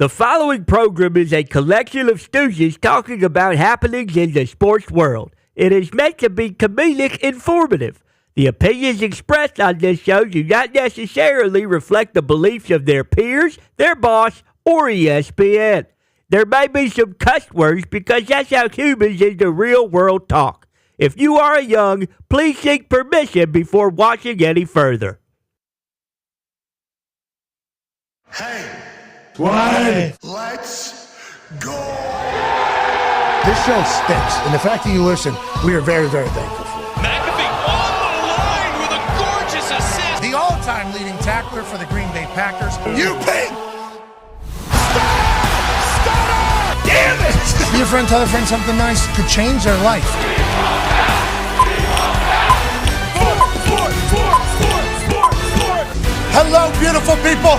The following program is a collection of stooges talking about happenings in the sports world. It is meant to be comedic informative. The opinions expressed on this show do not necessarily reflect the beliefs of their peers, their boss, or ESPN. There may be some cuss words because that's how humans in the real world talk. If you are young, please seek permission before watching any further. Hey. What? Let's go. This show stinks, and the fact that you listen, we are very, very thankful for. McAfee on the line with a gorgeous assist. The all-time leading tackler for the Green Bay Packers. You ping. Damn it! Your friend tell a friend something nice could change their life. Hello, beautiful people,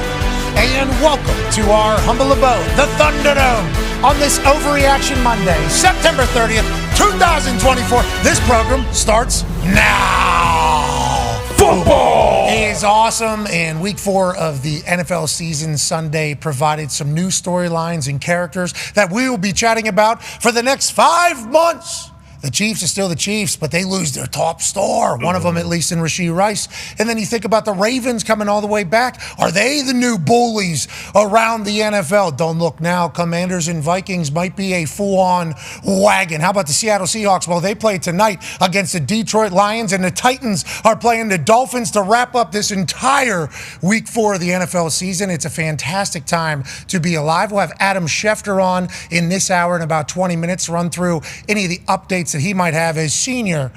and welcome to our humble abode, the Thunderdome, on this Overreaction Monday, September 30th, 2024. This program starts now. Football is awesome, and week 4 of the NFL season Sunday provided some new storylines and characters that we will be chatting about for the next 5 months. The Chiefs are still the Chiefs, but they lose their top star, one of them at least in Rashee Rice. And then you think about the Ravens coming all the way back. Are they the new bullies around the NFL? Don't look now. Commanders and Vikings might be a full-on wagon. How about the Seattle Seahawks? Well, they play tonight against the Detroit Lions, and the Titans are playing the Dolphins to wrap up this entire week 4 of the NFL season. It's a fantastic time to be alive. We'll have Adam Schefter on in this hour in about 20 minutes, run through any of the updates that he might have as senior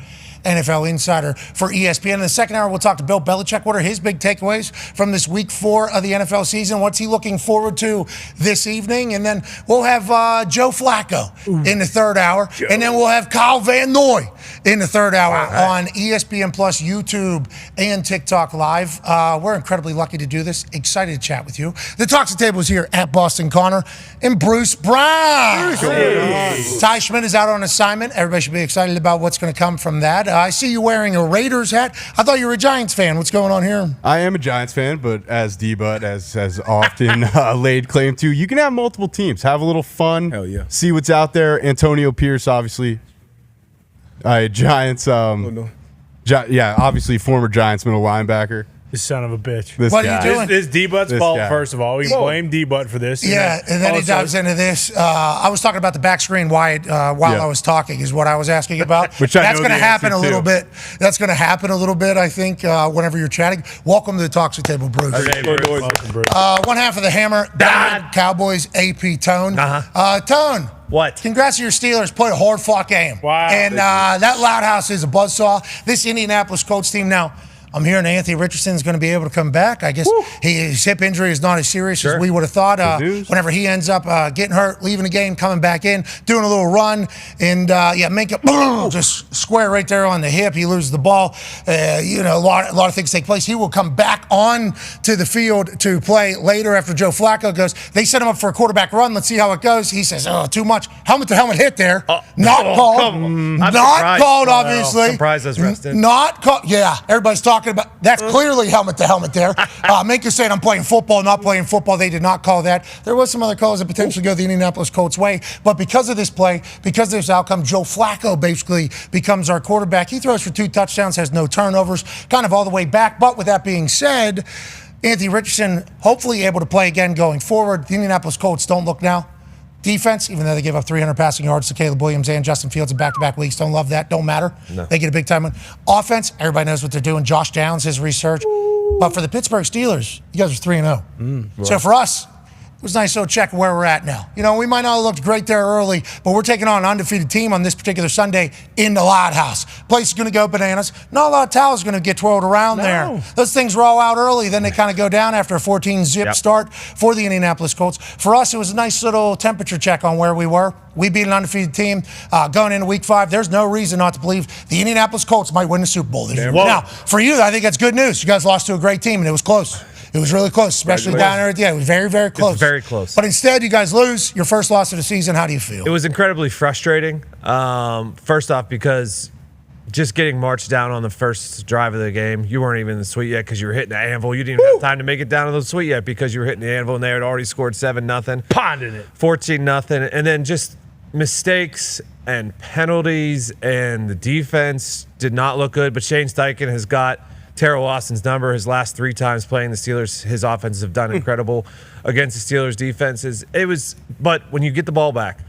NFL insider for ESPN. In the second hour, we'll talk to Bill Belichick. What are his big takeaways from this week 4 of the NFL season? What's he looking forward to this evening? And then we'll have Joe Flacco in the third hour. Joe. And then we'll have Kyle Van Noy in the third hour on ESPN Plus, YouTube, and TikTok Live. We're incredibly lucky to do this. Excited to chat with you. The Toxic Table is here at Boston Connor and Bruce Brown. Hey. Ty Schmidt is out on assignment. Everybody should be excited about what's going to come from that. I see you wearing a Raiders hat. I thought you were a Giants fan. What's going on here? I am a Giants fan, but as D-Butt has often laid claim to, you can have multiple teams. Have a little fun. Hell yeah. See what's out there. Antonio Pierce, obviously. Giants. Obviously former Giants middle linebacker. This son of a bitch. What are you doing? This D-Butt's fault, first of all. We can blame D-Butt for this. Yeah, and then he dives into this. I was talking about the back screen while I was talking is what I was asking about. That's going to happen a little bit. That's going to happen a little bit, I think, whenever you're chatting. Welcome to the Toxic Table, Bruce. Hey, Bruce. Welcome, Bruce. One half of the Hammer, Dahn, Cowboys, AP, Tone. Tone. What? Congrats to your Steelers. Played a hard-fought game. Wow. And that loud house is a buzzsaw. This Indianapolis Colts team now, I'm hearing Anthony Richardson is going to be able to come back. I guess his hip injury is not as serious as we would have thought. Whenever he ends up getting hurt, leaving the game, coming back in, doing a little run, and Minka just square right there on the hip. He loses the ball. A lot of things take place. He will come back on to the field to play later after Joe Flacco goes. They set him up for a quarterback run. Let's see how it goes. He says, too much. Helmet to helmet hit there. Not called. Not called, obviously. Surprised as rested. Not called. Yeah, everybody's talking about that's clearly helmet to helmet there. Minka saying I'm playing football, not playing football. They did not call that. There was some other calls that potentially go the Indianapolis Colts way, but because of this play, because of this outcome, Joe Flacco basically becomes our quarterback. He throws for 2 touchdowns, has no turnovers, kind of all the way back. But with that being said, Anthony Richardson hopefully able to play again going forward. The Indianapolis Colts don't look now. Defense, even though they gave up 300 passing yards to Caleb Williams and Justin Fields in back-to-back weeks, don't love that. Don't matter. No. They get a big-time win. Offense, everybody knows what they're doing. Josh Downs, his research. But for the Pittsburgh Steelers, you guys are 3-0. So for us, it was nice to check where we're at now. We might not have looked great there early, but we're taking on an undefeated team on this particular Sunday in the Loud House. Place is going to go bananas. Not a lot of towels going to get twirled around there. Those things roll out early, then they kind of go down after a 14-zip start for the Indianapolis Colts. For us, it was a nice little temperature check on where we were. We beat an undefeated team going into week 5. There's no reason not to believe the Indianapolis Colts might win the Super Bowl this year. Now, for you, I think that's good news. You guys lost to a great team, and it was close. It was really close, especially down there at the end. It was very, very close. It's very close. But instead, you guys lose your first loss of the season. How do you feel? It was incredibly frustrating. First off, because just getting marched down on the first drive of the game. You weren't even in the suite yet because you were hitting the anvil. You didn't even have time to make it down to the suite yet because you were hitting the anvil, and they had already scored 7-0. Ponding it. 14-0. And then just mistakes and penalties, and the defense did not look good. But Shane Steichen has got Terrell Austin's number. His last 3 times playing the Steelers, his offenses have done incredible against the Steelers' defenses. But when you get the ball back,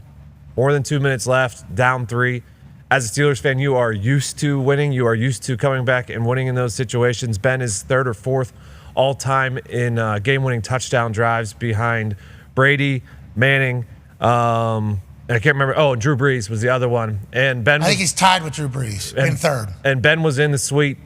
more than 2 minutes left, down 3, as a Steelers fan, you are used to winning. You are used to coming back and winning in those situations. Ben is 3rd or 4th all-time in game-winning touchdown drives behind Brady, Manning, I can't remember. Oh, Drew Brees was the other one. And Ben I think he's tied with Drew Brees in 3rd. And Ben was in the suite.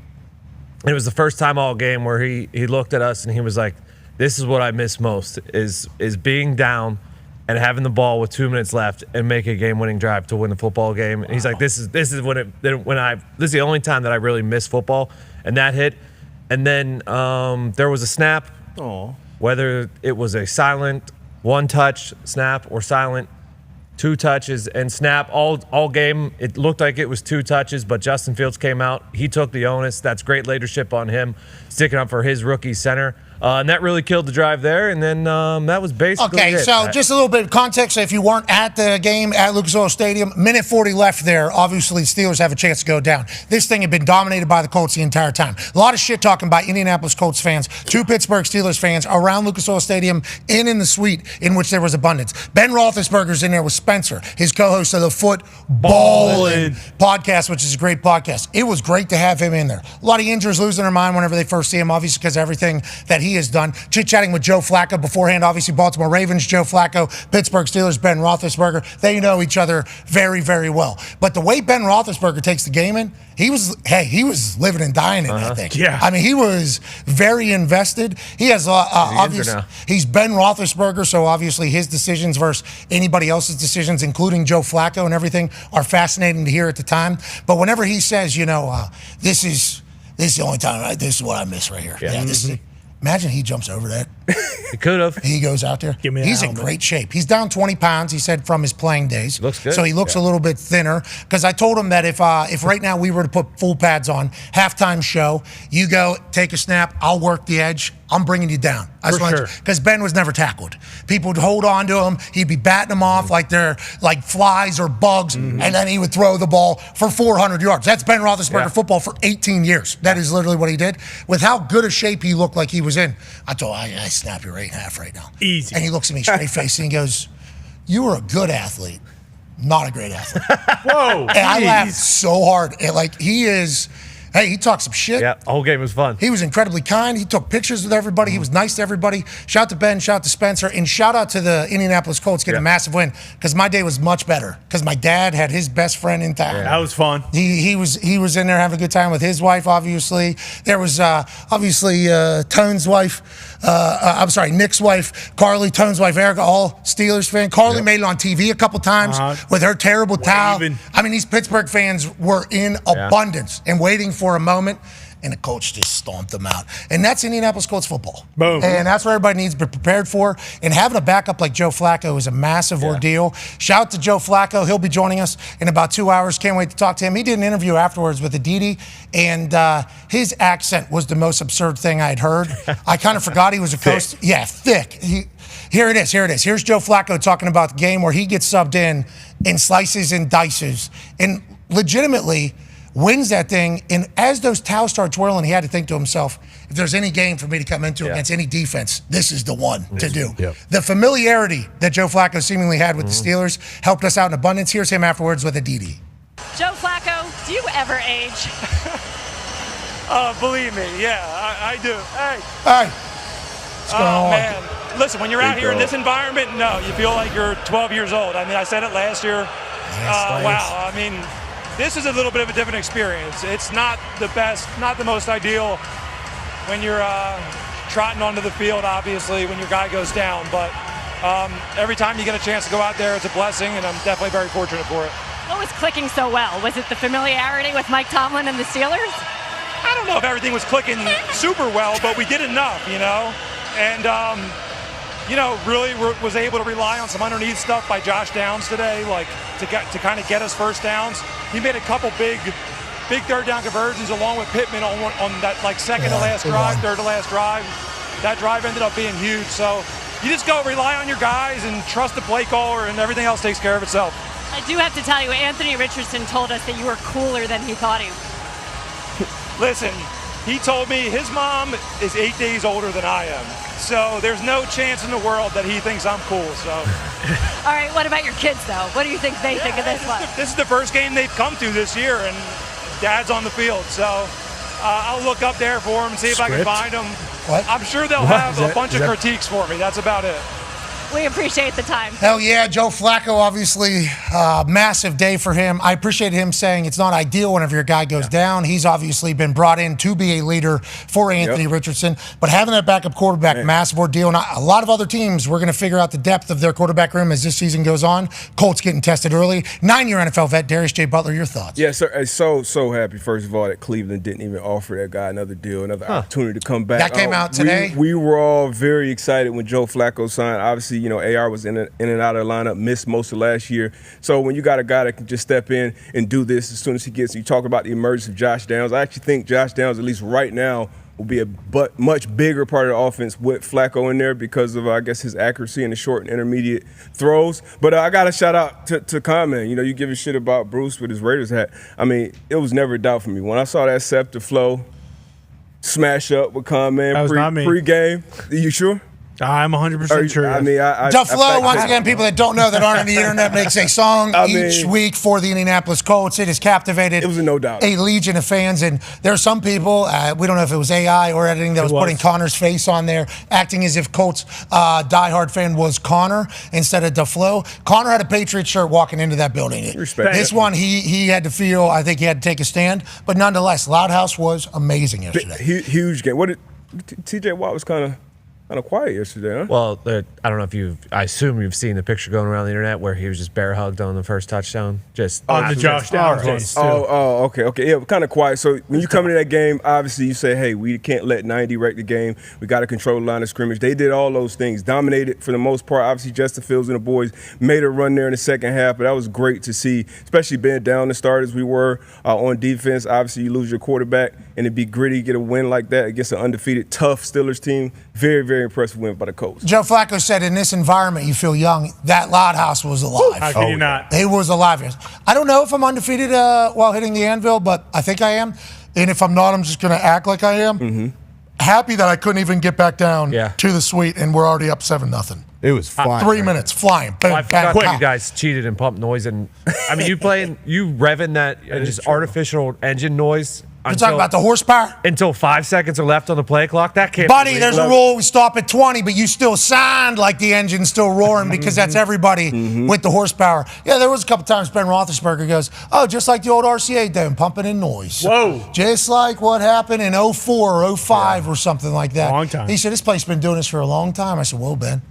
It was the first time all game where he looked at us and he was like, this is what I miss most is being down and having the ball with 2 minutes left and make a game-winning drive to win the football game. And he's like, this is the only time that I really miss football. And that hit. And then there was a snap. Whether it was a silent 1-touch snap or silent 2 touches and snap all game. It looked like it was 2 touches, but Justin Fields came out. He took the onus. That's great leadership on him, sticking up for his rookie center. And that really killed the drive there. And then that was basically it. Okay, so just a little bit of context. If you weren't at the game at Lucas Oil Stadium, minute 40 left there. Obviously, Steelers have a chance to go down. This thing had been dominated by the Colts the entire time. A lot of shit talking by Indianapolis Colts fans, 2 Pittsburgh Steelers fans around Lucas Oil Stadium in the suite in which there was abundance. Ben Roethlisberger's in there with Spencer, his co-host of the Footballin' podcast, which is a great podcast. It was great to have him in there. A lot of injuries losing their mind whenever they first see him, obviously because of everything that he has done. Chit-chatting with Joe Flacco beforehand, obviously Baltimore Ravens, Joe Flacco, Pittsburgh Steelers, Ben Roethlisberger. They know each other very, very well. But the way Ben Roethlisberger takes the game in, he was living and dying in that thing. Yeah. I mean, he was very invested. He has obviously he's Ben Roethlisberger, so obviously his decisions versus anybody else's decisions, including Joe Flacco and everything, are fascinating to hear at the time. But whenever he says, this is the only time, this is what I miss right here. Yeah, this is. Imagine he jumps over that. He could have. He goes out there. He's in great shape. He's down 20 pounds, he said, from his playing days. Looks good. So he looks a little bit thinner. Because I told him that if right now we were to put full pads on, halftime show, you go, take a snap, I'll work the edge, I'm bringing you down. Because Ben was never tackled. People would hold on to him. He'd be batting them off like they're like flies or bugs, and then he would throw the ball for 400 yards. That's Ben Roethlisberger football for 18 years. That is literally what he did. With how good a shape he looked like he was in, I told him, I snap you right in half right now. Easy. And he looks at me straight faced and he goes, you were a good athlete, not a great athlete. Whoa. And I laughed so hard. And he talked some shit. Yeah, the whole game was fun. He was incredibly kind. He took pictures with everybody. He was nice to everybody. Shout out to Ben, shout out to Spencer, and shout out to the Indianapolis Colts getting a massive win, because my day was much better because my dad had his best friend in town. Yeah, that was fun. He was in there having a good time with his wife, obviously. There was obviously Tone's wife. Nick's wife, Carly, Tone's wife, Erica, all Steelers fan. Carly made it on TV a couple times with her terrible towel. I mean, these Pittsburgh fans were in abundance and waiting for a moment, and the Colts just stomped them out. And that's Indianapolis Colts football. Boom. And that's what everybody needs to be prepared for. And having a backup like Joe Flacco is a massive ordeal. Shout out to Joe Flacco. He'll be joining us in about 2 hours. Can't wait to talk to him. He did an interview afterwards with Aditi, and his accent was the most absurd thing I had heard. I kind of forgot he was a coast. Yeah, thick. Here it is. Here's Joe Flacco talking about the game where he gets subbed in slices and dices, and legitimately wins that thing. And as those towels start twirling, he had to think to himself, if there's any game for me to come into against any defense, this is the one to do. Yep. The familiarity that Joe Flacco seemingly had with the Steelers helped us out in abundance. Here's him afterwards with Aditi. Joe Flacco, do you ever age? Believe me, yeah, I do. Hey. What's going on? Man. Listen, when you're out here in this environment, no, you feel like you're 12 years old. I mean, I said it last year. Wow, I mean, this is a little bit of a different experience. It's not the best, not the most ideal when you're trotting onto the field, obviously, when your guy goes down. But every time you get a chance to go out there, it's a blessing, and I'm definitely very fortunate for it. What was clicking so well? Was it the familiarity with Mike Tomlin and the Steelers? I don't know if everything was clicking super well, but we did enough, And, really was able to rely on some underneath stuff by Josh Downs today, like to kind of get us first downs. He made a couple big big third down conversions along with Pittman on that second to last drive, third to last drive. That drive ended up being huge. So you just go rely on your guys and trust the play caller, and everything else takes care of itself. I do have to tell you, Anthony Richardson told us that you were cooler than he thought he was. Listen, he told me his mom is 8 days older than I am. So there's no chance in the world that he thinks I'm cool. So. All right, what about your kids, though? What do you think they think of this one? This is the first game they've come to this year, and Dad's on the field. So I'll look up there for him and see if I can find him. What? I'm sure they'll have a bunch of critiques for me. That's about it. We appreciate the time. Hell yeah, Joe Flacco, obviously, massive day for him. I appreciate him saying it's not ideal whenever your guy goes down. He's obviously been brought in to be a leader for Anthony Richardson. But having that backup quarterback, massive ordeal. And a lot of other teams, we're going to figure out the depth of their quarterback room as this season goes on. Colts getting tested early. 9-year NFL vet, Darius J. Butler, your thoughts? Yeah, so happy, first of all, that Cleveland didn't even offer that guy another deal, another opportunity to come back. That came out today? We were all very excited when Joe Flacco signed. Obviously, AR was in and out of the lineup, missed most of last year. So when you got a guy that can just step in and do this as soon as he gets, you talk about the emergence of Josh Downs. I actually think Josh Downs, at least right now, will be a much bigger part of the offense with Flacco in there because of, I guess, his accuracy in the short and intermediate throws. But I got to shout out to Conman. You give a shit about Bruce with his Raiders hat. I mean, it was never a doubt for me. When I saw that Schefter flow smash up with Conman pre-game, you sure? I'm 100% sure. I mean, Dufflo, once again, people that don't know that aren't on the internet, makes a song each week for the Indianapolis Colts. It has captivated it was no doubt a legion of fans. And there are some people, we don't know if it was AI or editing, that was putting Connor's face on there, acting as if Colts diehard fan was Connor instead of Dufflo. Connor had a Patriot shirt walking into that building. Respect. This one, he had to feel, I think he had to take a stand. But nonetheless, Loud House was amazing yesterday. Huge game. What did TJ Watt was kind of quiet yesterday, huh? Well, I don't know if I assume you've seen the picture going around the internet where he was just bear hugged on the first touchdown. Just on the Josh Downs ones, too. Okay. Yeah, kind of quiet. So when you come into that game, obviously you say, hey, we can't let 90 wreck the game. We got to control the line of scrimmage. They did all those things, dominated for the most part. Obviously, Justin Fields and the boys made a run there in the second half, but that was great to see, especially being down the start as we were on defense. Obviously, you lose your quarterback, and it'd be gritty, get a win like that against an undefeated, tough Steelers team. Very, very impressive win by the Colts. Joe Flacco said, in this environment, you feel young. That Loud House was alive. How can you not? It was alive. I don't know if I'm undefeated while hitting the anvil, but I think I am. And if I'm not, I'm just going to act like I am. Mm-hmm. Happy that I couldn't even get back down to the suite, and we're already up 7-0. It was flying. 3 minutes, flying. Well, I forgot you guys cheated and pumped noise. And I mean, you revving that just artificial engine noise. You're talking about the horsepower? Until 5 seconds are left on the play clock? That can't Buddy, there's a rule. We stop at 20, but you still sound like the engine's still roaring because that's everybody with the horsepower. Yeah, there was a couple times Ben Roethlisberger goes, just like the old RCA day, pumping in noise. Whoa. Just like what happened in 04 or 05 or something like that. Long time. He said, this place has been doing this for a long time. I said, whoa, Ben.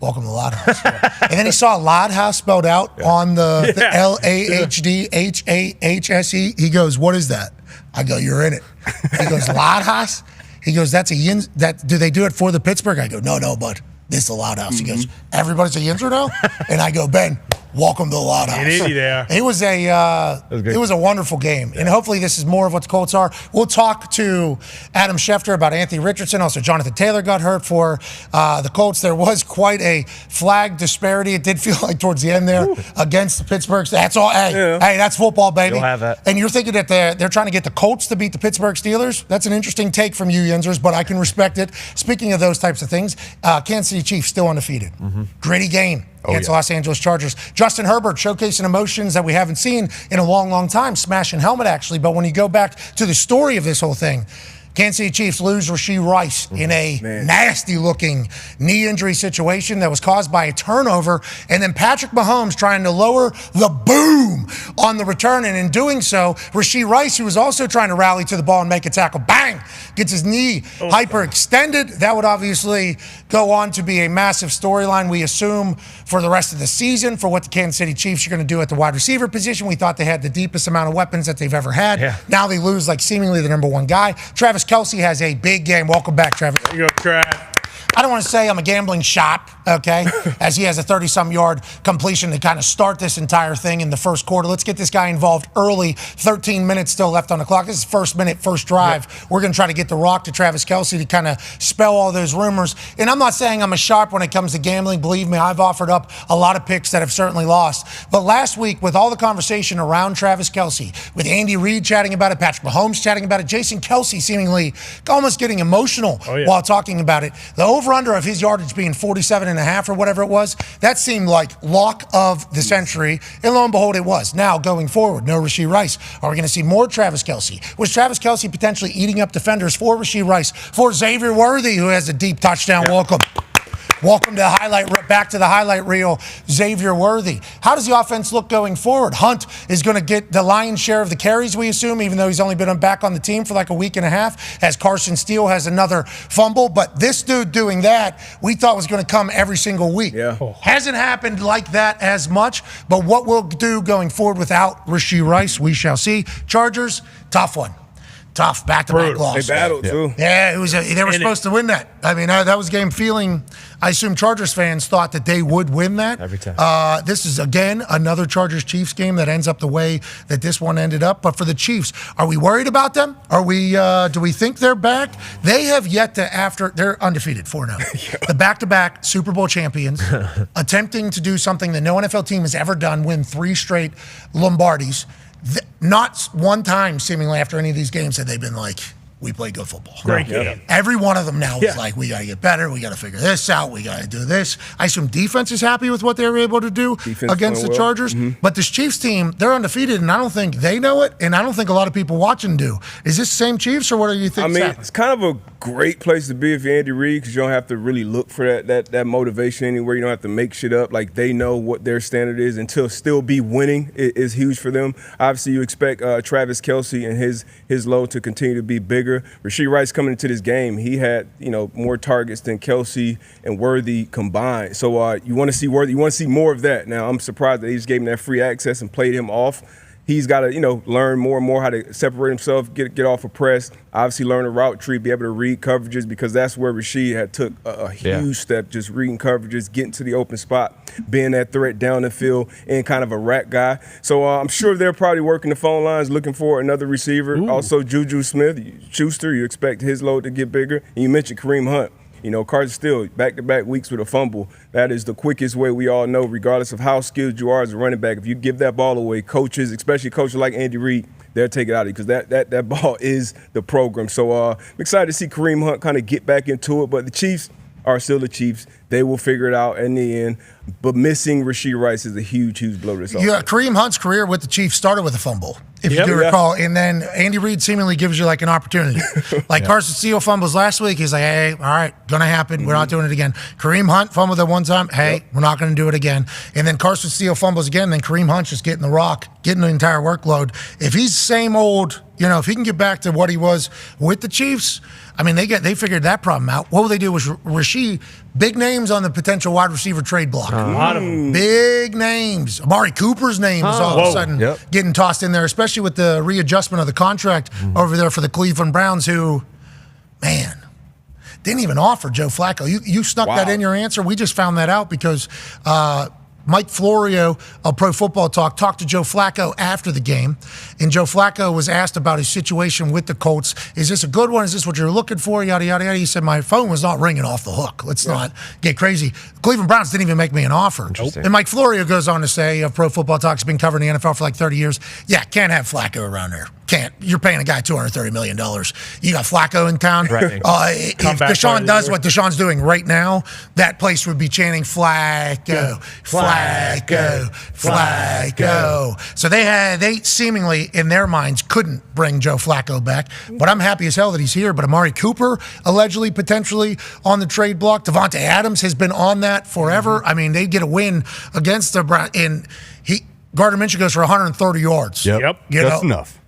Welcome to Loud House. And then he saw Loud House spelled out on the LAHDHAHSE. He goes, what is that? I go, you're in it. He goes, Loud House? He goes, that's a Yins. Do they do it for the Pittsburgh? I go, no, bud. This is the Loud House. He goes, everybody's a Yinzer now? And I go, Ben, welcome to the Loud House. It was a wonderful game. And hopefully this is more of what the Colts are. We'll talk to Adam Schefter about Anthony Richardson. Also, Jonathan Taylor got hurt for the Colts. There was quite a flag disparity. It did feel like towards the end there against the Pittsburghs. That's all. Hey, that's football, baby. You'll have that. And you're thinking that they're trying to get the Colts to beat the Pittsburgh Steelers? That's an interesting take from you, Yinzers, but I can respect it. Speaking of those types of things, Kansas City Chiefs still undefeated. Gritty game against the Los Angeles Chargers. Justin Herbert showcasing emotions that we haven't seen in a long, long time. Smashing helmet, actually. But when you go back to the story of this whole thing, Kansas City Chiefs lose Rashee Rice in a nasty-looking knee injury situation that was caused by a turnover, and then Patrick Mahomes trying to lower the boom on the return, and in doing so, Rashee Rice, who was also trying to rally to the ball and make a tackle, bang, gets his knee hyperextended. That would obviously go on to be a massive storyline, we assume, for the rest of the season for what the Kansas City Chiefs are going to do at the wide receiver position. We thought they had the deepest amount of weapons that they've ever had. Now they lose like seemingly the number one guy. Travis Kelce has a big game. Welcome back, Travis. There you go, Trav. I don't want to say I'm a gambling shop. okay, as he has a 30-some yard completion to kind of start this entire thing in the first quarter. Let's get this guy involved early. 13 minutes still left on the clock. This is first minute, first drive. Yep. We're going to try to get the rock to Travis Kelce to kind of spell all those rumors. And I'm not saying I'm a sharp when it comes to gambling. Believe me, I've offered up a lot of picks that have certainly lost. But last week, with all the conversation around Travis Kelce, with Andy Reid chatting about it, Patrick Mahomes chatting about it, Jason Kelce seemingly almost getting emotional while talking about it, the over-under of his yardage being 47.5 or whatever it was, that seemed like lock of the century. And lo and behold, it was. Now, going forward, no Rashee Rice. Are we going to see more Travis Kelce? Was Travis Kelce potentially eating up defenders for Rashee Rice, for Xavier Worthy, who has a deep touchdown? Welcome to back to the highlight reel, Xavier Worthy. How does the offense look going forward? Hunt is going to get the lion's share of the carries, we assume, even though he's only been back on the team for like a week and a half, as Carson Steele has another fumble. But this dude doing that, we thought was going to come every single week. Hasn't happened like that as much, but what we'll do going forward without Rashee Rice, we shall see. Chargers, tough one. Tough back-to-back loss. They battled, too. Yeah, they were supposed to win that. I mean, that was game feeling. I assume Chargers fans thought that they would win that. Every time. This is, again, another Chargers-Chiefs game that ends up the way that this one ended up. But for the Chiefs, are we worried about them? Do we think they're back? They have yet to, they're undefeated, 4-0. The back-to-back Super Bowl champions, attempting to do something that no NFL team has ever done, win 3 straight Lombardis. Not one time, seemingly, after any of these games have they been like, we play good football. Great game. Every one of them now is like, we got to get better. We got to figure this out. We got to do this. I assume defense is happy with what they were able to do against the Chargers. But this Chiefs team, they're undefeated, and I don't think they know it, and I don't think a lot of people watching do. Is this the same Chiefs, or what do you think? I mean, it's kind of a great place to be if you're Andy Reid, because you don't have to really look for that motivation anywhere. You don't have to make shit up. Like, they know what their standard is, and to still be winning is huge for them. Obviously, you expect Travis Kelce and his load to continue to be bigger. Rashee Rice coming into this game, he had more targets than Kelce and Worthy combined. So you want to see Worthy, you want to see more of that. Now, I'm surprised that he just gave him that free access and played him off. He's got to, learn more and more how to separate himself, get off a press, obviously learn a route tree, be able to read coverages, because that's where Rashee had took a huge step, just reading coverages, getting to the open spot, being that threat down the field, and kind of a rack guy. So I'm sure they're probably working the phone lines looking for another receiver. Ooh. Also, Juju Smith-Schuster, you expect his load to get bigger. And you mentioned Kareem Hunt. Carson Steele, back-to-back weeks with a fumble. That is the quickest way, we all know, regardless of how skilled you are as a running back. If you give that ball away, coaches, especially coaches like Andy Reid, they'll take it out of you, because that ball is the program. So I'm excited to see Kareem Hunt kind of get back into it. But the Chiefs are still the Chiefs. They will figure it out in the end. But missing Rashee Rice is a huge, huge blow to this offense. Kareem Hunt's career with the Chiefs started with a fumble, if you do recall. And then Andy Reid seemingly gives you like an opportunity. Carson Steele fumbles last week. He's like, hey, all right, going to happen. We're not doing it again. Kareem Hunt fumbled that one time. Hey, we're not going to do it again. And then Carson Steele fumbles again. Then Kareem Hunt's just getting the rock, getting the entire workload. If he's the same old, if he can get back to what he was with the Chiefs, I mean, they figured that problem out. What will they do with Rashee? Big names on the potential wide receiver trade block. A lot of them. Big names. Amari Cooper's name is all of a sudden getting tossed in there, especially with the readjustment of the contract over there for the Cleveland Browns, who, man, didn't even offer Joe Flacco. You snuck that in your answer. We just found that out because Mike Florio of Pro Football Talk talked to Joe Flacco after the game, and Joe Flacco was asked about his situation with the Colts. Is this a good one? Is this what you're looking for? Yada, yada, yada. He said, my phone was not ringing off the hook. Let's not get crazy. The Cleveland Browns didn't even make me an offer. And Mike Florio goes on to say, of Pro Football Talk, he's been covering the NFL for like 30 years. Yeah, can't have Flacco around there. Can't. You're paying a guy $230 million. You got Flacco in town. Right. If Deshaun does what Deshaun's doing right now, that place would be chanting Flacco, Flacco, Flacco. So they seemingly, in their minds, couldn't bring Joe Flacco back. But I'm happy as hell that he's here. But Amari Cooper, allegedly, potentially on the trade block. Devontae Adams has been on that forever. I mean, they get a win against the Browns. And Gardner Minshew goes for 130 yards. Yep. That's enough.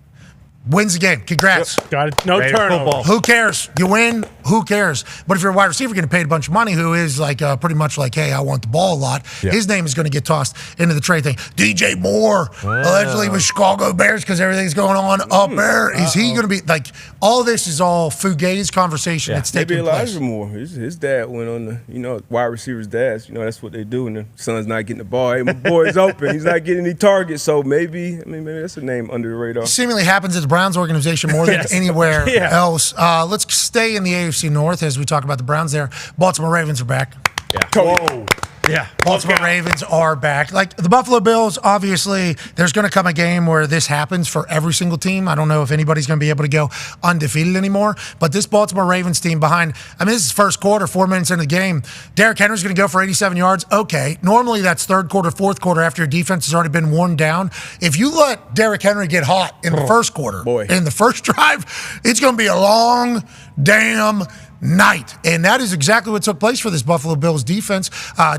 Wins the game. Congrats. Got it. No turnover. Who cares? You win. who cares? But if you're a wide receiver getting paid a bunch of money, who is like pretty much like, hey, I want the ball a lot, his name is going to get tossed into the trade thing. DJ Moore, allegedly with Chicago Bears because everything's going on up there. Is he going to be like, all this is all fugazi conversation that's taking place. Maybe Elijah Moore. His dad went on the, wide receivers' dads. That's what they do when the son's not getting the ball. Hey, my boy's open. He's not getting any targets. So maybe that's a name under the radar. Seemingly happens at the Browns organization more than anywhere else. Let's stay in the AFC North as we talk about the Browns there. Baltimore Ravens are back. Whoa. Yeah. Baltimore Ravens are back. Like the Buffalo Bills, obviously, there's going to come a game where this happens for every single team. I don't know if anybody's going to be able to go undefeated anymore. But this Baltimore Ravens team this is first quarter, 4 minutes into the game. Derrick Henry's going to go for 87 yards. Okay. Normally that's third quarter, fourth quarter after your defense has already been worn down. If you let Derrick Henry get hot in the first quarter, in the first drive, it's going to be a long damn night. And that is exactly what took place for this Buffalo Bills defense.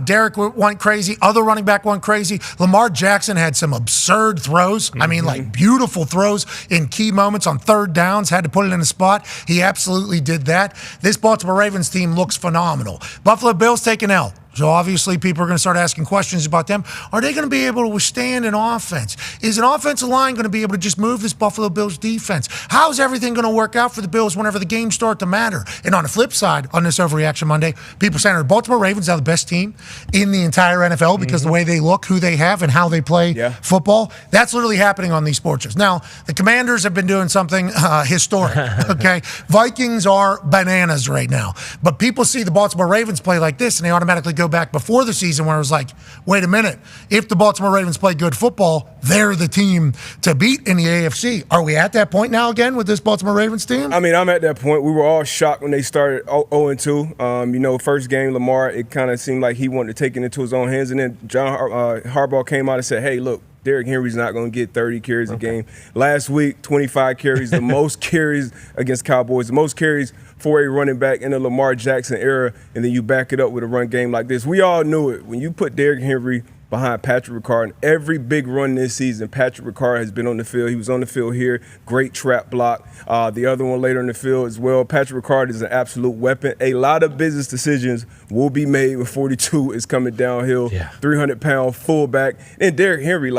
Derrick went crazy. Other running back went crazy. Lamar Jackson had some absurd throws. Like beautiful throws in key moments on third downs. Had to put it in a spot. He absolutely did that. This Baltimore Ravens team looks phenomenal. Buffalo Bills take an L. So obviously people are going to start asking questions about them. Are they going to be able to withstand an offense? Is an offensive line going to be able to just move this Buffalo Bills defense? How is everything going to work out for the Bills whenever the games start to matter? And on the flip side, on this Overreaction Monday, people saying the Baltimore Ravens are the best team in the entire NFL because the way they look, who they have, and how they play football. That's literally happening on these sports shows. Now, the Commanders have been doing something historic, okay? Vikings are bananas right now. But people see the Baltimore Ravens play like this, and they automatically go back before the season where it was like, wait a minute, if the Baltimore Ravens play good football, they're the team to beat in the AFC. Are we at that point now again with this Baltimore Ravens team? I'm at that point. We were all shocked when they started 0-2. First game, Lamar, it kind of seemed like he wanted to take it into his own hands. And then John Harbaugh came out and said, hey, look, Derrick Henry's not going to get 30 carries a game. Last week, 25 carries, the most carries against Cowboys, the most carries for a running back in the Lamar Jackson era, and then you back it up with a run game like this. We all knew it. When you put Derrick Henry behind Patrick Ricard, and every big run this season, Patrick Ricard has been on the field. He was on the field here. Great trap block. The other one later in the field as well. Patrick Ricard is an absolute weapon. A lot of business decisions will be made when 42 is coming downhill. 300-pound fullback. And Derrick Henry,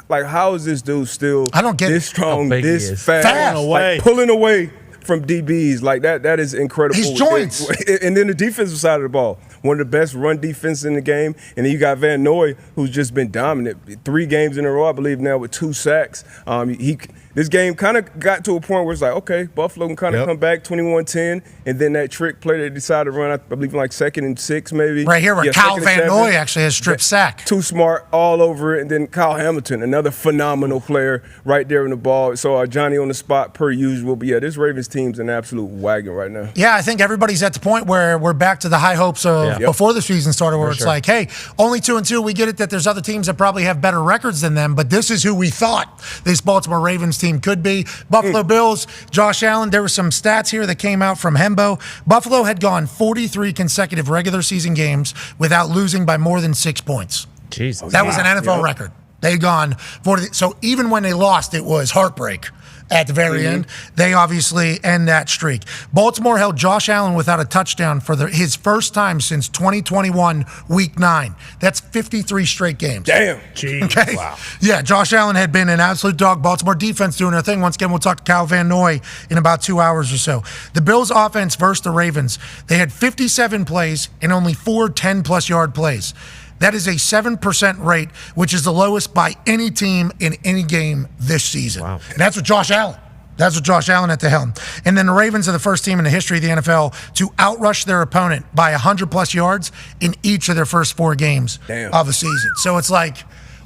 how is this dude still this strong, this fast, pulling away from DBs? That is incredible. His joints. And then the defensive side of the ball, one of the best run defenses in the game. And then you got Van Noy, who's just been dominant. 3 games in a row, I believe now, with 2 sacks. This game kind of got to a point where it's like, okay, Buffalo can kind of come back 21-10, and then that trick play they decided to run, I believe, like 2nd and 6 maybe. Right here where Kyle Van Noy actually has strip sack. Too smart all over it. And then Kyle Hamilton, another phenomenal player right there in the ball. So Johnny on the spot per usual. But, this Ravens team's an absolute wagon right now. Yeah, I think everybody's at the point where we're back to the high hopes of before the season started, where it's like, hey, only 2-2. We get it that there's other teams that probably have better records than them, but this is who we thought this Baltimore Ravens team could be. Buffalo Bills, Josh Allen, there were some stats here that came out from Hembo. Buffalo had gone 43 consecutive regular season games without losing by more than 6 points. Jesus. That was an NFL record. They'd gone 40. So even when they lost, it was heartbreak. At the very end, they obviously end that streak. Baltimore held Josh Allen without a touchdown for his first time since 2021, Week 9. That's 53 straight games. Damn. Jeez. Okay? Wow. Yeah, Josh Allen had been an absolute dog. Baltimore defense doing their thing. Once again, we'll talk to Kyle Van Noy in about 2 hours or so. The Bills' offense versus the Ravens, they had 57 plays and only 4 10-plus yard plays. That is a 7% rate, which is the lowest by any team in any game this season. Wow. And that's with Josh Allen. That's with Josh Allen at the helm. And then the Ravens are the first team in the history of the NFL to outrush their opponent by 100-plus yards in each of their first 4 games of the season. So it's like,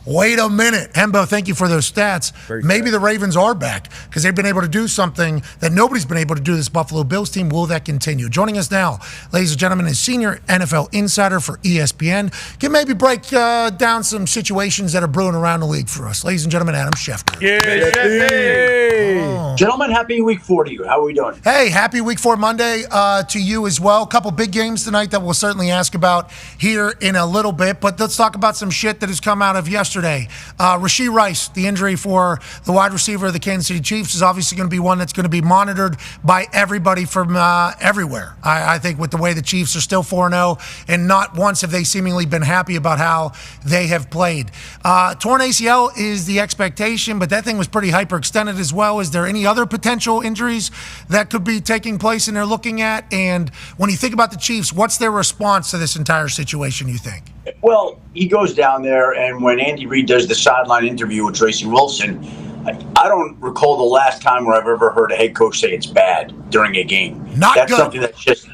wait a minute. Hembo, thank you for those stats. Maybe the Ravens are back because they've been able to do something that nobody's been able to do this Buffalo Bills team. Will that continue? Joining us now, ladies and gentlemen, is senior NFL insider for ESPN. Can maybe break down some situations that are brewing around the league for us. Ladies and gentlemen, Adam Schefter. Gentlemen, happy week 4 to you. How are we doing? Hey, happy week 4 Monday to you as well. A couple big games tonight that we'll certainly ask about here in a little bit. But let's talk about some shit that has come out of yesterday. yesterday. Rashee Rice, the injury for the wide receiver of the Kansas City Chiefs, is obviously going to be one that's going to be monitored by everybody from everywhere. I think with the way the Chiefs are still 4-0, and not once have they seemingly been happy about how they have played. Torn ACL is the expectation, but that thing was pretty hyperextended as well. Is there any other potential injuries that could be taking place and they're looking at? And when you think about the Chiefs, what's their response to this entire situation, you think? Well, he goes down there, and when Andy Reid does the sideline interview with Tracy Wilson, I don't recall the last time where I've ever heard a head coach say it's bad during a game. That's good. Something that's just,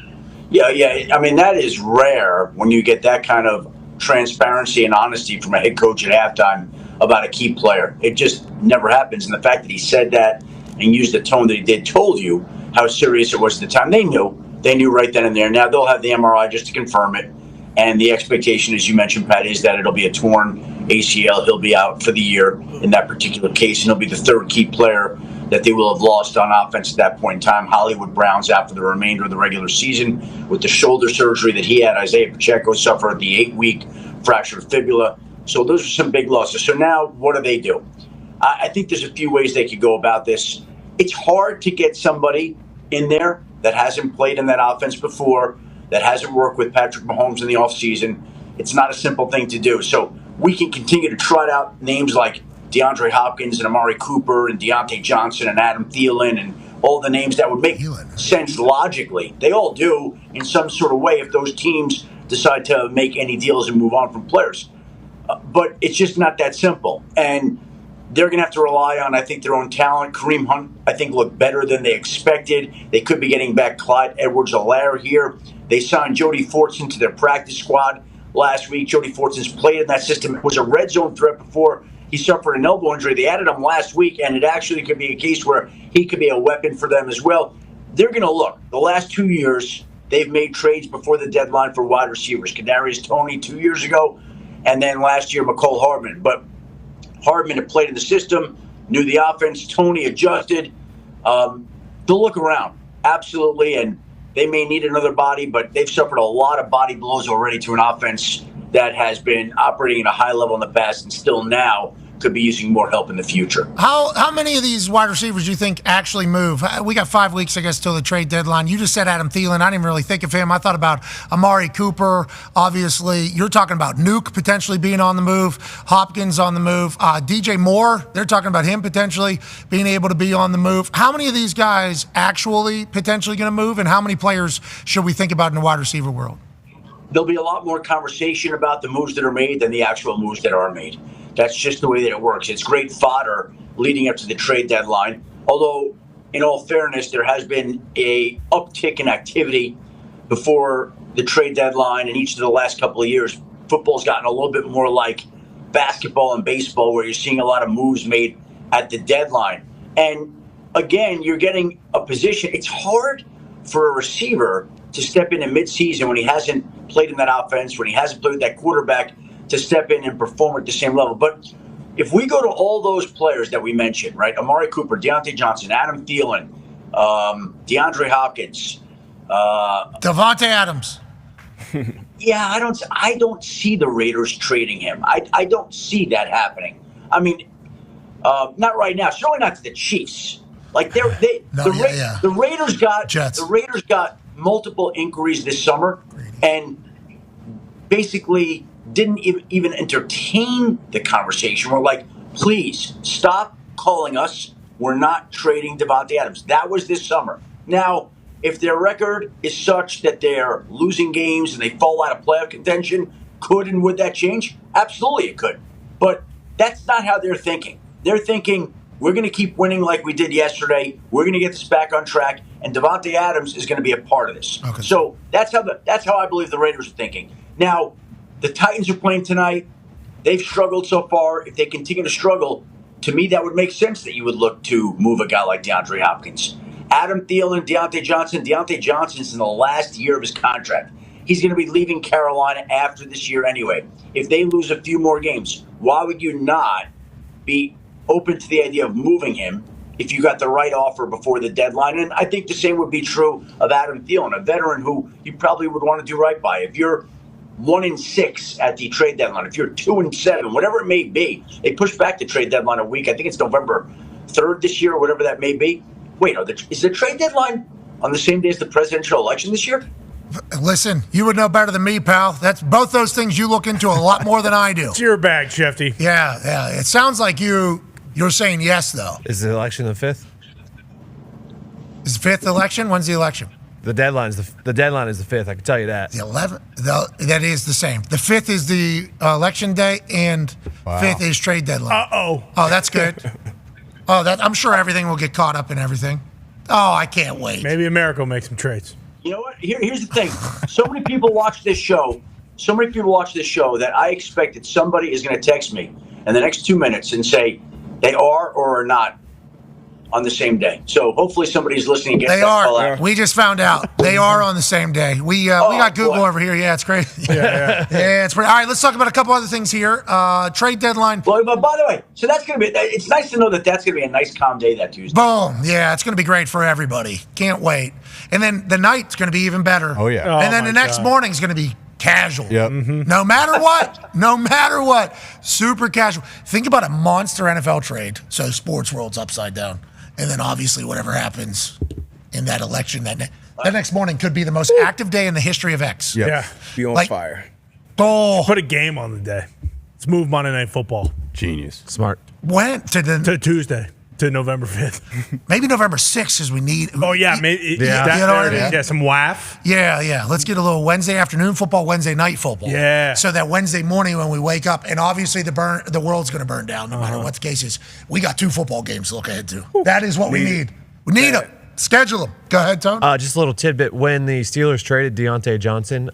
yeah. I mean, that is rare when you get that kind of transparency and honesty from a head coach at halftime about a key player. It just never happens. And the fact that he said that and used the tone that he did told you how serious it was at the time. They knew right then and there. Now they'll have the MRI just to confirm it. And the expectation, as you mentioned, Pat, is that it'll be a torn ACL. He'll be out for the year in that particular case, and he'll be the third key player that they will have lost on offense at that point in time. Hollywood Brown's out for the remainder of the regular season with the shoulder surgery that he had. Isaiah Pacheco suffered the 8-week fractured fibula. So those are some big losses. So now what do? I think there's a few ways they could go about this. It's hard to get somebody in there that hasn't played in that offense before, that hasn't worked with Patrick Mahomes in the offseason. It's not a simple thing to do. So we can continue to trot out names like DeAndre Hopkins and Amari Cooper and Deontay Johnson and Adam Thielen and all the names that would make sense logically. They all do in some sort of way if those teams decide to make any deals and move on from players. But it's just not that simple. And they're going to have to rely on, I think, their own talent. Kareem Hunt, I think, looked better than they expected. They could be getting back Clyde Edwards-Helaire here. They signed Jody Fortson to their practice squad last week. Jody Fortson's played in that system. It was a red zone threat before he suffered an elbow injury. They added him last week, and it actually could be a case where he could be a weapon for them as well. They're going to look. The last 2 years, they've made trades before the deadline for wide receivers. Kadarius Toney 2 years ago, and then last year, McCole Hardman. But Hardman had played in the system, knew the offense. Toney adjusted. They'll look around, absolutely, and they may need another body, but they've suffered a lot of body blows already to an offense that has been operating at a high level in the past and still now could be using more help in the future. How many of these wide receivers do you think actually move? We got 5 weeks, I guess, till the trade deadline. You just said Adam Thielen. I didn't even really think of him. I thought about Amari Cooper. Obviously, you're talking about Nuke potentially being on the move, Hopkins on the move, DJ Moore. They're talking about him potentially being able to be on the move. How many of these guys actually potentially going to move, and how many players should we think about in the wide receiver world? There'll be a lot more conversation about the moves that are made than the actual moves that are made. That's just the way that it works. It's great fodder leading up to the trade deadline. Although, in all fairness, there has been a uptick in activity before the trade deadline in each of the last couple of years. Football's gotten a little bit more like basketball and baseball, where you're seeing a lot of moves made at the deadline. And again, you're getting a position. It's hard for a receiver to step in midseason when he hasn't played in that offense, when he hasn't played with that quarterback, to step in and perform at the same level. But if we go to all those players that we mentioned, right, Amari Cooper, Deontay Johnson, Adam Thielen, DeAndre Hopkins, Devontae Adams. Yeah, I don't see the Raiders trading him. I don't see that happening. I mean, not right now. Certainly not to the Chiefs. Like the Raiders got multiple inquiries this summer, and basically didn't even entertain the conversation. We're like, please stop calling us. We're not trading Devontae Adams. That was this summer. Now, if their record is such that they're losing games and they fall out of playoff contention, could and would that change? Absolutely it could. But that's not how they're thinking. They're thinking, we're going to keep winning like we did yesterday. We're going to get this back on track, and Devontae Adams is going to be a part of this. Okay. So that's how I believe the Raiders are thinking. Now, the Titans are playing tonight. They've struggled so far. If they continue to struggle, to me that would make sense that you would look to move a guy like DeAndre Hopkins. Adam Thielen, Deontay Johnson. Deontay Johnson's in the last year of his contract. He's going to be leaving Carolina after this year anyway. If they lose a few more games, why would you not be open to the idea of moving him if you got the right offer before the deadline? And I think the same would be true of Adam Thielen, a veteran who you probably would want to do right by. If you're 1-6 at the trade deadline, if you're 2-7, whatever it may be, they push back the trade deadline a week. I think it's November 3rd this year, or whatever that may be. Wait, is the trade deadline on the same day as the presidential election this year? Listen, you would know better than me, pal. That's both those things you look into a lot more than I do. It's your bag, Schefty. Yeah. It sounds like you're saying yes, though. Is the election the 5th? Is the 5th election? When's the election? The deadline is the 5th. I can tell you that. The 11th. That is the same. The 5th is the election day, and 5th is trade deadline. Oh, that's good. I'm sure everything will get caught up in everything. Oh, I can't wait. Maybe America will make some trades. You know what? Here's the thing. So many people watch this show that I expect that somebody is going to text me in the next 2 minutes and say they are or are not on the same day. So hopefully somebody's listening. They are. We just found out they are on the same day. We got Google over here. Yeah, it's crazy. Yeah, it's pretty. All right, let's talk about a couple other things here. Trade deadline. Well, but by the way, so that's going to be. It's nice to know that that's going to be a nice calm day that Tuesday. Boom. Yeah, it's going to be great for everybody. Can't wait. And then the night's going to be even better. Oh yeah. And then the next morning's going to be casual. Yep. Mm-hmm. No matter what, super casual. Think about a monster NFL trade. So sports world's upside down. And then obviously whatever happens in that election, that next morning could be the most active day in the history of X. Yep. Yeah. Be on fire. Oh, Put a game on the day. Let's move Monday Night Football. Genius. Smart. when to Tuesday, to November 5th. Maybe November 6th as we need. Oh, yeah. Maybe, yeah. You know what I mean? Yeah, some WAF. Yeah. Let's get a little Wednesday afternoon football, Wednesday night football. Yeah. So that Wednesday morning when we wake up, and obviously the world's going to burn down no matter what the case is. We got 2 football games to look ahead to. That is what we need. We need them. Schedule them. Go ahead, Tone. Just a little tidbit. When the Steelers traded Deontay Johnson,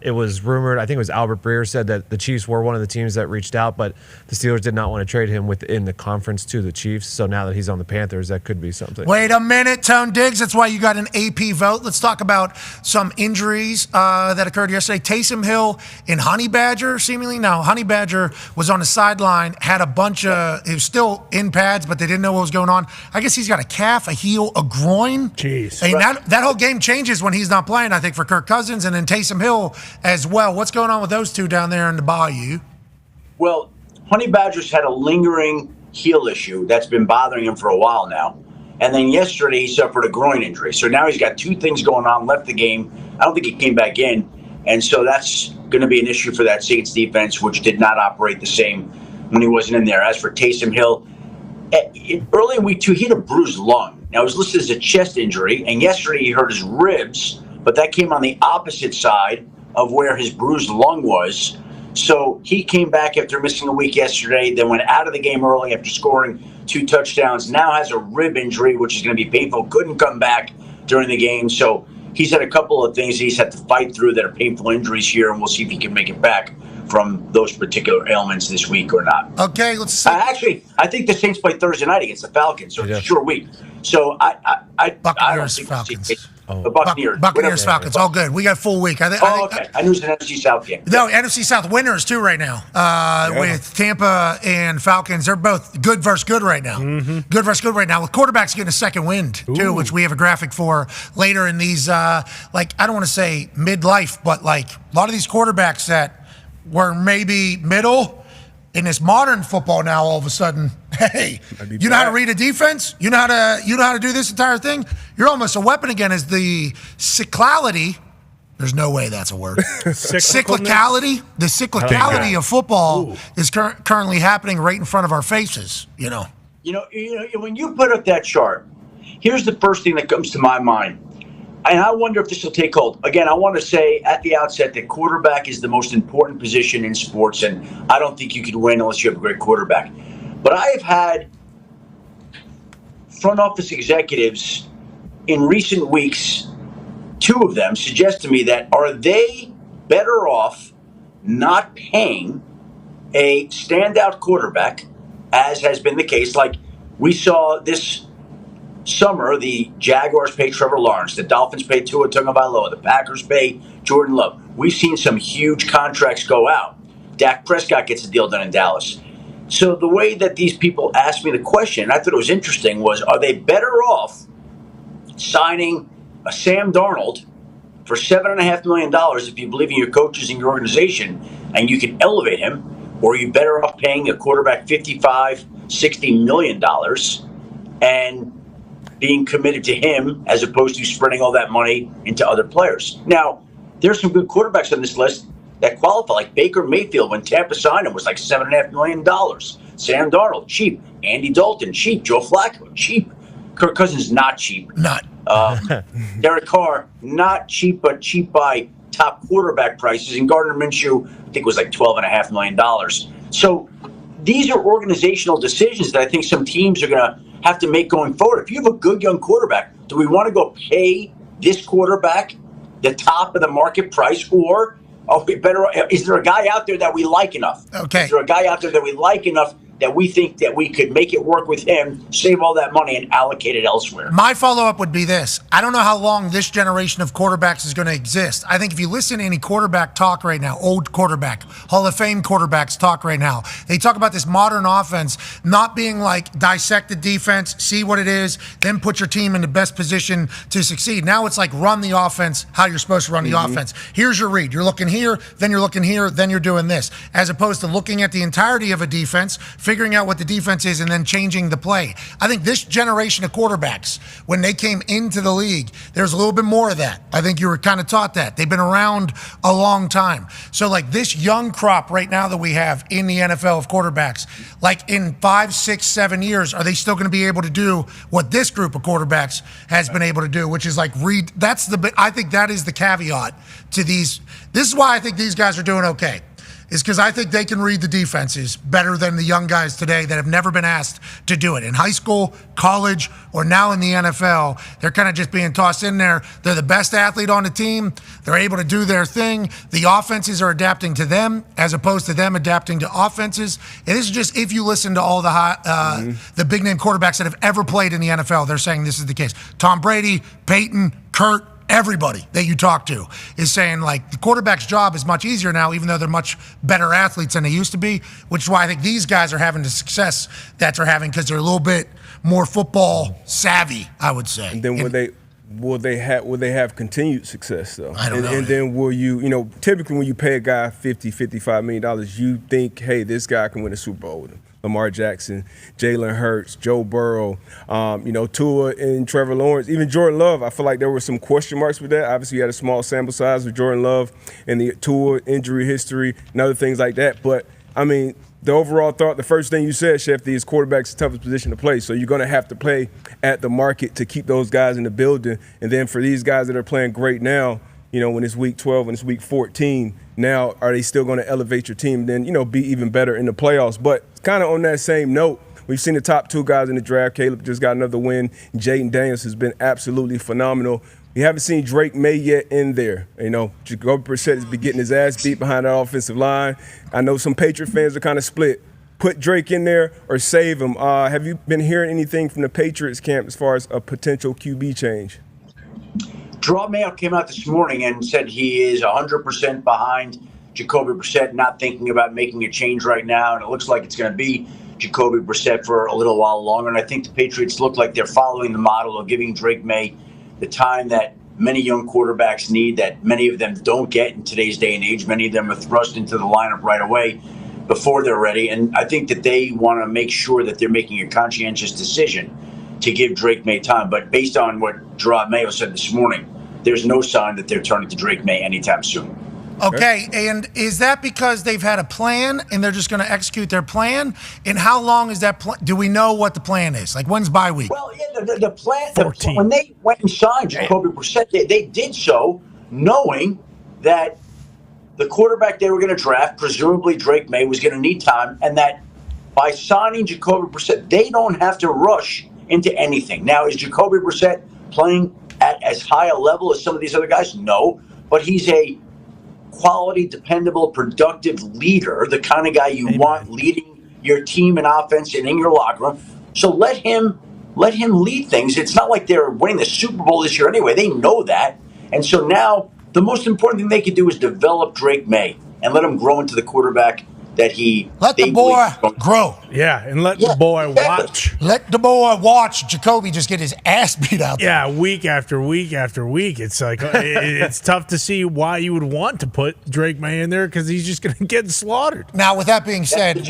it was rumored, I think it was Albert Breer said that the Chiefs were one of the teams that reached out, but the Steelers did not want to trade him within the conference to the Chiefs. So now that he's on the Panthers, that could be something. Wait a minute, Tone Diggs. That's why you got an AP vote. Let's talk about some injuries that occurred yesterday. Taysom Hill and Honey Badger, seemingly. Now, Honey Badger was on the sideline, had a bunch of, he was still in pads, but they didn't know what was going on. I guess he's got a calf, a heel, a groin. Jeez. I mean, that whole game changes when he's not playing, I think, for Kirk Cousins and then Taysom Hill as well. What's going on with those two down there in the Bayou? Well, Honey Badger's had a lingering heel issue that's been bothering him for a while now. And then yesterday he suffered a groin injury. So now he's got 2 things going on, left the game. I don't think he came back in. And so that's going to be an issue for that Saints defense, which did not operate the same when he wasn't in there. As for Taysom Hill, early in week 2, he had a bruised lung. Now, it was listed as a chest injury, and yesterday he hurt his ribs, but that came on the opposite side of where his bruised lung was. So he came back after missing a week yesterday, then went out of the game early after scoring 2 touchdowns, now has a rib injury, which is going to be painful, couldn't come back during the game. So he's had a couple of things he's had to fight through that are painful injuries here, and we'll see if he can make it back from those particular ailments this week or not. Okay, let's see. Actually, I think the Saints play Thursday night against the Falcons, so it's a short week. So Buccaneers, Falcons. The Buccaneers. Buccaneers, Falcons. All good. We got full week. Okay. I knew it was an NFC South game. No, NFC South winners too right now. With Tampa and Falcons, they're both good versus good right now. Mm-hmm. Good versus good right now. With quarterbacks getting a second wind too, which we have a graphic for later in these. I don't want to say midlife, but like a lot of these quarterbacks that were maybe middle in this modern football now, all of a sudden, hey, you know how to read a defense? You know how to do this entire thing? You're almost a weapon again. As the cyclicality, there's no way that's a word. Cyclicality, the cyclicality of football is currently happening right in front of our faces. You know, when you put up that chart, here's the first thing that comes to my mind. And I wonder if this will take hold. Again, I want to say at the outset that quarterback is the most important position in sports, and I don't think you can win unless you have a great quarterback. But I have had front office executives in recent weeks, 2 of them, suggest to me that are they better off not paying a standout quarterback, as has been the case. Like we saw this summer, the Jaguars pay Trevor Lawrence, the Dolphins pay Tua Tagovailoa, the Packers pay Jordan Love. We've seen some huge contracts go out. Dak Prescott gets a deal done in Dallas. So the way that these people asked me the question, and I thought it was interesting, was are they better off signing a Sam Darnold for $7.5 million, if you believe in your coaches and your organization, and you can elevate him, or you're better off paying a quarterback $55-60 million and being committed to him as opposed to spreading all that money into other players. Now, there's some good quarterbacks on this list that qualify, like Baker Mayfield when Tampa signed him was like $7.5 million. Sam Darnold, cheap. Andy Dalton, cheap. Joe Flacco, cheap. Kirk Cousins, not cheap. Not. Derek Carr, not cheap, but cheap by top quarterback prices. And Gardner Minshew, I think, was like $12.5 million. So these are organizational decisions that I think some teams are going to have to make going forward. If you have a good young quarterback, do we want to go pay this quarterback the top of the market price, or is there a guy out there that we like enough? Okay. Is there a guy out there that we like enough that we think that we could make it work with him, save all that money, and allocate it elsewhere? My follow-up would be this. I don't know how long this generation of quarterbacks is going to exist. I think if you listen to any quarterback talk right now, old quarterback, Hall of Fame quarterbacks talk right now, they talk about this modern offense not being like dissect the defense, see what it is, then put your team in the best position to succeed. Now it's like run the offense how you're supposed to run the offense. Here's your read. You're looking here, then you're looking here, then you're doing this. As opposed to looking at the entirety of a defense, figuring out what the defense is, and then changing the play. I think this generation of quarterbacks, when they came into the league, there's a little bit more of that. I think you were kind of taught that. They've been around a long time. So like this young crop right now that we have in the NFL of quarterbacks, like in 5, 6, 7 years, are they still going to be able to do what this group of quarterbacks has been able to do, which is like read. I think that is the caveat to these. This is why I think these guys are doing okay. Is because I think they can read the defenses better than the young guys today that have never been asked to do it. In high school, college, or now in the NFL, they're kind of just being tossed in there. They're the best athlete on the team. They're able to do their thing. The offenses are adapting to them as opposed to them adapting to offenses. And this is just if you listen to all the big-name quarterbacks that have ever played in the NFL, they're saying this is the case. Tom Brady, Peyton, Kurt, everybody that you talk to is saying like the quarterback's job is much easier now, even though they're much better athletes than they used to be, which is why I think these guys are having the success that they're having because they're a little bit more football savvy, I would say. And then will they have continued success though? I don't know. And then will you typically when you pay a guy $50-55 million, you think, hey, this guy can win a Super Bowl with him. Lamar Jackson, Jalen Hurts, Joe Burrow, Tua and Trevor Lawrence, even Jordan Love. I feel like there were some question marks with that. Obviously, you had a small sample size with Jordan Love and the Tua injury history and other things like that. But, I mean, the overall thought, the first thing you said, Schefter, is quarterback's the toughest position to play. So you're going to have to play at the market to keep those guys in the building. And then for these guys that are playing great now, when it's week 12 and it's week 14, now are they still going to elevate your team and then, be even better in the playoffs? But kind of on that same note, we've seen the top 2 guys in the draft. Caleb just got another win. Jaden Daniels has been absolutely phenomenal. We haven't seen Drake May yet in there. Jacoby Brissett has been getting his ass beat behind that offensive line. I know some Patriot fans are kind of split. Put Drake in there or save him. Have you been hearing anything from the Patriots camp as far as a potential QB change? Draw Mayo came out this morning and said he is 100% behind Jacoby Brissett, not thinking about making a change right now. And it looks like it's going to be Jacoby Brissett for a little while longer. And I think the Patriots look like they're following the model of giving Drake May the time that many young quarterbacks need, that many of them don't get in today's day and age. Many of them are thrust into the lineup right away before they're ready. And I think that they want to make sure that they're making a conscientious decision to give Drake May time. But based on what Gerard Mayo said this morning, there's no sign that they're turning to Drake May anytime soon. Okay, and is that because they've had a plan and they're just going to execute their plan? And how long is that plan? Do we know what the plan is? Like, when's bye week? Well, yeah, the plan, when they went and signed Jacoby Brissett, they did so knowing that the quarterback they were going to draft, presumably Drake May, was going to need time, and that by signing Jacoby Brissett, they don't have to rush into anything. Now, is Jacoby Brissett playing at as high a level as some of these other guys? No, but he's a quality, dependable, productive leader, the kind of guy you want leading your team in offense and in your locker room. So let him lead things. It's not like they're winning the Super Bowl this year anyway. They know that. And so now the most important thing they could do is develop Drake May and let him grow into the quarterback that he let the boy grow. Yeah, and let the boy watch. Let the boy watch Jacoby just get his ass beat out. Yeah, week after week after week. It's like it's tough to see why you would want to put Drake May in there because he's just going to get slaughtered. Now, with that being said,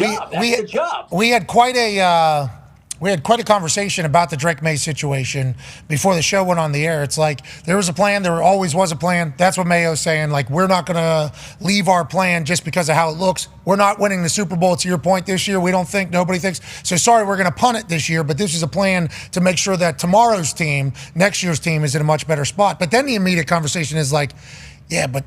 we had quite a conversation about the Drake May situation before the show went on the air. It's like there was a plan. There always was a plan. That's what Mayo's saying. Like, we're not going to leave our plan just because of how it looks. We're not winning the Super Bowl, to your point, this year. We don't think, nobody thinks. So, sorry, we're going to punt it this year, but this is a plan to make sure that tomorrow's team, next year's team, is in a much better spot. But then the immediate conversation is like, yeah, but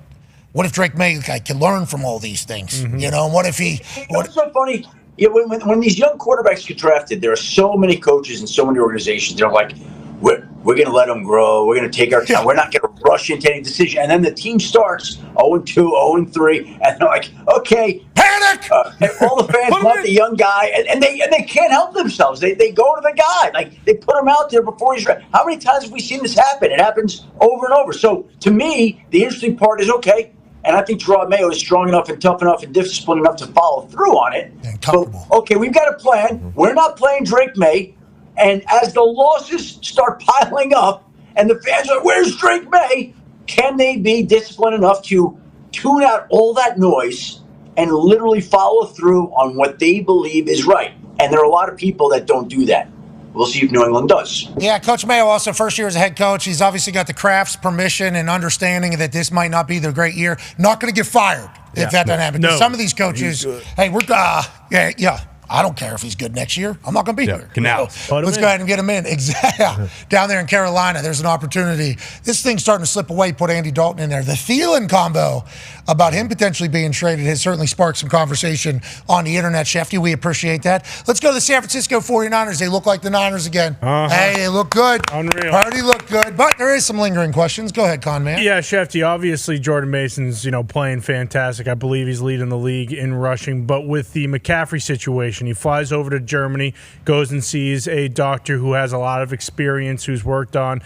what if Drake May can learn from all these things? Mm-hmm. You know, and what if he... What's so funny... Yeah, when these young quarterbacks get drafted, there are so many coaches and so many organizations. They're like, we're going to let them grow. We're going to take our time. We're not going to rush into any decision. And then the team starts 0-2, 0-3, and they're like, okay, panic! And all the fans want the young guy, and they can't help themselves. They go to the guy. Like, they put him out there before he's ready. How many times have we seen this happen? It happens over and over. So, to me, the interesting part is, okay, and I think Gerard Mayo is strong enough and tough enough and disciplined enough to follow through on it. So, okay, we've got a plan. We're not playing Drake May. And as the losses start piling up and the fans are like, where's Drake May? Can they be disciplined enough to tune out all that noise and literally follow through on what they believe is right? And there are a lot of people that don't do that. We'll see if New England does. Yeah, Coach Mayo also first year as a head coach. He's obviously got the Kraft's permission and understanding that this might not be their great year. Not going to get fired if that doesn't happen. Some of these coaches, hey, we're I don't care if he's good next year. I'm not going to be here. Canals. So, let's go ahead and get him in. Exactly. Down there in Carolina, there's an opportunity. This thing's starting to slip away. Put Andy Dalton in there. The Thielen combo about him potentially being traded has certainly sparked some conversation on the internet, Schefter. We appreciate that. Let's go to the San Francisco 49ers. They look like the Niners again. Hey, they look good. Unreal. Already look good, but there is some lingering questions. Go ahead, Con Man. Yeah, Schefter, obviously Jordan Mason's, playing fantastic. I believe he's leading the league in rushing, but with the McAfee situation, he flies over to Germany, goes and sees a doctor who has a lot of experience, who's worked on,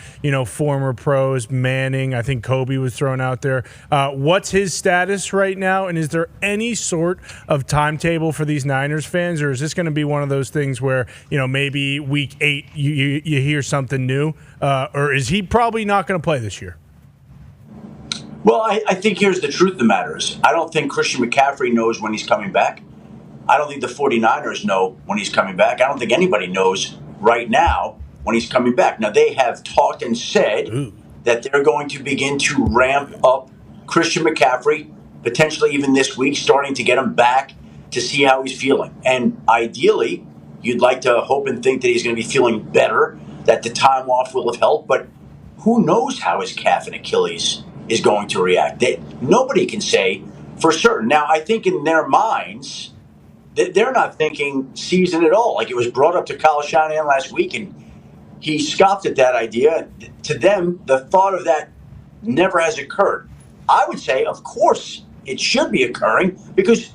former pros, Manning. I think Kobe was thrown out there. What's his status right now, and is there any sort of timetable for these Niners fans, or is this going to be one of those things where, maybe week 8 you hear something new, or is he probably not going to play this year? Well, I think here's the truth of the matter is, I don't think Christian McCaffrey knows when he's coming back. I don't think the 49ers know when he's coming back. I don't think anybody knows right now when he's coming back. Now, they have talked and said that they're going to begin to ramp up Christian McCaffrey, potentially even this week, starting to get him back to see how he's feeling. And ideally, you'd like to hope and think that he's going to be feeling better, that the time off will have helped. But who knows how his calf and Achilles is going to react? Nobody can say for certain. Now, I think in their minds, they're not thinking season at all. Like, it was brought up to Kyle Shanahan last week, and he scoffed at that idea. To them, the thought of that never has occurred. I would say, of course, it should be occurring because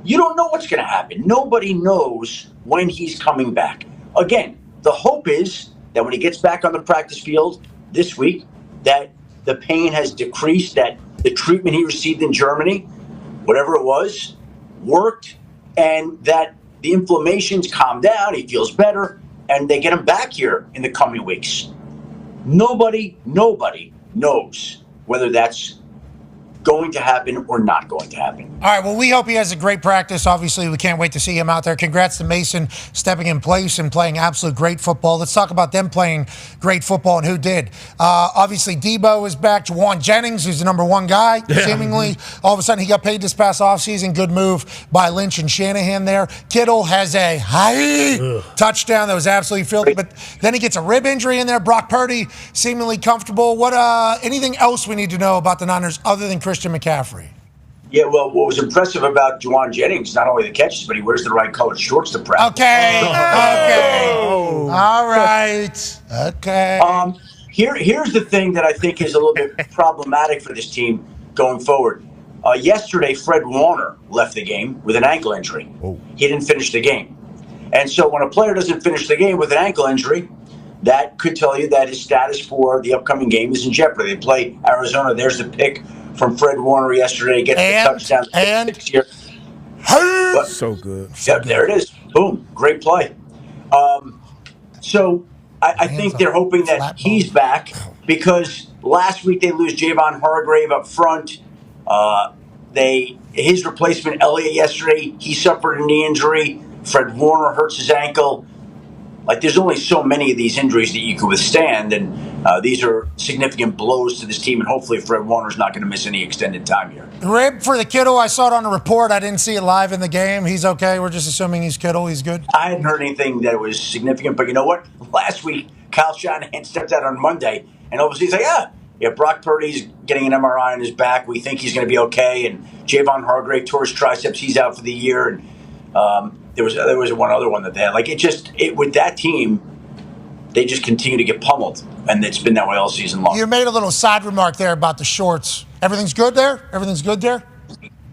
you don't know what's going to happen. Nobody knows when he's coming back. Again, the hope is that when he gets back on the practice field this week, that the pain has decreased, that the treatment he received in Germany, whatever it was, worked, and that the inflammation's calmed down, he feels better, and they get him back here in the coming weeks. Nobody knows whether that's going to happen or not going to happen. All right, well, we hope he has a great practice. Obviously, we can't wait to see him out there. Congrats to Mason stepping in place and playing absolute great football. Let's talk about them playing great football and who did. Obviously, Debo is back. Juwan Jennings, who's the number one guy, seemingly. All of a sudden, he got paid this past offseason. Good move by Lynch and Shanahan there. Kittle has a high touchdown that was absolutely filthy, but then he gets a rib injury in there. Brock Purdy, seemingly comfortable. What? Anything else we need to know about the Niners other than Christian McCaffrey? Yeah, well, what was impressive about Juwan Jennings, not only the catches, but he wears the right colored shorts to practice. Okay. All right. Okay. Here's the thing that I think is a little bit problematic for this team going forward. Yesterday, Fred Warner left the game with an ankle injury. He didn't finish the game. And so when a player doesn't finish the game with an ankle injury, that could tell you that his status for the upcoming game is in jeopardy. They play Arizona. There's the pick from Fred Warner yesterday. Gets the touchdown. So good. Yeah, there it is. Boom. Great play. So I think they're hoping that he's back because last week they lose Javon Hargrave up front. His replacement, Elliott, yesterday, he suffered a knee injury. Fred Warner hurts his ankle. Like, there's only so many of these injuries that you can withstand, and these are significant blows to this team, and hopefully Fred Warner's not going to miss any extended time here. Rib for the Kittle, I saw it on the report. I didn't see it live in the game. He's okay. We're just assuming he's Kittle. He's good. I hadn't heard anything that was significant, but you know what? Last week, Kyle Shanahan stepped out on Monday, and obviously he's like, yeah, Brock Purdy's getting an MRI on his back. We think he's going to be okay, and Javon Hargrave tore his triceps. He's out for the year, and there was one other one that they had. Like, with that team, they just continue to get pummeled, and it's been that way all season long. You made a little side remark there about the shorts. Everything's good there? Everything's good there?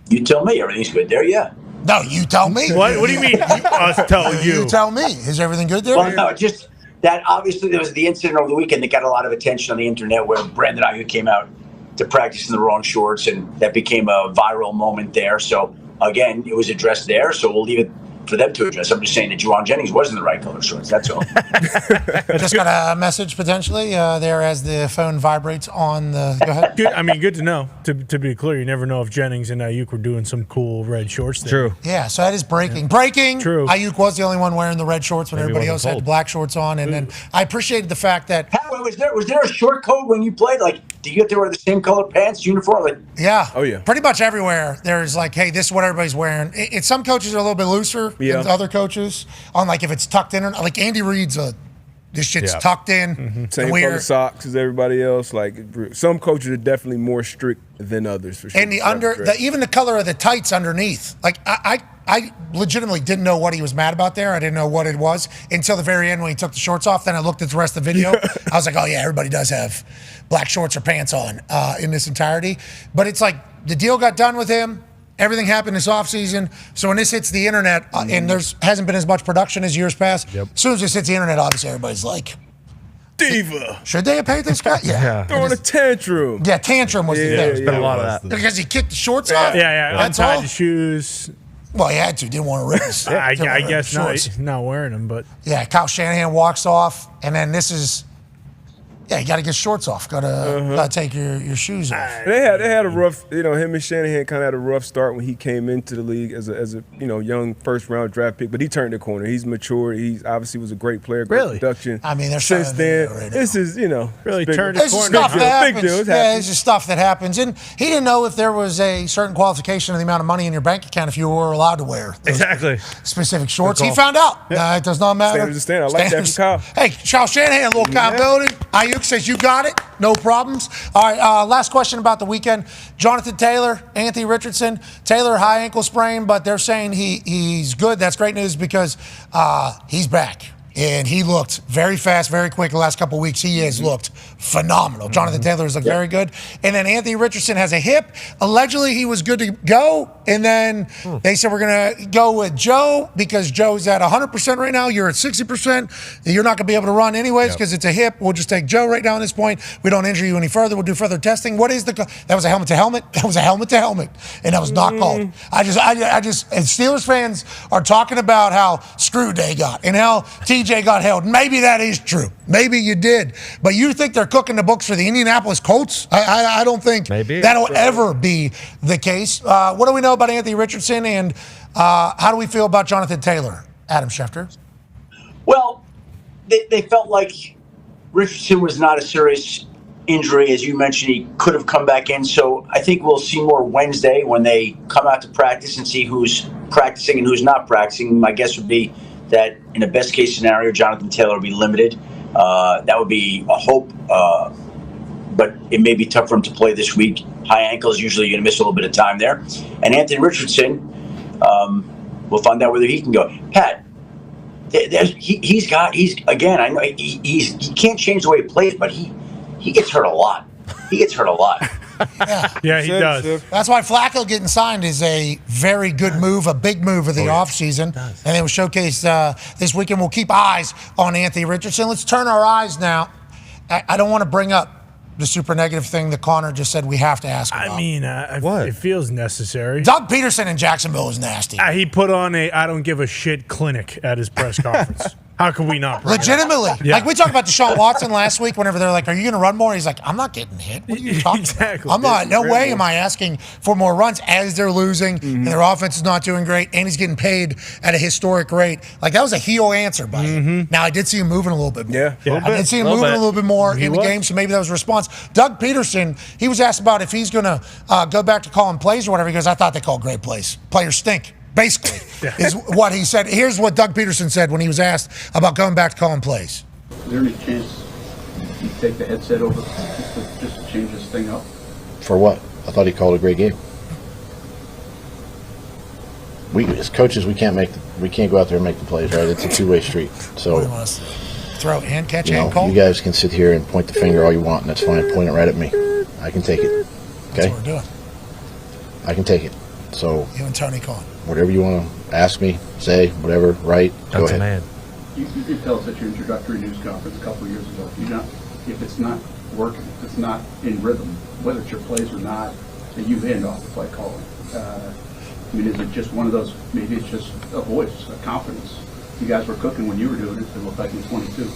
You tell me. Everything's good there, yeah. No, you tell me. What do you mean, us tell you? You tell me. Is everything good there? Well, no, just that obviously there was the incident over the weekend that got a lot of attention on the internet where Brandon Ayuk came out to practice in the wrong shorts, and that became a viral moment there. So, again, it was addressed there, so we'll leave it for them to address. I'm just saying that Juwan Jennings was in the right color shorts. That's all. Just got a message potentially there as the phone vibrates on the. Go ahead. Good to know. To be clear, you never know if Jennings and Ayuk were doing some cool red shorts there. True. Yeah, so that is breaking. Yeah. Breaking. True. Ayuk was the only one wearing the red shorts when everybody else had the black shorts on, and then I appreciated the fact that. Was there a short coat when you played? Like, did you get to wear the same color pants, uniform? Like, yeah. Oh yeah. Pretty much everywhere there's like, hey, this is what everybody's wearing. Some coaches are a little bit looser than other coaches on like if it's tucked in or like Andy Reid's this shit's tucked in. Mm-hmm. Same color socks as everybody else. Like some coaches are definitely more strict than others for sure. And even the color of the tights underneath. Like I legitimately didn't know what he was mad about there. I didn't know what it was until the very end when he took the shorts off. Then I looked at the rest of the video. I was like, oh yeah, everybody does have black shorts or pants on in this entirety. But it's like the deal got done with him. Everything happened this offseason. So when this hits the internet, and hasn't been as much production as years past, as soon as this hits the internet, obviously everybody's like, diva. Should they have paid this guy? Yeah. Throwing a tantrum. Yeah, tantrum was the thing. There's been a lot of that. Because he kicked the shorts off? Yeah. That's Untied all? the shoes. Well, he had to. Didn't want to race. I guess not wearing them, but. Yeah, Kyle Shanahan walks off, and then this is. Yeah, you got to get shorts off. Got to take your shoes off. They had a rough, him and Shanahan kind of had a rough start when he came into the league as a young first round draft pick. But he turned the corner. He's matured. He obviously was a great player, great production. I mean, since then, this is really turned the corner. Stuff that happens. Big deal. Yeah, it's just stuff that happens. And he didn't know if there was a certain qualification of the amount of money in your bank account if you were allowed to wear exactly specific shorts. He found out. It does not matter. Standards are standard. I like that from Kyle. Hey, Kyle Shanahan, a little accountability. Ayuk says you got it. No problems. All right, last question about the weekend. Jonathan Taylor, Anthony Richardson. Taylor, high ankle sprain, but they're saying he's good. That's great news because he's back. And he looked very fast, very quick the last couple of weeks. He has looked phenomenal. Jonathan Taylor has looked very good. And then Anthony Richardson has a hip. Allegedly, he was good to go. And then they said, we're going to go with Joe because Joe's at 100% right now. You're at 60%. You're not going to be able to run anyways because it's a hip. We'll just take Joe right now at this point. We don't injure you any further. We'll do further testing. What is that was a helmet to helmet? That was a helmet to helmet. And that was not called. I just, as Steelers fans are talking about how screwed they got and how TJ got held. Maybe that is true. Maybe you did. But you think they're cooking the books for the Indianapolis Colts? I don't think that'll ever be the case. What do we know about Anthony Richardson, and how do we feel about Jonathan Taylor, Adam Schefter? Well, they felt like Richardson was not a serious injury. As you mentioned, he could have come back in. So I think we'll see more Wednesday when they come out to practice and see who's practicing and who's not practicing. My guess would be that in the best case scenario, Jonathan Taylor will be limited. That would be a hope, but it may be tough for him to play this week. High ankles, usually you're going to miss a little bit of time there. And Anthony Richardson, we'll find out whether he can go. Pat, I know he can't change the way he plays, but he gets hurt a lot. He gets hurt a lot. Yeah, he does. That's why Flacco getting signed is a very good move, a big move of the offseason. And it was showcased this weekend. We'll keep eyes on Anthony Richardson. Let's turn our eyes now. I don't want to bring up the super negative thing that Connor just said we have to ask about? I mean, it feels necessary. Doug Pederson in Jacksonville is nasty. He put on a I don't give a shit clinic at his press conference. How can we not? Legitimately. Yeah. Like we talked about Deshaun Watson last week whenever they're like, are you going to run more? He's like, I'm not getting hit. What are you talking Exactly. about? I'm not. No way am I asking for more runs as they're losing and their offense is not doing great and he's getting paid at a historic rate. Like that was a heel answer by him. Now I did see him moving a little bit more. Yeah. I did see him moving a little bit more in the game, so maybe that was a response. Doug Pederson, he was asked about if he's going to go back to calling plays or whatever. He goes, I thought they called great plays. Players stink. Basically, is what he said. Here's what Doug Pederson said when he was asked about going back to calling plays. Is there any chance you take the headset over just to change this thing up? For what? I thought he called a great game. We as coaches, we can't go out there and make the plays, right? It's a two-way street. So throw and catch and call. You guys can sit here and point the finger all you want, and that's fine. Point it right at me. I can take it. Okay. That's what we're doing. I can take it. So you and Tony Khan. Whatever you want to ask me, say, whatever, write, go ahead. Man. You did tell us at your introductory news conference a couple of years ago, if it's not working, if it's not in rhythm, whether it's your plays or not, that you hand off the play calling. I mean, is it just one of those, maybe it's just a voice, a confidence? You guys were cooking when you were doing it, it looked like in 22.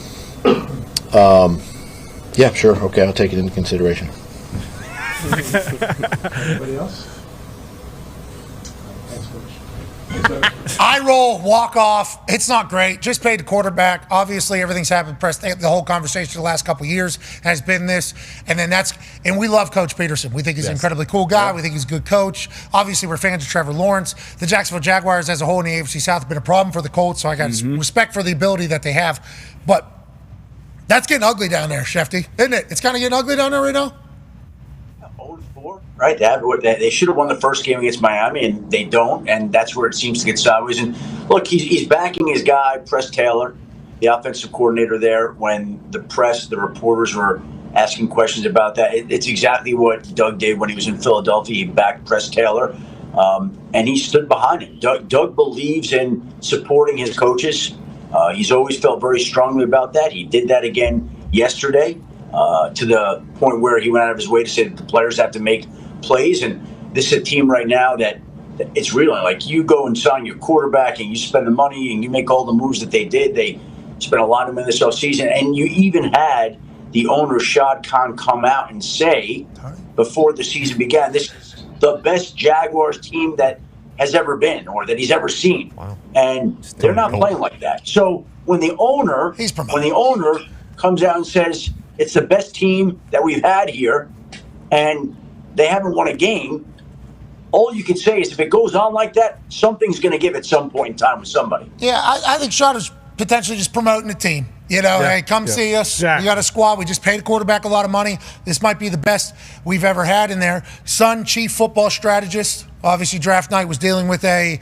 Yeah, sure. Okay, I'll take it into consideration. Anybody else? Eye roll, walk off. It's not great. Just paid the quarterback. Obviously, everything's happened. The whole conversation the last couple of years has been this. And then and we love Coach Pederson. We think he's an incredibly cool guy. We think he's a good coach. Obviously, we're fans of Trevor Lawrence. The Jacksonville Jaguars as a whole in the AFC South have been a problem for the Colts, so I got respect for the ability that they have. But that's getting ugly down there, Schefty, isn't it? It's kind of getting ugly down there right now. 0-4, right? They should have won the first game against Miami, and they don't, and that's where it seems to get sideways. And look, he's backing his guy, Press Taylor, the offensive coordinator there, when the reporters were asking questions about that. It's exactly what Doug did when he was in Philadelphia. He backed Press Taylor, and he stood behind him. Doug believes in supporting his coaches. He's always felt very strongly about that. He did that again yesterday. To the point where he went out of his way to say that the players have to make plays. And this is a team right now that it's really like you go and sign your quarterback and you spend the money and you make all the moves that they did. They spent a lot of money this offseason. And you even had the owner, Shad Khan, come out and say before the season began, this is the best Jaguars team that has ever been or that he's ever seen. Wow. And they're not playing like that. So when the owner comes out and says, it's the best team that we've had here, and they haven't won a game, all you can say is if it goes on like that, something's going to give at some point in time with somebody. Yeah, I think Shad is potentially just promoting the team. You know, hey, come see us. Exactly. We got a squad. We just paid a quarterback a lot of money. This might be the best we've ever had in there. Son, chief football strategist. Obviously, draft night was dealing with a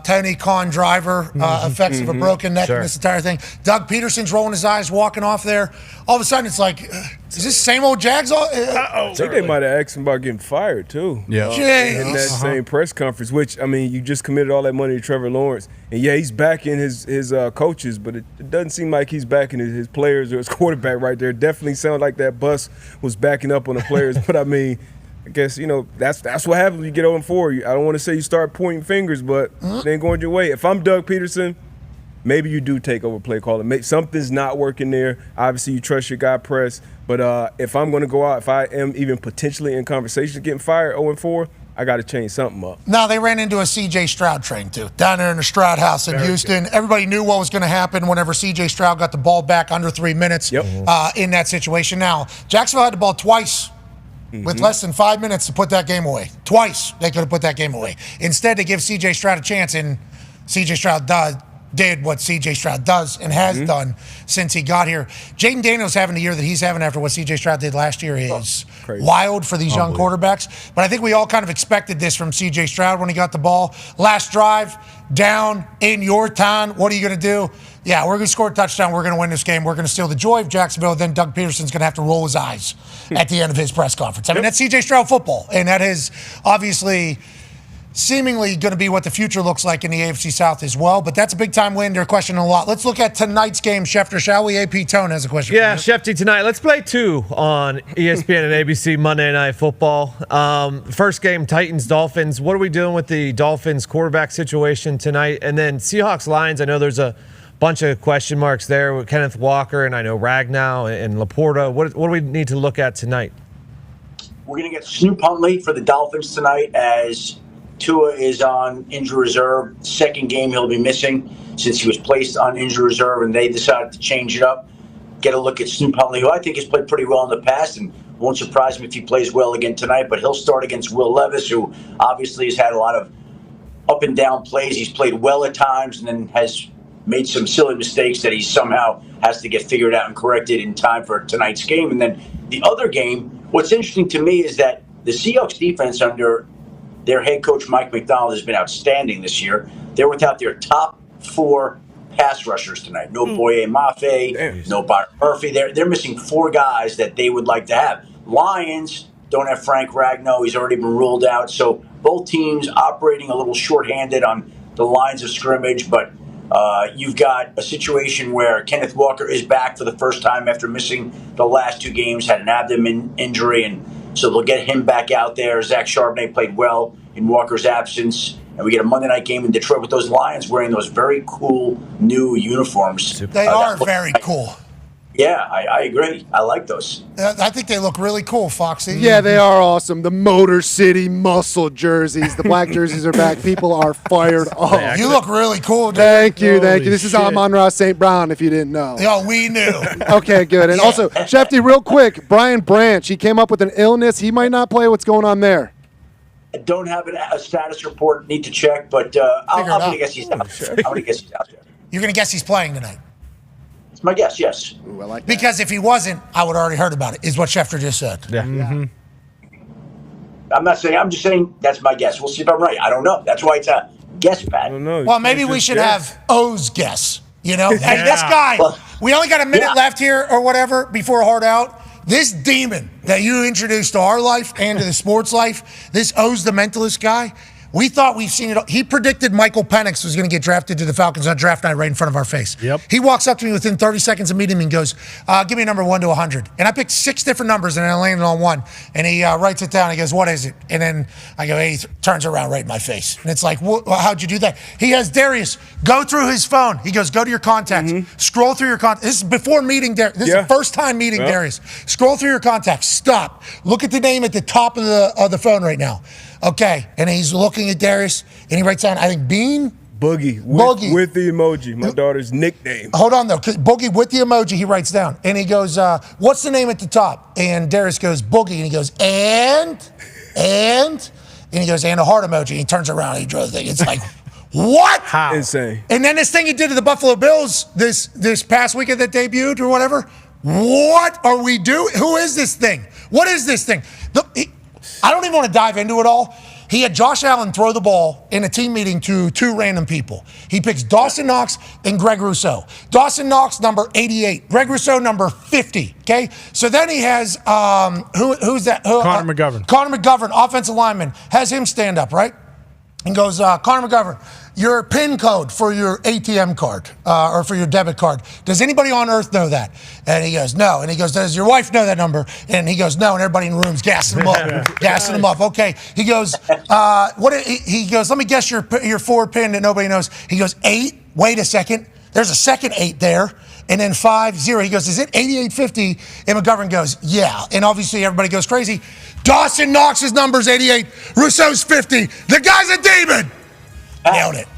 Tony Khan driver, effects of a broken neck and this entire thing. Doug Pederson's rolling his eyes, walking off there. All of a sudden, it's like, is this the same old Jags? I think they might have asked him about getting fired, too. Yeah. In that same press conference, which, I mean, you just committed all that money to Trevor Lawrence. And, yeah, he's backing his coaches, but it doesn't seem like he's backing his players or his quarterback right there. It definitely sounded like that bus was backing up on the players. But, I mean, I guess, that's what happens when you get 0-4. I don't want to say you start pointing fingers, but it ain't going your way. If I'm Doug Pederson, maybe you do take over play calling. Maybe something's not working there. Obviously, you trust your guy, Press. But if I'm going to go out, if I am even potentially in conversation getting fired 0-4, I got to change something up. No, they ran into a C.J. Stroud train, too, down there in the Stroud house in Houston. Everybody knew what was going to happen whenever C.J. Stroud got the ball back under 3 minutes in that situation. Now, Jacksonville had the ball twice with less than 5 minutes to put that game away. Twice they could have put that game away. Instead, they give C.J. Stroud a chance, and C.J. Stroud did what C.J. Stroud does and has done since he got here. Jaden Daniels having the year that he's having after what C.J. Stroud did last year is wild for these young quarterbacks. But I think we all kind of expected this from C.J. Stroud when he got the ball. Last drive, down in your town, what are you going to do? Yeah, we're going to score a touchdown. We're going to win this game. We're going to steal the joy of Jacksonville. Then Doug Pederson's going to have to roll his eyes at the end of his press conference. I mean, that's C.J. Stroud football. And that is obviously seemingly going to be what the future looks like in the AFC South as well. But that's a big-time win. They're questioning a lot. Let's look at tonight's game, Schefter, shall we? AP Tone has a question. Yeah, Schefter tonight. Let's play 2 on ESPN and ABC Monday Night Football. First game, Titans-Dolphins. What are we doing with the Dolphins quarterback situation tonight? And then Seahawks-Lions. I know there's a bunch of question marks there with Kenneth Walker, and I know Ragnow and Laporta. What do we need to look at tonight? We're going to get Snoop Huntley for the Dolphins tonight as Tua is on injury reserve. Second game he'll be missing since he was placed on injury reserve, and they decided to change it up. Get a look at Snoop Huntley, who I think has played pretty well in the past, and won't surprise me if he plays well again tonight. But he'll start against Will Levis, who obviously has had a lot of up and down plays. He's played well at times and then has made some silly mistakes that he somehow has to get figured out and corrected in time for tonight's game. And then the other game, what's interesting to me is that the Seahawks defense under their head coach, Mike McDonald, has been outstanding this year. They're without their top 4 pass rushers tonight. No Boye Mafe, no Byron Murphy. They're missing 4 guys that they would like to have. Lions don't have Frank Ragnow. He's already been ruled out. So both teams operating a little shorthanded on the lines of scrimmage. But you've got a situation where Kenneth Walker is back for the first time after missing the last 2 games, had an abdomen injury, and so they'll get him back out there. Zach Charbonnet played well in Walker's absence. And we get a Monday night game in Detroit with those Lions wearing those very cool new uniforms. They are very cool. Yeah, I agree. I like those. I think they look really cool, Foxy. Yeah, they are awesome. The Motor City Muscle jerseys. The black jerseys are back. People are fired up. You look really cool, dude. Thank you. This is Amon-Ra St. Brown, if you didn't know. Oh, we knew. Okay, good. And also, Shefty, real quick, Brian Branch, he came up with an illness. He might not play. What's going on there? I don't have a status report. Need to check, but I'm going to guess he's out there. I'm going to guess he's out there. You're going to guess he's playing tonight? It's my guess, yes. Ooh, I like that. Because if he wasn't, I would have already heard about it, is what Schefter just said. Yeah. Mm-hmm. I'm not saying, I'm just saying that's my guess. We'll see if I'm right. I don't know. That's why it's a guess, Pat. I don't know. Well, maybe we should have O's guess. You know, hey, this guy, we only got a minute left here or whatever before Hard Out. This demon that you introduced to our life and to the sports life, this O's the Mentalist guy, we thought we've seen it all. He predicted Michael Penix was going to get drafted to the Falcons on draft night right in front of our face. Yep. He walks up to me within 30 seconds of meeting me and goes, give me a number 1 to 100. And I picked 6 different numbers and I landed on 1. And he writes it down. He goes, what is it? And then I go, 80. Turns around right in my face. And it's like, how'd you do that? He has Darius go through his phone. He goes, go to your contacts. Scroll through your contacts. This is before meeting Darius. This is the first time meeting Darius. Scroll through your contacts. Stop. Look at the name at the top of the phone right now. Okay, and he's looking at Darius, and he writes down, I think, Bean? Boogie. With the emoji, my daughter's nickname. Hold on, though. Boogie with the emoji, he writes down. And he goes, what's the name at the top? And Darius goes, Boogie. And he goes, and he goes, and a heart emoji. He turns around, and he draws the thing. It's like, what? How? Insane. And then this thing he did to the Buffalo Bills this past weekend that debuted or whatever. What are we doing? Who is this thing? What is this thing? I don't even want to dive into it all. He had Josh Allen throw the ball in a team meeting to 2 random people. He picks Dawson Knox and Greg Rousseau. Dawson Knox, number 88. Greg Rousseau, number 50. Okay? So then he has, who's that? Connor McGovern. Connor McGovern, offensive lineman, has him stand up, right? And goes, Connor McGovern, your PIN code for your ATM card or for your debit card. Does anybody on earth know that? And he goes, no. And he goes, does your wife know that number? And he goes, no. And everybody in the room's gassing him up. Gassing him up. Okay. He goes, he goes, let me guess your forward PIN that nobody knows. He goes, 8. Wait a second. There's a second 8 there. And then 50. He goes, is it 8850? And McGovern goes, yeah. And obviously everybody goes crazy. Dawson Knox's number's 88. Rousseau's 50. The guy's a demon. Nailed it.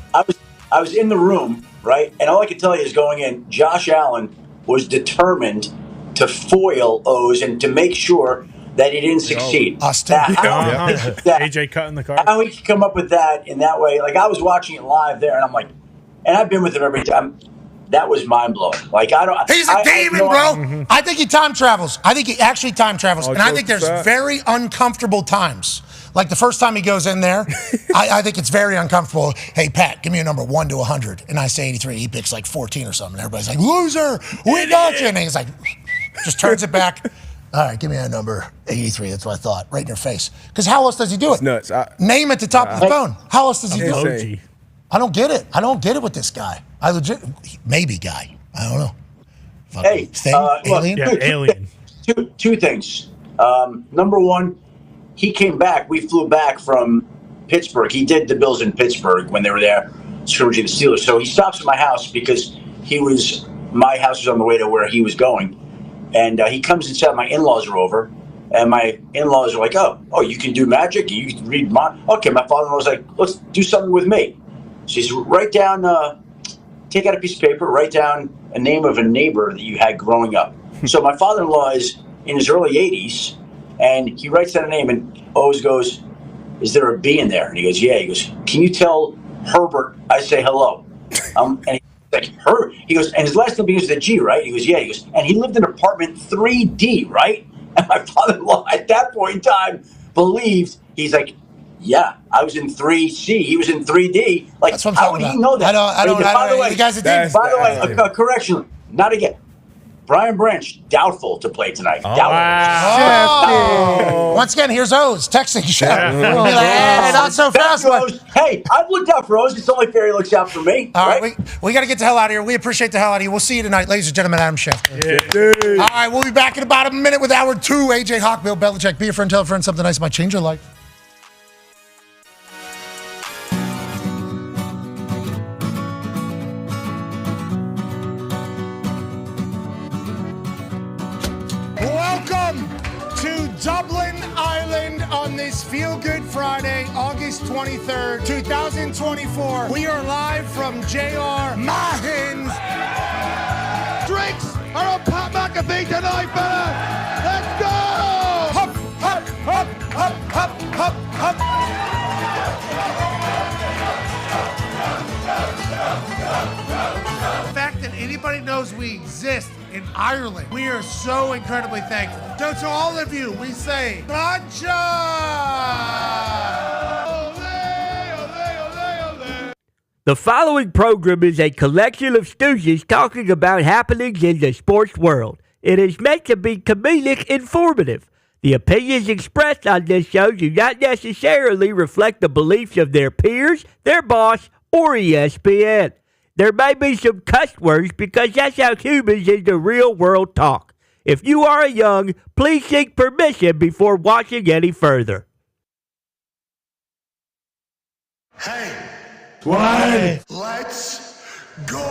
I was in the room, right? And all I could tell you is going in, Josh Allen was determined to foil O's and to make sure that he didn't succeed. AJ cutting the card. How he could come up with that in that way. Like, I was watching it live there, and I'm like, and I've been with him every time. That was mind-blowing. Like, he's a demon, bro. I think he time travels. I think he actually time travels. And I think there's very uncomfortable times. Like the first time he goes in there, I think it's very uncomfortable. Hey, Pat, give me a number 1 to 100. And I say 83. He picks like 14 or something. Everybody's like, loser, we got you. And he's like, just turns it back. All right, give me that number, 83. That's what I thought. Right in your face. Because how else does he do it? It's nuts. Name at the top of the phone. How else does he do it? Insane. I don't get it. I don't get it with this guy. Maybe guy. I don't know. Hey, alien? Yeah, alien. Two things. Number one, he came back. We flew back from Pittsburgh. He did the Bills in Pittsburgh when they were there scrimmaging the Steelers. So he stops at my house because my house was on the way to where he was going. And he comes inside. My in-laws are over. And my in-laws are like, oh, you can do magic? You can read my... Okay, my father-in-law's like, let's do something with me. So he's write down, take out a piece of paper, write down a name of a neighbor that you had growing up. So my father-in-law is in his early 80s, and he writes down a name and always goes, is there a B in there? And he goes, yeah. He goes, can you tell Herbert I say hello? And he's like, Herbert? He goes, and his last name begins with a G, right? He goes, yeah. He goes, and he lived in apartment 3D, right? And my father-in-law at that point in time believed, he's like, yeah, I was in 3C. He was in 3D. Like, that's what I'm how talking would he about. know that? I don't. By the way, you guys are by the way, correction, not again. Brian Branch, doubtful to play tonight. Oh. Once again, here's O's texting show. Yeah. Not so fast. Hey, I've looked out for O's. It's only fair he looks out for me. All right, we got to get the hell out of here. We appreciate the hell out of you. We'll see you tonight, ladies and gentlemen. Adam Schefter. All right, we'll be back in about a minute with hour 2. AJ Hawk, Bill Belichick. Be a friend, tell a friend something nice might change your life. Welcome to Dublin, Ireland on this Feel Good Friday, August 23rd, 2024. We are live from J.R. Mahin's. Drinks are on Pat McAfee tonight, fella. Let's go! Hup, hup, hup, hup, hup, hup, hup. The fact that anybody knows we exist in Ireland, we are so incredibly thankful. So to all of you, we say, Gotcha! The following program is a collection of stooges talking about happenings in the sports world. It is meant to be comedic informative. The opinions expressed on this show do not necessarily reflect the beliefs of their peers, their boss, or ESPN. There may be some cuss words because that's how humans in the real world talk. If you are young, please seek permission before watching any further. Hey, let's go.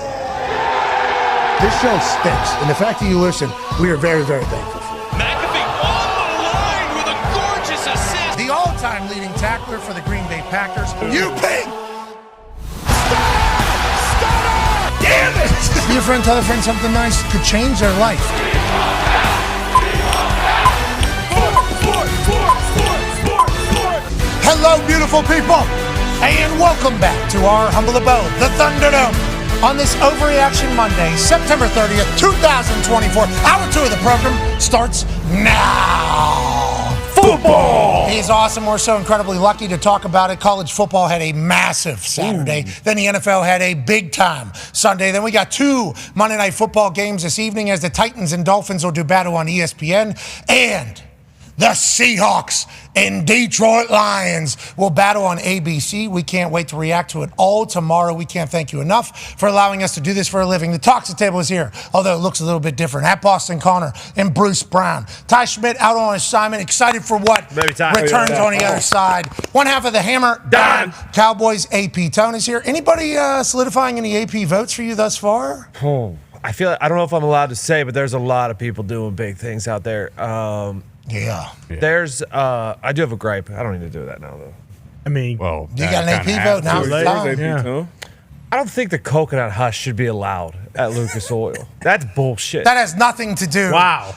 This show stinks, and the fact that you listen, we are very, very thankful. McAfee on the line with a gorgeous assist. The all-time leading tackler for the Green Bay Packers. You pig! Damn it! Be a friend, tell a friend something nice could change their life. Hello, beautiful people, and welcome back to our humble abode, the Thunderdome, on this Overreaction Monday, September 30th, 2024. Hour 2 of the program starts now. Football! It is awesome. We're so incredibly lucky to talk about it. College football had a massive Saturday. Then the NFL had a big-time Sunday. Then we got 2 Monday Night Football games this evening as the Titans and Dolphins will do battle on ESPN. And the Seahawks and Detroit Lions will battle on ABC. We can't wait to react to it all tomorrow. We can't thank you enough for allowing us to do this for a living. The Toxic Table is here, although it looks a little bit different. At Boston Connor and Bruce Brown. Ty Schmidt out on assignment. Excited for what returns on the other side. One half of the Hammer, Dahn. Cowboys, AP. Tone is here. Anybody solidifying any AP votes for you thus far? I feel like, I don't know if I'm allowed to say, but there's a lot of people doing big things out there. Yeah. There's I do have a gripe. I don't need to do that now though. I mean, you got an AP vote now. I don't think the coconut hush should be allowed at Lucas Oil. That's bullshit. That has nothing to do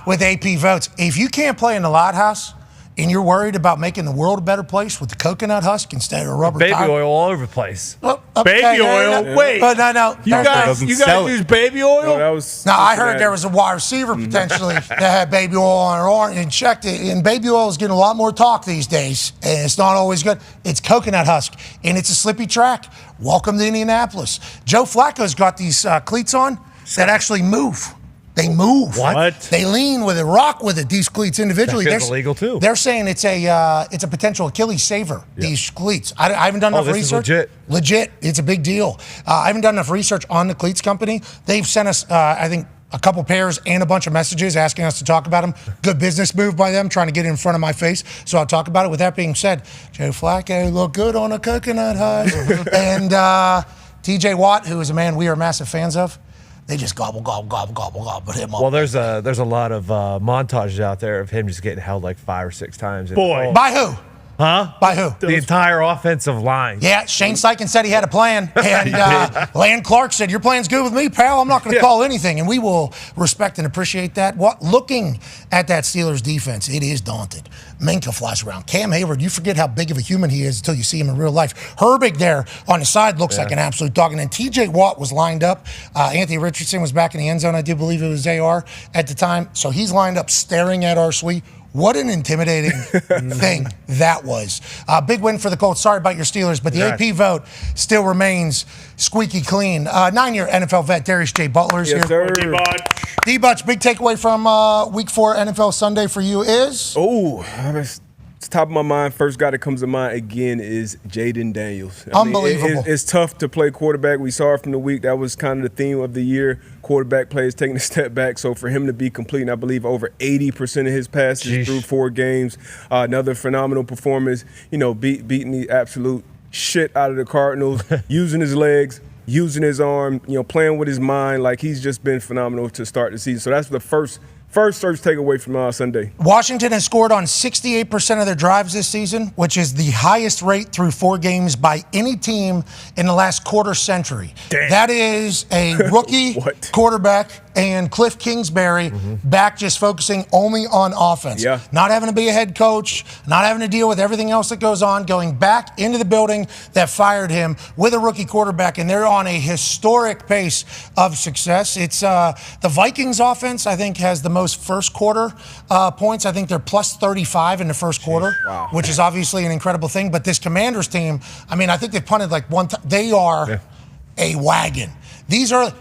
with AP votes. If you can't play in the Loud House and you're worried about making the world a better place with the coconut husk instead of rubber baby tire, oil all over the place. Well, baby oil? Wait. But no. You guys use baby oil? No, I heard there was a wide receiver potentially that had baby oil on her arm and checked it. And baby oil is getting a lot more talk these days. And it's not always good. It's coconut husk. And it's a slippy track. Welcome to Indianapolis. Joe Flacco's got these cleats on that actually move. They move. What? They lean with it, rock with it. These cleats individually. That feels illegal too. They're saying it's a potential Achilles saver. These cleats. I haven't done enough this research. is Legit. It's a big deal. I haven't done enough research on the cleats company. They've sent us, I think, a couple pairs and a bunch of messages asking us to talk about them. Good business move by them, trying to get it in front of my face. So I'll talk about it. With that being said, Joe Flacco looked good on a coconut high. And TJ Watt, who is a man we are massive fans of, they just gobble, but him up. Well, there's a lot of montages out there of him just getting held like 5 or 6 times. Boy. By who? Huh? By who? The entire offensive line. Yeah, Shane Steichen said he had a plan. And Land Clark said, your plan's good with me, pal. I'm not going to call anything. And we will respect and appreciate that. Looking at that Steelers defense, it is daunting. Minka flies around. Cam Hayward, you forget how big of a human he is until you see him in real life. Herbig there on the side looks like an absolute dog. And then TJ Watt was lined up. Anthony Richardson was back in the end zone. I do believe it was AR at the time. So he's lined up staring at our suite. What an intimidating thing that was. Big win for the Colts. Sorry about your Steelers, but the AP vote still remains squeaky clean. 9-year NFL vet Darius J. Butler's Yes, here. sir. D-Butch, big takeaway from Week 4 NFL Sunday for you is? It's top of my mind. First guy that comes to mind again is Jaden Daniels. Unbelievable. It's tough to play quarterback. We saw it from the week. That was kind of the theme of the year. Quarterback plays taking a step back. So for him to be completing, I believe, over 80% of his passes through 4 games, another phenomenal performance. Beating the absolute shit out of the Cardinals, using his legs, using his arm, playing with his mind. Like, he's just been phenomenal to start the season. So that's the first search takeaway from Sunday. Washington has scored on 68% of their drives this season, which is the highest rate through 4 games by any team in the last quarter century. Damn. That is a rookie quarterback and Cliff Kingsbury back just focusing only on offense. Yeah. Not having to be a head coach, not having to deal with everything else that goes on, going back into the building that fired him with a rookie quarterback, and they're on a historic pace of success. It's the Vikings offense, I think, has the most first quarter points. I think they're plus 35 in the first quarter, which is obviously an incredible thing. But this Commanders team, I think they punted like one time. They are a wagon. These are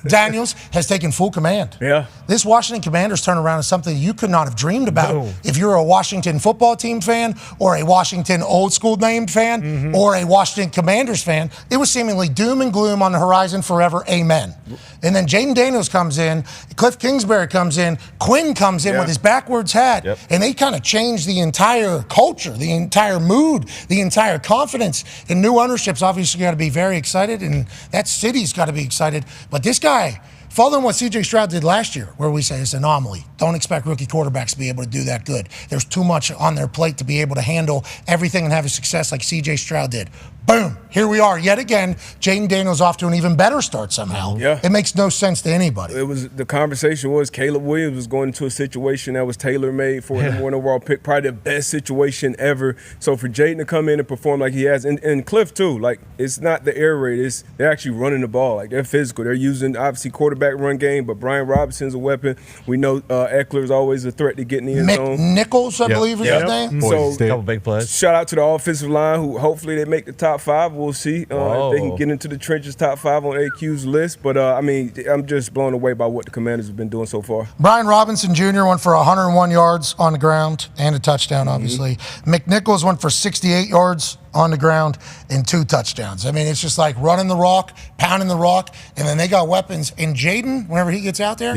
Daniels has taken full command. Yeah. This Washington Commanders turnaround is something you could not have dreamed about if you're a Washington football team fan or a Washington old school named fan or a Washington Commanders fan. It was seemingly doom and gloom on the horizon forever. Amen. And then Jaden Daniels comes in, Cliff Kingsbury comes in, Quinn comes in with his backwards hat, and they kind of changed the entire culture, the entire mood, the entire confidence. And new ownership's obviously got to be very excited, and that city's got to be excited. But this guy, following what C.J. Stroud did last year, where we say it's an anomaly. Don't expect rookie quarterbacks to be able to do that good. There's too much on their plate to be able to handle everything and have a success like C.J. Stroud did. Boom. Here we are yet again. Jaden Daniels off to an even better start somehow. Yeah. It makes no sense to anybody. The conversation was Caleb Williams was going into a situation that was tailor-made for the #1 overall pick, probably the best situation ever. So for Jaden to come in and perform like he has, and Cliff too, like, it's not the air raid, they're actually running the ball. Like, they're physical. They're using, obviously, quarterback run game, but Brian Robinson's a weapon. We know Eckler's always a threat to get in the end zone. Nichols, I believe is his name. So, a couple big plays. Shout out to the offensive line, who hopefully they make the top 5. We'll see if they can get into the trenches, top 5 on AQ's list. But, I'm just blown away by what the Commanders have been doing so far. Brian Robinson Jr. went for 101 yards on the ground and a touchdown, obviously. McNichols went for 68 yards on the ground and 2 touchdowns. It's just like running the rock, pounding the rock, and then they got weapons. And Jaden, whenever he gets out there,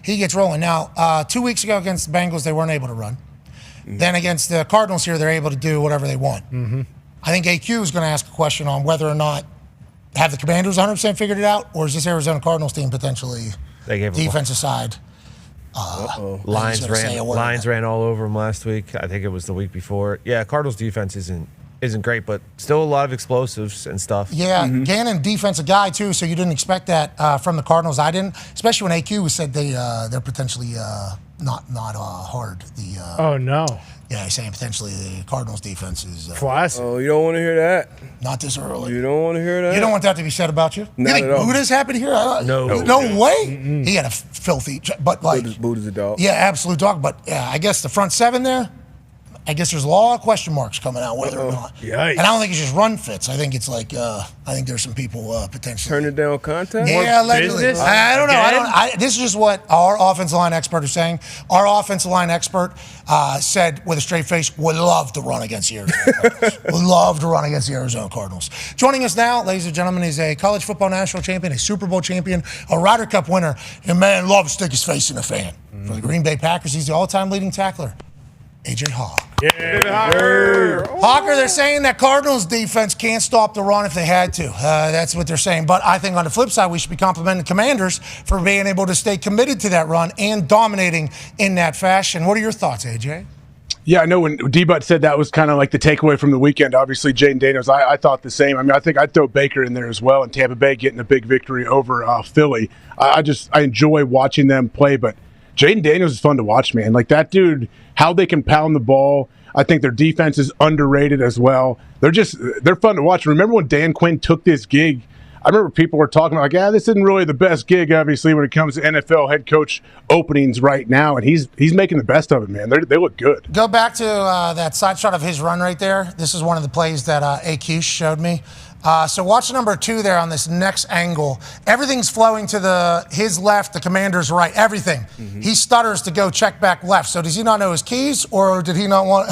he gets rolling. Now, 2 weeks ago against the Bengals, they weren't able to run. Then against the Cardinals here, they're able to do whatever they want. I think AQ is going to ask a question on whether or not have the Commanders 100% figured it out, or is this Arizona Cardinals team potentially defensive side? Lions ran all over them last week. I think it was the week before. Yeah, Cardinals defense isn't great, but still a lot of explosives and stuff. Yeah, Gannon, defensive guy too, so you didn't expect that from the Cardinals. I didn't, especially when AQ said they're potentially not hard. Oh no. Yeah, he's saying potentially the Cardinals' defense is flaccid. Oh, you don't want to hear that. Not this early. You don't want to hear that. You don't want that to be said about you. Not you think at all. Buddha's happened here? No way. He had a filthy, but like Buddha's a dog. Yeah, absolute dog. But I guess the front 7 there. I guess there's a lot of question marks coming out whether or not. Yikes. And I don't think it's just run fits. I think it's like I think there's some people potentially turning down contact. Yeah, allegedly. I don't know. This is just what our offensive line expert is saying. Our offensive line expert said with a straight face, would love to run against the Arizona Cardinals. Would love to run against the Arizona Cardinals. Joining us now, ladies and gentlemen, is a college football national champion, a Super Bowl champion, a Ryder Cup winner, and man loves to stick his face in a fan. For the Green Bay Packers, he's the all-time leading tackler, A.J. Hawk. Hawker, they're saying that Cardinals defense can't stop the run if they had to. That's what they're saying. But I think on the flip side, we should be complimenting the Commanders for being able to stay committed to that run and dominating in that fashion. What are your thoughts, AJ? Yeah, I know when D-Butt said that was kind of like the takeaway from the weekend. Obviously, Jaden Daniels, I thought the same. I mean, I think I'd throw Baker in there as well, and Tampa Bay getting a big victory over Philly. I enjoy watching them play, but Jaden Daniels is fun to watch, man. Like that dude, how they can pound the ball. I think their defense is underrated as well. They're fun to watch. Remember when Dan Quinn took this gig? I remember people were talking about, like, this isn't really the best gig, obviously, when it comes to NFL head coach openings right now, and he's making the best of it, man. They look good. Go back to that side shot of his run right there. This is one of the plays that AQ showed me. So watch number 2 there on this next angle. Everything's flowing to his left, the Commander's right, everything. Mm-hmm. He stutters to go check back left. So does he not know his keys, or did he not want,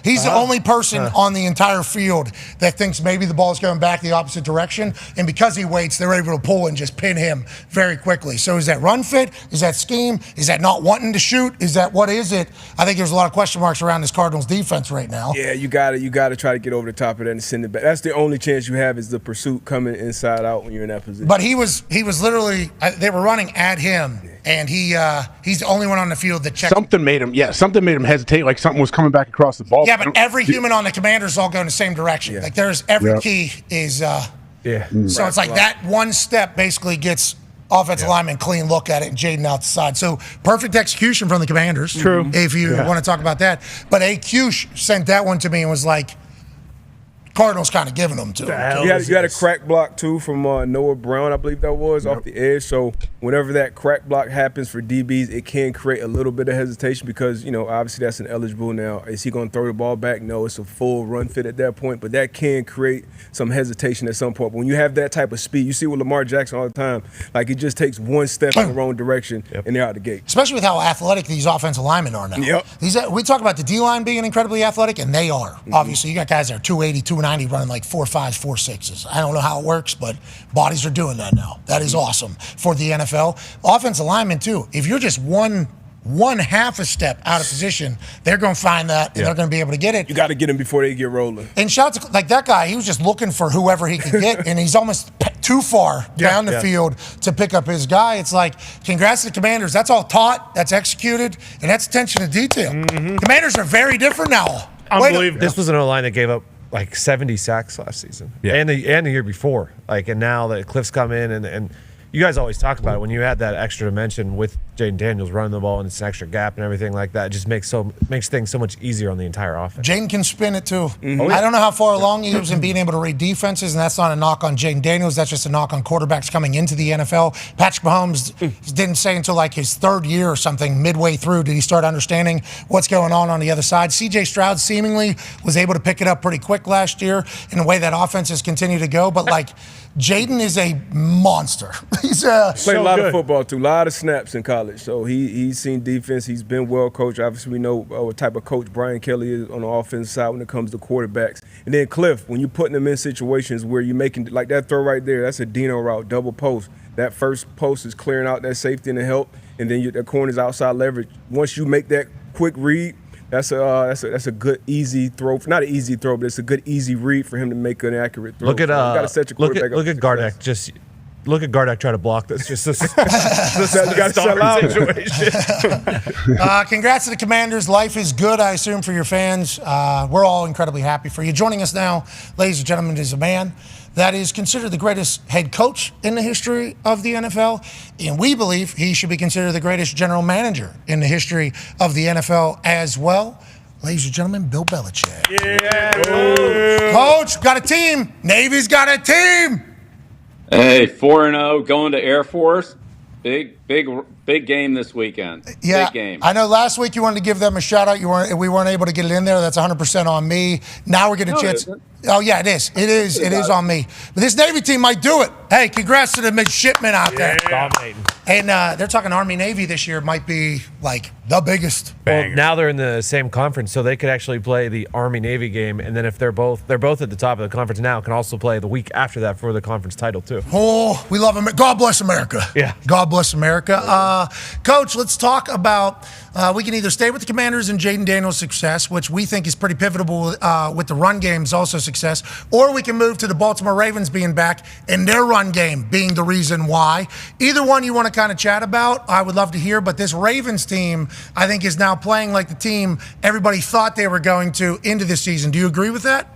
he's the only person on the entire field that thinks maybe the ball's going back the opposite direction, and because he waits, they're able to pull and just pin him very quickly. So is that run fit? Is that scheme? Is that not wanting to shoot? What is it? I think there's a lot of question marks around this Cardinals defense right now. Yeah, you got to try to get over the top of that and send it back. That's the only chance you have is the pursuit coming inside out when you're in that position. But he was literally, they were running at him, and he's the only one on the field that checked. Something made him hesitate, like something was coming back across the ball. Yeah, but every human on the Commanders all go in the same direction. Yeah. Like there's every key is. So it's like that one step basically gets offensive lineman clean look at it and Jaden out the side. So perfect execution from the Commanders. True. If you want to talk about that. But AQ sent that one to me and was like, Cardinals kind of giving them to him. You had a crack block, too, from Noah Brown, I believe that was, off the edge. So whenever that crack block happens for DBs, it can create a little bit of hesitation because, obviously that's ineligible now. Is he going to throw the ball back? No, it's a full run fit at that point. But that can create some hesitation at some point. But when you have that type of speed, you see with Lamar Jackson all the time, like it just takes one step in the wrong direction and they're out the gate. Especially with how athletic these offensive linemen are now. Yep. We talk about the D-line being incredibly athletic, and they are. Mm-hmm. Obviously, you got guys that are 280, 290 running like 4.5s, 4.6s. I don't know how it works, but bodies are doing that now. That is awesome for the NFL. Offensive linemen, too. If you're just one half a step out of position, they're going to find that, and they're going to be able to get it. You got to get them before they get rolling. And shout out to, like, that guy, he was just looking for whoever he could get, and he's almost too far down the field to pick up his guy. It's like, congrats to the Commanders. That's all taught, that's executed, and that's attention to detail. Mm-hmm. Commanders are very different now. Unbelievable. This was an O-line that gave up like 70 sacks last season, and the year before. And now that Cliff's come in, and you guys always talk about it, when you add that extra dimension with Jaden Daniels running the ball and it's an extra gap and everything like that, it just makes things so much easier on the entire offense. Jaden can spin it too. Mm-hmm. I don't know how far along he was in being able to read defenses, and that's not a knock on Jaden Daniels. That's just a knock on quarterbacks coming into the NFL. Patrick Mahomes didn't say until like his 3rd year or something, midway through, did he start understanding what's going on the other side. C.J. Stroud seemingly was able to pick it up pretty quick last year in the way that offense has continued to go, but like Jaden is a monster. He's played a lot of football too, a lot of snaps in college. So he's seen defense. He's been well coached. Obviously, we know what type of coach Brian Kelly is on the offensive side when it comes to quarterbacks. And then Cliff, when you're putting them in situations where you're making, like that throw right there, that's a Dino route, double post. That first post is clearing out that safety and the help, and then the corner's outside leverage. Once you make that quick read, that's a good easy throw. Not an easy throw, but it's a good easy read for him to make an accurate throw. Look at Gardeck. Just look at Gardeck try to block this. Just this situation. Congrats to the Commanders. Life is good, I assume, for your fans. We're all incredibly happy for you. Joining us now, ladies and gentlemen, is a man that is considered the greatest head coach in the history of the NFL, and we believe he should be considered the greatest general manager in the history of the NFL as well. Ladies and gentlemen, Bill Belichick. Yeah, Coach, got a team. Navy's got a team. Hey, 4-0, going to Air Force. Big Big game this weekend. Yeah, Big game. I know last week you wanted to give them a shout out. We weren't able to get it in there. That's 100% on me. Now we're getting a chance. Oh, yeah, it is. It is on me. But this Navy team might do it. Hey, congrats to the midshipmen out there. Dominating. And they're talking Army-Navy this year might be, like, the biggest. Well, now they're in the same conference, so they could actually play the Army-Navy game. And then if they're both at the top of the conference now, can also play the week after that for the conference title, too. Oh, we love America. God bless America. Yeah. God bless America. Coach, let's talk about we can either stay with the Commanders and Jaden Daniels' success, which we think is pretty pivotal with the run game's also success, or we can move to the Baltimore Ravens being back and their run game being the reason why. Either one you want to kind of chat about, I would love to hear, but this Ravens team, I think, is now playing like the team everybody thought they were going to into this season. Do you agree with that?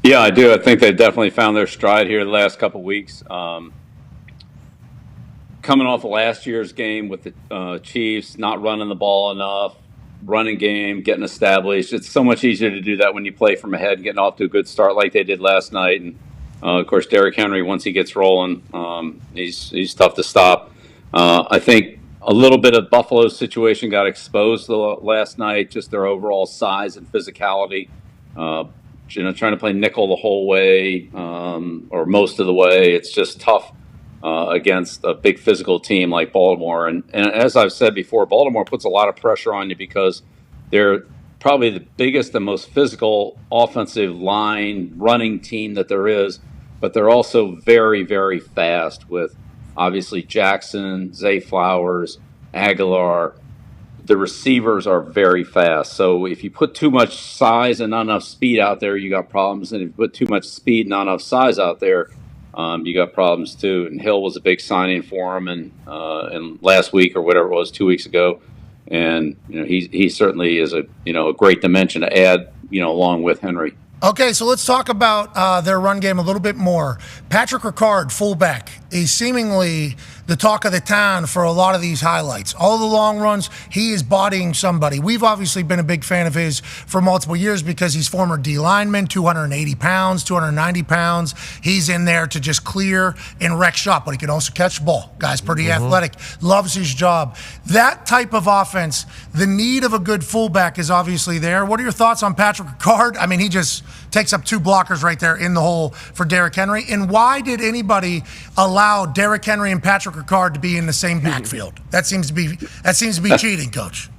Yeah, I do. I think they've definitely found their stride here the last couple of weeks. Coming off of last year's game with the Chiefs, not running the ball enough, running game, getting established. It's so much easier to do that when you play from ahead and getting off to a good start like they did last night. And, of course, Derrick Henry, once he gets rolling, he's tough to stop. I think a little bit of Buffalo's situation got exposed last night, just their overall size and physicality. Trying to play nickel the whole way or most of the way, it's just tough against a big physical team like Baltimore. And as I've said before, Baltimore puts a lot of pressure on you because they're probably the biggest and most physical offensive line running team that there is, but they're also very, very fast with obviously Jackson, Zay Flowers, Aguilar. The receivers are very fast. So if you put too much size and not enough speed out there, you got problems. And if you put too much speed and not enough size out there, you got problems too. And Hill was a big signing for him, and last week or whatever it was, 2 weeks ago. And he certainly is a great dimension to add along with Henry. Okay, so let's talk about their run game a little bit more. Patrick Ricard, fullback, is seemingly the talk of the town for a lot of these highlights. All the long runs, he is bodying somebody. We've obviously been a big fan of his for multiple years because he's former D lineman, 280 pounds, 290 pounds. He's in there to just clear and wreck shop, but he can also catch the ball. Guy's pretty athletic, loves his job. That type of offense, the need of a good fullback is obviously there. What are your thoughts on Patrick Ricard? I mean, he just takes up two blockers right there in the hole for Derrick Henry. And why did anybody allow Derrick Henry and Patrick Ricard to be in the same backfield? That seems to be cheating, Coach.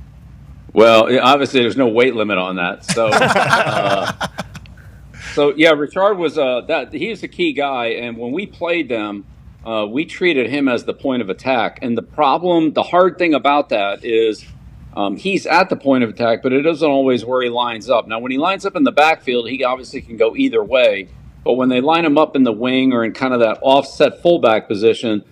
Well, obviously there's no weight limit on that. So, Ricard was he was a key guy, and when we played them, we treated him as the point of attack. And the hard thing about that is he's at the point of attack, but it doesn't always where he lines up. Now, when he lines up in the backfield, he obviously can go either way. But when they line him up in the wing or in kind of that offset fullback position,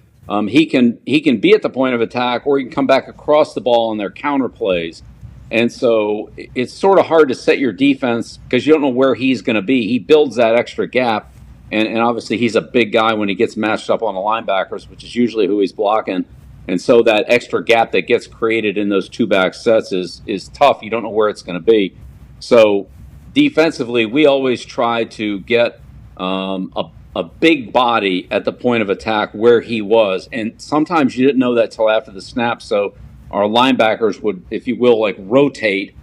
he can be at the point of attack, or he can come back across the ball on their counter plays. And so it's sort of hard to set your defense because you don't know where he's going to be. He builds that extra gap, and obviously he's a big guy when he gets matched up on the linebackers, which is usually who he's blocking. And so that extra gap that gets created in those two-back sets is tough. You don't know where it's going to be. So defensively, we always try to get a big body at the point of attack where he was. And sometimes you didn't know that till after the snap. So our linebackers would, if you will, like rotate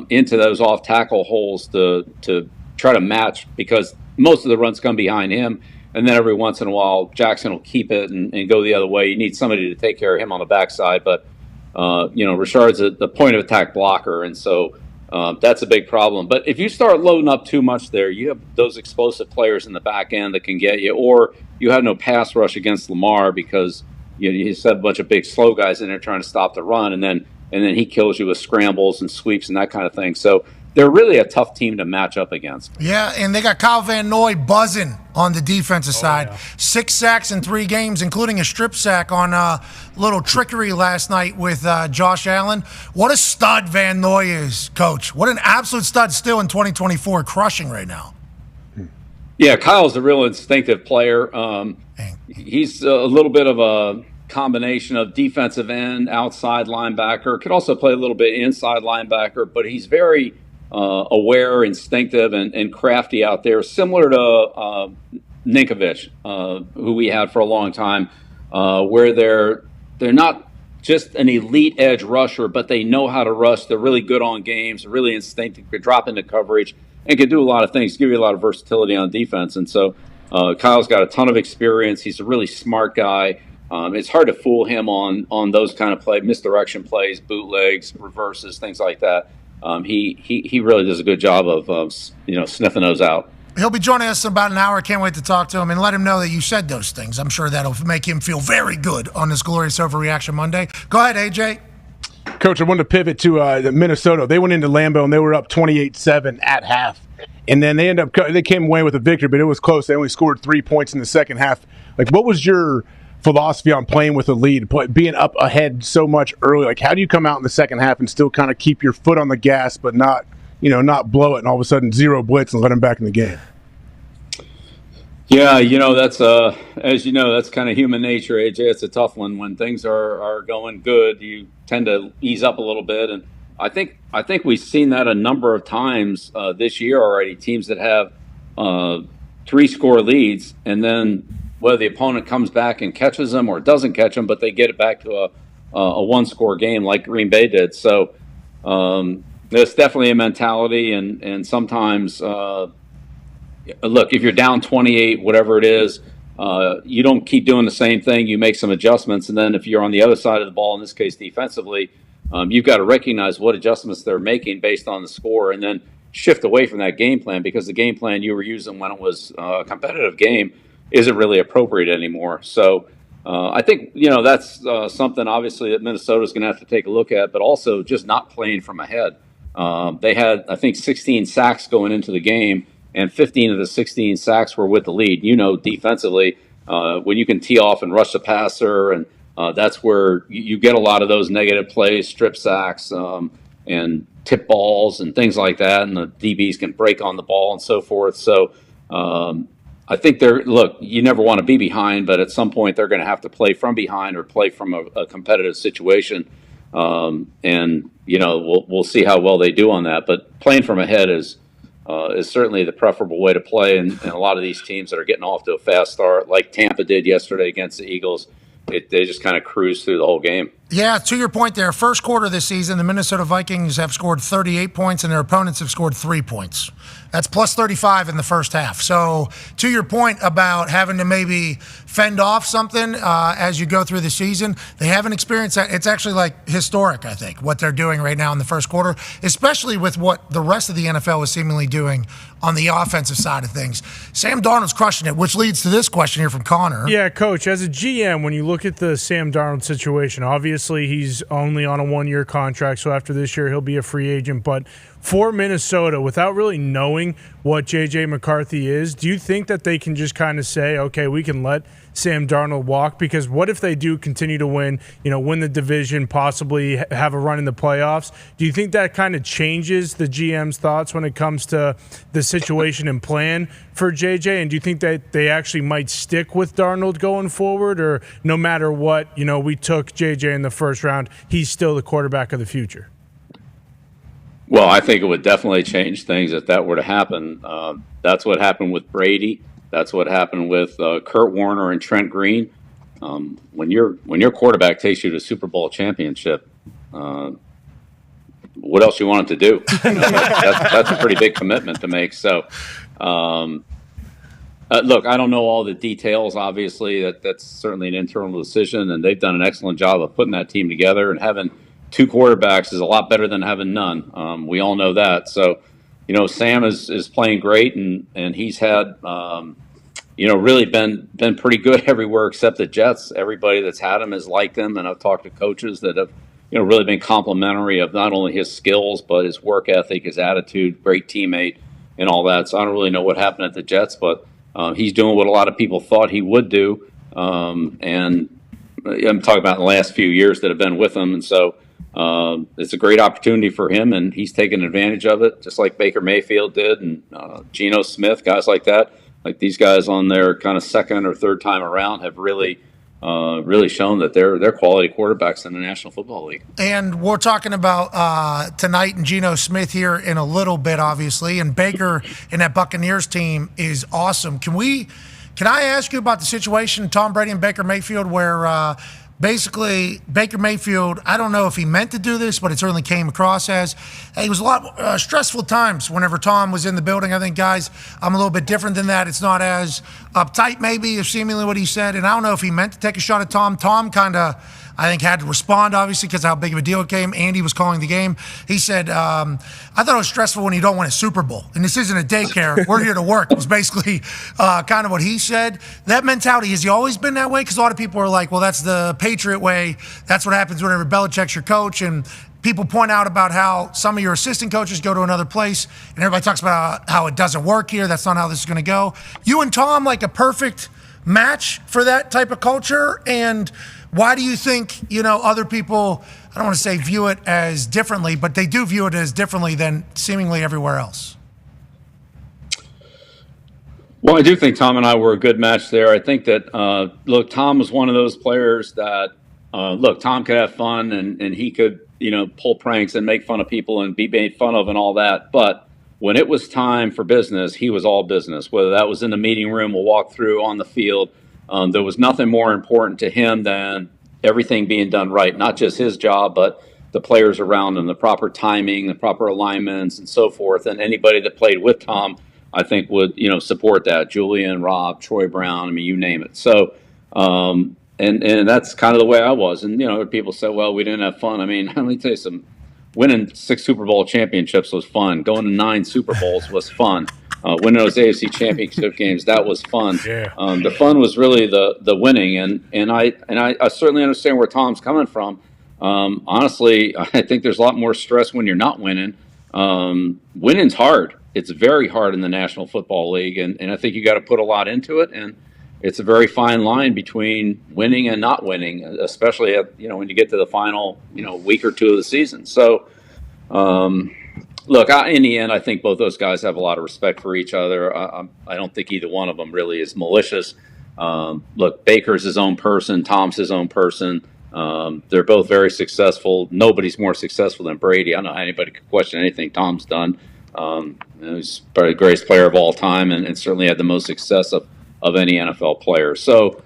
into those off-tackle holes to try to match, because most of the runs come behind him. And then every once in a while, Jackson will keep it and go the other way. You need somebody to take care of him on the backside. But, Richard's the point of attack blocker. And so that's a big problem. But if you start loading up too much there, you have those explosive players in the back end that can get you, or you have no pass rush against Lamar because you set a bunch of big slow guys in there trying to stop the run. And then he kills you with scrambles and sweeps and that kind of thing. So they're really a tough team to match up against. Yeah, and they got Kyle Van Noy buzzing on the defensive side. Yeah. 6 sacks in 3 games, including a strip sack on a little trickery last night with Josh Allen. What a stud Van Noy is, Coach. What an absolute stud still in 2024, crushing right now. Yeah, Kyle's a real instinctive player. He's a little bit of a combination of defensive end, outside linebacker, could also play a little bit inside linebacker, but he's very aware, instinctive, and crafty out there, similar to Ninkovich, who we had for a long time, where they're not just an elite edge rusher, but they know how to rush. They're really good on games, really instinctive, could drop into coverage, and can do a lot of things, give you a lot of versatility on defense. And so Kyle's got a ton of experience. He's a really smart guy. It's hard to fool him on those kind of misdirection plays, bootlegs, reverses, things like that. He really does a good job of sniffing those out. He'll be joining us in about an hour. Can't wait to talk to him and let him know that you said those things. I'm sure that'll make him feel very good on this glorious Overreaction Monday. Go ahead, AJ. Coach, I wanted to pivot to Minnesota. They went into Lambeau and they were up 28-7 at half. And then they came away with a victory, but it was close. They only scored 3 points in the second half. Like, what was your philosophy on playing with a lead, being up ahead so much early? Like, how do you come out in the second half and still kind of keep your foot on the gas, but not blow it and all of a sudden zero blitz and let them back in the game? Yeah, that's as you know, that's kind of human nature, AJ. It's a tough one. When things are going good, you tend to ease up a little bit, and I think we've seen that a number of times this year already. Teams that have 3-score leads, and then whether the opponent comes back and catches them or doesn't catch them, but they get it back to a 1-score game like Green Bay did. So there's definitely a mentality, and sometimes. Look, if you're down 28, whatever it is, you don't keep doing the same thing. You make some adjustments. And then if you're on the other side of the ball, in this case defensively, you've got to recognize what adjustments they're making based on the score and then shift away from that game plan, because the game plan you were using when it was a competitive game isn't really appropriate anymore. So I think, that's something obviously that Minnesota's going to have to take a look at, but also just not playing from ahead. They had, I think, 16 sacks going into the game, and 15 of the 16 sacks were with the lead. Defensively, when you can tee off and rush the passer, and that's where you get a lot of those negative plays, strip sacks, and tip balls and things like that, and the DBs can break on the ball and so forth. So I think you never want to be behind, but at some point they're going to have to play from behind or play from a competitive situation. And we'll see how well they do on that. But playing from ahead is certainly the preferable way to play. And a lot of these teams that are getting off to a fast start, like Tampa did yesterday against the Eagles, they just kind of cruise through the whole game. Yeah, to your point there, first quarter this season, the Minnesota Vikings have scored 38 points and their opponents have scored 3 points. That's plus 35 in the first half. So to your point about having to maybe fend off something as you go through the season, they haven't experienced that. It's actually like historic, I think, what they're doing right now in the first quarter, especially with what the rest of the NFL is seemingly doing on the offensive side of things. Sam Darnold's crushing it, which leads to this question here from Connor. Yeah, Coach, as a GM, when you look at the Sam Darnold situation, obviously he's only on a 1-year contract, so after this year he'll be a free agent. But for Minnesota, without really knowing what J.J. McCarthy is, do you think that they can just kind of say, okay, we can let Sam Darnold walk? Because what if they do continue to win the division, possibly have a run in the playoffs? Do you think that kind of changes the GM's thoughts when it comes to the situation and plan for J.J.? And do you think that they actually might stick with Darnold going forward? Or no matter what, we took J.J. in the first round, he's still the quarterback of the future? Well, I think it would definitely change things if that were to happen. That's what happened with Brady. That's what happened with Kurt Warner and Trent Green. When your quarterback takes you to Super Bowl championship, what else you want him to do? That's a pretty big commitment to make. So, look, I don't know all the details. Obviously, that's certainly an internal decision, and they've done an excellent job of putting that team together. And having 2 quarterbacks is a lot better than having none. We all know that. So, Sam is playing great, and he's had, really been pretty good everywhere except the Jets. Everybody that's had him has liked him, and I've talked to coaches that have, really been complimentary of not only his skills but his work ethic, his attitude, great teammate, and all that. So I don't really know what happened at the Jets, but he's doing what a lot of people thought he would do, and I'm talking about the last few years that have been with him, and so. It's a great opportunity for him, and he's taken advantage of it, just like Baker Mayfield did, and Geno Smith, guys like that. Like these guys on their kind of second or third time around have really shown that they're quality quarterbacks in the National Football League. And we're talking about tonight and Geno Smith here in a little bit, obviously, and Baker and that Buccaneers team is awesome. Can I ask you about the situation, Tom Brady and Baker Mayfield, where basically, Baker Mayfield, I don't know if he meant to do this, but it certainly came across as, hey, it was a lot stressful times whenever Tom was in the building. I think, guys, I'm a little bit different than that. It's not as uptight, maybe, is seemingly what he said. And I don't know if he meant to take a shot at Tom. Tom kind of, I think, had to respond, obviously, because how big of a deal it came. Andy was calling the game. He said, I thought it was stressful when you don't win a Super Bowl. And this isn't a daycare. We're here to work. It was basically kind of what he said. That mentality, has he always been that way? Because a lot of people are like, well, that's the Patriot way. That's what happens whenever Belichick's your coach. And people point out about how some of your assistant coaches go to another place. And everybody talks about how it doesn't work here. That's not how this is going to go. You and Tom, like a perfect match for that type of culture. And why do you think, other people, I don't want to say view it as differently, but they do view it as differently than seemingly everywhere else? Well, I do think Tom and I were a good match there. I think that, Tom was one of those players that, Tom could have fun and he could, pull pranks and make fun of people and be made fun of and all that. But when it was time for business, he was all business, whether that was in the meeting room, we'll walk through on the field. There was nothing more important to him than everything being done right, not just his job, but the players around him, the proper timing, the proper alignments, and so forth. And anybody that played with Tom, I think, would support that. Julian, Rob, Troy Brown, I mean, you name it. So, and that's kind of the way I was. And people say, well, we didn't have fun. I mean, let me tell you something. Winning 6 Super Bowl championships was fun. Going to 9 Super Bowls was fun. Winning those AFC Championship games, that was fun. Yeah. The fun was really the winning, and I certainly understand where Tom's coming from. Honestly, I think there's a lot more stress when you're not winning. Winning's hard. It's very hard in the National Football League, and I think you got to put a lot into it. And it's a very fine line between winning and not winning, especially when you get to the final week or two of the season. So. Look, in the end, I think both those guys have a lot of respect for each other. I don't think either one of them really is malicious. Look, Baker's his own person. Tom's his own person. They're both very successful. Nobody's more successful than Brady. I don't know how anybody could question anything Tom's done. He's probably the greatest player of all time and certainly had the most success of any NFL player. So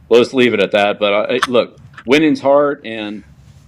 let's leave it at that. But look, winning's hard, and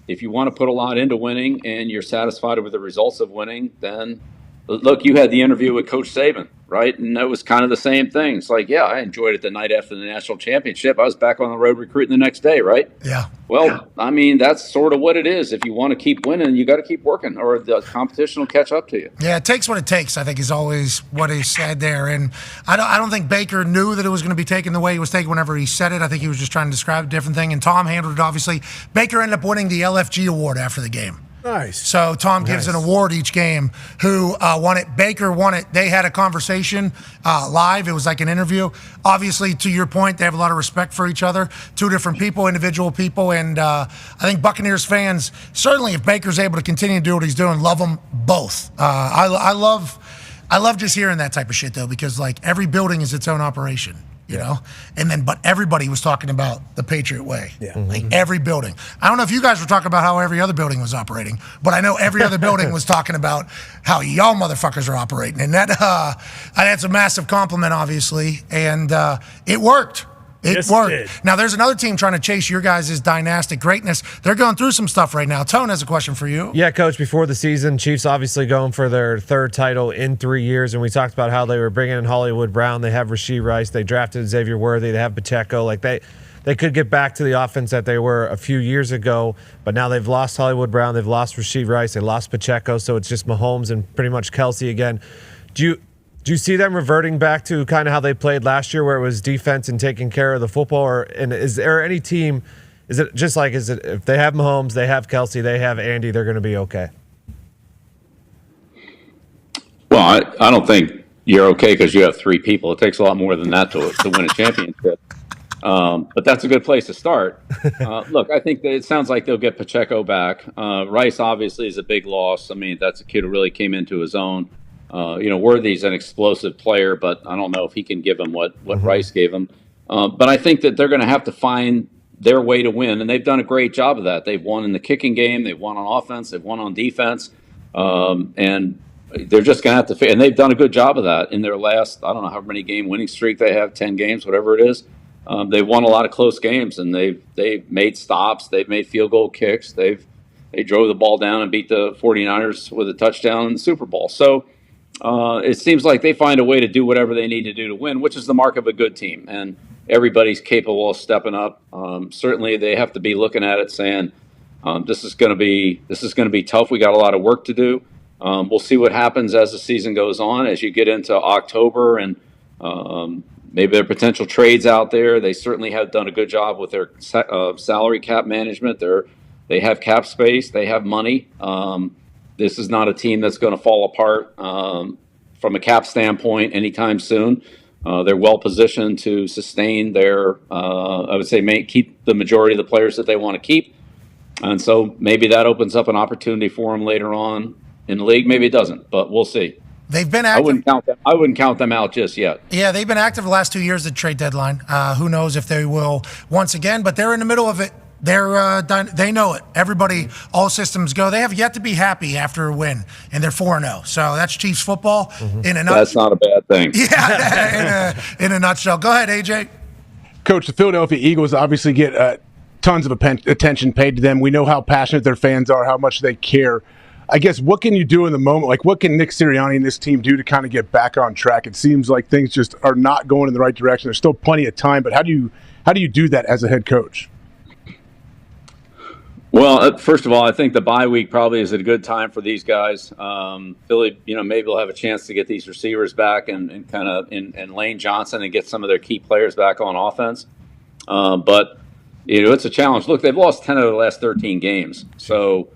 if you want to put a lot into winning and you're satisfied with the results of winning, then look, you had the interview with Coach Saban, right? And that was kind of the same thing. It's like, yeah, I enjoyed it the night after the national championship. I was back on the road recruiting the next day, right? Yeah. Well, I mean, that's sort of what it is. If you want to keep winning, you got to keep working, or the competition will catch up to you. Yeah, it takes what it takes, I think, is always what is said there. And I don't think Baker knew that it was going to be taken the way it was taken whenever he said it. I think he was just trying to describe a different thing. And Tom handled it, obviously. Baker ended up winning the LFG award after the game. Nice. So Tom gives an award each game. Who won it? Baker won it. They had a conversation live. It was like an interview. Obviously, to your point, they have a lot of respect for each other. 2 different people, individual people. And I think Buccaneers fans, certainly if Baker's able to continue to do what he's doing, love them both. I love just hearing that type of shit, though, because like every building is its own operation. But everybody was talking about the Patriot way. Yeah. Like every building. I don't know if you guys were talking about how every other building was operating, but I know every other building was talking about how y'all motherfuckers are operating. And that's a massive compliment, obviously. And it worked. It worked. Now, there's another team trying to chase your guys' dynastic greatness. They're going through some stuff right now. Tone has a question for you. Yeah, Coach, before the season, Chiefs obviously going for their 3rd title in 3 years, and we talked about how they were bringing in Hollywood Brown. They have Rashee Rice. They drafted Xavier Worthy. They have Pacheco. Like they could get back to the offense that they were a few years ago, but now they've lost Hollywood Brown. They've lost Rashee Rice. They lost Pacheco, so it's just Mahomes and pretty much Kelsey again. Do you see them reverting back to kind of how they played last year, where it was defense and taking care of the football? And is there any team, is it if they have Mahomes, they have Kelsey, they have Andy, they're going to be okay? Well, I don't think you're okay because you have 3 people. It takes a lot more than that to win a championship. But that's a good place to start. Look, I think that it sounds like they'll get Pacheco back. Rice obviously is a big loss. I mean, that's a kid who really came into his own. Worthy's an explosive player, but I don't know if he can give him what Rice gave him. But I think that they're going to have to find their way to win, and they've done a great job of that. They've won in the kicking game, they've won on offense, they've won on defense, and they're just going to have to. And they've done a good job of that in their last, I don't know how many game winning streak they have, 10 games, whatever it is. they've won a lot of close games, and they've made stops, they've made field goal kicks, they drove the ball down and beat the 49ers with a touchdown in the Super Bowl. So it seems like they find a way to do whatever they need to do to win, which is the mark of a good team. And everybody's capable of stepping up. Certainly, they have to be looking at it saying, this is going to be tough. We got a lot of work to do. We'll see what happens as the season goes on, as you get into October, and maybe there are potential trades out there. They certainly have done a good job with their salary cap management. They have cap space. They have money. This is not a team that's going to fall apart from a cap standpoint anytime soon. They're well positioned to sustain their, I would say, keep the majority of the players that they want to keep. And so maybe that opens up an opportunity for them later on in the league. Maybe it doesn't, but we'll see. They've been active. I wouldn't count them out just yet. Yeah, they've been active the last 2 years at trade deadline. Who knows if they will once again, but they're in the middle of it. They know it. Everybody, all systems go. They have yet to be happy after a win, and they're 4-0. So that's Chiefs football in a nutshell. That's not a bad thing. Yeah, in a nutshell. Go ahead, AJ. Coach, the Philadelphia Eagles obviously get tons of attention paid to them. We know how passionate their fans are, how much they care. I guess, what can you do in the moment? Like, what can Nick Sirianni and this team do to kind of get back on track? It seems like things just are not going in the right direction. There's still plenty of time, but how do you do that as a head coach? Well, first of all, I think the bye week probably is a good time for these guys. Philly, maybe they'll have a chance to get these receivers back and kind of and Lane Johnson and get some of their key players back on offense. But it's a challenge. Look, they've lost 10 of the last 13 games. So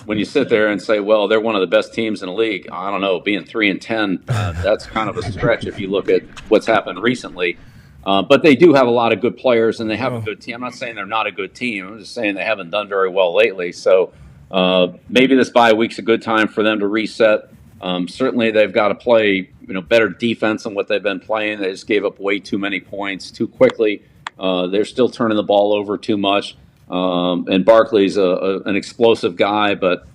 when you sit there and say, well, they're one of the best teams in the league, I don't know, being 3-10, that's kind of a stretch if you look at what's happened recently. But they do have a lot of good players, and they have a good team. I'm not saying they're not a good team. I'm just saying they haven't done very well lately. So maybe this bye week's a good time for them to reset. Certainly, they've got to play better defense than what they've been playing. They just gave up way too many points too quickly. They're still turning the ball over too much. And Barkley's an explosive guy, but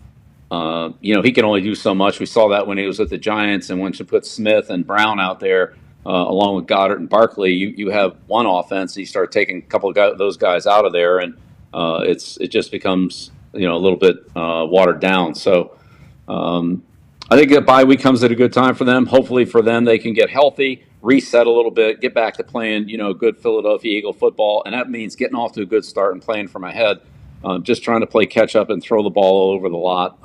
he can only do so much. We saw that when he was with the Giants, and once you put Smith and Brown out there, along with Goddard and Barkley, you have one offense. You start taking a couple of those guys out of there, and it just becomes a little bit watered down. So I think a bye week comes at a good time for them. Hopefully for them, they can get healthy, reset a little bit, get back to playing good Philadelphia Eagle football, and that means getting off to a good start and playing from ahead. Just trying to play catch up and throw the ball all over the lot,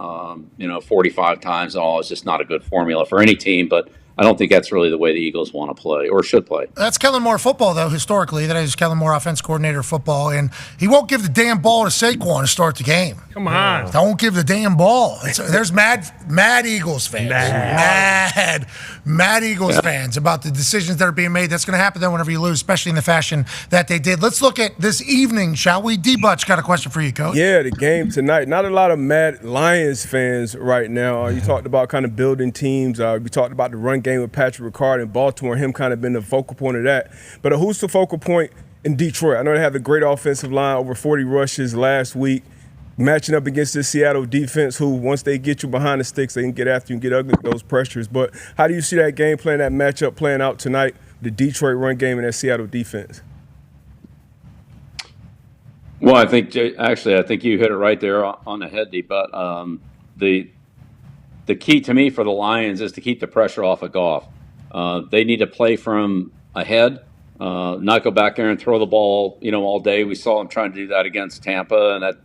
45 times and all is just not a good formula for any team, but I don't think that's really the way the Eagles want to play or should play. That's Kellen Moore football, though, historically. That is Kellen Moore, offense coordinator of football. And he won't give the damn ball to Saquon to start the game. Come on. Don't give the damn ball. There's mad Eagles fans. Mad Eagles fans about the decisions that are being made. That's going to happen, though, whenever you lose, especially in the fashion that they did. Let's look at this evening, shall we? D-Butch got a question for you, Coach. Yeah, the game tonight. Not a lot of mad Lions fans right now. You talked about kind of building teams. We talked about the run game with Patrick Ricard in Baltimore, him kind of been the focal point of that. But who's the focal point in Detroit? I know they have a great offensive line, over 40 rushes last week, matching up against the Seattle defense, who once they get you behind the sticks, they can get after you and get ugly with those pressures. But how do you see that game plan, that matchup playing out tonight, the Detroit run game and that Seattle defense? Well, I think you hit it right there on the head, Deep. But the key to me for the Lions is to keep the pressure off of Goff. They need to play from ahead, not go back there and throw the ball, all day. We saw them trying to do that against Tampa, and that,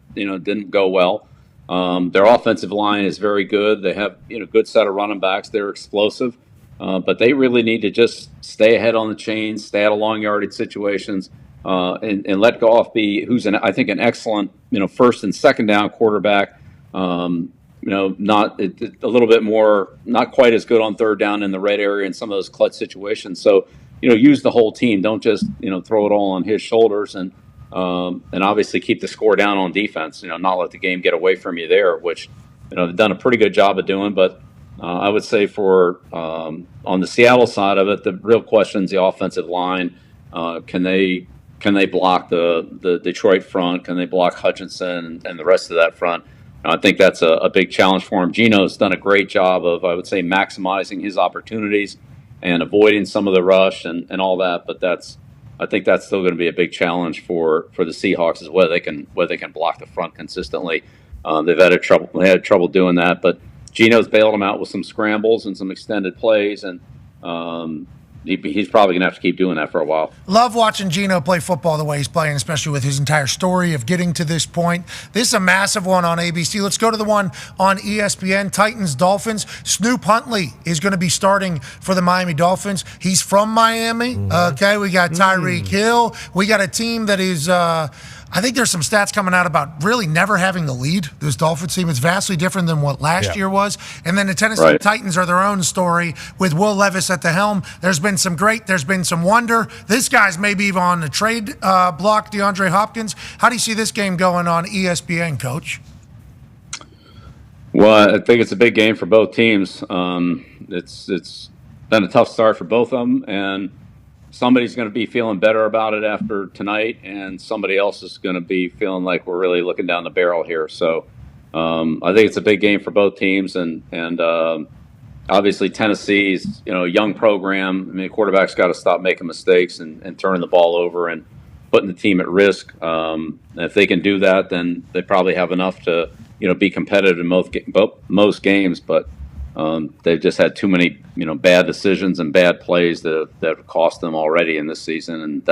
didn't go well. Their offensive line is very good. They have, good set of running backs. They're explosive, but they really need to just stay ahead on the chains, stay out of long yardage situations, and let Goff be, who's I think an excellent, first and second down quarterback. Not a little bit more, not quite as good on third down in the red area in some of those clutch situations. So, use the whole team. Don't just, throw it all on his shoulders, and obviously keep the score down on defense. Not let the game get away from you there, which, they've done a pretty good job of doing. But I would say for on the Seattle side of it, the real question is the offensive line. Can they block the Detroit front? Can they block Hutchinson and the rest of that front? I think that's a big challenge for him. Geno's done a great job of, I would say, maximizing his opportunities and avoiding some of the rush and all that. But that's I think that's still going to be a big challenge for the Seahawks is whether they can block the front consistently. They had trouble doing that, but Geno's bailed them out with some scrambles and some extended plays, and he's probably going to have to keep doing that for a while. Love watching Geno play football the way he's playing, especially with his entire story of getting to this point. This is a massive one on ABC. Let's go to the one on ESPN, Titans-Dolphins. Snoop Huntley is going to be starting for the Miami Dolphins. He's from Miami. Okay, we got Tyreek Hill. We got a team that is... I think there's some stats coming out about really never having the lead. This Dolphins team is vastly different than what last year was. And then the Tennessee Titans are their own story with Will Levis at the helm. There's been some wonder. This guy's maybe even on the trade block, DeAndre Hopkins. How do you see this game going on ESPN, Coach? Well, I think it's a big game for both teams. It's been a tough start for both of them, and somebody's going to be feeling better about it after tonight, and somebody else is going to be feeling like we're really looking down the barrel here. So I think it's a big game for both teams, and obviously Tennessee's a young program. I mean, the quarterback's got to stop making mistakes and turning the ball over and putting the team at risk. And if they can do that, then they probably have enough to be competitive in most games, but they've just had too many, bad decisions and bad plays that have cost them already in this season, and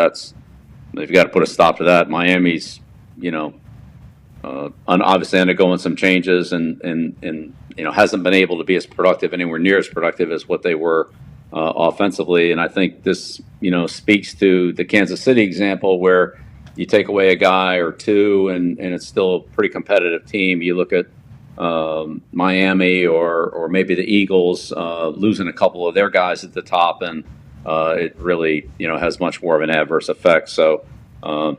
they've got to put a stop to that. Miami's, obviously undergoing some changes and hasn't been able to be anywhere near as productive as what they were offensively. And I think this, speaks to the Kansas City example where you take away a guy or two and it's still a pretty competitive team. You look at Miami or maybe the Eagles losing a couple of their guys at the top, and it really has much more of an adverse effect. So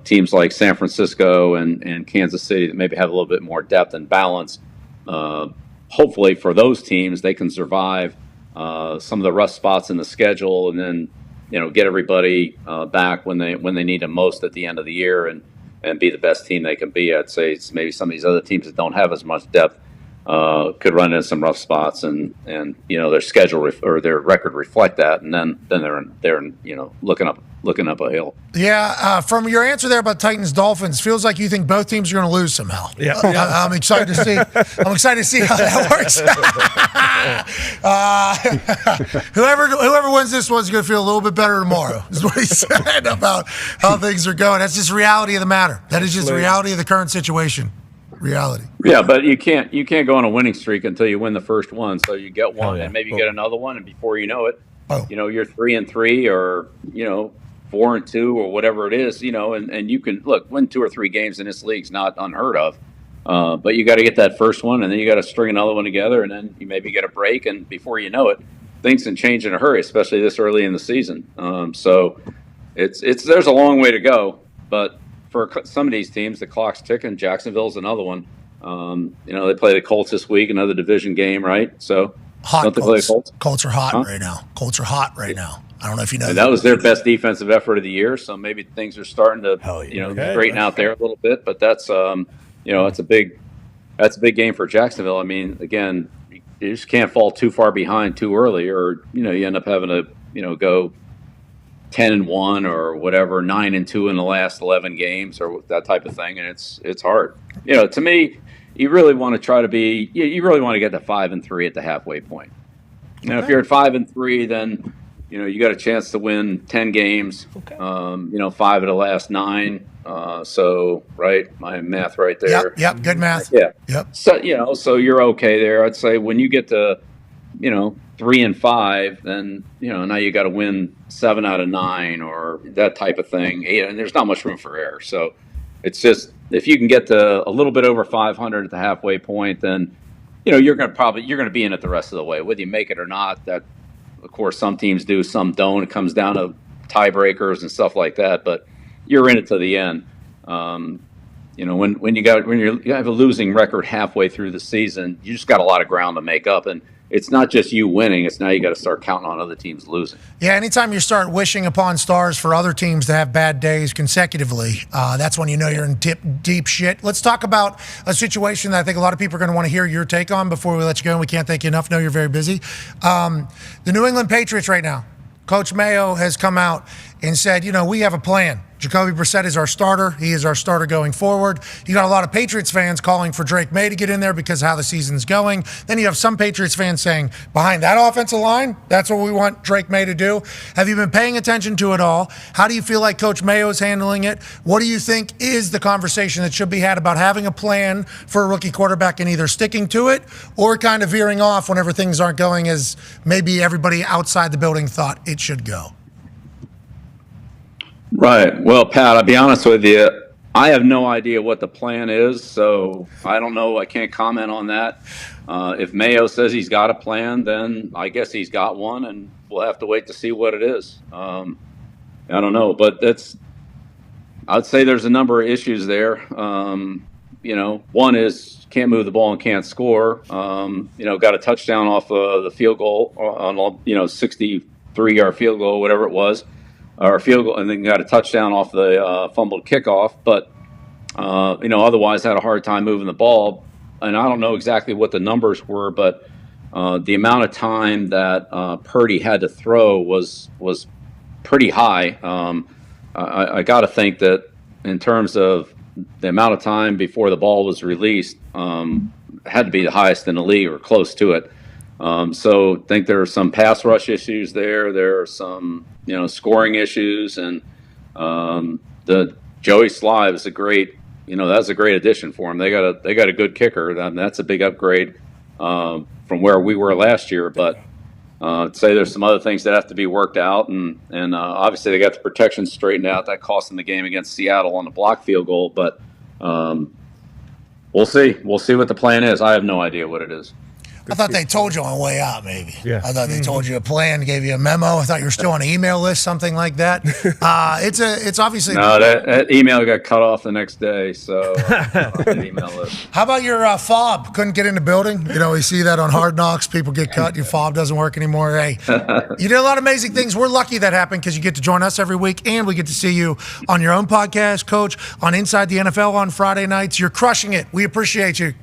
teams like San Francisco and Kansas City that maybe have a little bit more depth and balance, hopefully for those teams they can survive some of the rough spots in the schedule, and then get everybody back when they need them most at the end of the year and be the best team they can be. I'd say it's maybe some of these other teams that don't have as much depth could run into some rough spots, and their schedule or their record reflect that, and then they're looking up a hill. Yeah, from your answer there about Titans Dolphins, feels like you think both teams are going to lose somehow. Yeah, I'm excited to see. I'm excited to see how that works. Whoever wins this one's going to feel a little bit better tomorrow. Is what he said about how things are going. That's just the reality of the matter. That is just the reality of the current situation. Reality. Yeah, but you can't go on a winning streak until you win the first one. So you get one, and maybe you get another one, and before you know it, you're 3-3 or 4-2 or whatever it is. And you can win 2 or 3 games in this league's not unheard of. But you got to get that first one, and then you got to string another one together, and then you maybe get a break, and before you know it, things can change in a hurry, especially this early in the season. So there's a long way to go, but for some of these teams, the clock's ticking. Jacksonville's another one. They play the Colts this week, another division game, right? So hot don't they play the Colts? Colts are hot right now. Colts are hot right now. I don't know if you know. And that was their best defensive effort of the year, so maybe things are starting to straighten out there a little bit. But that's that's a big game for Jacksonville. I mean, again, you just can't fall too far behind too early, or you end up having to go 10-1 or whatever, 9-2 in the last 11 games or that type of thing, and it's hard. To me, you really want to try to be. You really want to get to 5-3 at the halfway point. Now, if you're at 5-3, then you got a chance to win 10 games. 5 of the last 9. So right, my math right there. Yep, good math. Yeah. Yep. So so you're okay there. I'd say when you get to 3-5, then now you got to win 7 out of 9 or that type of thing. And there's not much room for error. So it's just if you can get to a little bit over 500 at the halfway point, then you're going to be in it the rest of the way, whether you make it or not. That of course some teams do, some don't. It comes down to tiebreakers and stuff like that, but you're in it to the end. When you have a losing record halfway through the season, you just got a lot of ground to make up, and it's not just you winning. It's now you got to start counting on other teams losing. Yeah, anytime you start wishing upon stars for other teams to have bad days consecutively, that's when you're in deep shit. Let's talk about a situation that I think a lot of people are going to want to hear your take on before we let you go, and we can't thank you enough. I know you're very busy. The New England Patriots right now, Coach Mayo has come out and said, we have a plan. Jacoby Brissett is our starter. He is our starter going forward. You got a lot of Patriots fans calling for Drake May to get in there because of how the season's going. Then you have some Patriots fans saying, behind that offensive line, that's what we want Drake May to do. Have you been paying attention to it all? How do you feel like Coach Mayo is handling it? What do you think is the conversation that should be had about having a plan for a rookie quarterback and either sticking to it or kind of veering off whenever things aren't going as maybe everybody outside the building thought it should go? Right. Well, Pat, I'll be honest with you. I have no idea what the plan is, so I don't know. I can't comment on that. If Mayo says he's got a plan, then I guess he's got one, and we'll have to wait to see what it is. I don't know, but I'd say there's a number of issues there. One is can't move the ball and can't score. Got a touchdown off the field goal on 63-yard field goal, whatever it was. Or field goal, and then got a touchdown off the fumbled kickoff. But, otherwise had a hard time moving the ball. And I don't know exactly what the numbers were, but the amount of time that Purdy had to throw was pretty high. I got to think that in terms of the amount of time before the ball was released, had to be the highest in the league or close to it. So I think there are some pass rush issues there. There are some, scoring issues, and the Joey Sly is a great, that's a great addition for him. They got a good kicker. That's a big upgrade from where we were last year. But I'd say there's some other things that have to be worked out, and obviously they got the protection straightened out. That cost them the game against Seattle on the block field goal. But we'll see. We'll see what the plan is. I have no idea what it is. I thought they told you on the way out, maybe. Yeah. I thought they told you a plan, gave you a memo. I thought you were still on an email list, something like that. It's obviously no. That email got cut off the next day, so email list. How about your fob? Couldn't get in the building. We see that on Hard Knocks. People get cut. Your fob doesn't work anymore. Hey, you did a lot of amazing things. We're lucky that happened because you get to join us every week, and we get to see you on your own podcast, Coach, on Inside the NFL on Friday nights. You're crushing it. We appreciate you.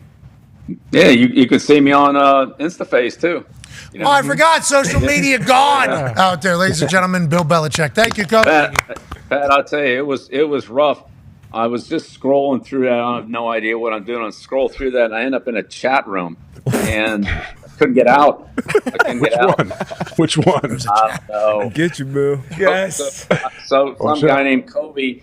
Yeah, you could see me on InstaFace too. I forgot. Social media gone out there, ladies and gentlemen. Bill Belichick. Thank you, Coach. Pat, I'll tell you, it was rough. I was just scrolling through that. I have no idea what I'm doing. I scroll through that, and I end up in a chat room, and I couldn't get out. Which one? I don't know. Get you, Bill. Yes. So some guy named Kobe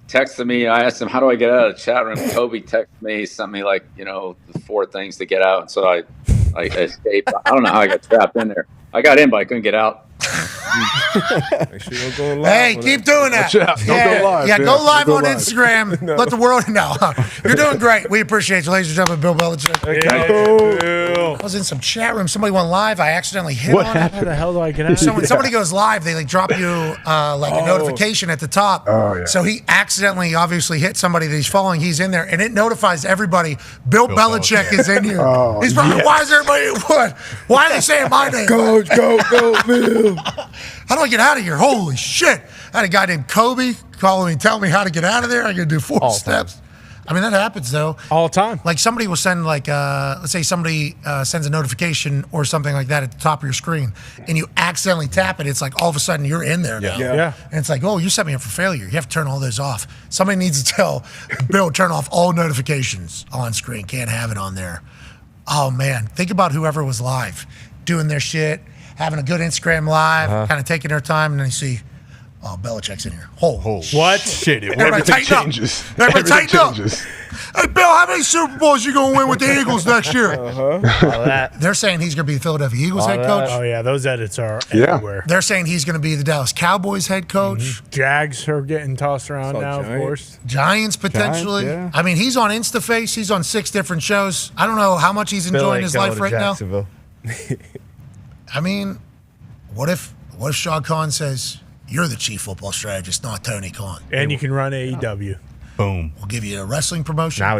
texted me. I asked him, how do I get out of the chat room? Kobe texted me, sent me the 4 things to get out. And so I escaped. I don't know how I got trapped in there. I got in, but I couldn't get out. Make sure you don't go live. Hey, keep doing that. Don't go live. Yeah, go live on live. Instagram. No. Let the world know. You're doing great. We appreciate you, ladies and gentlemen. Bill Belichick. I was in some chat room. Somebody went live. I accidentally hit What on happened? it. How the hell do I get out? So when somebody goes live, they drop you a notification at the top. Oh, yeah. So he accidentally, obviously, hit somebody that he's following. He's in there, and it notifies everybody. Bill Belichick is in here. Oh, he's probably, why is everybody? What? Why are they saying my name? Coach, go, Bill. How do I get out of here? Holy shit. I had a guy named Kobe calling me, telling me how to get out of there. I got to do 4 steps. I mean, that happens, though. All the time. Like somebody will send, let's say somebody sends a notification or something like that at the top of your screen, and you accidentally tap it. It's like all of a sudden you're in there now. Yeah. And it's like, oh, you set me up for failure. You have to turn all those off. Somebody needs to tell Bill, turn off all notifications on screen. Can't have it on there. Oh, man. Think about whoever was live doing their shit, having a good Instagram live, kind of taking their time, and then you see, oh, Belichick's in here. What? Shit, Everybody tighten up. Everybody tighten up. Hey, Bill, how many Super Bowls you going to win with the Eagles next year? They're saying he's going to be the Philadelphia Eagles head coach. Oh, yeah. Those edits are everywhere. They're saying he's going to be the Dallas Cowboys head coach. Jags are getting tossed around now, of course. Giants, potentially. Giants, I mean, he's on InstaFace. He's on 6 different shows. I don't know how much he's enjoying his life right now. I mean, what if Shah Khan says, you're the chief football strategist, not Tony Khan? And you can run AEW. Boom. We'll give you a wrestling promotion. Now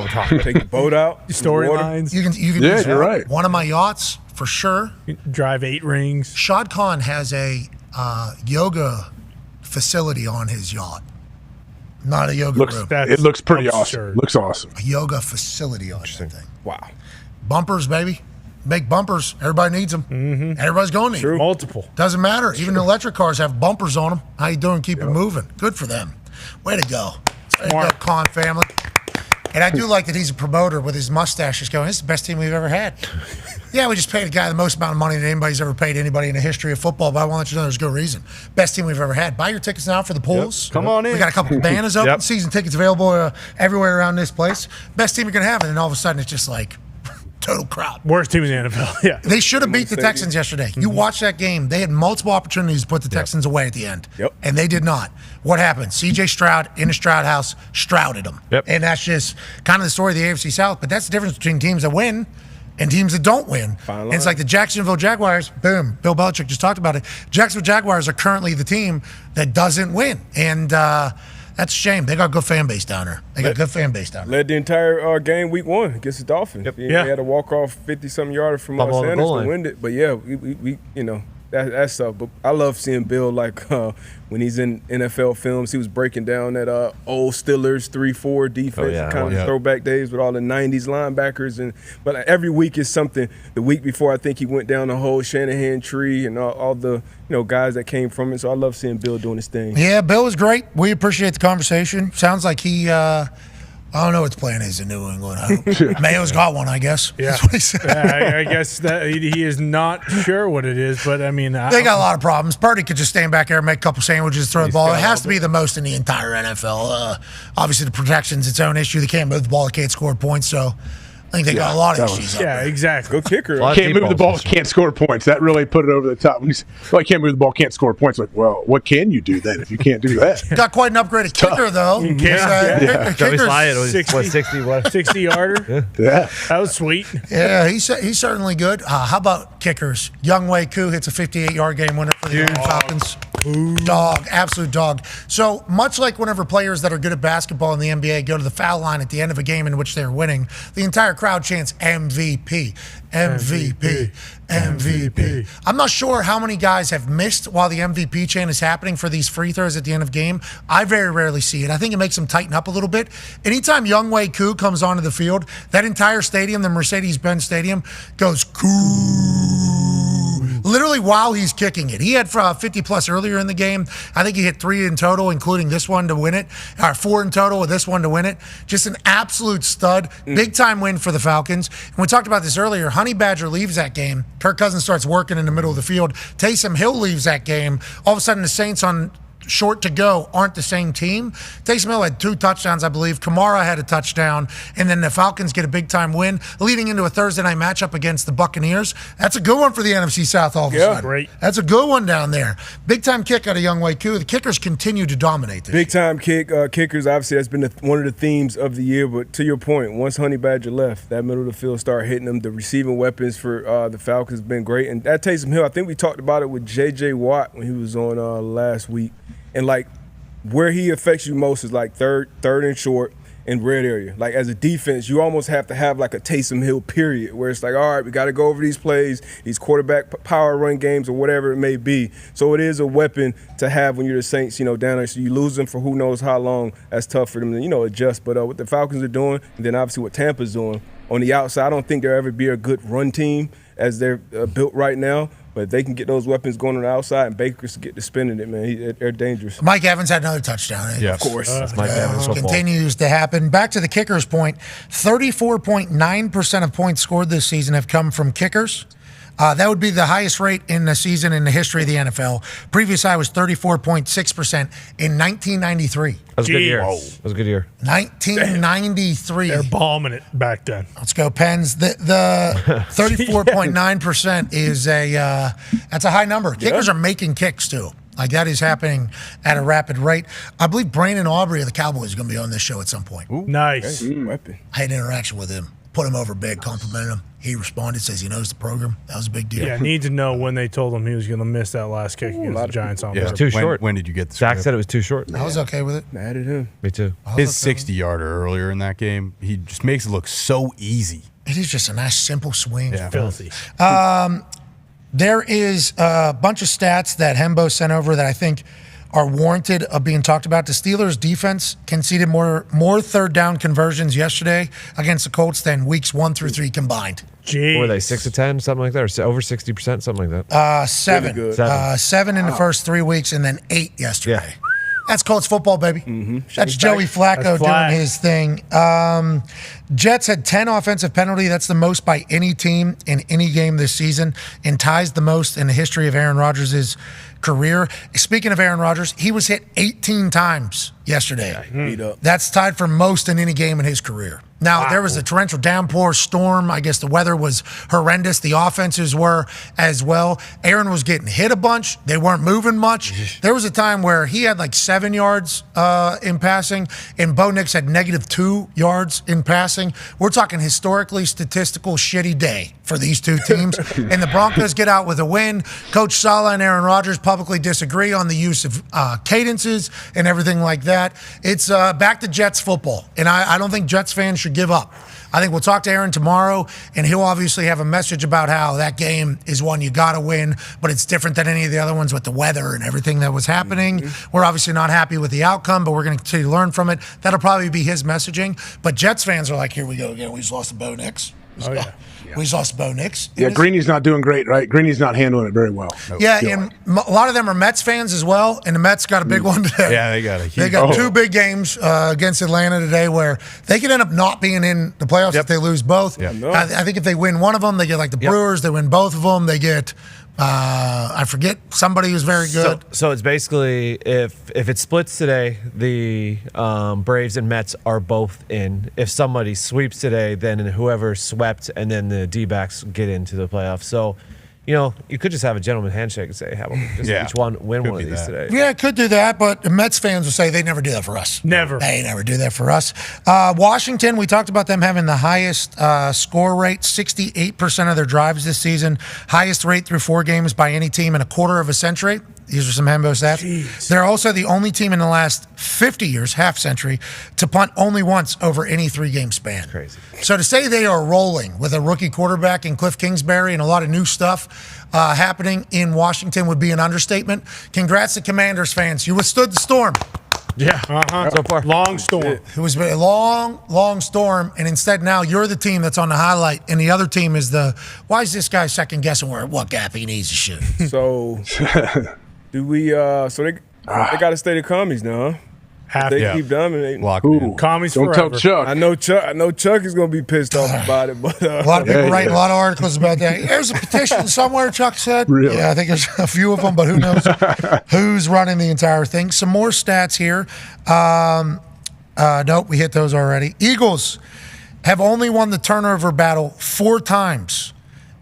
we're talking. Take the boat out. Storylines. You can Yeah, you're right. one of my yachts for sure. Drive 8 rings. Shad Khan has a yoga facility on his yacht. Not a yoga room. It looks pretty absurd. awesome. Looks awesome. A yoga facility on that thing. Wow. Bumpers, baby. Make bumpers. Everybody needs them. Mm-hmm. Everybody's going to need them. Multiple. Doesn't matter. Even electric cars have bumpers on them. How you doing? Keep it moving. Good for them. Way to go. Way to go, Con family. And I do like that he's a promoter with his mustache just going, this is the best team we've ever had. Yeah, we just paid a guy the most amount of money that anybody's ever paid anybody in the history of football, but I want to let you know there's a good reason. Best team we've ever had. Buy your tickets now for the pools. Come on in. We got a couple of banners open. Season tickets available everywhere around this place. Best team you're going to have. And then all of a sudden it's just like total crowd. Worst team in the NFL, yeah. They should have beat the Texans yesterday. You watched that game. They had multiple opportunities to put the Texans away at the end. And they did not. What happened? C.J. Stroud in the Stroud house Strouded them. And that's just kind of the story of the AFC South. But that's the difference between teams that win and teams that don't win. And it's like the Jacksonville Jaguars, boom, Bill Belichick just talked about it. Jacksonville Jaguars are currently the team that doesn't win. And that's a shame. They got a good fan base down there. Led the entire game week 1 against the Dolphins. He had a walk-off 50-something yarder from Sanders to win it. But, yeah, we that's stuff. But I love seeing Bill, like, when he's in NFL films, he was breaking down that old Steelers 3-4 defense, kind of throwback days with all the 90s linebackers. But every week is something. The week before, I think he went down the whole Shanahan tree and all the guys that came from it. So I love seeing Bill doing his thing. Yeah, Bill is great. We appreciate the conversation. Sounds like he I don't know what the plan is in New England. Mayo's got one, I guess. Yeah. That's what he said. I guess that he is not sure what it is, but I mean, they got a lot of problems. Purdy could just stand back there, make a couple sandwiches, throw the ball. It has to be the most in the entire NFL. Obviously, the protection's its own issue. They can't move the ball, they can't score points. So I think they got a lot of issues. Yeah, exactly. Go kicker. Can't move the ball, can't score points. That really put it over the top. When you say, I can't move the ball, can't score points. Like, well, what can you do then if you can't do that? Got quite an upgraded kicker, though. Kicker's 60 yarder. Yeah. That was sweet. Yeah, he's certainly good. How about kickers? Young Wei Koo hits a 58-yard game winner for the Falcons. Dog, absolute dog. So much like whenever players that are good at basketball in the NBA go to the foul line at the end of a game in which they're winning, the entire crowd chants MVP, MVP, MVP. I'm not sure how many guys have missed while the MVP chant is happening for these free throws at the end of game. I very rarely see it. I think it makes them tighten up a little bit. Anytime Young Wei Koo comes onto the field, that entire stadium, the Mercedes-Benz Stadium, goes coo. Literally while he's kicking it. He had 50-plus earlier in the game. I think he hit 3 in total, including this one to win it. 4 in total with this one to win it. Just an absolute stud. Big-time win for the Falcons. And we talked about this earlier. Honey Badger leaves that game. Kirk Cousins starts working in the middle of the field. Taysom Hill leaves that game. All of a sudden, the Saints on short to go aren't the same team. Taysom Hill had 2 touchdowns, I believe. Kamara had a touchdown. And then the Falcons get a big-time win, leading into a Thursday night matchup against the Buccaneers. That's a good one for the NFC South all of a sudden. Great. That's a good one down there. Big-time kick out of Young Wei Koo. The kickers continue to dominate this. Big-time kickers, obviously, that's been one of the themes of the year. But to your point, once Honey Badger left, that middle of the field started hitting them. The receiving weapons for the Falcons have been great. And that Taysom Hill, I think we talked about it with J.J. Watt when he was on last week. And, like, where he affects you most is, like, third and short and red area. Like, as a defense, you almost have to have, like, a Taysom Hill period where it's like, all right, we got to go over these plays, these quarterback power run games or whatever it may be. So it is a weapon to have when you're the Saints, down there. So you lose them for who knows how long. That's tough for them to, adjust. But what the Falcons are doing, and then obviously what Tampa's doing on the outside, I don't think there'll ever be a good run team as they're built right now. But if they can get those weapons going on the outside and Baker's get to spinning it, man, they're dangerous. Mike Evans had another touchdown. Yeah, of course. Mike Evans continues to happen. Back to the kickers' point, 34.9% of points scored this season have come from kickers. That would be the highest rate in the season in the history of the NFL. Previous high was 34.6% in 1993. That was a good year. That was a good year. 1993. They're bombing it back then. Let's go, Pens. The 34.9% is that's a high number. Kickers are making kicks too. Like that is happening at a rapid rate. I believe Brandon Aubrey of the Cowboys is going to be on this show at some point. Ooh, nice. Weapon. I had an interaction with him. Put him over big, complimented him. He responded, says he knows the program. That was a big deal. Yeah, need to know when they told him he was going to miss that last kick against the Giants on purpose. Too short. When did you get the Zach script? said it was too short. I was okay with it. Mad at him. Me too. His 60-yarder earlier in that game, he just makes it look so easy. It is just a nice, simple swing. Yeah. Filthy. There is a bunch of stats that Hembo sent over that I think are warranted of being talked about. The Steelers' defense conceded more third down conversions yesterday against the Colts than weeks 1 through 3 combined. Jeez. Were they 6 of 10, something like that, or over 60%, something like that? 7. Really good. 7 in the first 3 weeks, and then 8 yesterday. Yeah. That's Colts football, baby. That's Joey Flacco doing his thing. Jets had 10 offensive penalty. That's the most by any team in any game this season, and ties the most in the history of Aaron Rodgers' career. Speaking of Aaron Rodgers, he was hit 18 times yesterday. Beat up. That's tied for most in any game in his career. Now, there was a torrential downpour, storm. I guess the weather was horrendous. The offenses were as well. Aaron was getting hit a bunch. They weren't moving much. There was a time where he had like 7 yards in passing, and Bo Nix had -2 yards in passing. We're talking historically statistical shitty day for these two teams. And the Broncos get out with a win. Coach Saleh and Aaron Rodgers publicly disagree on the use of cadences and everything like that. It's back to Jets football. And I don't think Jets fans should give up. I think we'll talk to Aaron tomorrow, and he'll obviously have a message about how that game is one you got to win, but it's different than any of the other ones with the weather and everything that was happening. We're obviously not happy with the outcome, but we're going to continue to learn from it. That'll probably be his messaging. But Jets fans are like, here we go again. We just lost to Bo Nix. We just lost to Bo Nix. Yeah, Greeny's not doing great, right? Greeny's not handling it very well. Yeah, and a lot of them are Mets fans as well, and the Mets got a big one today. Yeah, they got a huge. They got 2 big games against Atlanta today where they could end up not being in the playoffs if they lose both. I think if they win one of them, they get like the Brewers. They win both of them, they get I forget, somebody who's very good. So it's basically if it splits today, the Braves and Mets are both in. If somebody sweeps today, then whoever swept, and then the D-backs get into the playoffs. So, you could just have a gentleman handshake and say, each one win one of these today. Yeah, it could do that, but the Mets fans will say they never do that for us. Never. They never do that for us. Washington, we talked about them having the highest score rate, 68% of their drives this season, highest rate through 4 games by any team in a quarter of a century. These are some Hembo stats. Jeez. They're also the only team in the last 50 years, half century, to punt only once over any 3-game span. Crazy. So to say they are rolling with a rookie quarterback in Cliff Kingsbury and a lot of new stuff happening in Washington would be an understatement. Congrats to Commanders fans. You withstood the storm. Yeah. So far. Long storm. It was a long, long storm, and instead now you're the team that's on the highlight, and the other team is why is this guy second-guessing what gap he needs to shoot? So, do we, they got to stay the commies now, huh? They keep dominating. Commies Don't forever. tell Chuck. I know Chuck is going to be pissed off about it, but a lot of people writing a lot of articles about that. There's a petition somewhere, Chuck said. Really? Yeah, I think there's a few of them, but who knows who's running the entire thing. Some more stats here. Nope, we hit those already. Eagles have only won the turnover battle 4 times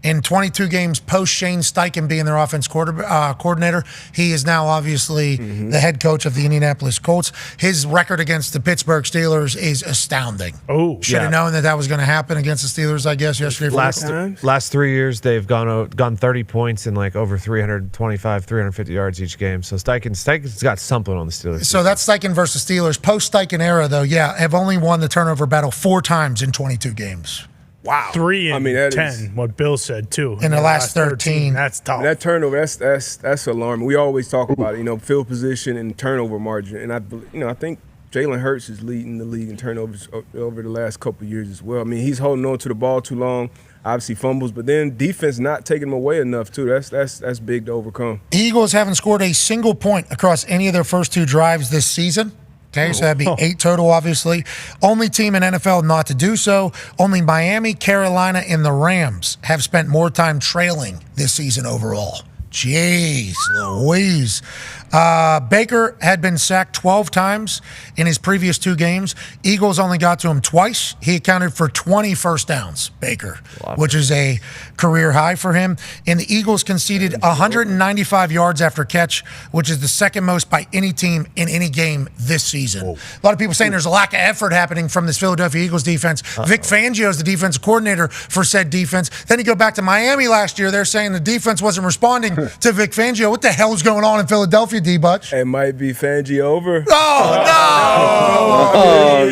in 22 games post Shane Steichen being their offense coordinator. He is now obviously the head coach of the Indianapolis Colts. His record against the Pittsburgh Steelers is astounding. Should have known that was going to happen against the Steelers, I guess, yesterday. Last 3 years, they've gone 30 points and like over 325, 350 yards each game. So Steichen's got something on the Steelers. So that's Steichen versus Steelers. Post Steichen era, though, have only won the turnover battle 4 times in 22 games. Wow. 3 and that 10, what Bill said, too. In the last 13. That's tough. That turnover, that's alarming. We always talk about it, field position and turnover margin. And I think Jalen Hurts is leading the league in turnovers over the last couple of years as well. I mean, he's holding on to the ball too long. Obviously fumbles, but then defense not taking them away enough too. That's big to overcome. Eagles haven't scored a single point across any of their first 2 drives this season. Okay, so that'd be 8 total, obviously. Only team in NFL not to do so. Only Miami, Carolina, and the Rams have spent more time trailing this season overall. Jeez Louise. Baker had been sacked 12 times in his previous 2 games. Eagles only got to him twice. He accounted for 20 first downs, Baker, which is a career high for him. And the Eagles conceded 195 yards after catch, which is the second most by any team in any game this season. A lot of people saying there's a lack of effort happening from this Philadelphia Eagles defense. Vic Fangio is the defensive coordinator for said defense. Then you go back to Miami last year. They're saying the defense wasn't responding to Vic Fangio. What the hell is going on in Philadelphia, D-Butch? It might be Fangio over. Oh,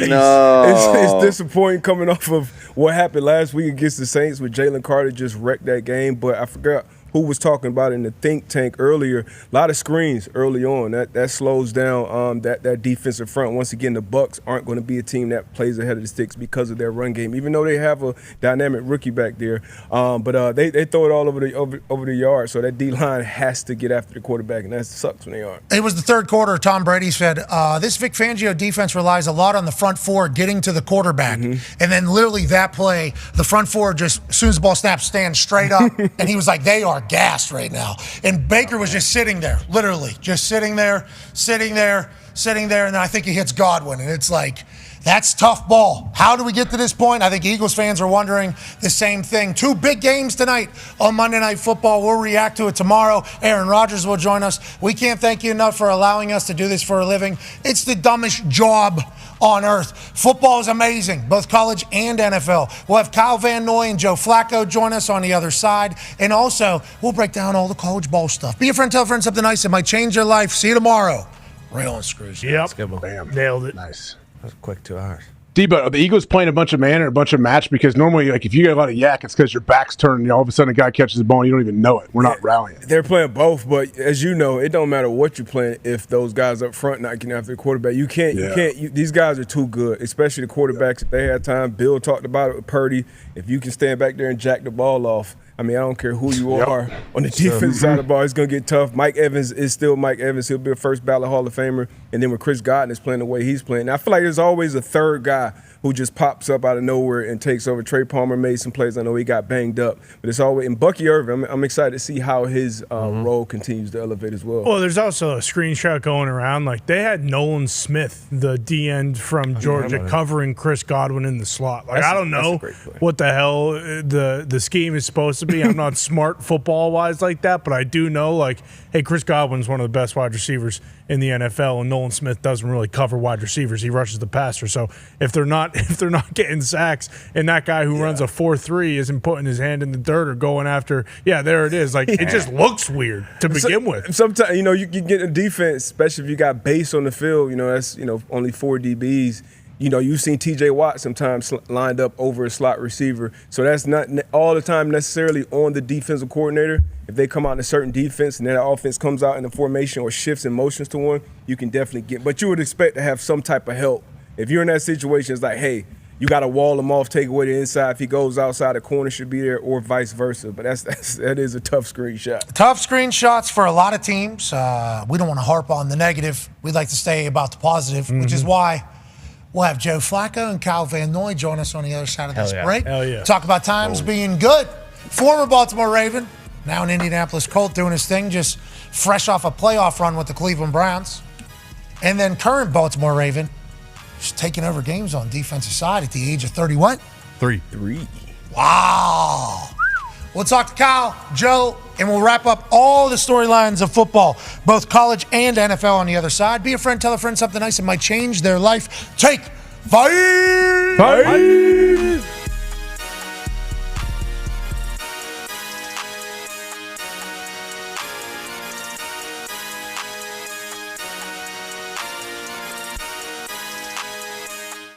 no! It's disappointing coming off of what happened last week against the Saints with Jalen Carter just wrecked that game. But I forgot who was talking about in the think tank earlier, a lot of screens early on. That slows down that defensive front. Once again, the Bucs aren't going to be a team that plays ahead of the sticks because of their run game, even though they have a dynamic rookie back there. But they throw it all over the yard, so that D-line has to get after the quarterback, and that sucks when they are. It was the third quarter. Tom Brady said, this Vic Fangio defense relies a lot on the front four getting to the quarterback. Mm-hmm. And then literally that play, the front four just, as soon as the ball snaps, stands straight up. And he was like, they are gassed right now. And Baker was just sitting there, literally, just sitting there. And then I think he hits Godwin. And it's like, that's tough ball. How do we get to this point? I think Eagles fans are wondering the same thing. 2 big games tonight on Monday Night Football. We'll react to it tomorrow. Aaron Rodgers will join us. We can't thank you enough for allowing us to do this for a living. It's the dumbest job on earth. Football is amazing, both college and NFL. We'll have Kyle Van Noy and Joe Flacco join us on the other side. And also, we'll break down all the college ball stuff. Be a friend, tell a friend something nice that might change your life. See you tomorrow. Rail and Screws. Yep. Bam. Nailed it. Nice. That was a quick 2 hours. But are the Eagles playing a bunch of man or a bunch of match? Because normally, like, if you get a lot of yak, it's because your back's turned. All of a sudden, a guy catches the ball and you don't even know it. We're not rallying. They're playing both, but as you know, it don't matter what you're playing if those guys up front not getting after the quarterback. You can't. These guys are too good, especially the quarterbacks. If they had time, Bill talked about it with Purdy. If you can stand back there and jack the ball off, I mean, I don't care who you are on the defense side of the ball. It's going to get tough. Mike Evans is still Mike Evans. He'll be a first ballot Hall of Famer. And then when Chris Godwin is playing the way he's playing, now, I feel like there's always a third guy who just pops up out of nowhere and takes over. Trey Palmer made some plays. I know he got banged up. But it's always – and Bucky Irvin, I'm excited to see how his role continues to elevate as well. Well, there's also a screenshot going around. Like, they had Nolan Smith, the D-end from Georgia, covering Chris Godwin in the slot. Like, I don't know what the hell the scheme is supposed to be. I'm not smart football-wise like that, but I do know, like, hey, Chris Godwin's one of the best wide receivers in the NFL, and Nolan Smith doesn't really cover wide receivers. He rushes the passer. So if they're not getting sacks and that guy who runs a 4.3 isn't putting his hand in the dirt or going after, there it is. Like, it just looks weird to begin with. Sometimes, you can get a defense, especially if you got base on the field, that's, only 4 DBs. You've seen T.J. Watt sometimes lined up over a slot receiver. So that's not all the time necessarily on the defensive coordinator. If they come out in a certain defense and then the offense comes out in a formation or shifts in motions to one, you can definitely get – but you would expect to have some type of help. If you're in that situation, it's like, hey, you got to wall him off, take away the inside. If he goes outside, the corner should be there, or vice versa. But that is a tough screenshot. Tough screenshots for a lot of teams. We don't want to harp on the negative. We'd like to stay about the positive, which is why we'll have Joe Flacco and Kyle Van Noy join us on the other side of this break. Hell yeah. Talk about times being good. Former Baltimore Raven, now an Indianapolis Colt, doing his thing, just fresh off a playoff run with the Cleveland Browns. And then current Baltimore Raven, just taking over games on defensive side at the age of 31. 3. Wow. We'll talk to Kyle, Joe, and we'll wrap up all the storylines of football, both college and NFL on the other side. Be a friend, tell a friend something nice that might change their life. Take 5.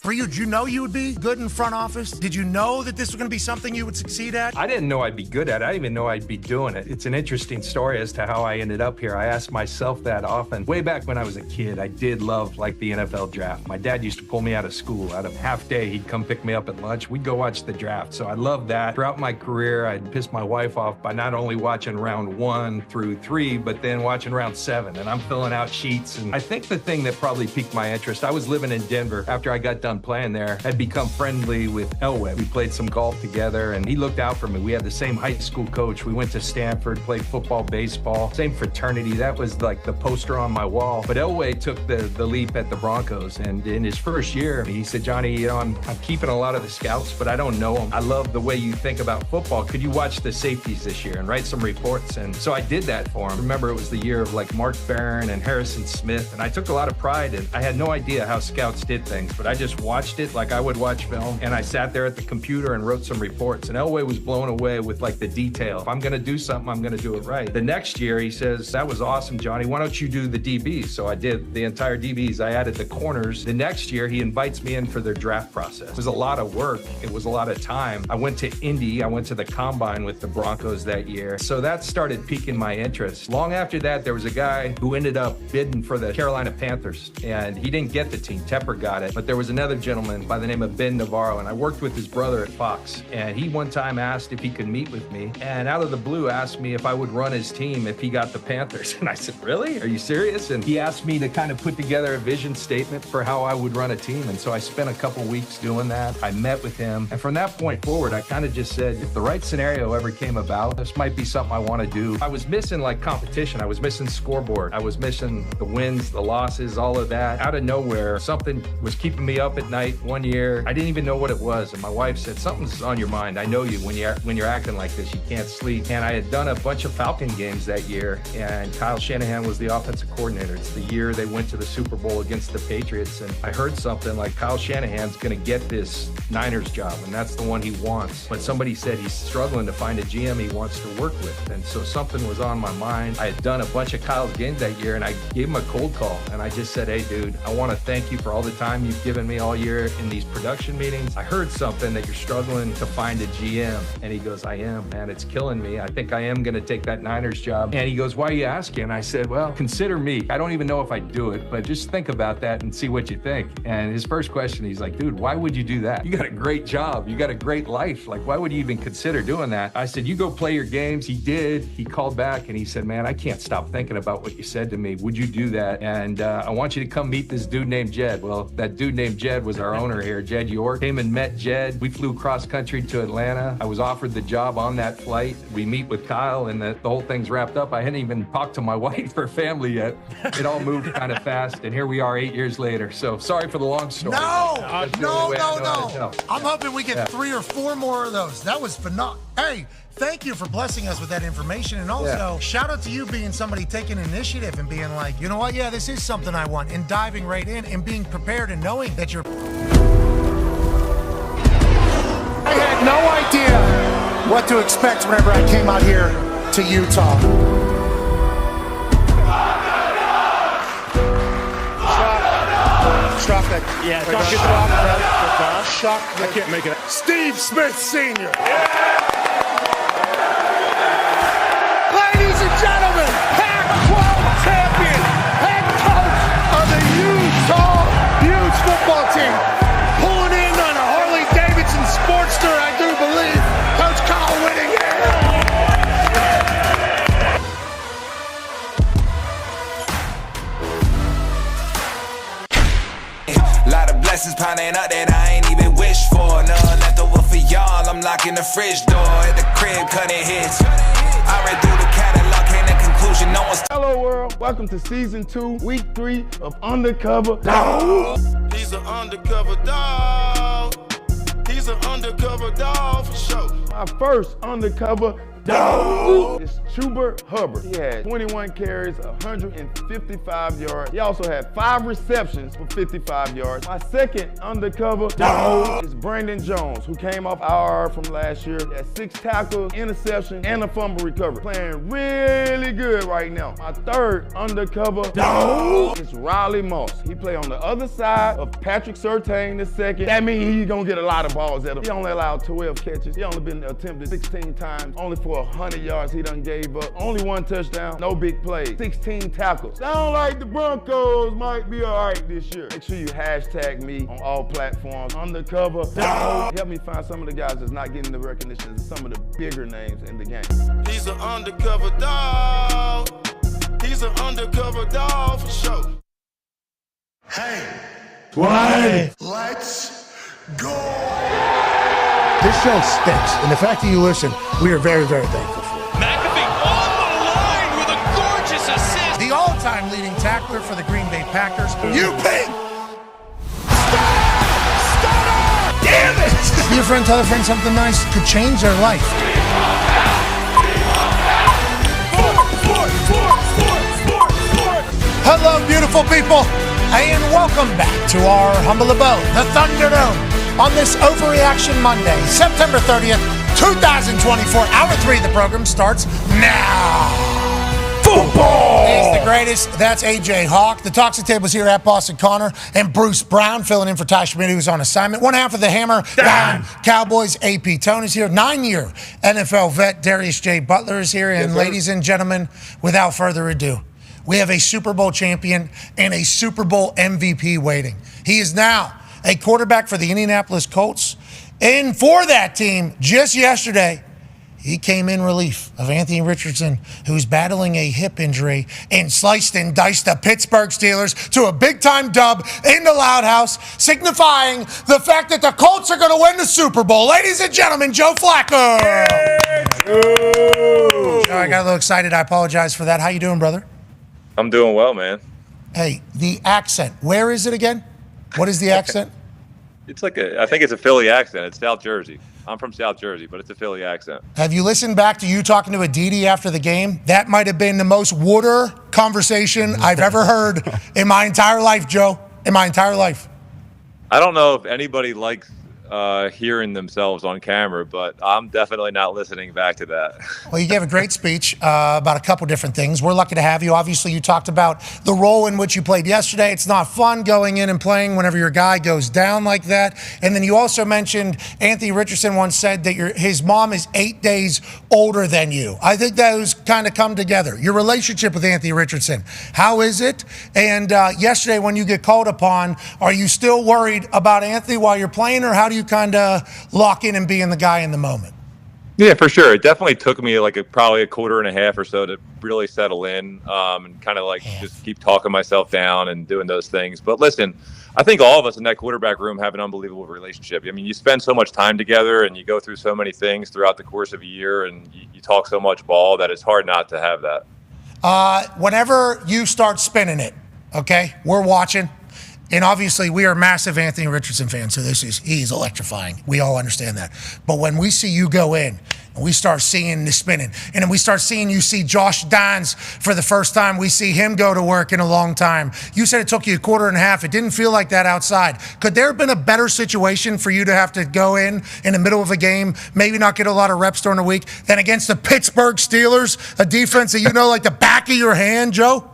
For you, did you know you would be good in front office? Did you know that this was going to be something you would succeed at? I didn't know I'd be good at it. I didn't even know I'd be doing it. It's an interesting story as to how I ended up here. I ask myself that often. Way back when I was a kid, I did love, the NFL draft. My dad used to pull me out of school. Out of half day, he'd come pick me up at lunch. We'd go watch the draft. So I loved that. Throughout my career, I'd pissed my wife off by not only watching round 1 through 3, but then watching round 7. And I'm filling out sheets. And I think the thing that probably piqued my interest, I was living in Denver after I got done playing there. I'd become friendly with Elway. We played some golf together, and he looked out for me. We had the same high school coach. We went to Stanford, played football, baseball, same fraternity. That was like the poster on my wall. But Elway took the leap at the Broncos, and in his first year, he said, Johnny, I'm keeping a lot of the scouts, but I don't know them. I love the way you think about football. Could you watch the safeties this year and write some reports? And so I did that for him. Remember, it was the year of Mark Barron and Harrison Smith, and I took a lot of pride in. I had no idea how scouts did things, but I just wanted watched it like I would watch film, and I sat there at the computer and wrote some reports. And Elway was blown away with like the detail. If I'm going to do something, I'm going to do it right. The next year, he says, that was awesome, Johnny. Why don't you do the DBs? So I did the entire DBs. I added the corners. The next year, he invites me in for their draft process. It was a lot of work. It was a lot of time. I went to Indy. I went to the combine with the Broncos that year. So that started piquing my interest. Long after that, there was a guy who ended up bidding for the Carolina Panthers, and he didn't get the team. Tepper got it. But there was another gentleman by the name of Ben Navarro, and I worked with his brother at Fox. And he one time asked if he could meet with me, and out of the blue asked me if I would run his team if he got the Panthers. And I said, really? Are you serious? And he asked me to kind of put together a vision statement for how I would run a team. And so I spent a couple weeks doing that. I met with him. And from that point forward, I kind of just said, if the right scenario ever came about, this might be something I want to do. I was missing like competition. I was missing scoreboard. I was missing the wins, the losses, all of that. Out of nowhere, something was keeping me up at night one year. I didn't even know what it was. And my wife said, something's on your mind. I know you when you're acting like this, you can't sleep. And I had done a bunch of Falcon games that year, and Kyle Shanahan was the offensive coordinator. It's the year they went to the Super Bowl against the Patriots. And I heard something like Kyle Shanahan's going to get this Niners job, and that's the one he wants. But somebody said he's struggling to find a GM he wants to work with. And so something was on my mind. I had done a bunch of Kyle's games that year, and I gave him a cold call. And I just said, hey, dude, I want to thank you for all the time you've given me all year in these production meetings. I heard something that you're struggling to find a GM. And he goes, I am, man. It's killing me. I think I am going to take that Niners job. And he goes, why are you asking? And I said, well, consider me. I don't even know if I do it, but just think about that and see what you think. And his first question, he's like, dude, why would you do that? You got a great job. You got a great life. Like, why would you even consider doing that? I said, you go play your games. He did. He called back and he said, man, I can't stop thinking about what you said to me. Would you do that? And I want you to come meet this dude named Jed. Well, that dude named Jed was our owner here, Jed York. Came and met Jed. We flew cross country to Atlanta. I was offered the job on that flight. We meet with Kyle and the whole thing's wrapped up. I hadn't even talked to my wife or family yet. It all moved kind of fast, and here we are 8 years later. So sorry for the long story. No. No. I'm hoping we get 3 or 4 more of those. That was phenomenal. Hey, thank you for blessing us with that information. And also, shout out to you being somebody taking initiative and being like, you know what? Yeah, this is something I want. And diving right in and being prepared and knowing that you're... I had no idea what to expect whenever I came out here to Utah. Shock that. Yeah, shock that. I can't make it. Steve Smith Sr. Ladies and gentlemen, Pac-12 champion, head coach of the Utah Utes football team. Pulling in on a Harley-Davidson Sportster, I do believe. Coach Kyle Whittingham. Lot of blessings piling up that I ain't even wished for. None left over for y'all. I'm locking the fridge door at the crib, cutting hits. I read through the catalog, came to conclusion. No one's. Hello world, welcome to season 2, week 3 of Undercover Dog. He's an undercover dog. He's an undercover dog for sure. My first undercover dog is Chuba Hubbard. He had 21 carries, 155 yards. He also had 5 receptions for 55 yards. My second undercover dog is Brandon Jones, who came off IR from last year. He had 6 tackles, interception, and a fumble recovery. Playing really good right now. My third undercover dog is Riley Moss. He played on the other side of Patrick Surtain II. That means he's gonna get a lot of balls at him. He only allowed 12 catches. He only been attempted 16 times, only for 100 yards he done gave up. Only 1 touchdown, no big plays, 16 tackles. Sound like the Broncos might be all right this year. Make sure you hashtag me on all platforms. Undercover dog. Help me find some of the guys that's not getting the recognition as some of the bigger names in the game. He's an undercover dog. He's an undercover dog for sure. Hey. Why? Let's go. This show stinks, and the fact that you listen, we are very, very thankful for it. McAfee on the line with a gorgeous assist. The all-time leading tackler for the Green Bay Packers. You ping! Stutter! Damn it! Be a friend, tell a friend something nice could change their life. Hello, beautiful people. And welcome back to our humble abode, the Thunderdome, on this Overreaction Monday, September 30th, 2024. Hour 3 of the program starts now. Football is the greatest. That's AJ Hawk. The Toxic Tables here at Boston Connor and Bruce Brown filling in for Ty Schmidt, who's on assignment. One half of the Hammer, Dahn. Cowboys, AP Tone is here. 9-year NFL vet, Darius J. Butler is here. And ladies and gentlemen, without further ado, we have a Super Bowl champion and a Super Bowl MVP waiting. He is now a quarterback for the Indianapolis Colts. And for that team, just yesterday, he came in relief of Anthony Richardson, who's battling a hip injury, and sliced and diced the Pittsburgh Steelers to a big-time dub in the Loud House, signifying the fact that the Colts are going to win the Super Bowl. Ladies and gentlemen, Joe Flacco. Joe, I got a little excited. I apologize for that. How you doing, brother? I'm doing well, man. Hey, the accent. Where is it again? What is the accent? It's like I think it's a Philly accent. It's South Jersey. I'm from South Jersey, but it's a Philly accent. Have you listened back to you talking to Aditi after the game? That might have been the most water conversation I've ever heard in my entire life, Joe. In my entire life. I don't know if anybody likes hearing themselves on camera, but I'm definitely not listening back to that. Well, you gave a great speech about a couple different things. We're lucky to have you. Obviously, you talked about the role in which you played yesterday. It's not fun going in and playing whenever your guy goes down like that. And then you also mentioned Anthony Richardson once said that his mom is 8 days older than you. I think those kind of come together. Your relationship with Anthony Richardson, how is it? And yesterday when you get called upon, are you still worried about Anthony while you're playing, or how do you kind of lock in and being the guy in the moment? Yeah, for sure. It definitely took me probably a quarter and a half or so to really settle in and kind of just keep talking myself down and doing those things. But listen, I think all of us in that quarterback room have an unbelievable relationship. I mean, you spend so much time together and you go through so many things throughout the course of a year, and you talk so much ball that it's hard not to have that. Whenever you start spinning it, okay, we're watching. And obviously, we are massive Anthony Richardson fans, so he's electrifying. We all understand that. But when we see you go in, and we start seeing the spinning, and then we start seeing you see Josh Dahns for the first time, we see him go to work in a long time. You said it took you a quarter and a half. It didn't feel like that outside. Could there have been a better situation for you to have to go in the middle of a game, maybe not get a lot of reps during the week, than against the Pittsburgh Steelers, a defense that you know like the back of your hand, Joe?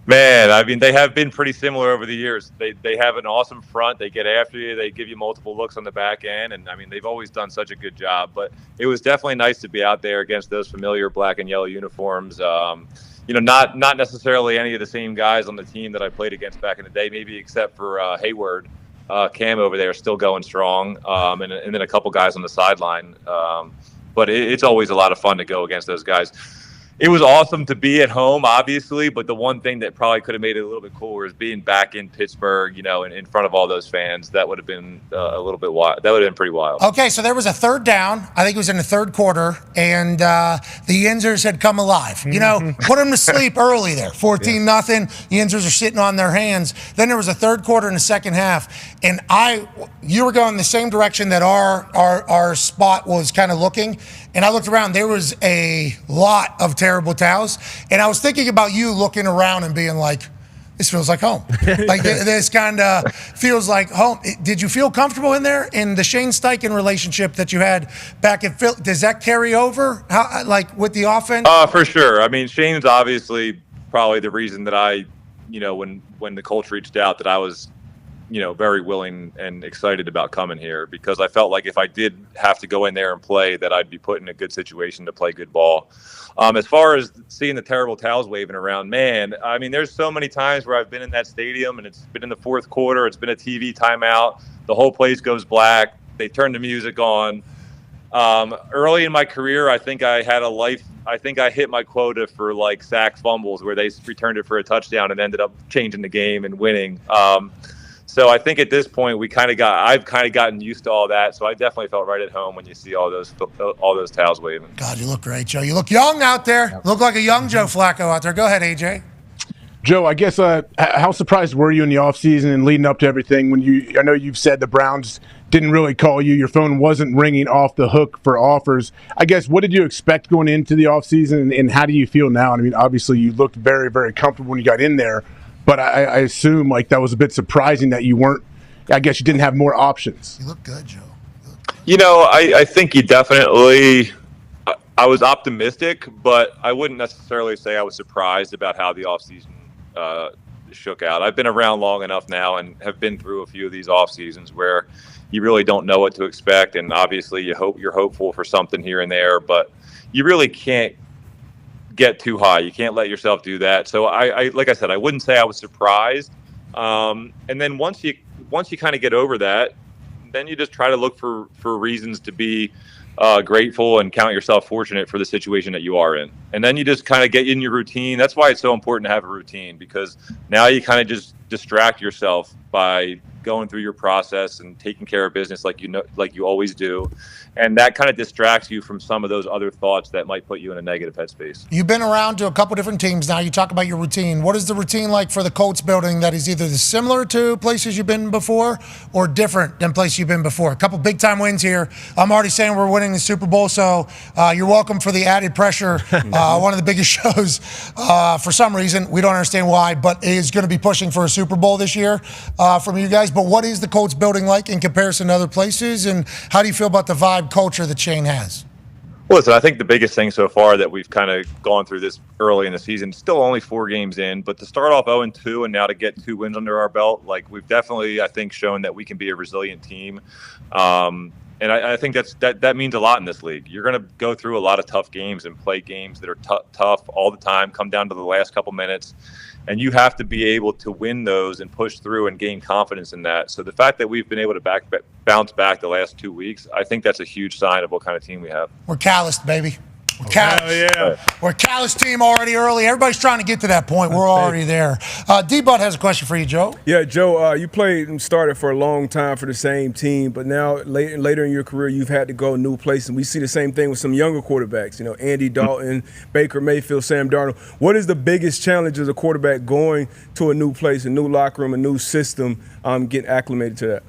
Man, I mean, they have been pretty similar over the years. They have an awesome front. They get after you. They give you multiple looks on the back end. And, I mean, they've always done such a good job. But it was definitely nice to be out there against those familiar black and yellow uniforms. Not necessarily any of the same guys on the team that I played against back in the day, maybe except for Hayward. Cam over there still going strong, and then a couple guys on the sideline. But it's always a lot of fun to go against those guys. It was awesome to be at home, obviously, but the one thing that probably could have made it a little bit cooler is being back in Pittsburgh, in front of all those fans. That would have been a little bit wild. That would have been pretty wild. Okay, so there was a third down. I think it was in the third quarter, and the Yinzers had come alive. Put them to sleep early there. 14-0. Yinzers are sitting on their hands. Then there was a third quarter in the second half, and you were going the same direction that our spot was kind of looking. And I looked around. There was a lot of terrible towels. And I was thinking about you looking around and being like, this feels like home. This kind of feels like home. Did you feel comfortable in there? In the Shane Steichen relationship that you had back at Philly, does that carry over with the offense? For sure. I mean, Shane's obviously probably the reason that I, when the Colts reached out, that I was very willing and excited about coming here, because I felt like if I did have to go in there and play, that I'd be put in a good situation to play good ball. As far as seeing the terrible towels waving around, man, I mean, there's so many times where I've been in that stadium and it's been in the fourth quarter, it's been a TV timeout, the whole place goes black, they turn the music on. Early in my career, I think I hit my quota for sack fumbles where they returned it for a touchdown and ended up changing the game and winning. So I think at this point I've kind of gotten used to all that. So I definitely felt right at home when you see all those towels waving. God, you look great, Joe. You look young out there. Yep. Look like a young Joe Flacco out there. Go ahead, AJ. Joe, I guess how surprised were you in the offseason and leading up to everything I know you've said the Browns didn't really call you. Your phone wasn't ringing off the hook for offers. I guess, what did you expect going into the offseason, and how do you feel now? I mean, obviously you looked very, very comfortable when you got in there. but I assume like that was a bit surprising that you weren't. I guess you didn't have more options. You look good, Joe. You know, I think you definitely. I was optimistic, but I wouldn't necessarily say I was surprised about how the offseason shook out. I've been around long enough now and have been through a few of these off seasons where you really don't know what to expect, and obviously you're hopeful for something here and there, but you really can't get too high. You can't let yourself do that. So I like I said, I wouldn't say I was surprised. And then once you kind of get over that, then you just try to look for reasons to be grateful and count yourself fortunate for the situation that you are in. And then you just kind of get in your routine. That's why it's so important to have a routine, because now you kind of just distract yourself by going through your process and taking care of business like you always do. And that kind of distracts you from some of those other thoughts that might put you in a negative headspace. You've been around to a couple different teams now. You talk about your routine. What is the routine like for the Colts building that is either similar to places you've been before or different than places you've been before? A couple big-time wins here. I'm already saying we're winning the Super Bowl, so you're welcome for the added pressure. One of the biggest shows, for some reason, we don't understand why, but is going to be pushing for a Super Bowl this year from you guys. But what is the Colts building like in comparison to other places, and how do you feel about the vibe culture that Shane has? Well, listen, I think the biggest thing so far that we've kind of gone through this early in the season, still only 4 games in, but to start off 0-2 and now to get 2 wins under our belt, like we've definitely, I think, shown that we can be a resilient team. And I think that means a lot in this league. You're going to go through a lot of tough games and play games that are tough all the time, come down to the last couple minutes. And you have to be able to win those and push through and gain confidence in that. So the fact that we've been able to bounce back the last 2 weeks, I think that's a huge sign of what kind of team we have. We're calloused, baby. We're calloused. Yeah. We're a callous team already early. Everybody's trying to get to that point. We're already there. D-Bud has a question for you, Joe. Yeah, Joe, you played and started for a long time for the same team, but now later in your career, you've had to go new places. And we see the same thing with some younger quarterbacks, you know, Andy Dalton, Baker Mayfield, Sam Darnold. What is the biggest challenge as a quarterback going to a new place, a new locker room, a new system, getting acclimated to that?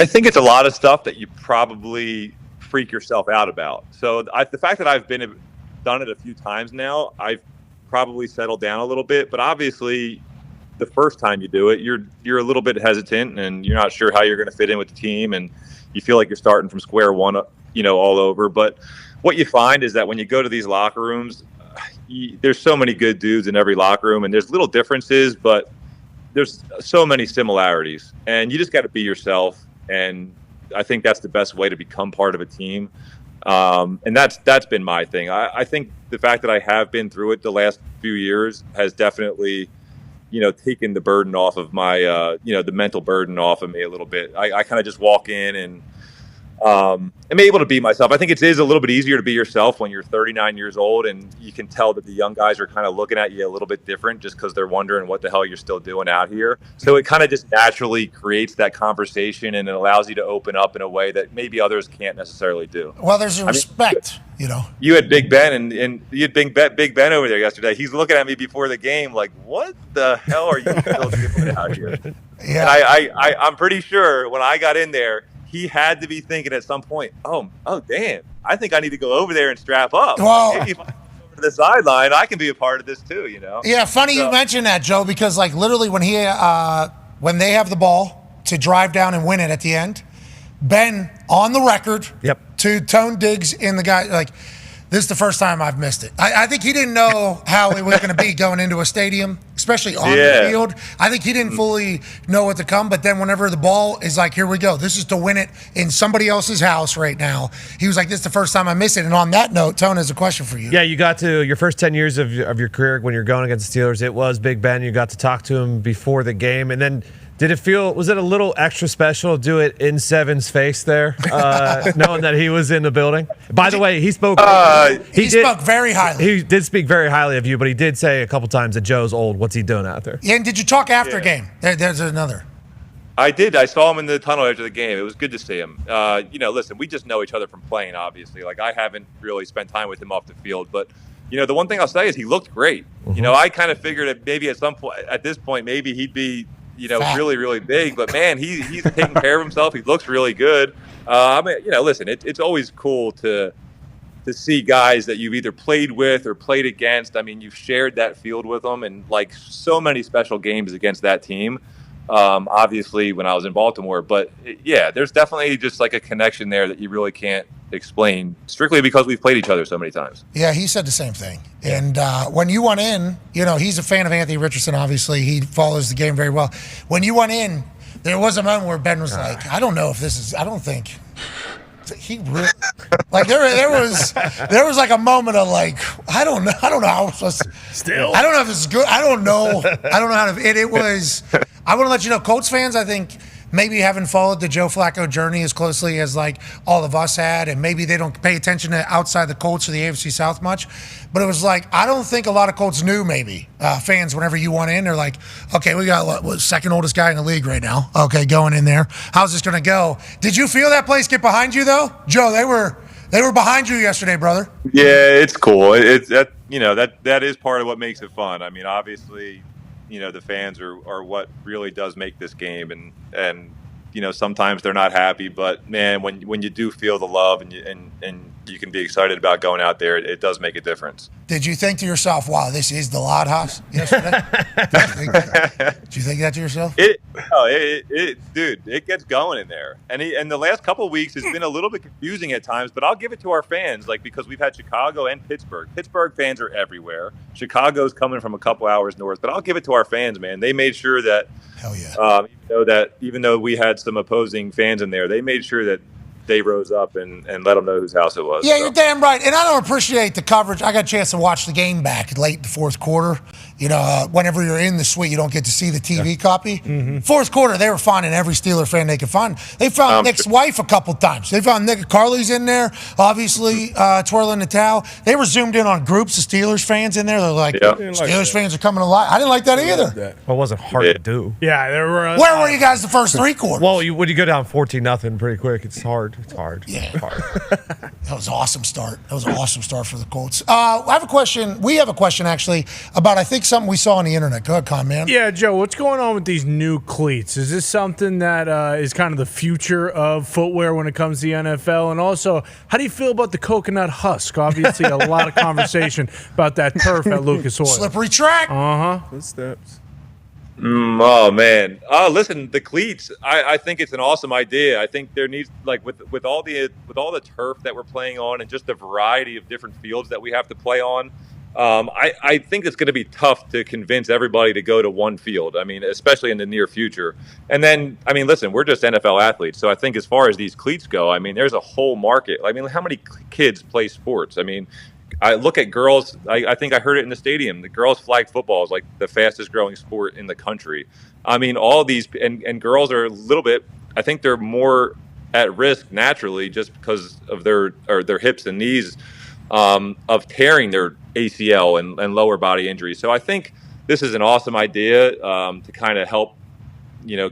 I think it's a lot of stuff that you probably freak yourself out about. So the fact that I've done it a few times now, I've probably settled down a little bit. But obviously, the first time you do it, you're a little bit hesitant and you're not sure how you're going to fit in with the team, and you feel like you're starting from square one, you know, all over. But what you find is that when you go to these locker rooms, there's so many good dudes in every locker room, and there's little differences, but there's so many similarities, and you just got to be yourself. And I think that's the best way to become part of a team. And that's been my thing. I think the fact that I have been through it the last few years has definitely, you know, taken the burden off of my, the mental burden off of me a little bit. I kind of just walk in and I'm able to be myself. I think it is a little bit easier to be yourself when you're 39 years old, and you can tell that the young guys are kind of looking at you a little bit different just because they're wondering what the hell you're still doing out here. So it kind of just naturally creates that conversation, and it allows you to open up in a way that maybe others can't necessarily do. Well, there's a respect, you know. You had Big Ben, and you had Big Ben over there yesterday. He's looking at me before the game like, what the hell are you still doing out here? Yeah. And I'm pretty sure when I got in there, he had to be thinking at some point, oh, damn, I think I need to go over there and strap up. Well, maybe if I go over to the sideline, I can be a part of this too, you know? Yeah, funny you mention that, Joe, because like literally when they have the ball to drive down and win it at the end, Ben on the record to Tone Diggs in the guy, like, this is the first time I've missed it. I think he didn't know how it was going to be going into a stadium, especially on the field. I think he didn't fully know what to come, but then whenever the ball is like, here we go, this is to win it in somebody else's house right now, he was like, this is the first time I miss it. And on that note, Tone has a question for you. Yeah, you got to your first 10 years of your career when you're going against the Steelers, it was Big Ben. You got to talk to him before the game, and then was it a little extra special to do it in Seven's face there, knowing that he was in the building? By the way, he spoke. He spoke very highly. He did speak very highly of you, but he did say a couple times that Joe's old. What's he doing out there? Yeah, and did you talk after a game? There's another. I did. I saw him in the tunnel after the game. It was good to see him. Listen, we just know each other from playing, obviously. Like, I haven't really spent time with him off the field, but the one thing I'll say is he looked great. Mm-hmm. I kind of figured that maybe at this point, maybe he'd be really, really big, but man, he's taking care of himself. He looks really good. Listen, it's always cool to to see guys that you've either played with or played against. I mean, you've shared that field with them, and like so many special games against that team. Obviously, when I was in Baltimore, but yeah, there's definitely just like a connection there that you really can't explain strictly because we've played each other so many times. Yeah, he said the same thing. And when you went in, he's a fan of Anthony Richardson, obviously. He follows the game very well. When you went in, there was a moment where Ben was like, I don't know if this is, I don't think. He really, like there was like a moment of like, I don't know how I'm supposed to, still, I don't know if this is good. I don't know how to, it was, I want to let you know, Colts fans, I think, maybe haven't followed the Joe Flacco journey as closely as like all of us had, and maybe they don't pay attention to outside the Colts or the AFC South much. But it was like, I don't think a lot of Colts knew fans whenever you went in, they're like, okay, we got what second oldest guy in the league right now. Okay, going in there. How's this going to go? Did you feel that place get behind you though? Joe, they were behind you yesterday, brother. Yeah, it's cool. That is part of what makes it fun. I mean, obviously, the fans are what really does make this game, and sometimes they're not happy, but man, when you do feel the love and you can be excited about going out there, it does make a difference. Did you think to yourself, wow, this is the Loud House yesterday? Did you think that to yourself? Dude, it gets going in there. And the last couple of weeks, it's been a little bit confusing at times, but I'll give it to our fans, because we've had Chicago and Pittsburgh. Pittsburgh fans are everywhere. Chicago's coming from a couple hours north, but I'll give it to our fans, man. They made sure that, hell yeah. Even though we had some opposing fans in there, they made sure that they rose up and let them know whose house it was. Yeah, You're damn right. And I don't appreciate the coverage. I got a chance to watch the game back late in the fourth quarter. Whenever you're in the suite, you don't get to see the TV copy. Mm-hmm. Fourth quarter, they were finding every Steeler fan they could find. They found Nick's wife a couple times. They found Nick Carly's in there, obviously twirling the towel. They were zoomed in on groups of Steelers fans in there. They're like, Steelers fans are coming alive. I didn't like that either. Well, it wasn't hard to do. Yeah, there were. Where were you guys the first three quarters? Well, when you go down 14-0 pretty quick, it's hard. It's hard. Yeah. It's hard. That was an awesome start. That was an awesome start for the Colts. I have a question. We have a question, actually, about, I think, something we saw on the internet. Go ahead, Con, man. Yeah, Joe, what's going on with these new cleats? Is this something that is kind of the future of footwear when it comes to the NFL? And also, how do you feel about the coconut husk? Obviously, a lot of conversation about that turf at Lucas Oil. Slippery track. Uh-huh. Footsteps. Oh man! Listen, the cleats. I think it's an awesome idea. I think there needs, with all the turf that we're playing on, and just the variety of different fields that we have to play on. I think it's going to be tough to convince everybody to go to one field. I mean, especially in the near future. And then, listen, we're just NFL athletes, so I think as far as these cleats go, there's a whole market. How many kids play sports? I look at girls. I think I heard it in the stadium. The girls' flag football is like the fastest growing sport in the country. All these and girls are a little bit. I think they're more at risk naturally just because of their hips and knees of tearing their ACL and lower body injuries. So I think this is an awesome idea to kind of help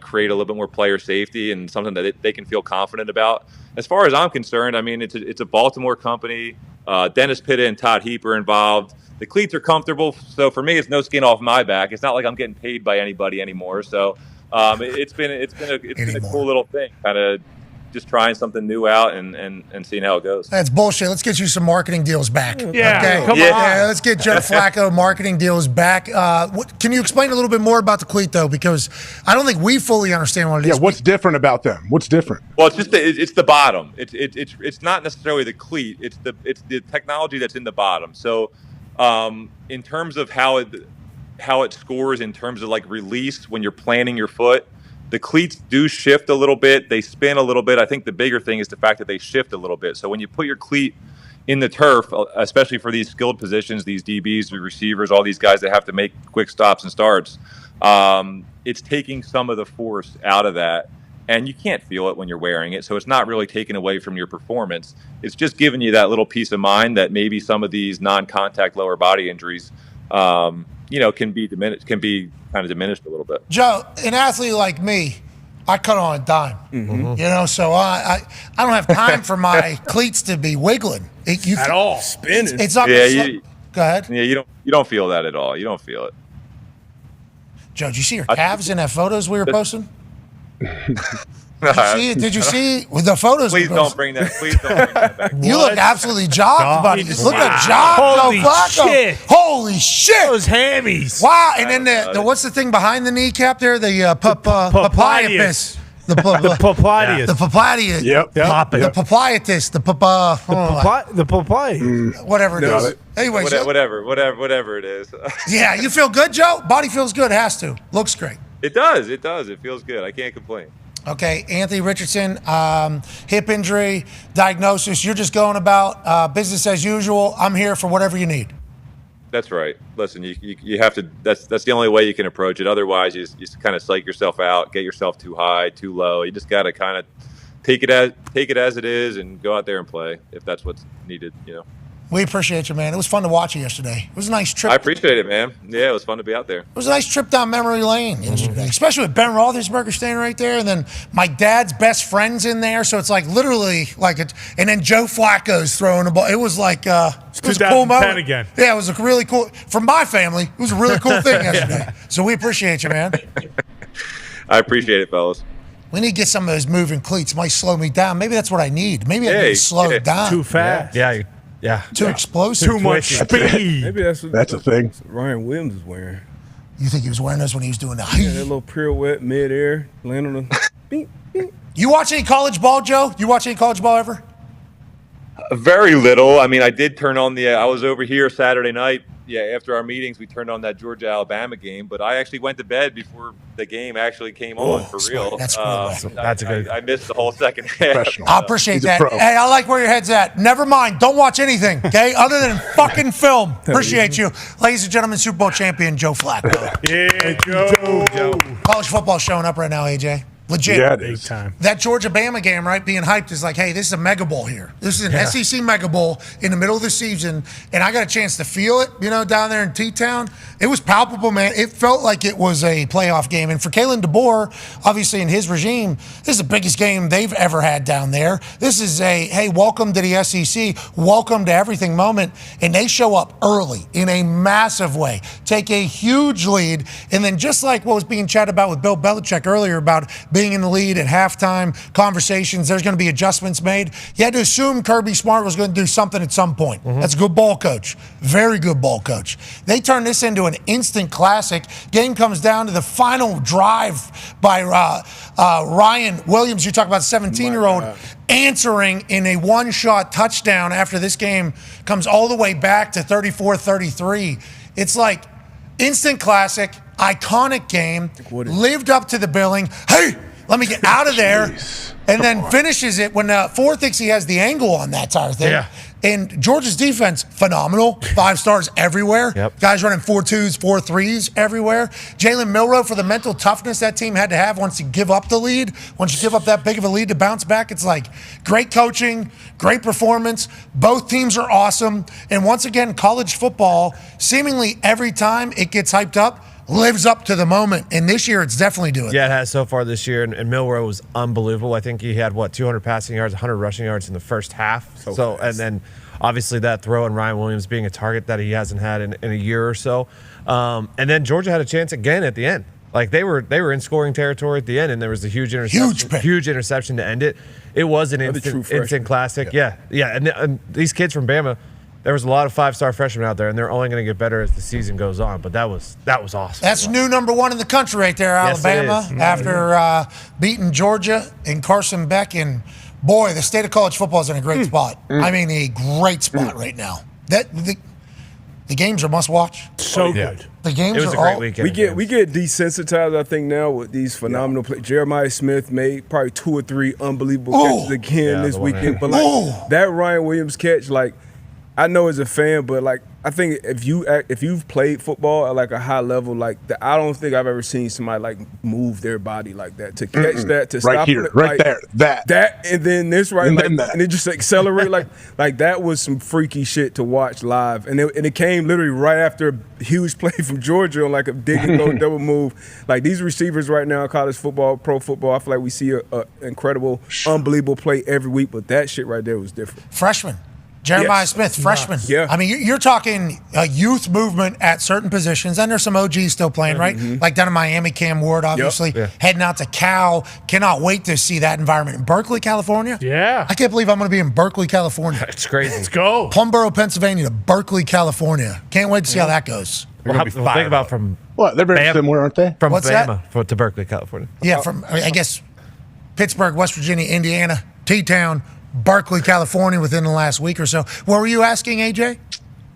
create a little bit more player safety and something that they can feel confident about. As far as I'm concerned, it's a Baltimore company. Dennis Pitta and Todd Heap are involved. The cleats are comfortable, so for me, it's no skin off my back. It's not like I'm getting paid by anybody anymore. So it's been a cool little thing, kind of just trying something new out and seeing how it goes. That's bullshit. Let's get you some marketing deals back. Yeah, okay? Come on. Yeah, let's get Joe Flacco marketing deals back. Can you explain a little bit more about the cleat, though? Because I don't think we fully understand what it is. Yeah, what's different about them? What's different? Well, it's just it's the bottom. It's not necessarily the cleat. It's the technology that's in the bottom. So in terms of how it scores in terms of release when you're planting your foot, the cleats do shift a little bit. They spin a little bit. I think the bigger thing is the fact that they shift a little bit. So when you put your cleat in the turf, especially for these skilled positions, these DBs, the receivers, all these guys that have to make quick stops and starts, it's taking some of the force out of that. And you can't feel it when you're wearing it. So it's not really taken away from your performance. It's just giving you that little peace of mind that maybe some of these non-contact lower body injuries, can be diminished, kind of diminished a little bit. Joe, an athlete like me, I cut on a dime. Mm-hmm. So I don't have time for my cleats to be wiggling. At all. Spinning. It's not. Go ahead. Yeah, you don't feel that at all. You don't feel it. Joe, did you see your calves in that photos we were posting? Did you see with the photos? Please don't bring that. Please don't bring that back. You look absolutely jocked, buddy. Look at Jock. Holy Flacco. shit. Holy shit. Those hammies. Wow. And then the what's the thing behind the kneecap there? The papayapis. The Papadius. The papadius. Yep. The papadius. The papaya. Whatever it is. Anyways. Whatever it is. Yeah, you feel good, Joe? Body feels good. Has to. Looks great. It does. It does. It feels good. I can't complain. Okay, Anthony Richardson, hip injury, diagnosis. You're just going about business as usual. I'm here for whatever you need. That's right. Listen, you have to. That's the only way you can approach it. Otherwise, you just kind of psych yourself out, get yourself too high, too low. You just got to kind of take it as it is, and go out there and play if that's what's needed. We appreciate you, man. It was fun to watch you yesterday. It was a nice trip. I appreciate it, man. Yeah, it was fun to be out there. It was a nice trip down memory lane yesterday, especially with Ben Roethlisberger staying right there, and then my dad's best friend's in there, so it's like literally like it. And then Joe Flacco's throwing the ball. It was like it was a cool moment again. Yeah, it was a really cool for my family. It was a really cool thing yesterday. So we appreciate you, man. I appreciate it, fellas. We need to get some of those moving cleats. It might slow me down. Maybe that's what I need. Maybe I need to slow it down. Too fast. Yeah. Too explosive. Too much speed. Maybe that's a thing. Ryan Williams is wearing. You think he was wearing those when he was doing that? Yeah, that little pirouette midair, land on the. Beep, beep. You watch any college ball, Joe? You watch any college ball ever? Very little. I mean, I did turn on I was over here Saturday night. Yeah, after our meetings, we turned on that Georgia-Alabama game. But I actually went to bed before the game actually came on for real. That's good. That's a good. I missed the whole second half. I appreciate that. Hey, I like where your head's at. Never mind. Don't watch anything, okay? Other than fucking film. Appreciate you. Ladies and gentlemen, Super Bowl champion Joe Flacco. Yeah, Joe. College football showing up right now, AJ. Legit. Yeah, Big time. That Georgia-Bama game, right, being hyped is like, hey, this is a mega bowl here. This is an SEC mega bowl in the middle of the season, and I got a chance to feel it, down there in T-Town. It was palpable, man. It felt like it was a playoff game. And for Kalen DeBoer, obviously in his regime, this is the biggest game they've ever had down there. This is a, hey, welcome to the SEC, welcome to everything moment. And they show up early in a massive way, take a huge lead, and then just like what was being chatted about with Bill Belichick earlier about being in the lead at halftime, conversations, there's going to be adjustments made. You had to assume Kirby Smart was going to do something at some point. That's a good ball coach. Very good ball coach. They turned this into an instant classic. Game comes down to the final drive by Ryan Williams. You talk about 17-year-old answering in a one-shot touchdown after this game comes all the way back to 34-33. It's like instant classic, iconic game, lived up to the billing. Hey, let me get out of there. And then finishes it when Ford thinks he has the angle on that entire thing. Yeah. And Georgia's defense, phenomenal. 5 stars everywhere. Yep. Guys running 4-2s, 4-3s everywhere. Jalen Milroe, for the mental toughness that team had to have once you give up the lead, once you give up that big of a lead to bounce back, it's like great coaching, great performance. Both teams are awesome. And once again, college football, seemingly every time it gets hyped up, lives up to the moment. And this year, it's definitely doing it. Yeah, it has so far this year. And Milroe was unbelievable. I think he had, 200 passing yards, 100 rushing yards in the first half. So and then obviously that throw and Ryan Williams being a target that he hasn't had in a year or so. And then Georgia had a chance again at the end. Like they were in scoring territory at the end, and there was a huge interception to end it. It was an instant classic. Yeah. And these kids from Bama, there was a lot of 5-star freshmen out there, and they're only going to get better as the season goes on. But that was awesome. That's new number 1 in the country right there, Alabama, after beating Georgia and Carson Beck. And, boy, the state of college football is in a great spot. I mean, a great spot right now. The games are must-watch. So good. The games it was are a great all weekend. We get desensitized, I think, now with these phenomenal plays. Jeremiah Smith made probably 2 or 3 unbelievable catches again this weekend. But that Ryan Williams catch, I know as a fan, but I think if you've played football at a high level I don't think I've ever seen somebody move their body like that to catch that to right stop here, it, right there, that and then this and it just accelerate like that was some freaky shit to watch live, and it came literally right after a huge play from Georgia on a dig and go double move. These receivers right now in college football, pro football, I feel like we see a incredible, unbelievable play every week, but that shit right there was different. Freshman. Jeremiah Smith, freshman. Yeah. I mean, you're talking a youth movement at certain positions, and there's some OGs still playing, right? Like down in Miami, Cam Ward, obviously, heading out to Cal. Cannot wait to see that environment in Berkeley, California. Yeah. I can't believe I'm going to be in Berkeley, California. It's crazy. Let's go. Plumboro, Pennsylvania to Berkeley, California. Can't wait to see how that goes. Think about from they're very similar, aren't they? From What's Bama to Berkeley, California. Yeah, from, I guess, Pittsburgh, West Virginia, Indiana, T-Town, Berkeley, California within the last week or so. What were you asking, AJ?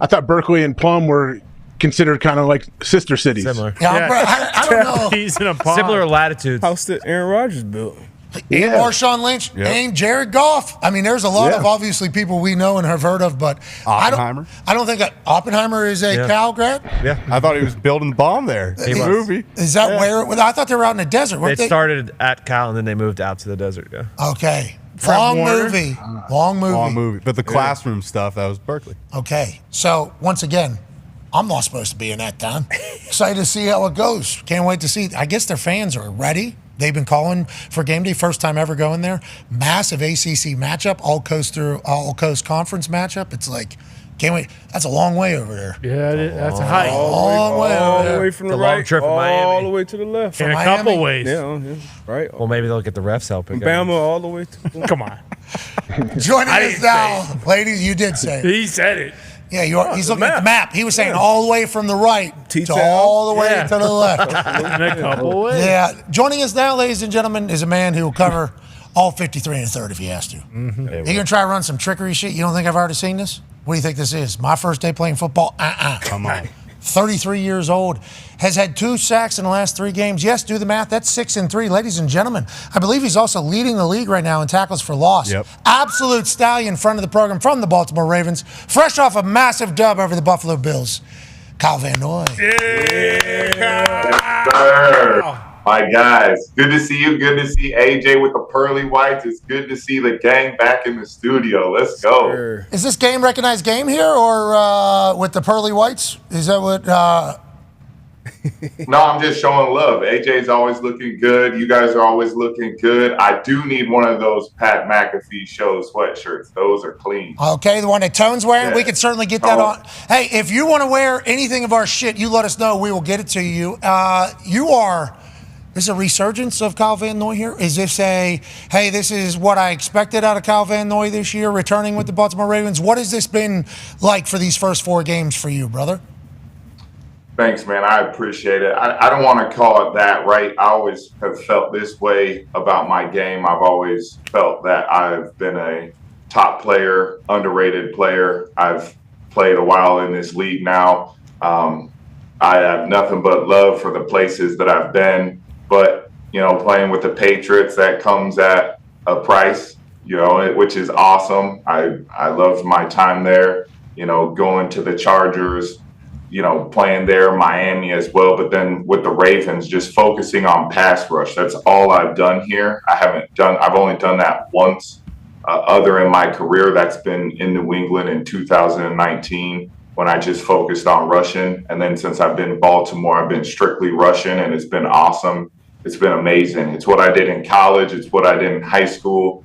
I thought Berkeley and Plum were considered kind of like sister cities. Similar. Yeah, I don't know. He's in a pond. Similar latitudes. House that Aaron Rodgers built. And Marshawn Lynch and Jared Goff. I mean, there's a lot of obviously people we know and have heard of, but Oppenheimer. I don't think that Oppenheimer is a Cal grad. Yeah, I thought he was building the bomb there. He was. Movie. Is that where? Well, I thought they were out in the desert. Weren't They they? started at Cal and then they moved out to the desert. Yeah. Okay. Long movie. Long movie. But the classroom stuff, that was Berkeley. Okay. So, once again, I'm not supposed to be in that town. Excited to see how it goes. Can't wait to see. I guess their fans are ready. They've been calling for game day. First time ever going there. Massive ACC matchup. All coast conference matchup. It's like, can't wait. That's a long way over there. Yeah, that's a hike. Long way over All there. the way from the It's a long right, trip from all Miami. the way to the left. In a Miami? couple ways. Yeah, right. Well, maybe they'll get the refs help From again. Bama all the way to. Come on. Joining us now, ladies, you did say it. He said it. Yeah, he's looking at the map. He was saying all the way from the right to all the way to the left. In a couple ways. Yeah. Joining us now, ladies and gentlemen, is a man who will cover all 53 and a third if he has to. Mm-hmm. You going to try to run some trickery shit? You don't think I've already seen this? What do you think this is? My first day playing football? Come on. 33 years old, has had 2 sacks in the last 3 games. Yes, do the math. That's 6 and 3. Ladies and gentlemen, I believe he's also leading the league right now in tackles for loss. Yep. Absolute stallion front of the program from the Baltimore Ravens, fresh off a massive dub over the Buffalo Bills. Kyle Van Noy. My guys, good to see you. Good to see AJ with the pearly whites. It's good to see the gang back in the studio. Let's go. Is this game recognized game here or with the pearly whites? Is that what? No, I'm just showing love. AJ's always looking good. You guys are always looking good. I do need one of those Pat McAfee Show sweatshirts. Those are clean. Okay, the one that Tone's wearing, Yeah. we can certainly get that on. Hey, if you want to wear anything of our shit, you let us know. We will get it to you. Is a resurgence of Kyle Van Noy here? Is this hey, this is what I expected out of Kyle Van Noy this year, returning with the Baltimore Ravens? What has this been like for these first 4 games for you, brother? Thanks, man. I appreciate it. I don't want to call it that, right? I always have felt this way about my game. I've always felt that I've been a top player, underrated player. I've played a while in this league now. I have nothing but love for the places that I've been. But, playing with the Patriots, that comes at a price, which is awesome. I loved my time there, going to the Chargers, playing there, Miami as well. But then with the Ravens, just focusing on pass rush. That's all I've done here. I've only done that once other in my career. That's been in New England in 2019 when I just focused on rushing. And then since I've been in Baltimore, I've been strictly rushing, and it's been awesome. It's been amazing. It's what I did in college. It's what I did in high school.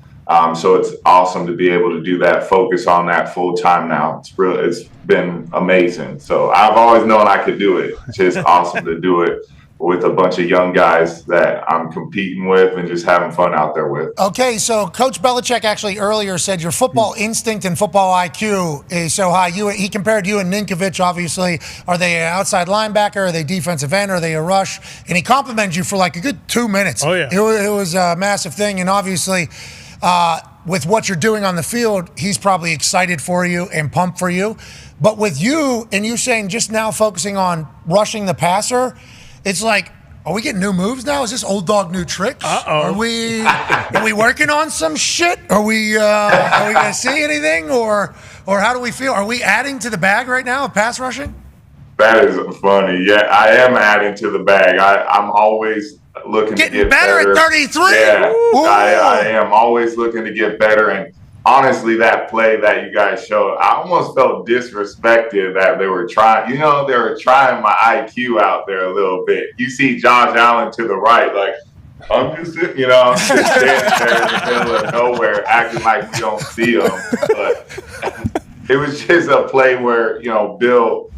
So it's awesome to be able to do that, focus on that full time now. It's been amazing. So I've always known I could do it. It's just awesome to do it with a bunch of young guys that I'm competing with and just having fun out there with. Okay, so Coach Belichick actually earlier said your football instinct and football IQ is so high. He compared you and Ninkovich, obviously. Are they an outside linebacker? Are they defensive end? Are they a rush? And he complimented you for like a good 2 minutes. Oh, yeah. It was a massive thing. And obviously, with what you're doing on the field, he's probably excited for you and pumped for you. But with you and you saying just now focusing on rushing the passer, it's like, are we getting new moves now? Is this old dog new tricks? Uh-oh. Are we working on some shit? Are we gonna see anything, or how do we feel? Are we adding to the bag right now of pass rushing? That is funny. Yeah, I am adding to the bag. I'm always looking to get better. Getting better at 33? Yeah, I am always looking to get better. And honestly, that play that you guys showed, I almost felt disrespected that they were trying. They were trying my IQ out there a little bit. You see Josh Allen to the right, like, I'm just standing there in the middle of nowhere, acting like we don't see him. But It was just a play where, Bill,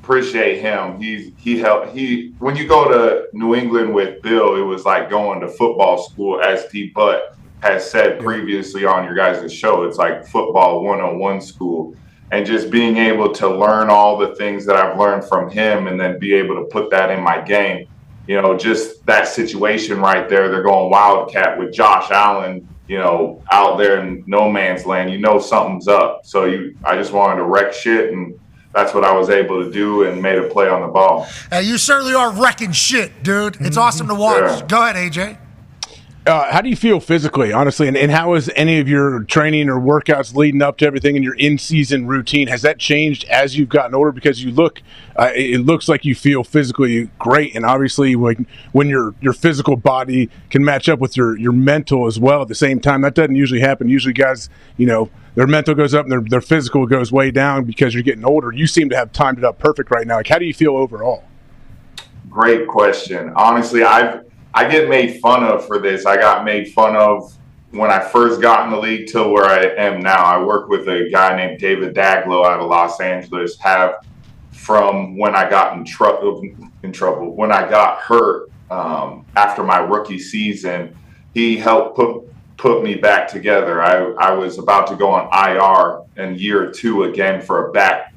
appreciate him. He helped. When you go to New England with Bill, it was like going to football school, as D Butt has said previously on your guys' show. It's like football 101 school. And just being able to learn all the things that I've learned from him and then be able to put that in my game. Just that situation right there, they're going Wildcat with Josh Allen, out there in no man's land. Something's up. So I just wanted to wreck shit, and that's what I was able to do and made a play on the ball. Hey, you certainly are wrecking shit, dude. It's awesome to watch. Yeah. Go ahead, AJ. How do you feel physically, honestly, and how has any of your training or workouts leading up to everything in your in-season routine, has that changed as you've gotten older? Because it looks like you feel physically great, and obviously when your physical body can match up with your mental as well at the same time, that doesn't usually happen. Usually guys, their mental goes up and their physical goes way down because you're getting older. You seem to have timed it up perfect right now. Like, how do you feel overall? Great question. Honestly, I get made fun of for this. I got made fun of when I first got in the league till where I am now. I work with a guy named David Daglow out of Los Angeles, from when I got in trouble, when I got hurt after my rookie season. He helped put me back together. I was about to go on IR in year 2 again for a back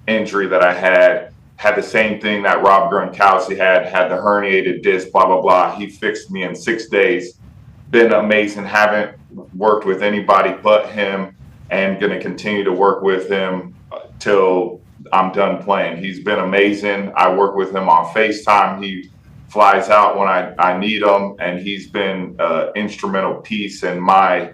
injury that I had the same thing that Rob Gronkowski had the herniated disc, blah, blah, blah. He fixed me in 6 days. Been amazing. Haven't worked with anybody but him, and going to continue to work with him till I'm done playing. He's been amazing. I work with him on FaceTime. He flies out when I need him, and he's been an instrumental piece in my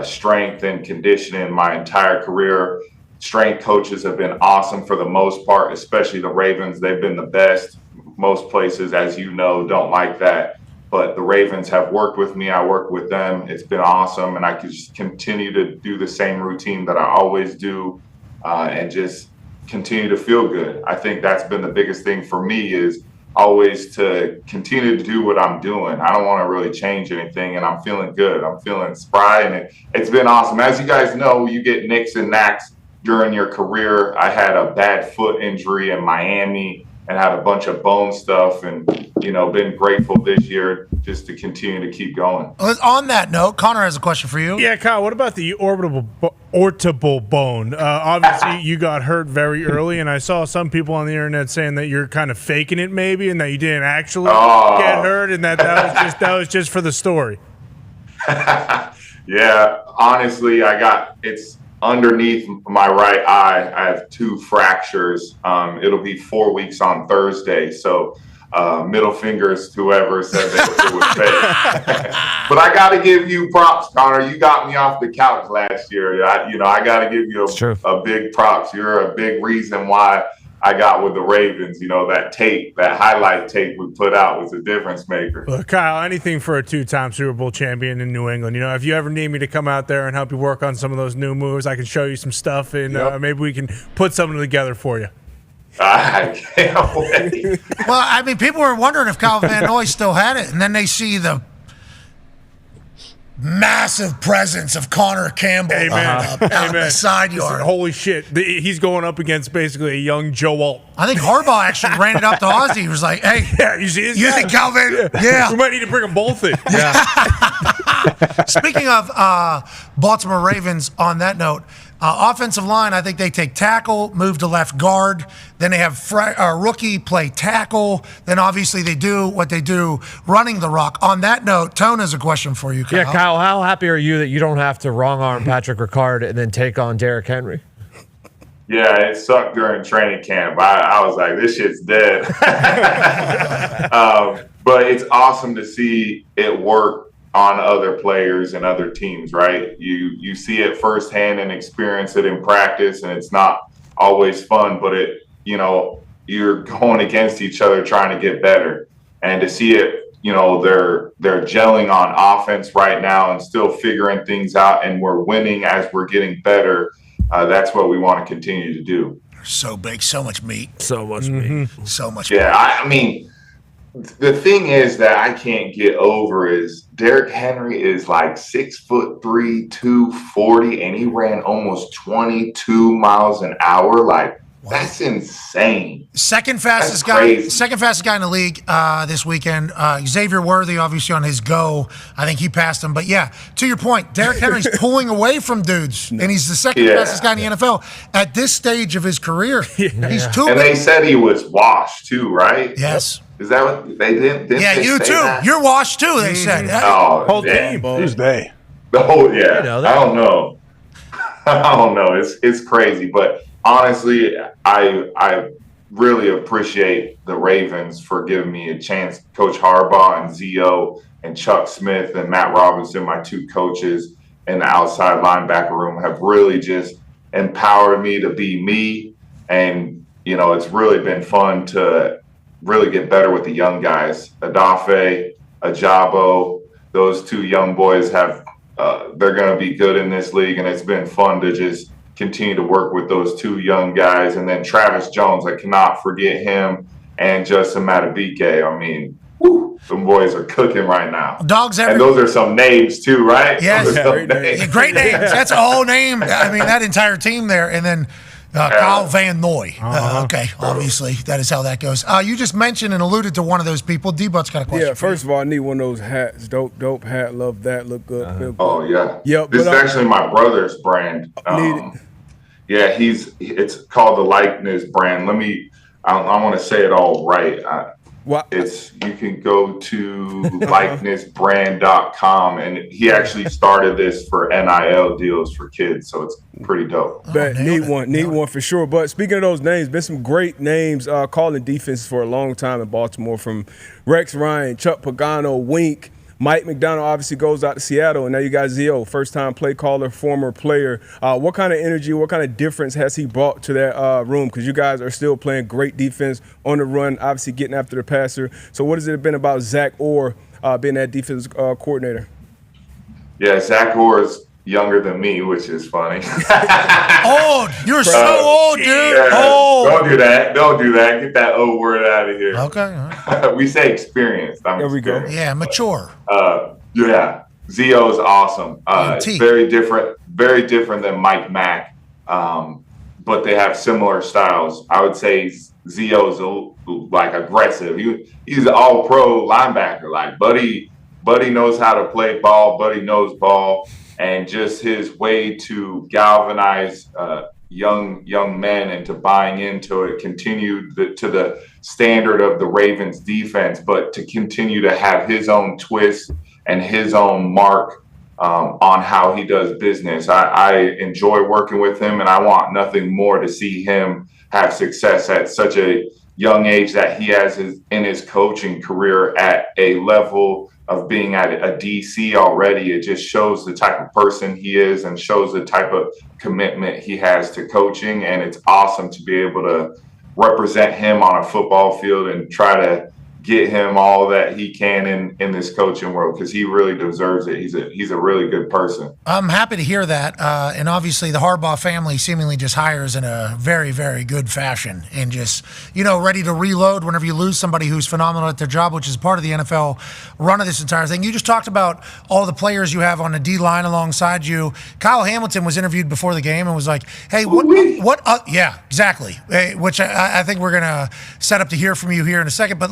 strength and conditioning my entire career. Strength coaches have been awesome for the most part, especially the Ravens. They've been the best. Most places, as you know, don't like that. But the Ravens have worked with me. I work with them. It's been awesome. And I can just continue to do the same routine that I always do and just continue to feel good. I think that's been the biggest thing for me, is always to continue to do what I'm doing. I don't want to really change anything, and I'm feeling good. I'm feeling spry, and it's been awesome. As you guys know, you get nicks and knacks during your career. I had a bad foot injury in Miami and had a bunch of bone stuff, and been grateful this year just to continue to keep going. On that note, Connor has a question for you. Yeah, Kyle, what about the orbital bone? Obviously, you got hurt very early, and I saw some people on the internet saying that you're kind of faking it maybe, and that you didn't actually get hurt, and that was just for the story. Yeah, honestly, it's underneath my right eye. I have 2 fractures. It'll be 4 weeks on Thursday. So middle fingers to whoever said that it was fake. But I got to give you props, Connor. You got me off the couch last year. I got to give you a big props. You're a big reason why I got with the Ravens. That highlight tape we put out was a difference maker. Well, Kyle, anything for a 2-time Super Bowl champion in New England. If you ever need me to come out there and help you work on some of those new moves, I can show you some stuff, and maybe we can put something together for you. I can't wait. Well, people were wondering if Kyle Van Noy still had it, and then they see the massive presence of Connor Campbell out in the side yard. Holy shit. He's going up against basically a young Joe Alt. I think Harbaugh actually ran it up to Ozzie. He was like, hey, you see this you think Calvin? Yeah. We might need to bring them both in. Speaking of Baltimore Ravens, on that note, offensive line, I think they take tackle, move to left guard. Then they have rookie play tackle. Then obviously they do what they do running the rock. On that note, Tone has a question for you, Kyle. Yeah, Kyle, how happy are you that you don't have to wrong arm Patrick Ricard and then take on Derrick Henry? Yeah, it sucked during training camp. I was like, this shit's dead. But it's awesome to see it work on other players and other teams, right? You see it firsthand and experience it in practice, and it's not always fun, but you're going against each other trying to get better. And to see it, they're gelling on offense right now and still figuring things out, and we're winning as we're getting better. That's what we want to continue to do. So big, so much meat. So much meat. So much meat. Yeah, The thing is that I can't get over is Derrick Henry is like 6'3", 240, and he ran almost 22 miles an hour. Like, that's insane. Second fastest guy in the league this weekend. Xavier Worthy, obviously on his go. I think he passed him. But yeah, to your point, Derrick Henry's pulling away from dudes, and he's the second fastest guy in the NFL at this stage of his career. He's too. And they said he was washed too, right? Yes. Is that what they did? Yeah, you too. That? You're washed too. They said. Oh, whole team. Who's they? The whole I don't know. I don't know. It's crazy, but honestly, I really appreciate the Ravens for giving me a chance. Coach Harbaugh and Zio and Chuck Smith and Matt Robinson, my two coaches in the outside linebacker room, have really just empowered me to be me. And, it's really been fun to really get better with the young guys. Adafe, Ajabo, those two young boys they're going to be good in this league. And it's been fun to just continue to work with those two young guys. And then Travis Jones, I cannot forget him, and Justin Matabike. I mean, some boys are cooking right now. And those are some names too, right? Yes, great names. That's a whole name. I mean, that entire team there. And then Kyle Van Noy. Okay, obviously, that is how that goes. You just mentioned and alluded to one of those people. D-But's got a question. Yeah, first of all, I need one of those hats. Dope hat. Love that. Look good. Feel good. Oh, yeah. Yep, this is actually my brother's brand. Yeah, it's called the Likeness brand. I want to say it all right. You can go to likenessbrand.com, and he actually started this for NIL deals for kids, so it's pretty dope. Need one for sure. But speaking of those names, been some great names calling defenses for a long time in Baltimore, from Rex Ryan, Chuck Pagano, Wink. Mike McDonald obviously goes out to Seattle, and now you got Zio, first-time play caller, former player. What kind of energy, what kind of difference has he brought to that room? Because you guys are still playing great defense on the run, obviously getting after the passer. So what has it been about Zach Orr being that defense coordinator? Yeah, Zach Orr is younger than me, which is funny. Old. You're so old, dude. Yeah, old. Don't do that. Get that old word out of here. Okay. All right. We say experienced. There we go. Yeah, mature. Yeah. Zio is awesome. Very different than Mike Mack. But they have similar styles. I would say Zio is like aggressive. He's an all-pro linebacker. Like Buddy knows how to play ball. Buddy knows ball. And just his way to galvanize young men into buying into it, continue to the standard of the Ravens defense, but to continue to have his own twist and his own mark on how he does business. I enjoy working with him, and I want nothing more to see him have success at such a young age that he has in his coaching career at a level of being at a DC already. It just shows the type of person he is and shows the type of commitment he has to coaching. And it's awesome to be able to represent him on a football field and try to get him all that he can in this coaching world, because he really deserves it. He's a really good person. I'm happy to hear that. And obviously the Harbaugh family seemingly just hires in a very, very good fashion and just, ready to reload whenever you lose somebody who's phenomenal at their job, which is part of the NFL run of this entire thing. You just talked about all the players you have on the D-line alongside you. Kyle Hamilton was interviewed before the game and was like, hey, what yeah, exactly. Which I think we're going to set up to hear from you here in a second. But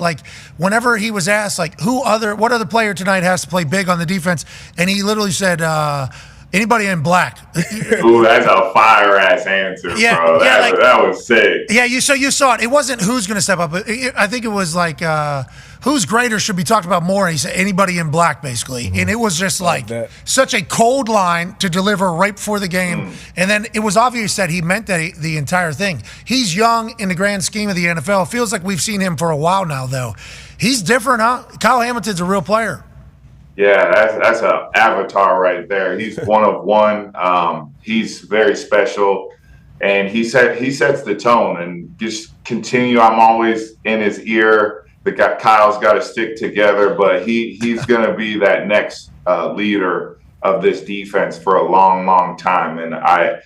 whenever he was asked, what other player tonight has to play big on the defense? And he literally said, anybody in black. Ooh, that's a fire-ass answer, bro. That was sick. Yeah, you saw it. It wasn't who's going to step up. I think it was who's greater should be talked about more. And he said anybody in black, basically. Mm-hmm. And it was just such a cold line to deliver right before the game. And then it was obvious that he meant that the entire thing. He's young in the grand scheme of the NFL. Feels like we've seen him for a while now, though. He's different, huh? Kyle Hamilton's a real player. Yeah, that's an avatar right there. He's one of one. He's very special, and he sets the tone. And just continue. I'm always in his ear. Kyle's got to stick together, but he's going to be that next leader of this defense for a long, long time. And I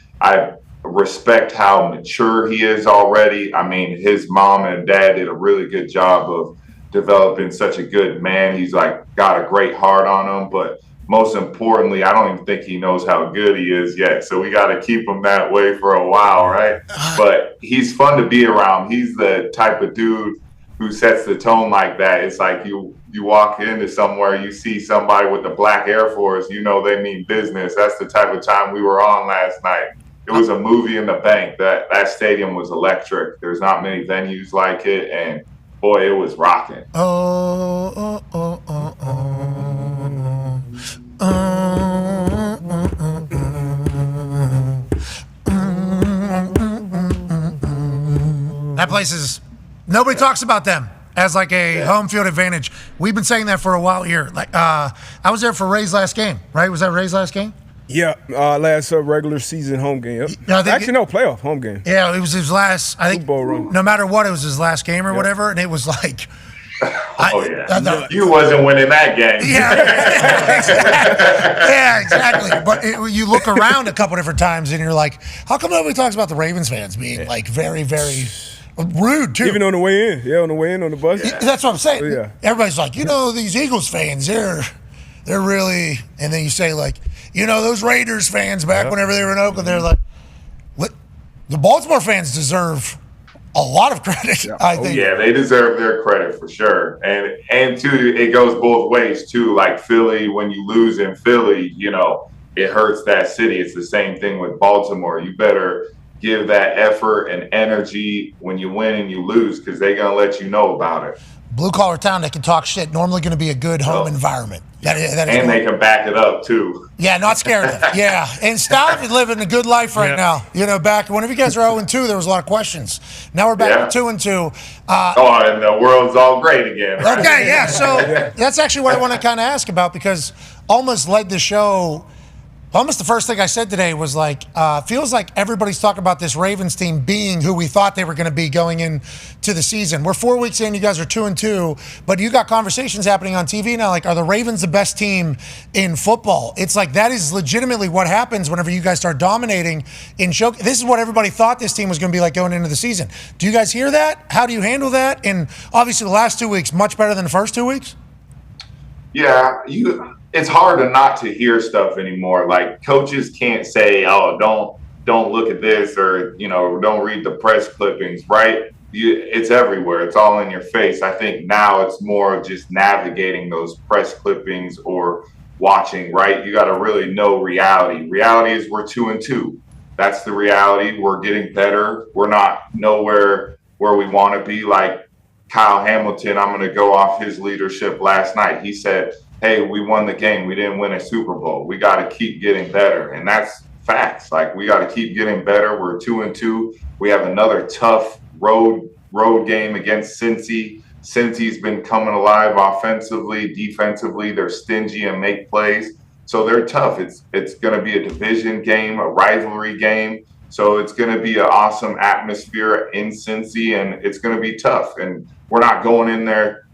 respect how mature he is already. I mean, his mom and dad did a really good job of developing such a good man. He's like got a great heart on him, but most importantly, I don't even think he knows how good he is yet. So we got to keep him that way for a while, right? But he's fun to be around. He's the type of dude who sets the tone like that. It's like you walk into somewhere, you see somebody with the black Air Force, you know they mean business. That's the type of time we were on last night. It was a movie in the bank. That stadium was electric. There's not many venues like it, and boy, it was rocking. That place is, nobody talks about them as like a home field advantage. We've been saying that for a while here. Like, I was there for Ray's last game, right? Was that Ray's last game? Yeah, last regular season home game. Yep. Actually, no, playoff home game. Yeah, it was his last, I think, Super Bowl run. No matter what, it was his last game or whatever, and it was like, you wasn't winning that game. Yeah, exactly. But you look around a couple different times and you're like, how come nobody talks about the Ravens fans being like very, very rude too? Even on the way in. Yeah, on the way in on the bus. That's what I'm saying. Yeah. Everybody's like, these Eagles fans, they're really, and then you say like, those Raiders fans back whenever they were in Oakland, they're like, the Baltimore fans deserve a lot of credit, I think. Yeah, they deserve their credit for sure. And too, it goes both ways too. Like Philly, when you lose in Philly, it hurts that city. It's the same thing with Baltimore. You better give that effort and energy when you win and you lose, because they're going to let you know about it. Blue-collar town, they can talk shit. Normally going to be a good home environment. That is and they can back it up, too. Yeah, not scared of it. Yeah, and Stout is living a good life right now. Back whenever you guys were 0-2, there was a lot of questions. Now we're back to 2-2. And the world's all great again. Okay, yeah. So that's actually what I want to kind of ask about, because almost led the show. Almost the first thing I said today was like, feels like everybody's talking about this Ravens team being who we thought they were going to be going into the season. We're 4 weeks in, you guys are 2-2, but you got conversations happening on TV now, like, are the Ravens the best team in football? It's like, that is legitimately what happens whenever you guys start dominating in show. This is what everybody thought this team was going to be like going into the season. Do you guys hear that? How do you handle that? And obviously the last 2 weeks, much better than the first 2 weeks? Yeah, it's hard not to hear stuff anymore. Like, coaches can't say, don't look at this, or, don't read the press clippings, right? It's everywhere. It's all in your face. I think now it's more of just navigating those press clippings or watching, right? You got to really know reality. Reality is we're 2-2. That's the reality. We're getting better. We're not nowhere where we want to be. Like Kyle Hamilton, I'm going to go off his leadership last night. He said, hey, we won the game. We didn't win a Super Bowl. We got to keep getting better. And that's facts. Like, we got to keep getting better. We're 2-2. We have another tough road game against Cincy. Cincy's been coming alive offensively, defensively. They're stingy and make plays. So they're tough. It's going to be a division game, a rivalry game. So it's going to be an awesome atmosphere in Cincy, and it's going to be tough. And we're not going in there,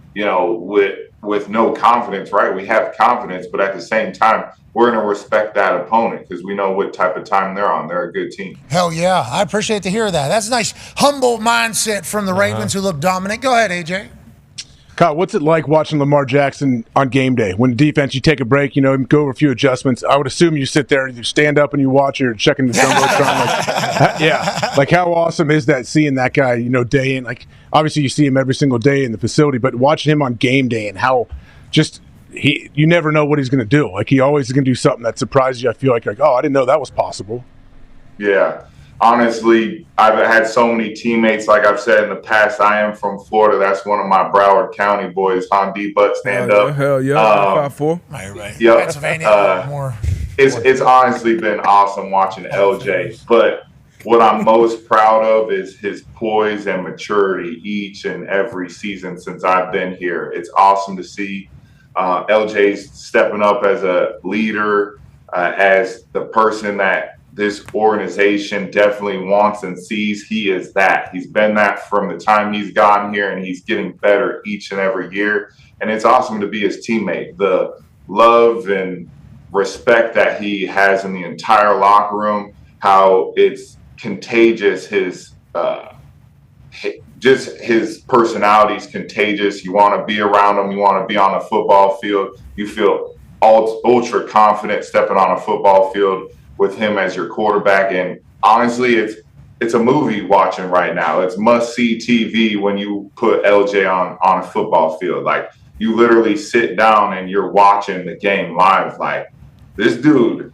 with no confidence, right? We have confidence, but at the same time, we're going to respect that opponent because we know what type of time they're on. They're a good team. Hell yeah. I appreciate to hear that. That's a nice, humble mindset from the Ravens who look dominant. Go ahead, AJ. Kyle, what's it like watching Lamar Jackson on game day? When defense, you take a break, go over a few adjustments. I would assume you sit there, you stand up and you watch, you're checking the Jumbotron. Like how awesome is that seeing that guy, day in? Like, obviously you see him every single day in the facility, but watching him on game day and how just you never know what he's going to do. Like, he always is going to do something that surprises you. I feel like, oh, I didn't know that was possible. Yeah. Honestly, I've had so many teammates. Like I've said in the past, I am from Florida. That's one of my Broward County boys. Han D. Butt, stand up. Hell yeah, 5'4". Right. Yep. Pennsylvania. It's honestly been awesome watching LJ. But what I'm most proud of is his poise and maturity each and every season since I've been here. It's awesome to see LJ's stepping up as a leader, as the person that this organization definitely wants and sees. He is that. He's been that from the time he's gotten here, and he's getting better each and every year. And it's awesome to be his teammate. The love and respect that he has in the entire locker room, how it's contagious, his just his personality is contagious. You want to be around him. You want to be on a football field. You feel ultra confident stepping on a football field with him as your quarterback. And honestly, it's a movie watching right now. It's must-see TV when you put LJ on a football field. Like, you literally sit down and you're watching the game live. Like, this dude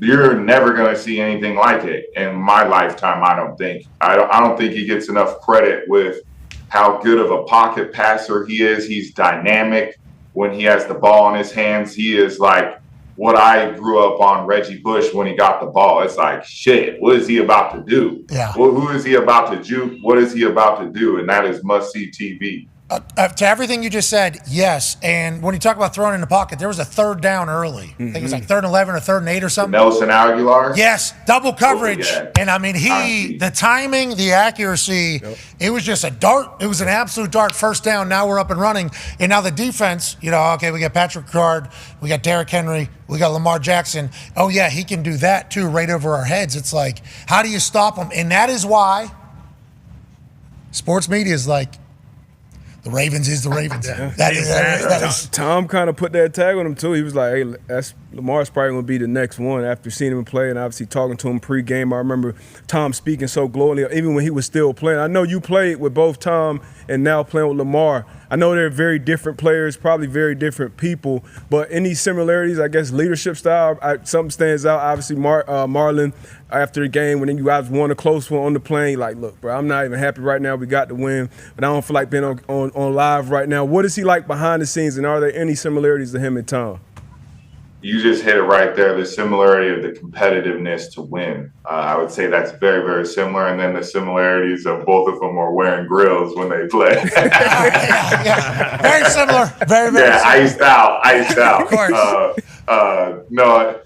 you're never going to see anything like it in my lifetime, I don't think. I don't think he gets enough credit with how good of a pocket passer he is. He's dynamic when he has the ball in his hands. He is like what I grew up on Reggie Bush when he got the ball. It's like, shit, what is he about to do? Yeah. Well, who is he about to juke? What is he about to do? And that is must-see TV. To everything you just said, yes. And when you talk about throwing in the pocket, there was a third down early. I think it was like 3rd and 11 or 3rd and 8 or something. Nelson Aguilar? Yes, double coverage. Oh, yeah. And I mean, the timing, the accuracy, it was just a dart. It was an absolute dart. First down, now we're up and running. And now the defense, okay, we got Patrick Ricard, we got Derrick Henry, we got Lamar Jackson. Oh, yeah, he can do that too, right over our heads. It's like, how do you stop him? And that is why sports media is like, the Ravens is the Ravens. That is. Tom kind of put that tag on him too. He was like, "Hey, Lamar's probably going to be the next one." After seeing him play and obviously talking to him pre-game, I remember Tom speaking so glowingly, even when he was still playing. I know you played with both Tom and now playing with Lamar. I know they're very different players, probably very different people, but any similarities, I guess, leadership style, something stands out. Obviously, Marlon, after the game, when you guys won a close one on the plane, like, look, bro, I'm not even happy right now. We got the win, but I don't feel like being on live right now. What is he like behind the scenes, and are there any similarities to him and Tom? You just hit it right there, the similarity of the competitiveness to win. I would say that's very, very similar. And then the similarities of both of them are wearing grills when they play. Very similar. Very, very similar. Iced out. Of course. No,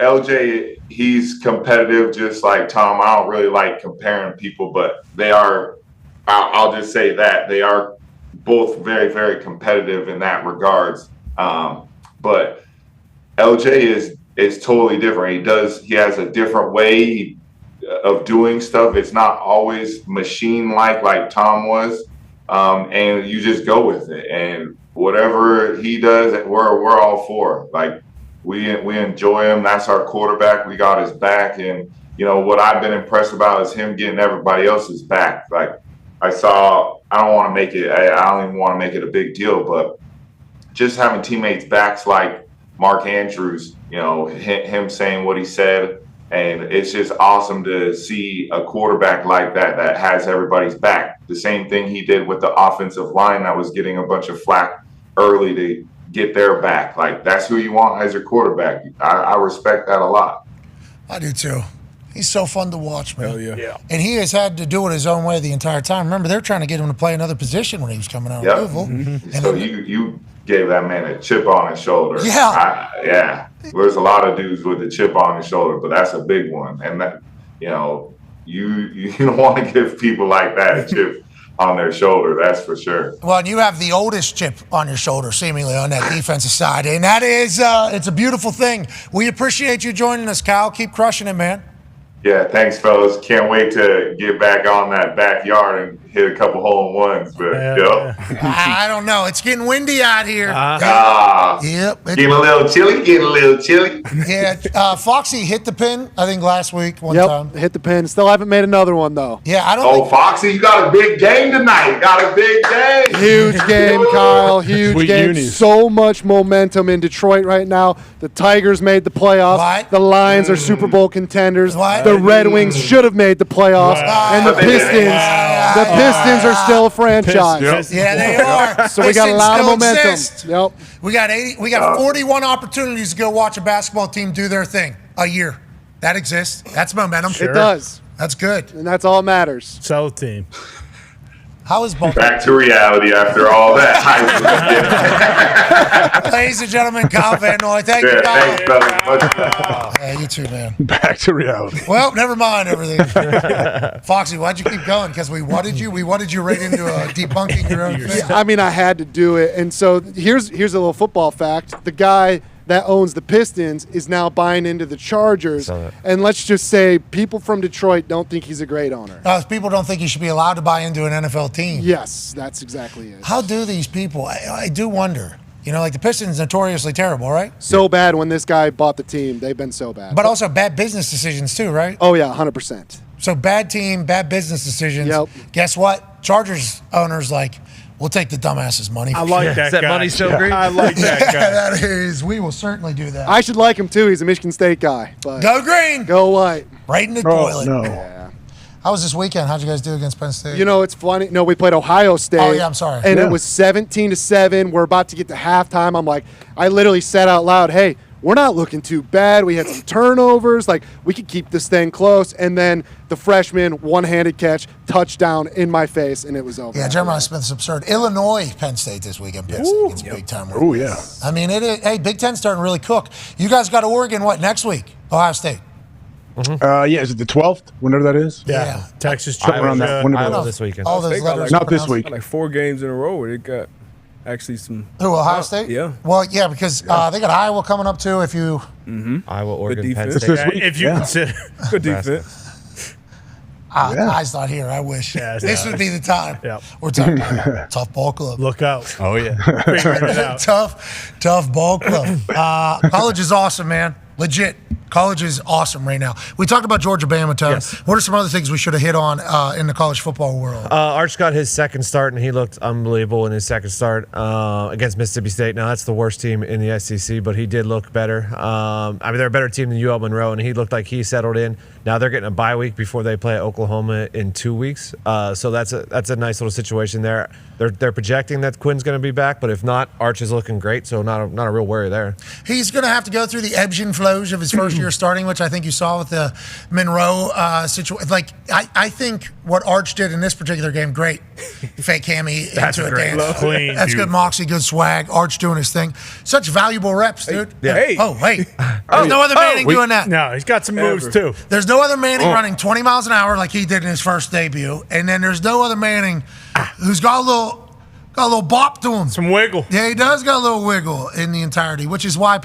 LJ, he's competitive just like Tom. I don't really like comparing people, but they are, I'll just say that, they are both very, very competitive in that regards. But LJ is totally different. He has a different way of doing stuff. It's not always machine-like Tom was, and you just go with it. And whatever he does, we're all for. Like, we enjoy him. That's our quarterback. We got his back. And what I've been impressed about is him getting everybody else's back. Like, I don't even want to make it a big deal, but just having teammates backs like Mark Andrews, him saying what he said, and it's just awesome to see a quarterback like that has everybody's back. The same thing he did with the offensive line that was getting a bunch of flack early to get their back. Like, that's who you want as your quarterback. I respect that a lot. I do too. He's so fun to watch, man. Hell yeah. And he has had to do it his own way the entire time. Remember, they're trying to get him to play another position when he was coming out of Louisville. Mm-hmm. So you gave that man a chip on his shoulder. Yeah. There's a lot of dudes with a chip on his shoulder, but that's a big one. And that, you don't want to give people like that a chip on their shoulder. That's for sure. Well, and you have the oldest chip on your shoulder, seemingly, on that defensive side, and that is it's a beautiful thing. We appreciate you joining us, Kyle. Keep crushing it, man. Yeah, thanks, fellas. Can't wait to get back on that backyard and hit a couple hole-in-ones. But I don't know. It's getting windy out here. Yep. Getting a little chilly. Yeah. Foxy hit the pin, I think, last week one time. Hit the pin. Still haven't made another one, though. Yeah, I don't think... Foxy, you got a big game tonight. Got a big game. Huge game, Kyle. Huge game. So much momentum in Detroit right now. The Tigers made the playoffs. What? The Lions are Super Bowl contenders. What? The Red Wings should have made the playoffs, and the Pistons are still a franchise. Yeah, they are. So we got a lot of momentum. Yep. We got 41 opportunities to go watch a basketball team do their thing a year. That exists. That's momentum. It does. That's good. And that's all that matters. Sell the team. How is ball? Back to reality after all that. Ladies and gentlemen, Kyle Van Noy. Thank you, Kyle. Thanks, fellas. Yeah, you too, man. Back to reality. Well, never mind everything. Foxy, why'd you keep going? Because we wanted you. We wanted you right into debunking your own thing. I mean, I had to do it. And so here's a little football fact. The guy that owns the Pistons is now buying into the Chargers. And let's just say people from Detroit don't think he's a great owner. People don't think he should be allowed to buy into an NFL team. Yes, that's exactly it. How do these people? I do wonder. Like the Pistons notoriously terrible, right? So bad when this guy bought the team. They've been so bad. But also bad business decisions too, right? Oh, yeah, 100%. So bad team, bad business decisions. Yep. Guess what? Chargers owners we'll take the dumbass's money. I like that guy. Money still green? I like that guy. That is, we will certainly do that. I should like him too. He's a Michigan State guy. But Go green. Go white. Right in the toilet. No. Yeah. How was this weekend? How'd you guys do against Penn State? It's funny. No, we played Ohio State. Oh, yeah, I'm sorry. And it was 17-7. We're about to get to halftime. I'm like, I literally said out loud, hey, we're not looking too bad. We had some turnovers. We could keep this thing close. And then the freshman, one-handed catch, touchdown in my face, and it was over. Yeah, Jeremiah Smith's absurd. Illinois, Penn State this weekend. Penn State gets big time. Oh, yeah. I mean, Big Ten's starting to really cook. You guys got Oregon, next week? Ohio State. Is it the 12th? Whenever that is? Yeah. Texas, Something around that. Iowa this weekend. All those letters Not this week. Like 4 games in a row where they got actually some. Who, Ohio State? Yeah. Well, yeah, because they got Iowa coming up too. If you Iowa, Oregon, Good Penn defense. State. This week? If you consider. Good defense. Guy's not here. I wish this would be the time. Yep. We're talking about tough ball club. Look out. Oh, yeah. Figuring it out. tough ball club. College is awesome, man. Legit. College is awesome right now. We talked about Georgia Bama, Tone. Yes. What are some other things we should have hit on in the college football world? Arch got his second start, and he looked unbelievable in his second start against Mississippi State. Now, that's the worst team in the SEC, but he did look better. They're a better team than UL Monroe, and he looked like he settled in. Now they're getting a bye week before they play Oklahoma in 2 weeks. So that's a nice little situation there. They're projecting that Quinn's going to be back, but if not, Arch is looking great, so not a real worry there. He's going to have to go through the ebbs and flows of his first year starting, which I think you saw with the Monroe situation. I think what Arch did in this particular game, great. Fake hammy into a dance. Clean, That's good moxie, good swag. Arch doing his thing. Such valuable reps, dude. Hey. Oh, hey. There's no other Manning doing that. No, he's got some moves too. There's no other Manning running 20 miles an hour like he did in his first debut. And then there's no other Manning who's got a little bop to him. Some wiggle. Yeah, he does got a little wiggle in the entirety, which is why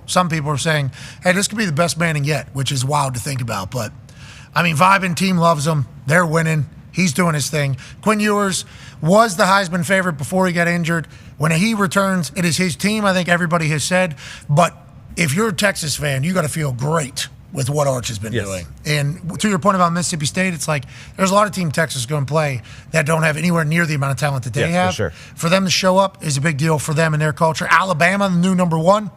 some people are saying, hey, this could be the best Manning yet, which is wild to think about. But, Vibin team loves him. They're winning. He's doing his thing. Quinn Ewers was the Heisman favorite before he got injured. When he returns, it is his team, I think everybody has said. But if you're a Texas fan, you got to feel great with what Arch has been doing. And to your point about Mississippi State, it's like there's a lot of team Texas going to play that don't have anywhere near the amount of talent that they have. For sure. For them to show up is a big deal for them and their culture. Alabama, the new number 1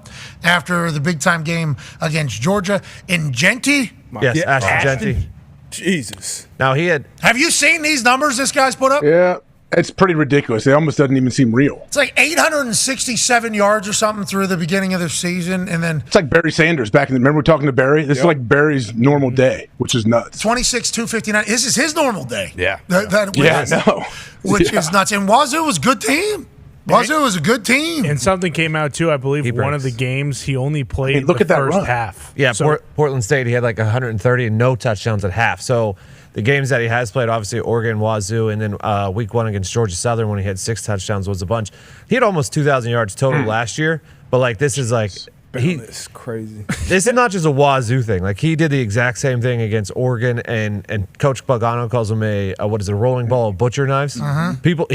after the big-time game against Georgia. In Genty. Yes, Ashton Genty. Jesus. Now he had. Have you seen these numbers this guy's put up? Yeah, it's pretty ridiculous. It almost doesn't even seem real. It's like 867 yards or something through the beginning of the season, and then It's like Barry Sanders back in the. Remember we were talking to Barry? This is like Barry's normal day, which is nuts. 26-259. This is his normal day. Yeah. Which is nuts. And Wazoo was a good team. Wazoo was a good team. And something came out too. I believe one of the games he only played the first half. Yeah, So- Portland State, he had like 130 and no touchdowns at half. So the games that he has played, obviously Oregon, Wazoo, and then week 1 against Georgia Southern when he had 6 touchdowns was a bunch. He had almost 2,000 yards total last year, but like this is like It's crazy. This is not just a Wazoo thing. Like he did the exact same thing against Oregon, and Coach Pagano calls him a rolling ball of butcher knives. People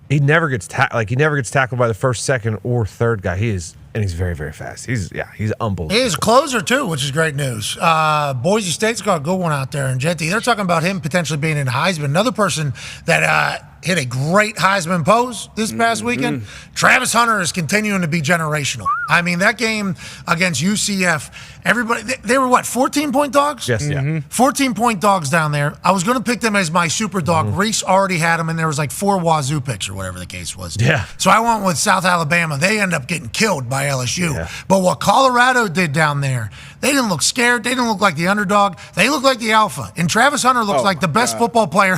he never gets he never gets tackled by the first, second, or third guy. He's very, very fast. He's unbelievable. He's a closer, too, which is great news. Boise State's got a good one out there in Genty. They're talking about him potentially being in Heisman. Another person that hit a great Heisman pose this past weekend, Travis Hunter is continuing to be generational. I mean, that game against UCF, everybody, they were what, 14-point dogs? Yes, yeah. 14-point dogs down there. I was going to pick them as my super dog. Reese already had them, and there was like 4 Wazoo picks or whatever the case was. Yeah. So I went with South Alabama. They end up getting killed by LSU. But what Colorado did down there, They didn't look scared. They didn't look like the underdog. They looked like the alpha. And Travis Hunter looks like the best football player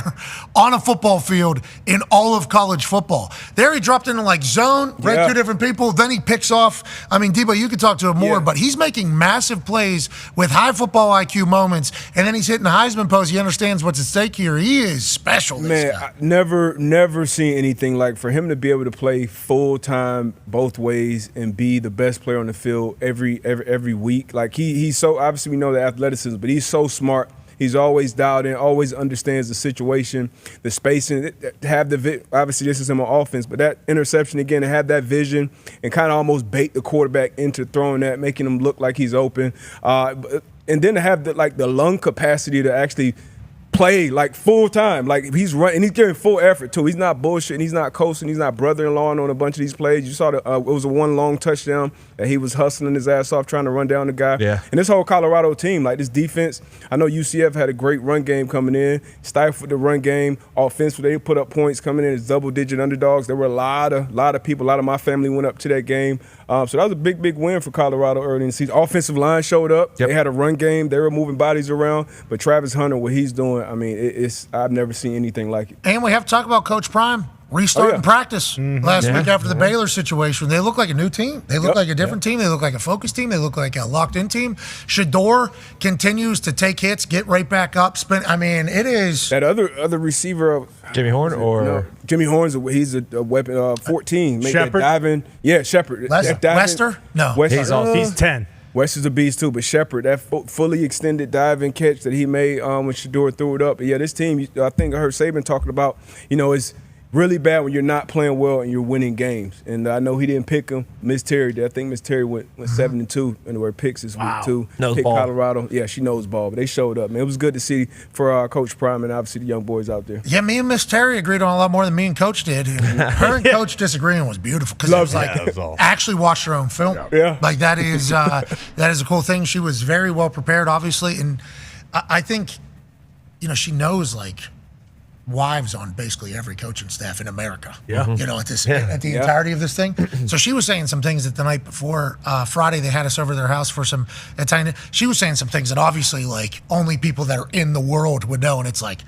on a football field in all of college football. There he dropped into like zone, read two different people, then he picks off. I mean, Debo, you could talk to him more, but he's making massive plays with high football IQ moments, and then he's hitting the Heisman pose. He understands what's at stake here. He is special. Man, I never seen anything like for him to be able to play full time both ways and be the best player on the field every week. Like he's so, obviously we know the athleticism, but he's so smart. He's always dialed in, always understands the situation, the spacing. Obviously this is him on offense, but that interception again, to have that vision and kind of almost bait the quarterback into throwing that, making him look like he's open. And then to have the lung capacity to actually play like full time, like he's running and he's giving full effort too. He's not bullshitting, he's not coasting, he's not brother-in-law on a bunch of these plays. You saw it was a one long touchdown that he was hustling his ass off trying to run down the guy. Yeah. And this whole Colorado team, like this defense, I know UCF had a great run game coming in, stifled the run game. Offensively, they put up points coming in as double-digit underdogs. There were a lot of people, a lot of my family went up to that game. So that was a big win for Colorado early in the season. Offensive line showed up. Yep. They had a run game. They were moving bodies around. But Travis Hunter, what he's doing, I mean, I've never seen anything like it. And we have to talk about Coach Prime restarting practice last week after the Baylor situation. They look like a new team. They look like a different team. They look like a focused team. They look like a locked-in team. Shador continues to take hits, get right back up, spin. I mean, it is. That other receiver. Jimmy Horn or? No, Jimmy Horn's he's a weapon, 14. Shepard? Diving. Yeah, Shepard. Lester? No. He's 10. West is a beast too, but Shepard, that fully extended diving catch that he made when Shador threw it up. But yeah, this team, I think I heard Saban talking about, it's really bad when you're not playing well and you're winning games. And I know he didn't pick him. Miss Terry did. I think Miss Terry went 7-2 and were picks this week too. Knows Picked ball. Colorado. Yeah, she knows ball, but they showed up, man. It was good to see for Coach Prime and obviously the young boys out there. Yeah, me and Miss Terry agreed on a lot more than me and Coach did. Her and Coach disagreeing was beautiful because it was like actually watched her own film. Yeah. Like that is a cool thing. She was very well prepared, obviously, and I think she knows like wives on basically every coaching staff in America. Yeah. At the entirety of this thing. So she was saying some things that the night before Friday they had us over to their house for some Italian. She was saying some things that obviously like only people that are in the world would know, and it's like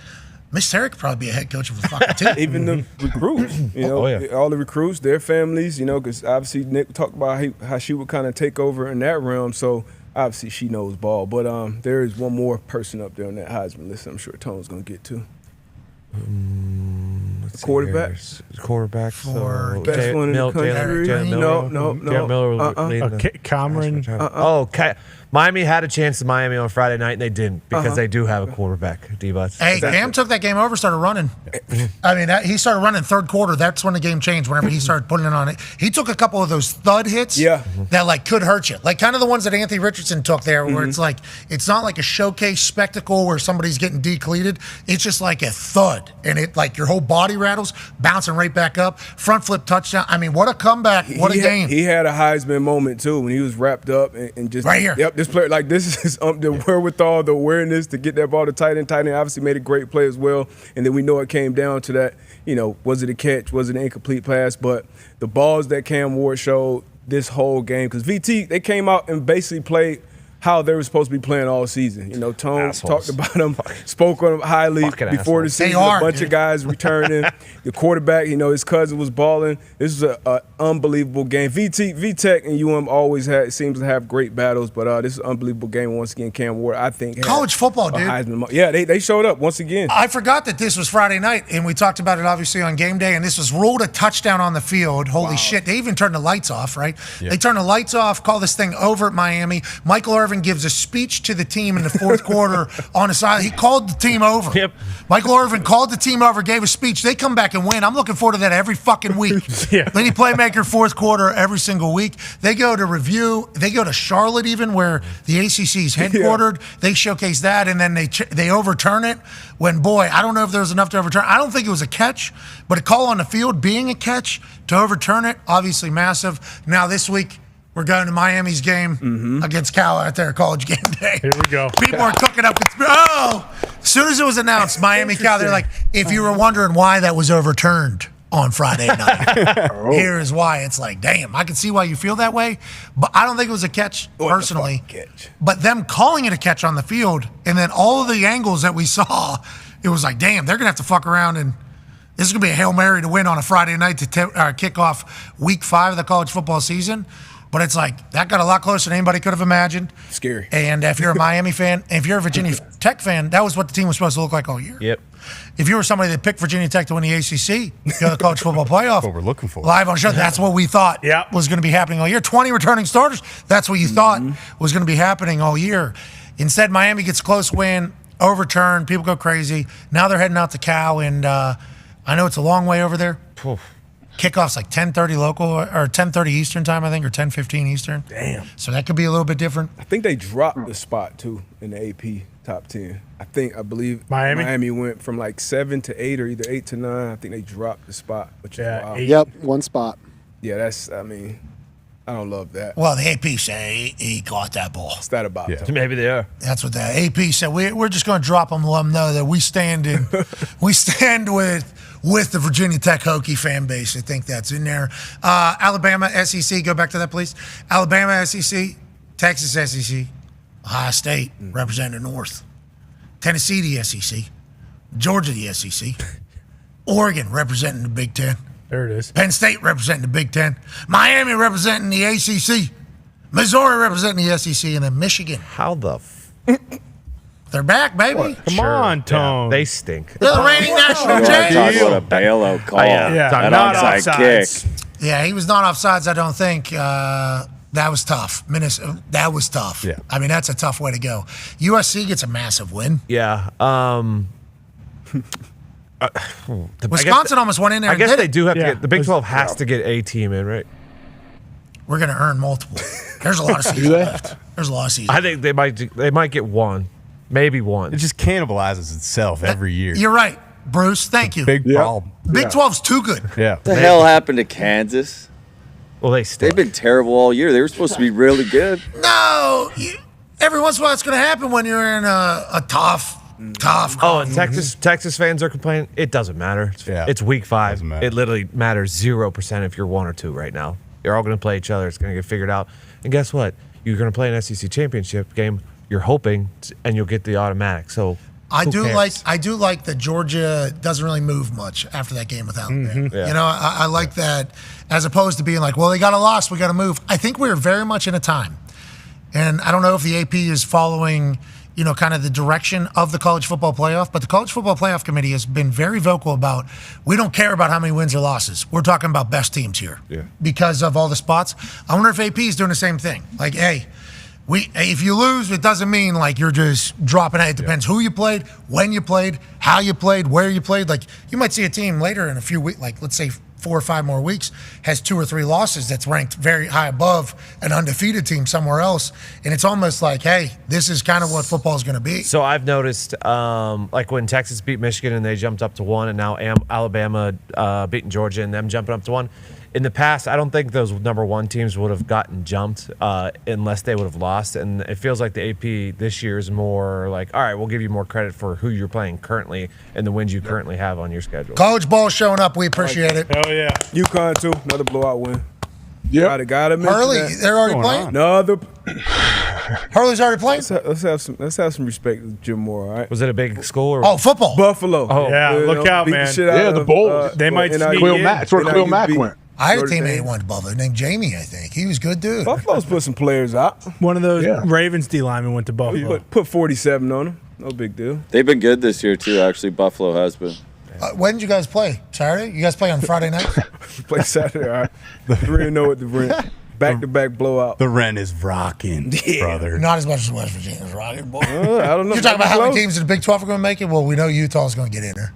Miss Terry could probably be a head coach of a fucking team. Even the recruits, all the recruits, their families, because obviously Nick talked about how she would kind of take over in that realm. So obviously she knows ball. But there is one more person up there on that Heisman list I'm sure Tone's going to get to. Quarterback for best one in the country. No. Cameron. Miami had a chance in Miami on Friday night, and they didn't because they do have a quarterback, D-Buts. Hey, Cam took that game over, started running. I mean, he started running third quarter. That's when the game changed, whenever he started putting it on it. He took a couple of those thud hits that, like, could hurt you. Like, kind of the ones that Anthony Richardson took there, where it's like, it's not like a showcase spectacle where somebody's getting decleated. It's just like a thud. And it, like, your whole body rattles, bouncing right back up. Front flip touchdown. I mean, what a comeback. What a game. He had a Heisman moment, too, when he was wrapped up and just. Right here. Yep. This player, like, this is the wherewithal, the awareness to get that ball to tight end. Tight end obviously made a great play as well. And then we know it came down to that, was it a catch? Was it an incomplete pass? But the balls that Cam Ward showed this whole game, because VT, they came out and basically played how they were supposed to be playing all season. Tone talked about them, spoke on them highly before the season. A bunch of guys returning. The quarterback, his cousin was balling. This was an unbelievable game. VTech and UM always seems to have great battles, but this is an unbelievable game once again. Cam Ward, I think. College football, dude. Yeah, they showed up once again. I forgot that this was Friday night, and we talked about it obviously on game day, and this was ruled a touchdown on the field. Holy shit. They even turned the lights off, right? Yeah. They turned the lights off, call this thing over at Miami. Michael Irvin gives a speech to the team in the fourth quarter on the side. He called the team over. Yep. Michael Irvin called the team over, gave a speech. They come back and win. I'm looking forward to that every fucking week. Lady Playmaker, fourth quarter, every single week. They go to review. They go to Charlotte even, where the ACC is headquartered. They showcase that, and then they overturn it. When, boy, I don't know if there was enough to overturn. I don't think it was a catch, but a call on the field being a catch to overturn it, obviously massive. Now this week, we're going to Miami's game against Cal out there, College Game Day. Here we go. People are cooking up. As soon as it was announced, Miami, Cal, they're like, if you were wondering why that was overturned, on Friday night. Here is why it's like, damn, I can see why you feel that way, but I don't think it was a catch personally. But them calling it a catch on the field, and then all of the angles that we saw, it was like, damn, they're going to have to fuck around, and this is going to be a Hail Mary to win on a Friday night to kick off week 5 of the college football season. But it's like, that got a lot closer than anybody could have imagined. Scary. And if you're a Miami fan, and if you're a Virginia Tech fan, that was what the team was supposed to look like all year. Yep. If you were somebody that picked Virginia Tech to win the ACC, the college football playoff, what we're looking for. Live on the show, that's what we thought was going to be happening all year. 20 returning starters, that's what you thought was going to be happening all year. Instead, Miami gets a close win, overturned, people go crazy. Now they're heading out to Cal, and I know it's a long way over there. Kickoff's like 10:30 local or 10:30 Eastern time, I think, or 10:15 Eastern. Damn. So that could be a little bit different. I think they dropped the spot too in the AP top 10. I believe Miami went from like 7 to 8 or either 8 to 9. I think they dropped the spot, which is wild. Yep, one spot. Yeah, I don't love that. Well, the AP say he caught that ball. What's that about? Yeah. Maybe they are. That's what the AP said. We're just going to drop them, let them know that we stand with the Virginia Tech Hokie fan base. I think that's in there. Alabama SEC. Go back to that, please. Alabama SEC, Texas SEC, Ohio State representing the North, Tennessee the SEC, Georgia the SEC, Oregon representing the Big Ten. There it is. Penn State representing the Big Ten. Miami representing the ACC. Missouri representing the SEC. And then Michigan. How the they're back, baby. Come on, Tone. They stink. They're the reigning national champs. Talk about a bailout call. That not onside kick. Yeah, he was not offsides, I don't think. That was tough. Minnesota, that was tough. Yeah. I mean, that's a tough way to go. USC gets a massive win. Yeah. Wisconsin almost went in there. I guess and did they it. do have to get the Big 12 has to get a team in, right? We're going to earn multiple. There's a lot of seasons left. There's a lot of seasons. I think they might get one, maybe one. It just cannibalizes itself every year. You're right, Bruce. Thank you. Big problem. Big 12's too good. Yeah. What the hell happened to Kansas? Well, they've been terrible all year. They were supposed to be really good. No, every once in a while it's going to happen when you're in a tough. Oh, and Texas fans are complaining. It doesn't matter. It's week 5. It literally matters 0% if you're 1 or 2 right now. You're all going to play each other. It's going to get figured out. And guess what? You're going to play an SEC championship game. You're hoping, and you'll get the automatic. So I do cares? like that Georgia doesn't really move much after that game with Alabama. Yeah. You know, I like that as opposed to being like, well, they got a loss, we got to move. I think we're very much in a time, and I don't know if the AP is following, you know, kind of the direction of the college football playoff, but the college football playoff committee has been very vocal about, we don't care about how many wins or losses. We're talking about best teams here because of all the spots. I wonder if AP is doing the same thing. Like, hey, if you lose, it doesn't mean like you're just dropping out. It depends who you played, when you played, how you played, where you played. Like, you might see a team later in a few weeks, like let's say 4 or 5 more weeks, has 2 or 3 losses that's ranked very high above an undefeated team somewhere else. And it's almost like, hey, this is kind of what football is going to be. So I've noticed, like when Texas beat Michigan and they jumped up to 1, and now Alabama beating Georgia and them jumping up to 1. In the past, I don't think those number 1 teams would have gotten jumped unless they would have lost. And it feels like the AP this year is more like, all right, we'll give you more credit for who you're playing currently and the wins you currently have on your schedule. College ball showing up. We appreciate it. Hell yeah. UConn, too. Another blowout win. Yeah. Gotta mention Hurley, that. they're already playing? Another. Hurley's already playing? Let's have some respect to Jim Moore, all right? Was it a big school? Or? Oh, football. Buffalo. Oh, yeah, look out, man. The Bulls. They might sneak Khalil in. Mack. That's where Khalil Mack went. I had a teammate who went to Buffalo named Jamie, I think. He was a good dude. Buffalo's put some players out. One of those Ravens D linemen went to Buffalo. Put 47 on them. No big deal. They've been good this year, too, actually. Buffalo has been. When did you guys play? Saturday? You guys play on Friday night? Play Saturday, all right. 3-0 at the Rent. Back-to-back blowout. The Rent is rocking, brother. Not as much as West Virginia's rocking, boy. I don't know. You're talking about how many teams in the Big 12 are going to make it? Well, we know Utah's going to get in there.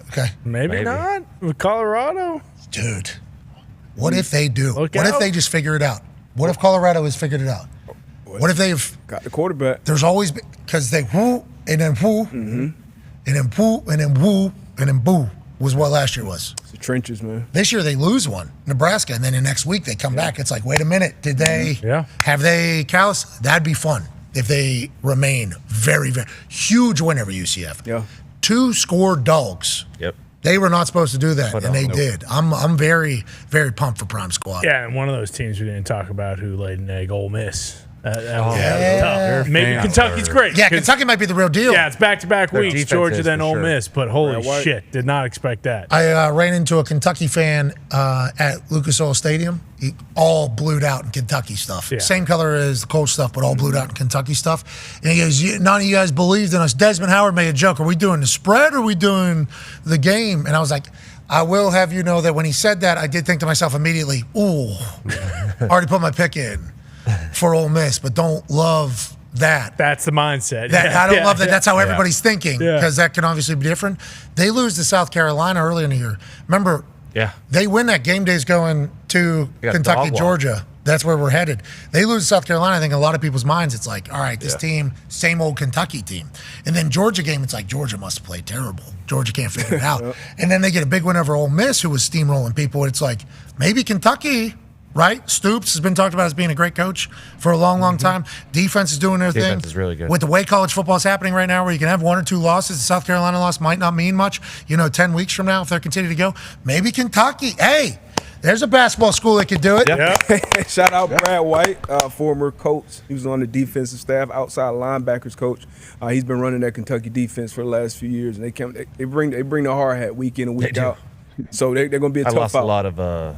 Okay. Maybe not. With Colorado. Dude. What if they do? Look What if out. they just figure it out? What if Colorado has figured it out? What if they've got the quarterback? There's always been, because they whoo and then whoo and then whoo and then whoo and then boo was what last year was. It's the trenches, man. This year they lose one, Nebraska, and then the next week they come back. It's like, wait a minute, did they have they callous? That'd be fun if they remain very, very huge win over UCF. Yeah. 2 score dogs. Yep. They were not supposed to do that, and they did. I'm very, very pumped for Prime Squad. Yeah, and one of those teams we didn't talk about who laid an egg, Ole Miss. Yeah. Maybe Kentucky's great. Yeah, Kentucky might be the real deal. Yeah, it's back-to-back Their weeks, defense Georgia is then for Ole sure. Miss, but holy shit, did not expect that. I ran into a Kentucky fan at Lucas Oil Stadium. He all blued out in Kentucky stuff. Yeah. Same color as the Colts stuff, but all blued out in Kentucky stuff. And he goes, none of you guys believed in us. Desmond Howard made a joke. Are we doing the spread or are we doing the game? And I was like, I will have you know that when he said that, I did think to myself immediately, ooh, already put my pick in for Ole Miss, but don't love that. That's the mindset. I don't love that. That's how everybody's thinking, Yeah. because that can obviously be different. They lose to South Carolina earlier in the year. Remember, they win that. Game day's going to got Kentucky, dog walk. Georgia. That's where we're headed. They lose to South Carolina. I think in a lot of people's minds, it's like, all right, this team, same old Kentucky team. And then Georgia game, it's like, Georgia must have played terrible. Georgia can't figure it out. And then they get a big win over Ole Miss, who was steamrolling people. It's like, maybe Kentucky, right? Stoops has been talked about as being a great coach for a long, long time. Defense is doing their thing. Defense is really good. With the way college football is happening right now, where you can have 1 or 2 losses, the South Carolina loss might not mean much. 10 weeks from now, if they continue to go, maybe Kentucky. Hey, there's a basketball school that could do it. Shout out Brad White, former Colts. He was on the defensive staff, outside linebackers coach. He's been running that Kentucky defense for the last few years, and they bring the hard hat week in and week out. So they're going to be a tough lost out. a lot of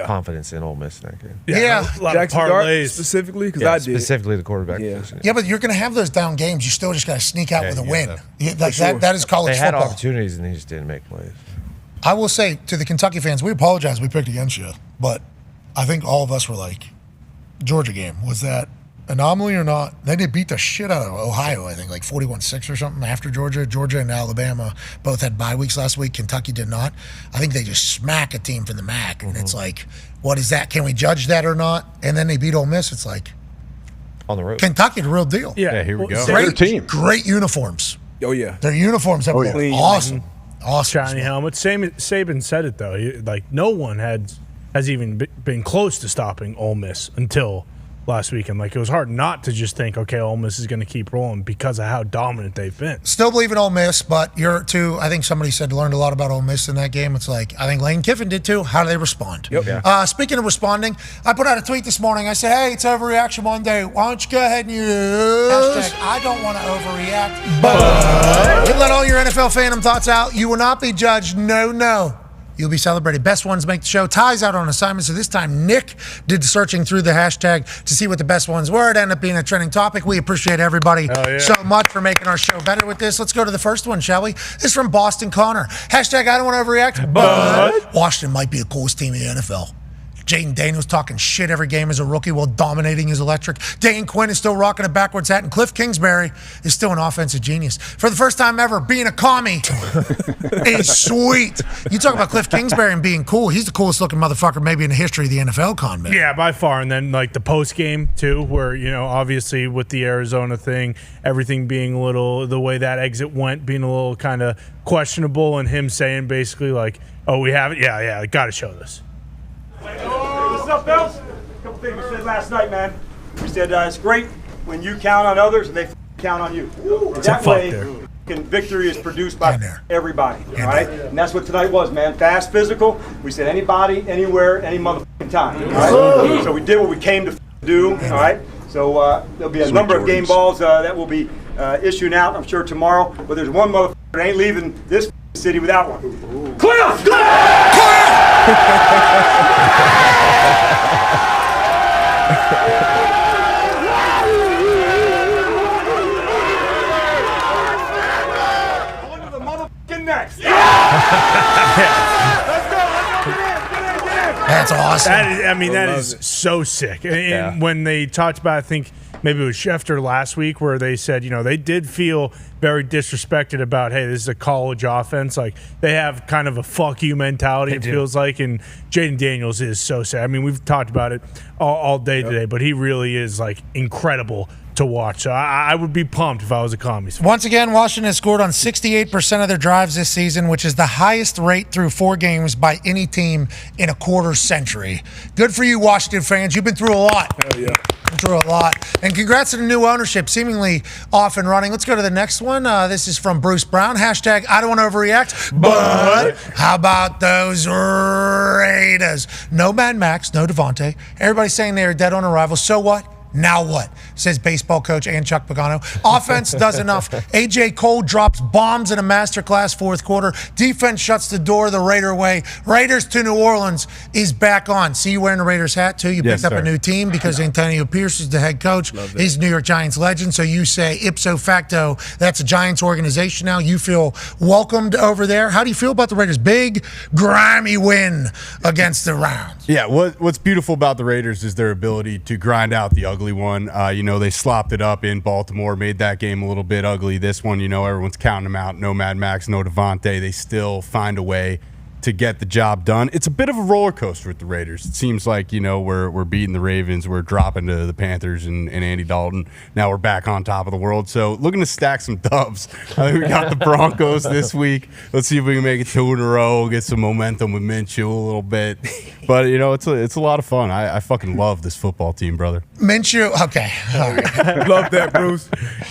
confidence in Ole Miss in that game. Yeah. A lot of Jackson Dart parlays. specifically, because I did. Specifically the quarterback position. Yeah, but you're going to have those down games. You still just got to sneak out with a win. Like sure. that is college They had football. opportunities and they just didn't make plays. I will say to the Kentucky fans, we apologize we picked against you, but I think all of us were like, Georgia game, was that anomaly or not? They did beat the shit out of Ohio, I think, like 41-6 or something after Georgia. Georgia and Alabama both had bye weeks last week. Kentucky did not. I think they just smack a team from the MAC, and it's like, what is that? Can we judge that or not? And then they beat Ole Miss. It's like, on the road. Kentucky, the real deal. Yeah, here we go. Great uniforms. Oh, yeah. Their uniforms have been awesome. Awesome. Shiny helmet. Saban said it though. No one has even been close to stopping Ole Miss until last weekend. Like, it was hard not to just think, okay, Ole Miss is going to keep rolling because of how dominant they've been. Still believe in Ole Miss, but I think somebody said learned a lot about Ole Miss in that game. It's like, I think Lane Kiffin did too. How do they respond? Yep. Yeah. Speaking of responding, I put out a tweet this morning. I said, hey, it's Overreaction Monday. Why don't you go ahead and use hashtag I don't want to overreact, but let all your NFL fandom thoughts out. You will not be judged. No. You'll be celebrated. Best ones make the show. Ty's out on assignment, so this time Nick did the searching through the hashtag to see what the best ones were. It ended up being a trending topic. We appreciate everybody so much for making our show better with this. Let's go to the first one, shall we? This is from Boston Connor. Hashtag I don't want to overreact, but Washington might be the coolest team in the NFL. Jaden Daniels talking shit every game as a rookie while dominating his electric. Dane Quinn is still rocking a backwards hat, and Cliff Kingsbury is still an offensive genius. For the first time ever, being a commie is sweet. You talk about Cliff Kingsbury and being cool. He's the coolest looking motherfucker maybe in the history of the NFL con, man. Yeah, by far. And then like the post game too, where obviously with the Arizona thing, everything being the way that exit went, being a little kind of questionable, and him saying basically like, "Oh, we have it. Yeah, got to show this." What's up, Bells? A couple things we said last night, man. We said it's great when you count on others and they count on you. That way, victory is produced by everybody, all right? And that's what tonight was, man. Fast, physical. We said anybody, anywhere, any motherfucking time, all right? So we did what we came to do, all right? So there'll be a number of game balls that will be issuing out, I'm sure, tomorrow. But there's one motherfucker that ain't leaving this city without one. Cliff! On to the motherfucking next. Let's go. That's awesome. That is so sick. And when they talked about, I think maybe it was Schefter last week, where they said, they did feel very disrespected about, hey, this is a college offense. Like, they have kind of a fuck you mentality, feels like. And Jaden Daniels is so sad. I mean, we've talked about it all day today, but he really is, like, incredible to watch. So I would be pumped if I was a Commies fan. Once again, Washington has scored on 68% of their drives this season, which is the highest rate through 4 games by any team in a quarter century. Good for you, Washington fans. You've been through a lot. Hell yeah. Been through a lot. And congrats to the new ownership, seemingly off and running. Let's go to the next one. This is from Bruce Brown. Hashtag, I don't want to overreact, but how about those Raiders? No Mad Max, no Devontae. Everybody's saying they are dead on arrival. So what? Now what? Says baseball coach and Chuck Pagano. Offense does enough. A.J. Cole drops bombs in a masterclass fourth quarter. Defense shuts the door the Raider way. Raiders to New Orleans is back on. See you wearing the Raiders hat, too? You picked up a new team because Antonio Pierce is the head coach. He's a New York Giants legend. So you say, ipso facto, that's a Giants organization now. You feel welcomed over there. How do you feel about the Raiders? Big, grimy win against the Browns. Yeah, what's beautiful about the Raiders is their ability to grind out the ugly one. They slopped it up in Baltimore, made that game a little bit ugly. This one, everyone's counting them out. No Mad Max, no Devontae. They still find a way to get the job done. It's a bit of a roller coaster with the Raiders. It seems like, we're beating the Ravens, we're dropping to the Panthers and Andy Dalton. Now we're back on top of the world. So looking to stack some dubs. I think we got the Broncos this week. Let's see if we can make it 2 in a row, get some momentum with Minshew a little bit. But, it's a lot of fun. I fucking love this football team, brother. Minshew, okay. All right. Love that, Bruce.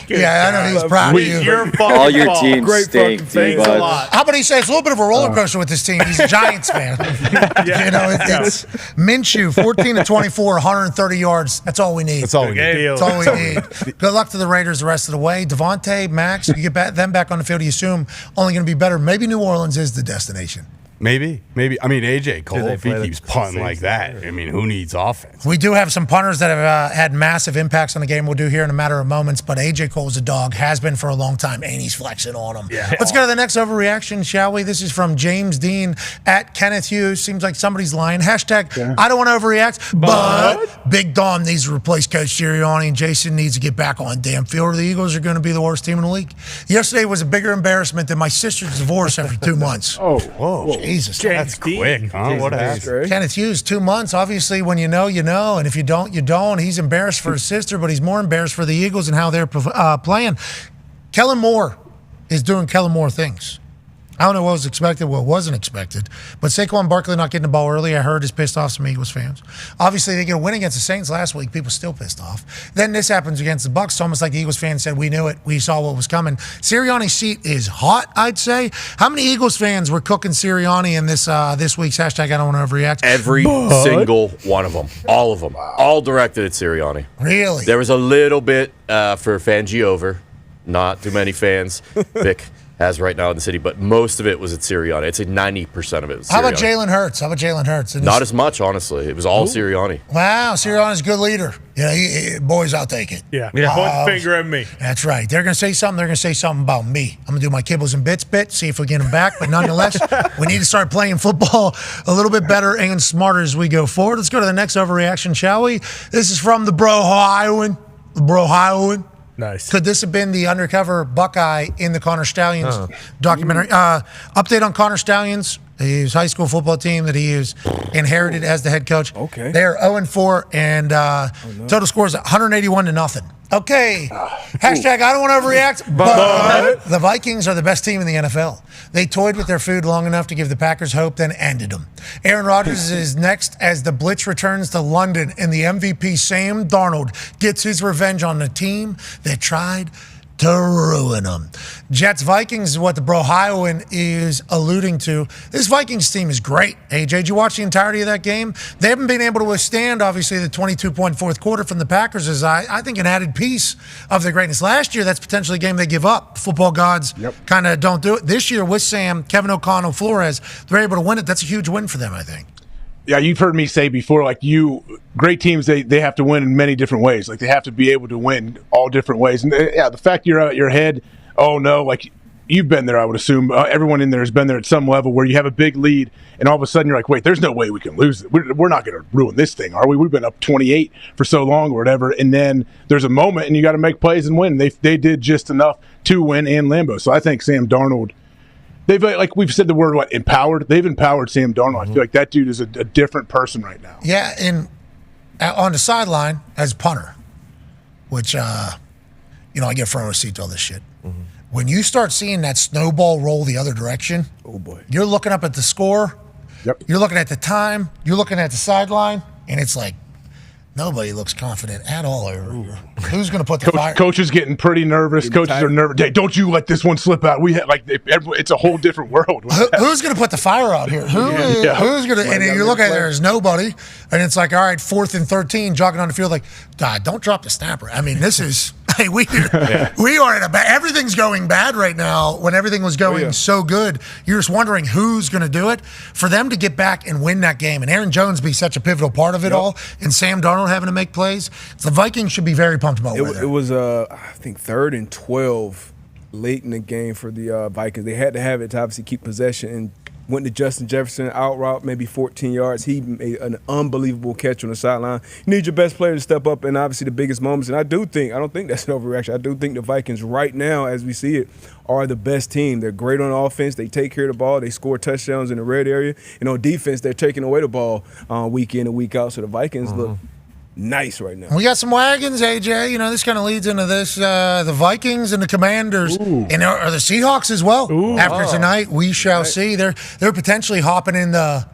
Yeah, I know he's proud of you. All your teams stink, D-Buds. How about he say it's a little bit of a roller coaster with this team? He's a Giants fan. It's Minshew, 14 to 24, 130 yards. That's all we need. That's all we need. That's all we need. Good luck to the Raiders the rest of the way. Devontae, Max, you get them back on the field, you assume only going to be better. Maybe New Orleans is the destination. Maybe. I mean, A.J. Cole, if he keeps punting like that, who needs offense? We do have some punters that have had massive impacts on the game we'll do here in a matter of moments, but A.J. Cole's a dog, has been for a long time, and he's flexing on him. Yeah. Let's go to the next overreaction, shall we? This is from James Dean at Kenneth Hughes. Seems like somebody's lying. Hashtag, I don't want to overreact, but Big Dom needs to replace Coach Sirianni, and Jason needs to get back on damn field, or the Eagles are going to be the worst team in the league. Yesterday was a bigger embarrassment than my sister's divorce after 2 months. Oh, whoa. Jesus. That's quick, huh? What happened? Kenneth Hughes, 2 months. Obviously, when you know, you know. And if you don't, you don't. He's embarrassed for his sister, but he's more embarrassed for the Eagles and how they're playing. Kellen Moore is doing Kellen Moore things. I don't know what was expected, what wasn't expected. But Saquon Barkley not getting the ball early, I heard, is pissed off some Eagles fans. Obviously, they get a win against the Saints last week. People still pissed off. Then this happens against the Bucs. It's almost like the Eagles fans said, we knew it. We saw what was coming. Sirianni's seat is hot, I'd say. How many Eagles fans were cooking Sirianni in this week's hashtag I don't want to overreact? Every single one of them. All of them. All directed at Sirianni. Really? There was a little bit for Fangiover. Not too many fans. Vic has right now in the city, but most of it was at Sirianni. I'd say 90% of it was Sirianni. How about Jalen Hurts? Not as much, honestly. It was all Sirianni. Wow, Sirianni's a good leader. Boys, I'll take it. Yeah. Point the finger at me. That's right. They're going to say something. They're going to say something about me. I'm going to do my kibbles and bits see if we get them back. But nonetheless, we need to start playing football a little bit better and smarter as we go forward. Let's go to the next overreaction, shall we? This is from the Bro Hiowan. Nice. Could this have been the undercover Buckeye in the Connor Stallions documentary? Update on Connor Stallions, his high school football team that he has inherited as the head coach. Okay. They're 0-4, and total score is 181-0. Okay. Hashtag I don't want to overreact, but the Vikings are the best team in the NFL. They toyed with their food long enough to give the Packers hope, then ended them. Aaron Rodgers is next as the Blitz returns to London, and the MVP Sam Darnold gets his revenge on the team that tried to ruin them. Jets-Vikings is what the Bro Hiowan is alluding to. This Vikings team is great. AJ, did you watch the entirety of that game? They haven't been able to withstand, obviously, the 22-point fourth quarter from the Packers is, I think, an added piece of their greatness. Last year, that's potentially a game they give up. Football gods kind of don't do it. This year, with Sam, Kevin O'Connell, Flores, they're able to win it. That's a huge win for them, I think. Yeah, you've heard me say before, great teams, they have to win in many different ways. They have to be able to win all different ways. And the fact you're out your head, you've been there, I would assume. Everyone in there has been there at some level where you have a big lead, and all of a sudden you're like, wait, there's no way we can lose it. We're not going to ruin this thing, are we? We've been up 28 for so long or whatever, and then there's a moment, and you got to make plays and win. They did just enough to win in Lambeau. So I think Sam Darnold, they've, like we've said the word, empowered? They've empowered Sam Darnold. I feel like that dude is a different person right now. Yeah, and on the sideline as punter. which, I get front row seat to all this shit. When you start seeing that snowball roll the other direction, oh boy, you're looking up at the score. Yep. You're looking at the time. You're looking at the sideline, and it's like nobody looks confident at all over here. Who's going to put the fire? Coach is getting pretty nervous. Coaches are nervous. Hey, don't you let this one slip out. We had it's a whole different world. Who's going to put the fire out here? Who's going to? And you're looking at there's nobody, and it's like, all right, 4th and 13, jogging on the field. Like, God, don't drop the snapper. I mean, this is. Hey, we are in a bad. Everything's going bad right now. When everything was going so good, you're just wondering who's going to do it. For them to get back and win that game, and Aaron Jones be such a pivotal part of it all, and Sam Darnold having to make plays, the Vikings should be very pumped about it was, I think, 3rd and 12 late in the game for the Vikings. They had to have it to obviously keep possession, and went to Justin Jefferson, out route, maybe 14 yards. He made an unbelievable catch on the sideline. You need your best player to step up in obviously the biggest moments. And I don't think that's an overreaction. I do think the Vikings right now, as we see it, are the best team. They're great on offense. They take care of the ball. They score touchdowns in the red area. And on defense, they're taking away the ball week in and week out. So the Vikings look nice right now. We got some wagons, AJ. This kind of leads into this. The Vikings and the Commanders, and are the Seahawks as well. After tonight, we shall see. They're potentially hopping in the.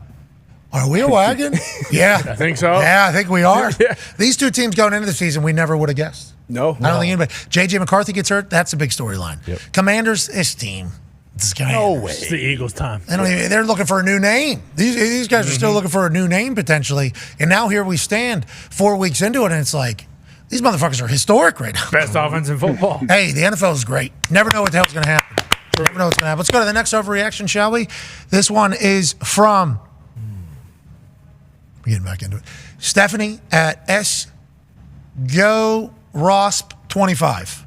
Are we a wagon? Yeah, I think so. Yeah, I think we are. These two teams going into the season, we never would have guessed. No, I don't think anybody. JJ McCarthy gets hurt. That's a big storyline. Commanders, this team. No way. It's the Eagles' time. They're looking for a new name. These guys are still looking for a new name potentially. And now here we stand 4 weeks into it, and it's like, these motherfuckers are historic right now. Best offense in football. Hey, the NFL is great. Never know what the hell's going to happen. Never know what's going to happen. Let's go to the next overreaction, shall we? This one is from, we're getting back into it, Stephanie at SGoRosp25.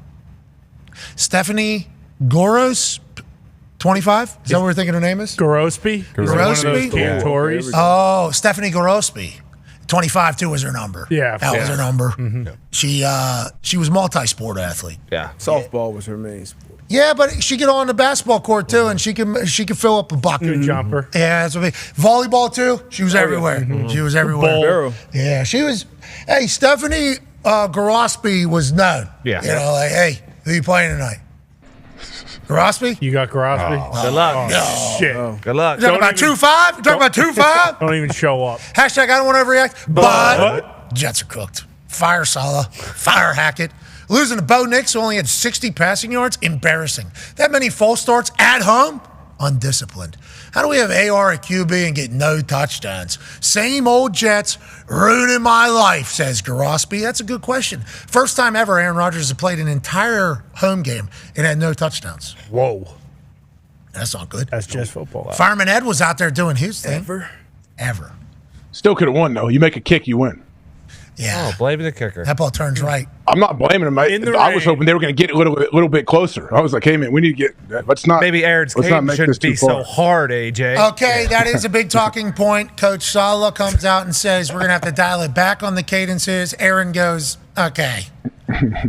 Stephanie Goros 25? Is that what we're thinking her name is? Gorospe? Gorospe? Oh, Stephanie Gorospe. 25, too, was her number. Yeah. That was her number. Mm-hmm. She was multi-sport athlete. Yeah. Softball was her main sport. Yeah, but she get on the basketball court, too, and she can fill up a bucket. Good jumper. Yeah, that's what volleyball, too. She was everywhere. Mm-hmm. She was everywhere. Yeah, she was. Hey, Stephanie Gorospe was known. Yeah. Hey, who you playing tonight? Gorospe? You got Gorospe? Good luck. Shit. Good luck. You talking about 2-5? You talking about 2-5? Don't even show up. Hashtag I don't want to overreact, but Jets are cooked. Fire Salah. Fire Hackett. Losing to Bo Nix, who only had 60 passing yards. Embarrassing. That many false starts at home? Undisciplined. How do we have AR at QB and get no touchdowns? Same old Jets ruining my life, says Gorospe. That's a good question. First time ever Aaron Rodgers has played an entire home game and had no touchdowns. Whoa. That's not good. That's just football. Fireman Ed was out there doing his thing. Ever. Still could have won, though. You make a kick, you win. Yeah. Oh, blame the kicker. That ball turns right. I'm not blaming him. I was hoping they were going to get a little bit closer. I was like, hey, man, we need to get – let's not – Maybe Aaron's cadence shouldn't be so hard, AJ. Okay, that is a big talking point. Coach Salah comes out and says we're going to have to dial it back on the cadences. Aaron goes, okay.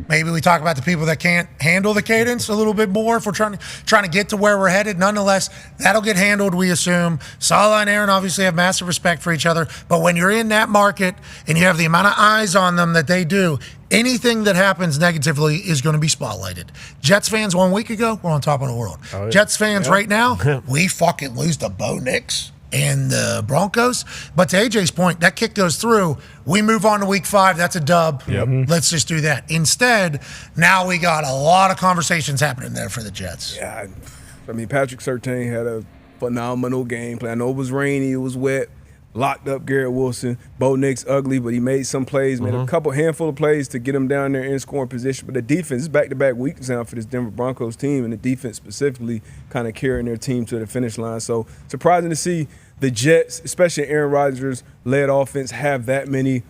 Maybe we talk about the people that can't handle the cadence a little bit more if we're trying to get to where we're headed. Nonetheless, that'll get handled, we assume. Salah and Aaron obviously have massive respect for each other, but when you're in that market and you have the amount of eyes on them that they do, anything that happens negatively is going to be spotlighted. Jets fans 1 week ago were on top of the world. Oh, yeah. Jets fans right now, we fucking lose to Bo Nix and the Broncos. But to AJ's point, that kick goes through. We move on to week 5. That's a dub. Yep. Let's just do that. Instead, now we got a lot of conversations happening there for the Jets. Yeah. I mean, Patrick Surtain had a phenomenal game plan. I know it was rainy. It was wet. Locked up Garrett Wilson. Bo Nix ugly, but he made some plays, made a handful of plays to get him down there in scoring position. But the defense is back-to-back weeks now for this Denver Broncos team, and the defense specifically kind of carrying their team to the finish line. So surprising to see the Jets, especially Aaron Rodgers-led offense, have that many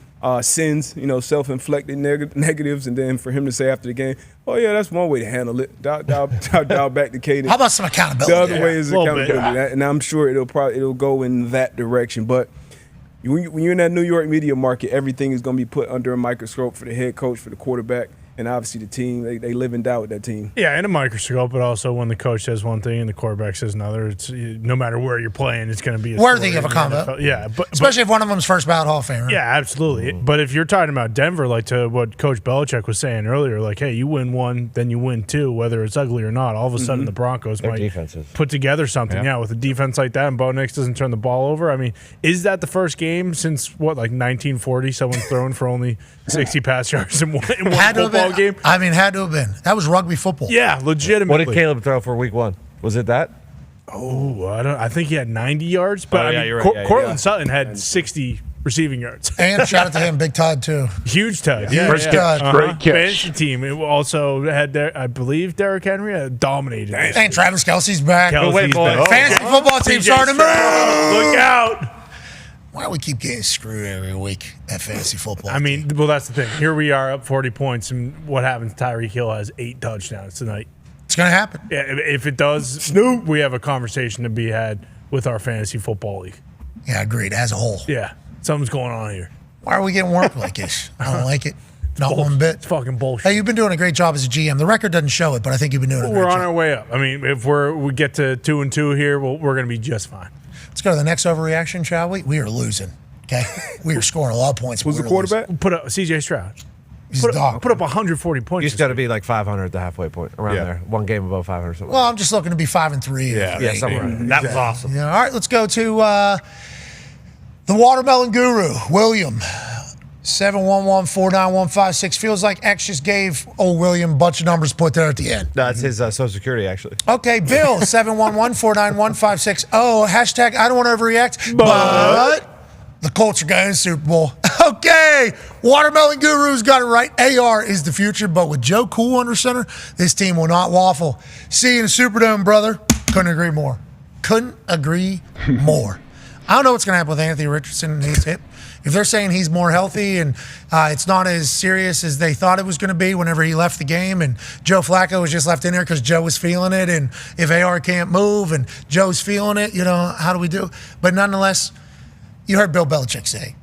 sins, self-inflicted negatives, and then for him to say after the game, oh, yeah, that's one way to handle it. Dial back the cadence. How about some accountability? The other way is accountability, and I'm sure it'll go in that direction. But when you're in that New York media market, everything is going to be put under a microscope for the head coach, for the quarterback. And obviously the team, they live and die with that team. Yeah, in a microscope, but also when the coach says one thing and the quarterback says another, it's no matter where you're playing, it's going to be worthy of a combo. Yeah, especially if one of them's first ballot Hall of Famer. Yeah, absolutely. But if you're talking about Denver, like to what Coach Belichick was saying earlier, like, hey, you win one, then you win two, whether it's ugly or not. All of a sudden, the Broncos might put together something. Yeah, with a defense like that, and Bo Nix doesn't turn the ball over. I mean, is that the first game since what, like 1940? Someone's thrown for only 60 pass yards in one football game. I mean, had to have been. That was rugby football. Yeah, legitimately. What did Caleb throw for week 1? Was it that? Oh, I think he had 90 yards. But you're right. Cortland Sutton had 60 receiving yards. And shout out to him, Big Todd, too. Huge Todd. Huge Todd. Great catch. Fantasy team. It also had, I believe, Derrick Henry dominated. And Travis Kelce's back. Kelsey's back. Fantasy football team starting to move. Look out. Why do we keep getting screwed every week at fantasy football? I mean, well, that's the thing. Here we are up 40 points, and what happens? Tyreek Hill has 8 touchdowns tonight. It's going to happen. Yeah, if it does, we have a conversation to be had with our fantasy football league. Yeah, agreed. As a whole. Yeah, something's going on here. Why are we getting work like this? I don't like it. Not one bit. It's fucking bullshit. Hey, you've been doing a great job as a GM. The record doesn't show it, but I think you've been doing a great job. We're on our way up. I mean, if we get to 2-2 here, we're going to be just fine. Let's go to the next overreaction, shall we? We are losing. Okay, we are scoring a lot of points. Who's the quarterback? Put up CJ Stroud. Put up 140 points. You just got to be like 500 at the halfway point, around there. One game above 500. Something. Well, I'm just looking to be 5-3. Yeah, somewhere. That was awesome. Yeah, all right, let's go to the watermelon guru, William. 711-49156. Feels like X just gave old William a bunch of numbers put there at the end. That's his Social Security, actually. Okay, Bill, 711-491-560. Hashtag I don't want to overreact, but the Colts are going to the Super Bowl. Okay, Watermelon Guru's got it right. AR is the future, but with Joe Cool under center, this team will not waffle. See you in the Superdome, brother. Couldn't agree more. Couldn't agree more. I don't know what's going to happen with Anthony Richardson and his hip. If they're saying he's more healthy and it's not as serious as they thought it was going to be whenever he left the game, and Joe Flacco was just left in there because Joe was feeling it, and if AR can't move and Joe's feeling it, how do we do? But nonetheless, you heard Bill Belichick say,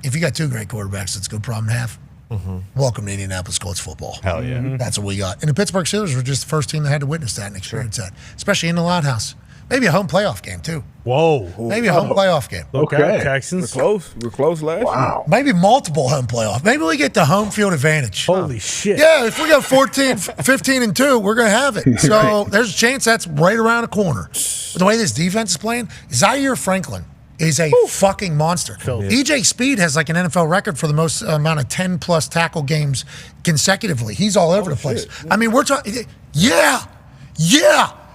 if you got 2 great quarterbacks, that's a good problem to have. Mm-hmm. Welcome to Indianapolis Colts football. Hell yeah. Mm-hmm. That's what we got. And the Pittsburgh Steelers were just the first team that had to witness that and experience that, especially in the Loud House. Maybe a home playoff game, too. Whoa. Maybe a home playoff game. Okay. Texans. We're close last year. Maybe multiple home playoff. Maybe we get the home field advantage. Holy shit. Yeah, if we go 15-2, we're going to have it. So there's a chance that's right around the corner. But the way this defense is playing, Zaire Franklin is a fucking monster. EJ Speed has like an NFL record for the most amount of 10-plus tackle games consecutively. He's all over the place. I mean, we're talking, yeah.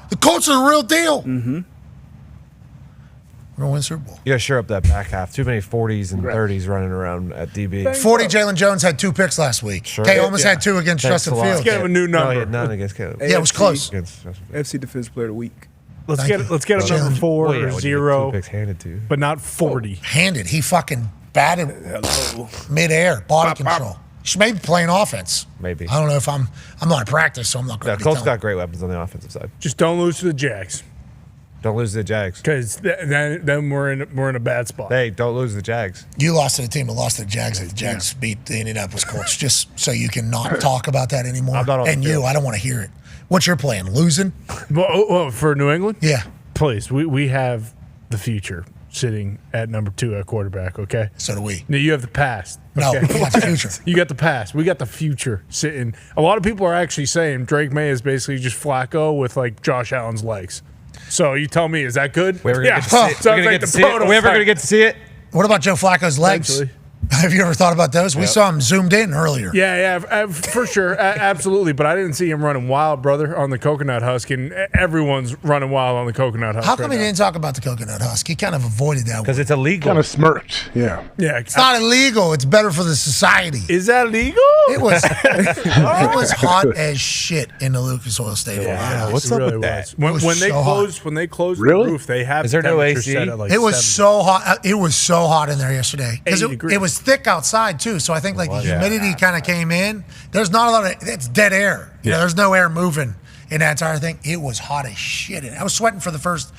The Colts are the real deal. Mm-hmm. We're going to win the Super Bowl. You got to shore up that back half. Too many 40s and 30s running around at DB. 40, Jalen Jones had 2 picks last week. Sure. Okay, almost had 2 against Justin Fields. Let's get him a new number. No, he had none against Caleb. Yeah, it was close. FC Defensive Player of the Week. Let's get him number 4 or 0. 2 picks handed to you. But not 40. Handed. He fucking batted midair, body control. He should maybe play an offense. Maybe. I don't know if I'm not in practice, so I'm not going to be Colts telling. got great weapons on the offensive side. Just don't lose to the Jags. Don't lose to the Jags. Because then we're in a bad spot. Hey, don't lose to the Jags. You lost to the team that lost to the Jags, and the Jags beat the Indianapolis Colts, just so you can not talk about that anymore. I'm not on and the field. I don't want to hear it. What's your plan? Losing? Well, for New England? Yeah. Please, we have the future sitting at number 2 at quarterback, okay? So do we. No, you have the past. No, okay? we got the future. You got the past. We got the future sitting. A lot of people are actually saying Drake May is basically just Flacco with like Josh Allen's legs. So you tell me, is that good? We ever going to get to see it? What about Joe Flacco's legs? Eventually. Have you ever thought about those? We saw him zoomed in earlier. Yeah, for sure. Absolutely. But I didn't see him running wild, brother, on the coconut husk. And everyone's running wild on the coconut husk. How come he didn't talk about the coconut husk? He kind of avoided that one. Because it's illegal. Kind of smirked. Yeah. It's not illegal. It's better for the society. Is that legal? It was it was hot as shit in the Lucas Oil Stadium. Yeah, what's up with that? When they closed the roof, they have Is there no AC? set at like it was 70. so hot. It was so hot in there yesterday because 80 degrees. it was thick outside too. So I think like the humidity kind of came in. There's not a lot of it's dead air. You know, there's no air moving in that entire thing. It was hot as shit. I was sweating for the first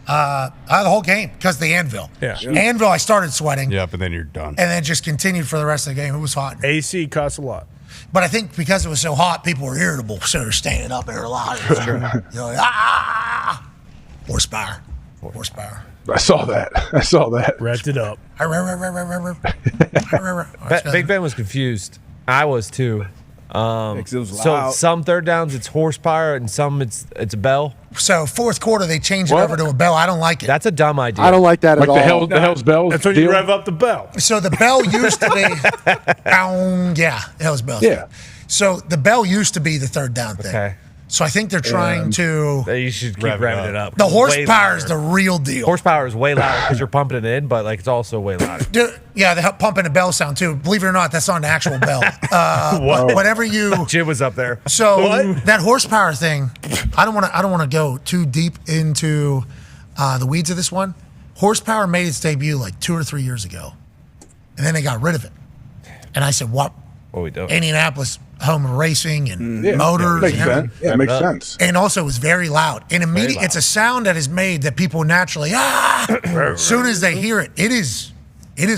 the whole game because the anvil. Yeah. Anvil. I started sweating. Yeah, but then you're done. And then just continued for the rest of the game. It was hot. AC costs a lot. But I think because it was so hot, people were irritable, so they're standing up there a lot. Horsepower. I saw that. Wrapped it up. Big Ben was confused. I was too. was So loud. some third downs it's horsepower and some it's a bell. So fourth quarter they changed it over to a bell. I don't like it. That's a dumb idea. I don't like that at all. The hell's bells. That's when you rev up the bell. So the bell used to be, hell's bells. Yeah. So the bell used to be the third down thing. Okay. So I think they're trying to. You should keep revving it up. The Way horsepower is louder. the real deal. Horsepower is way louder because you're pumping it in, but like it's also way louder. Yeah, they help pumping the bell sound too. Believe it or not, that's not an actual bell. Whatever you. Jim was up there. So that horsepower thing, I don't want to go too deep into the weeds of this one. Horsepower made its debut like 2 or 3 years ago, and then they got rid of it. And I said, "What? We don't." Indianapolis, home of racing and Yeah, motors. makes and sense. Yeah, it makes sense. And also, it was very loud. And immediately, it's a sound that is made that people naturally as soon as they hear it, it is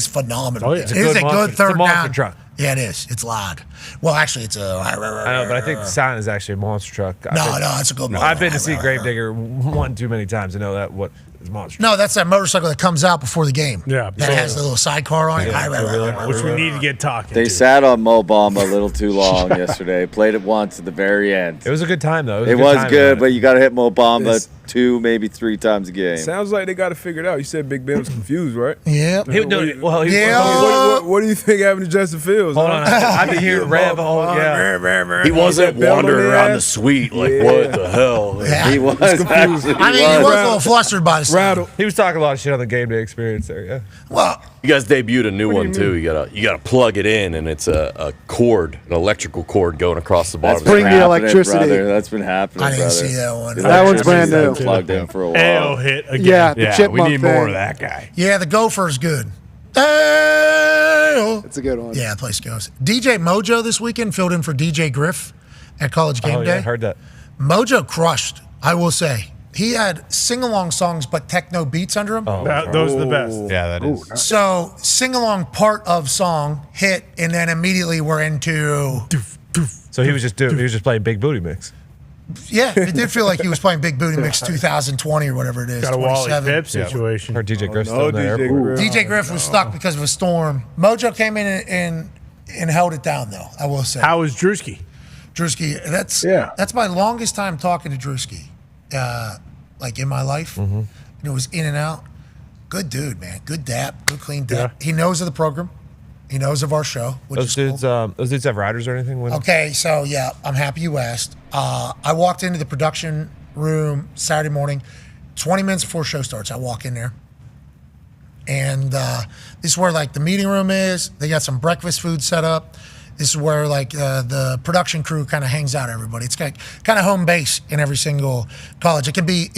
phenomenal. Oh, yeah. It is a good third it's a monster down. truck. Yeah, it is. It's loud. Well, actually, it's a. I know, but I think the sound is actually a monster truck. No, it's a good one. I've been to see Gravedigger one too many times to know that what is monster. No, that's that motorcycle that comes out before the game. Yeah, that has the little sidecar on it. Which we need to get talking. They sat on Mo Bamba a little too long yesterday. Played it once at the very end. It was a good time though. It was good, but you got to hit Mo Bamba 2, maybe 3 times a game. Sounds like they got to figure it out. You said Big Ben was confused, right? Yeah. What do you think happened to Justin Fields? Hold on, I've been hearing Rev. He wasn't wandering around the suite like, what the hell? Yeah. He was confused. I mean, he was a little flustered by the sound. He was talking a lot of shit on the game day experience there. Yeah. Well, you guys debuted a new one too. You gotta plug it in, and it's a cord, an electrical cord going across the bottom. That's been happening, brother. That's been happening, I didn't brother. see that one. That one's brand new. Plugged in for a while. AO hit again. Yeah, the chipmunk we need more thing. of that guy. Yeah, the Gopher's good. It's a good one. Yeah, the place goes. DJ Mojo this weekend filled in for DJ Griff at College Game Day. I heard that. Mojo crushed, I will say. He had sing-along songs but techno beats under him. Those are the best. Yeah, that is. Nice. So sing-along part of song hit, and then immediately we're into. So he was just playing Big Booty Mix. Yeah, it did feel like he was playing Big Booty Mix 2020 or whatever it is. Got a Wally 27. Pipp situation. Or DJ Griff still there. DJ Griff was stuck because of a storm. Mojo came in and held it down, though, I will say. How was Drewski? Drewski, that's my longest time talking to Drewski, like in my life. Mm-hmm. And it was in and out. Good dude, man. Good dap. Good clean dap. Yeah. He knows of the program. He knows of our show, which Those is dudes, those dudes have riders or anything? Okay, so yeah, I'm happy you asked. I walked into the production room Saturday morning, 20 minutes before show starts. I walk in there, and this is where like the meeting room is. They got some breakfast food set up. This is where like the production crew kind of hangs out. Everybody, it's kind of home base in every single college. It can be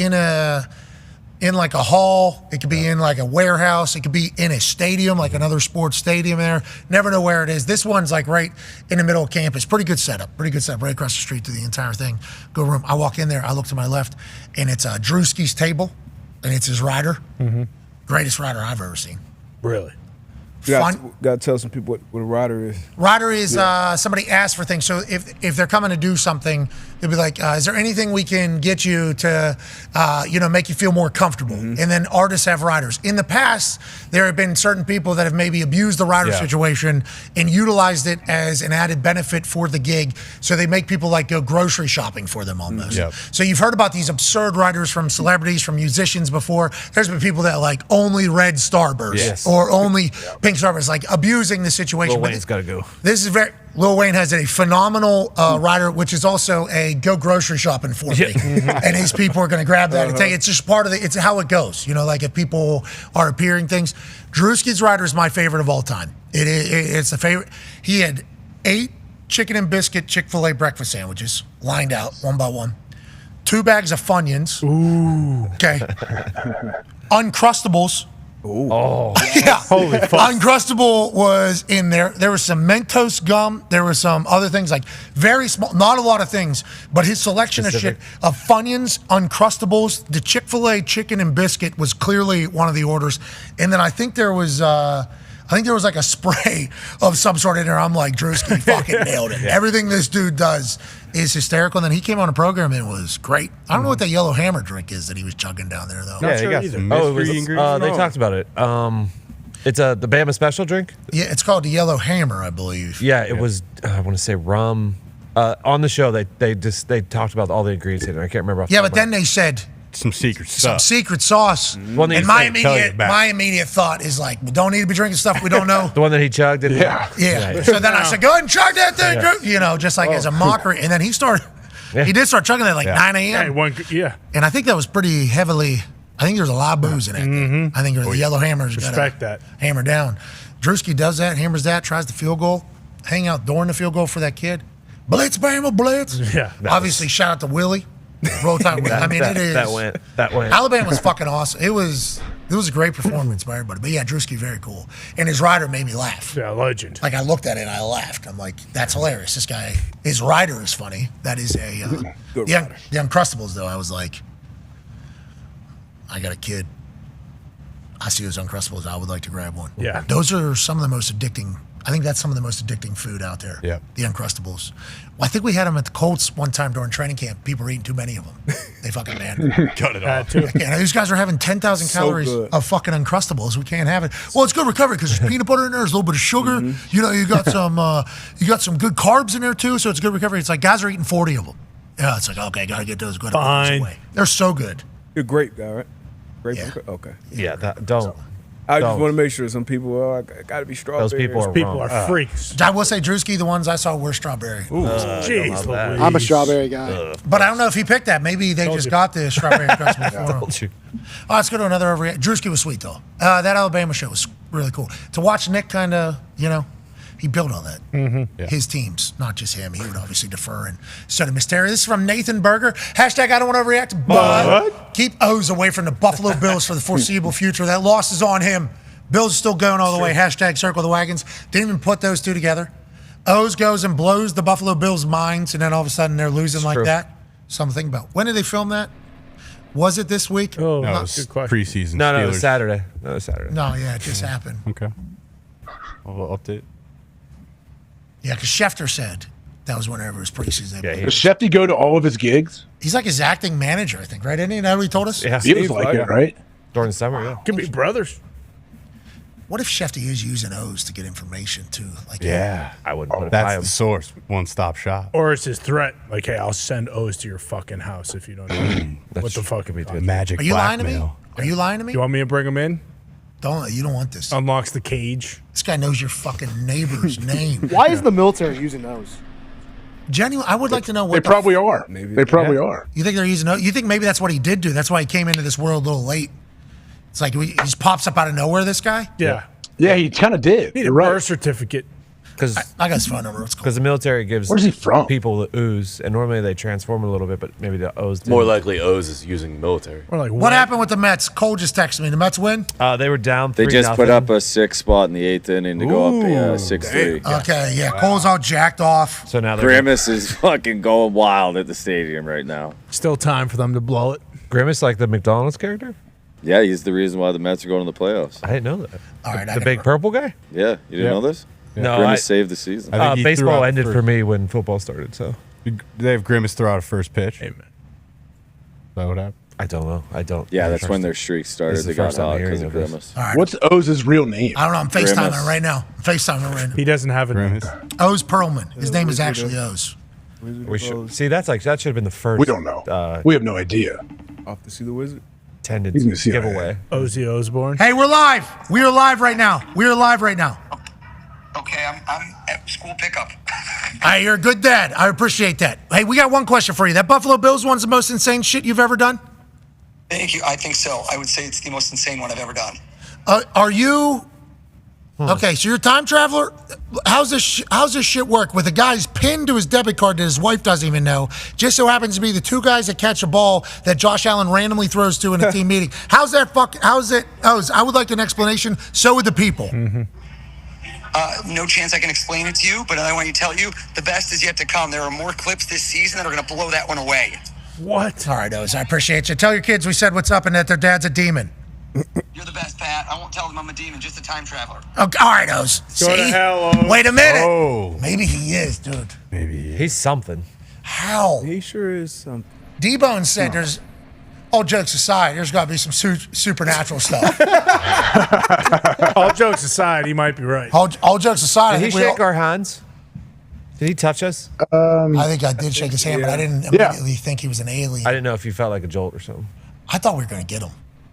in like a hall, it could be in like a warehouse, it could be in a stadium, like another sports stadium there. Never know where it is. This one's like right in the middle of campus. Pretty good setup, right across the street to the entire thing. Go room. I walk in there, I look to my left, and it's Drewski's table, and it's his rider. Mm-hmm. Greatest rider I've ever seen. Really? You gotta tell some people what a rider is. Rider is somebody asks for things. So if they're coming to do something, they'll be like, is there anything we can get you to, make you feel more comfortable? Mm-hmm. And then artists have riders. In the past, there have been certain people that have maybe abused the rider situation and utilized it as an added benefit for the gig. So they make people like go grocery shopping for them almost. Yep. So you've heard about these absurd riders from celebrities, from musicians before. There's been people that like only red Starburst or only pink Starburst, like abusing the situation. Lil Wayne's got to go. This is Lil Wayne has a phenomenal rider, which is also a go grocery shopping for me. And these people are going to grab that and take it. It's just part of it's how it goes. Like if people are appearing things. Drewski's rider is my favorite of all time. It's the favorite. He had 8 chicken and biscuit Chick-fil-A breakfast sandwiches lined out one by one. 2 bags of Funyuns. Ooh. Okay. Uncrustables. Ooh. Oh. Yeah. Holy fuck. Uncrustable was in there. There was some Mentos gum. There were some other things, like very small, not a lot of things, but his selection of Funyuns, Uncrustables, the Chick-fil-A chicken and biscuit was clearly one of the orders. And then I think there was I think there was like a spray of some sort in there. I'm like, Drewski fucking nailed it. Yeah. Everything this dude does is hysterical. And then he came on a program and it was great. I don't know what that yellow hammer drink is that he was chugging down there, though. Yeah, they talked about it. It's the Bama special drink. Yeah, it's called the Yellow Hammer, I believe. Yeah, it was. I want to say rum. On the show, they talked about all the ingredients in it. I can't remember. Yeah, but then they said some secret some secret sauce. One that And you my say, tell you immediate about. my immediate thought is like, we don't need to be drinking stuff we don't know. The one that he chugged. And Yeah. So then I said, go ahead and chug that thing, Yeah. Drew. You know, just like as a mockery. And then he started. He did start chugging at like 9 a.m. And I think that was pretty heavily. I think there's a lot of booze in it. I think the Yellow Hammer's got Respect that. hammer down. Drewski does that, hammers that, tries the field goal, hang out during the field goal for that kid. Blitz, Bama, blitz. Yeah. Obviously, shout out to Willie. Roll Tide Willie. I mean, it is. That went. Alabama was fucking awesome. It was a great performance by everybody. But yeah, Drewski, very cool. And his rider made me laugh. Yeah, legend. Like, I looked at it and I laughed. I'm like, that's hilarious. This guy, his rider is funny. That is the Uncrustables, though. I was like, I got a kid. I see those Uncrustables. I would like to grab one. Yeah. Those are some of the most addicting. I think that's some of the most addicting food out there. Yeah. The Uncrustables. Well, I think we had them at the Colts one time during training camp. People were eating too many of them. They fucking banned Cut it off. Too. Yeah, these guys are having 10,000 calories of fucking Uncrustables. We can't have it. Well, it's good recovery because there's peanut butter in there. There's a little bit of sugar. You know, you got some good carbs in there too. So it's good recovery. It's like guys are eating 40 of them. Yeah, it's like, okay, got to get those good away. They're so good. You're a grape guy, right? Grape. Okay. Yeah, don't. I just want to make sure some people, I got to be strawberry. Those people are freaks. I will say, Drewski, the ones I saw were strawberry. Jeez, I'm a strawberry guy. But I don't know if he picked that. Maybe they just got the strawberry Uncrustable for him. Told you. Oh, let's go to another overreaction. Drewski was sweet, though. That Alabama show was really cool. To watch Nick kind of, he built all that. Mm-hmm. Yeah. His teams, not just him. He would obviously defer and sort of mystery. This is from Nathan Berger. Hashtag I don't want to overreact, but keep O's away from the Buffalo Bills for the foreseeable future. That loss is on him. Bills still going all the way. Hashtag circle the wagons. Didn't even put those two together. O's goes and blows the Buffalo Bills' minds, and then all of a sudden they're losing like that. Something about when did they film that? Was it this week? Oh, No, it was good question. preseason. No, it was Steelers. Saturday. No, it was Saturday. No, yeah, it just happened. Okay. I'll update. Yeah, because Schefter said that was whenever it was preseason. Yeah, Does Shefty go to all of his gigs? He's like his acting manager, I think, right? Isn't he? That what he told us? Yeah. Feels like it, right? During the summer, yeah. Could be brothers. What if Schefter is using O's to get information too? Like, Yeah. I wouldn't put it by That's him. the source. One-stop shop. Or it's his threat. Like, hey, I'll send O's to your fucking house if you don't know. What the fuck? Could be good. Magic Are you lying to me? blackmail. Are you lying to me? You want me to bring him in? You don't want this. Unlocks the cage. This guy knows your fucking neighbor's name. Why is the military using those? Genuine, I would like to know what They probably are. They probably are. You think they're using O's? You think maybe that's what he did do? That's why he came into this world a little late. It's like he just pops up out of nowhere, this guy? Yeah. Yeah, he kind of did. Need a You're right. birth certificate. Because I got his phone number. It's cool. the military gives Where's he from? people the ooze, and normally they transform a little bit, but maybe the O's didn't. More likely O's is using military. We're like, What happened with the Mets? Cole just texted me. The Mets win? They were down 3-0. They just put up a 6 spot in the 8th inning to go up 6-3. Okay, yeah. Cole's all jacked off. So now Grimace is fucking going wild at the stadium right now. Still time for them to blow it. Grimace, like the McDonald's character? Yeah, he's the reason why the Mets are going to the playoffs. I didn't know that. All right, the big purple guy? Yeah, you didn't know this? No, Grimace saved the season. I think he threw baseball out ended first. for me when football started, so. They have Grimace throw out a first pitch. Amen. Is that what happened? I don't know. I don't. Yeah, that's when their streak started. This is They the got first time hot hearing because of of this. Grimace. All right. What's O's real name? I don't know. I'm FaceTiming Grimace. him right now. I'm FaceTiming him right now. He doesn't have it. Grimace. O's Perlman. His name is actually O's. We should see. That should have been the first. We don't know. We have no idea. Off to see the wizard. Attendance He's gonna see it. giveaway. Ozzy Osbourne. Hey, we're live. We are live right now. We are live right now. Okay, I'm at school pickup. All right, you're a good dad. I appreciate that. Hey, we got one question for you. That Buffalo Bills one's the most insane shit you've ever done? Thank you. I think so. I would say it's the most insane one I've ever done. Are you... Okay, so you're a time traveler. How's this shit work? With a guy's pinned to his debit card that his wife doesn't even know, just so happens to be the two guys that catch a ball that Josh Allen randomly throws to in a team meeting. How's it? I would like an explanation. So would the people. Mm-hmm. No chance I can explain it to you, but I want to tell you, the best is yet to come. There are more clips this season that are going to blow that one away. What? All right, Oz, I appreciate you. Tell your kids we said what's up and that their dad's a demon. You're the best, Pat. I won't tell them I'm a demon, just a time traveler. Okay, all right, Oz. Go to hell, Oz. Wait a minute. Oh. Maybe he is, dude. Maybe he's something. How? He sure is something. D-Bone said there's, all jokes aside, there's got to be some supernatural stuff. All jokes aside, he might be right. All jokes aside, Did he shake our hands? Did he touch us? I think I did shake his hand, but I didn't immediately think he was an alien. I didn't know if you felt like a jolt or something. I thought we were going to get him.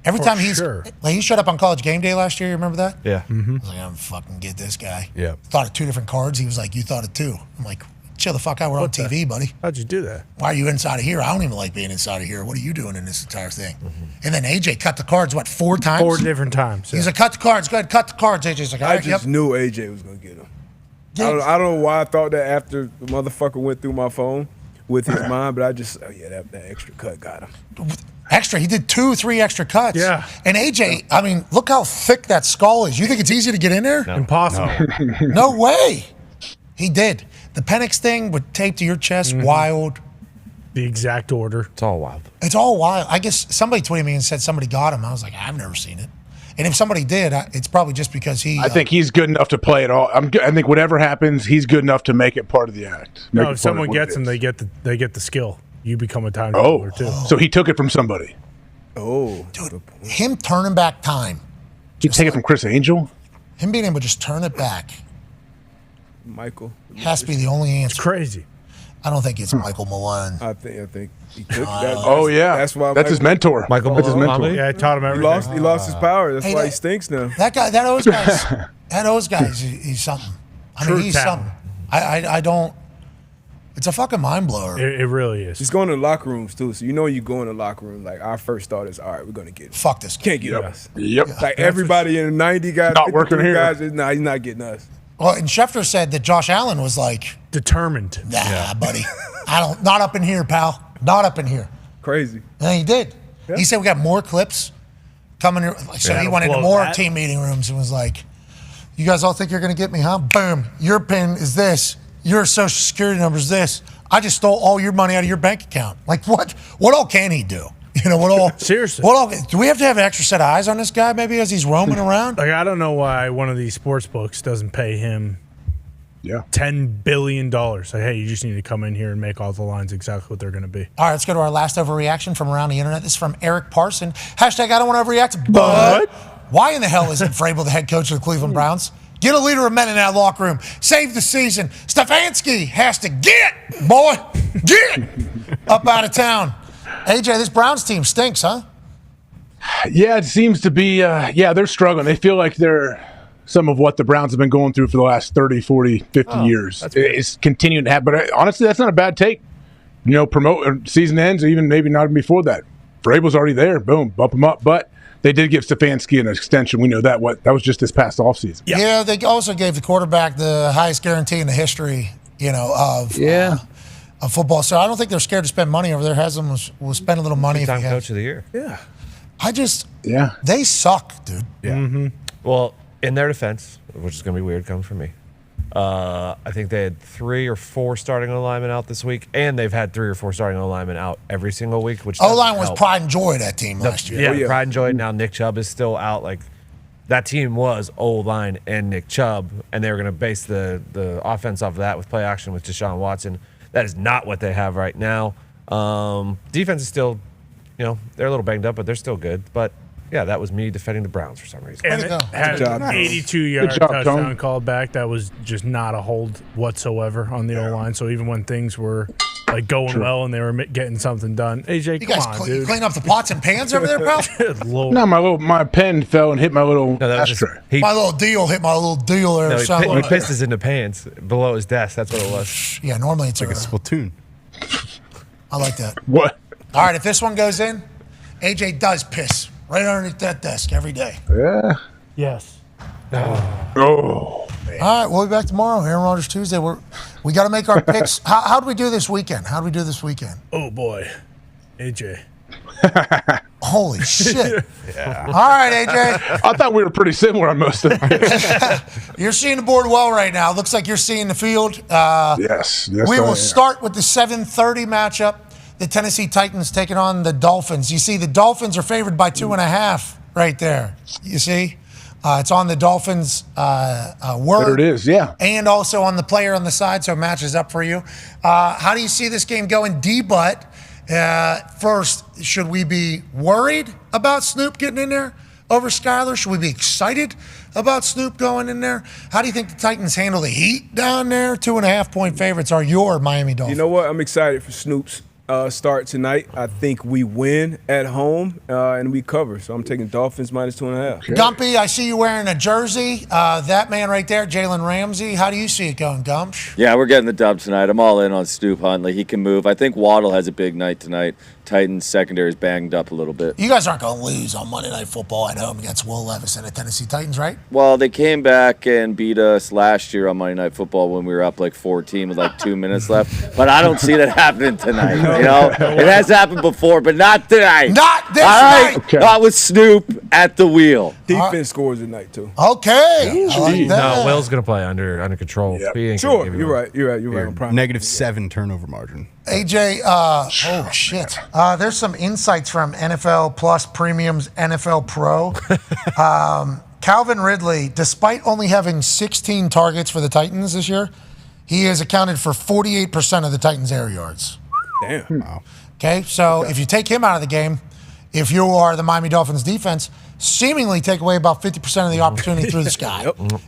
Every For time sure. he showed up on College Game Day last year, you remember that? Yeah. I was like, I'm fucking get this guy. Yeah. Thought of 2 different cards. He was like, you thought of 2. I'm like, chill the fuck out. We're on TV, buddy. How'd you do that? Why are you inside of here? I don't even like being inside of here. What are you doing in this entire thing? And then AJ cut the cards, 4 times? 4 different times. He's like, cut the cards. Go ahead, cut the cards. AJ's like, all I right, just yep. knew AJ was going to get him. I don't know why I thought that after the motherfucker went through my phone with his mind, but I just, that extra cut got him. Extra. He did 2-3 extra cuts. Yeah. And AJ, I mean, look how thick that skull is. You think it's easy to get in there? No. Impossible. No way. He did. The Penix thing with tape to your chest, wild. The exact order. It's all wild. It's all wild. I guess somebody tweeted me and said somebody got him. I was like, I've never seen it. And if somebody did, it's probably just because he. I think he's good enough to play it all. I think whatever happens, he's good enough to make it part of the act. No, if someone gets him, they get the skill. You become a time traveler too. So he took it from somebody. Oh, dude, him turning back time. You take it from Chris Angel? Him being able to just turn it back Michael has to be the only answer. It's crazy. I don't think it's Michael Malone. I think he took that. Oh yeah, that's why that's his mentor. Michael That's his Malone. mentor. Yeah, I taught him everything. He lost his power. That's Hey, why that- he stinks now. That guy, that O's guy's he's something. I mean, True he's talent. something. I don't. It's a fucking mind blower. It really is. He's going to locker rooms too, so you go in the locker room. Like our first thought is, all right, we're gonna get him. Fuck this guy. Can't get Yep. us. Yep. Like everybody in the 90 guys, Not working 53 here. guys, he's not getting us. Well, and Schefter said that Josh Allen was like, Determined. nah, buddy. Not up in here, pal. Not up in here. Crazy. And he did. Yeah. He said we got more clips coming here. So he went into blow more that. team meeting rooms and was like, you guys all think you're going to get me, huh? Boom. Your pin is this. Your social security number is this. I just stole all your money out of your bank account. Like, what? What all can he do? You know, what all? Seriously. What all? Do we have to have an extra set of eyes on this guy maybe as he's roaming around? Like, I don't know why one of these sports books doesn't pay him $10 billion. Like, hey, you just need to come in here and make all the lines exactly what they're going to be. All right, let's go to our last overreaction from around the internet. This is from Eric Parson. Hashtag I don't want to overreact, but why in the hell isn't Vrabel the head coach of the Cleveland Browns? Get a leader of men in that locker room. Save the season. Stefanski has to get up out of town. AJ, this Browns team stinks, huh? Yeah, it seems to be. They're struggling. They feel like they're some of what the Browns have been going through for the last 30, 40, 50 years. It's continuing to happen. But honestly, that's not a bad take. You know, promote season ends, or even maybe not even before that. Vrabel's already there. Boom, bump him up. But they did give Stefanski an extension. We know that. That was just this past offseason. Yeah, they also gave the quarterback the highest guarantee in the history, of football. So I don't think they're scared to spend money over there. Haslam will spend a little money. Two-time coach of the year. Yeah. They suck, dude. Yeah. Mm-hmm. Well, in their defense, which is going to be weird coming from me, I think they had 3 or 4 starting alignment out this week, and they've had 3 or 4 starting alignment out every single week. Which O-line was pride and joy of that team last year. Yeah, pride and joy. Now Nick Chubb is still out. Like, that team was O-line and Nick Chubb, and they were going to base the offense off of that with play action with Deshaun Watson. That is not what they have right now. Defense is still, they're a little banged up, but they're still good. But yeah, that was me defending the Browns for some reason. And it had an 82-yard touchdown called back. That was just not a hold whatsoever on the O-line. So even when things were like going well and they were getting something done, AJ, You come guys on, dude. clean up the pots and pans over there, pal? Good Lord. No, my pen fell and hit my little ashtray. My little deal hit my little deal there. No, or he something. pissed us in the pants below his desk. That's what it was. Yeah, normally it's like a Splatoon. I like that. What? All right, if this one goes in, AJ does piss right underneath that desk every day. Yeah. Yes. Oh. All right, we'll be back tomorrow. Aaron Rodgers Tuesday. We got to make our picks. How do we do this weekend? How do we do this weekend? Oh, boy. AJ. Holy shit. Yeah. All right, AJ. I thought we were pretty similar on most of it. You're seeing the board well right now. Looks like you're seeing the field. Yes. We will start with the 7:30 matchup. The Tennessee Titans taking on the Dolphins. You see, the Dolphins are favored by 2.5. right there. You see? It's on the Dolphins' word. There it is, yeah. And also on the player on the side, so it matches up for you. How do you see this game going? D-Butt, first, should we be worried about Snoop getting in there over Skyler? Should we be excited about Snoop going in there? How do you think the Titans handle the heat down there? 2.5-point favorites are your Miami Dolphins. You know what? I'm excited for Snoop's start tonight. I think we win at home and we cover. So I'm taking Dolphins -2.5. Okay. Gumpy, I see you wearing a jersey. That man right there, Jalen Ramsey. How do you see it going, Gumps? Yeah, we're getting the dub tonight. I'm all in on Snoop Huntley. He can move. I think Waddle has a big night tonight. Titans secondary is banged up a little bit. You guys aren't going to lose on Monday Night Football at home against Will Levis and the Tennessee Titans, right? Well, they came back and beat us last year on Monday Night Football when we were up like 14 with like 2 minutes left. But I don't see that happening tonight. You know, it has happened before, but not tonight. Not this all right? night. Okay. Not with Snoop at the wheel. Defense scores tonight too. Okay. I like that. No, Will's going to play under control. He ain't gonna Sure, give it you're away. right. You're right. -7 turnover margin. AJ, oh shit. There's some insights from NFL Plus Premium's NFL Pro. Calvin Ridley, despite only having 16 targets for the Titans this year, he has accounted for 48% of the Titans' air yards. Damn. Wow. Okay, so if you take him out of the game, if you are the Miami Dolphins defense, seemingly take away about 50% of the opportunity through the sky.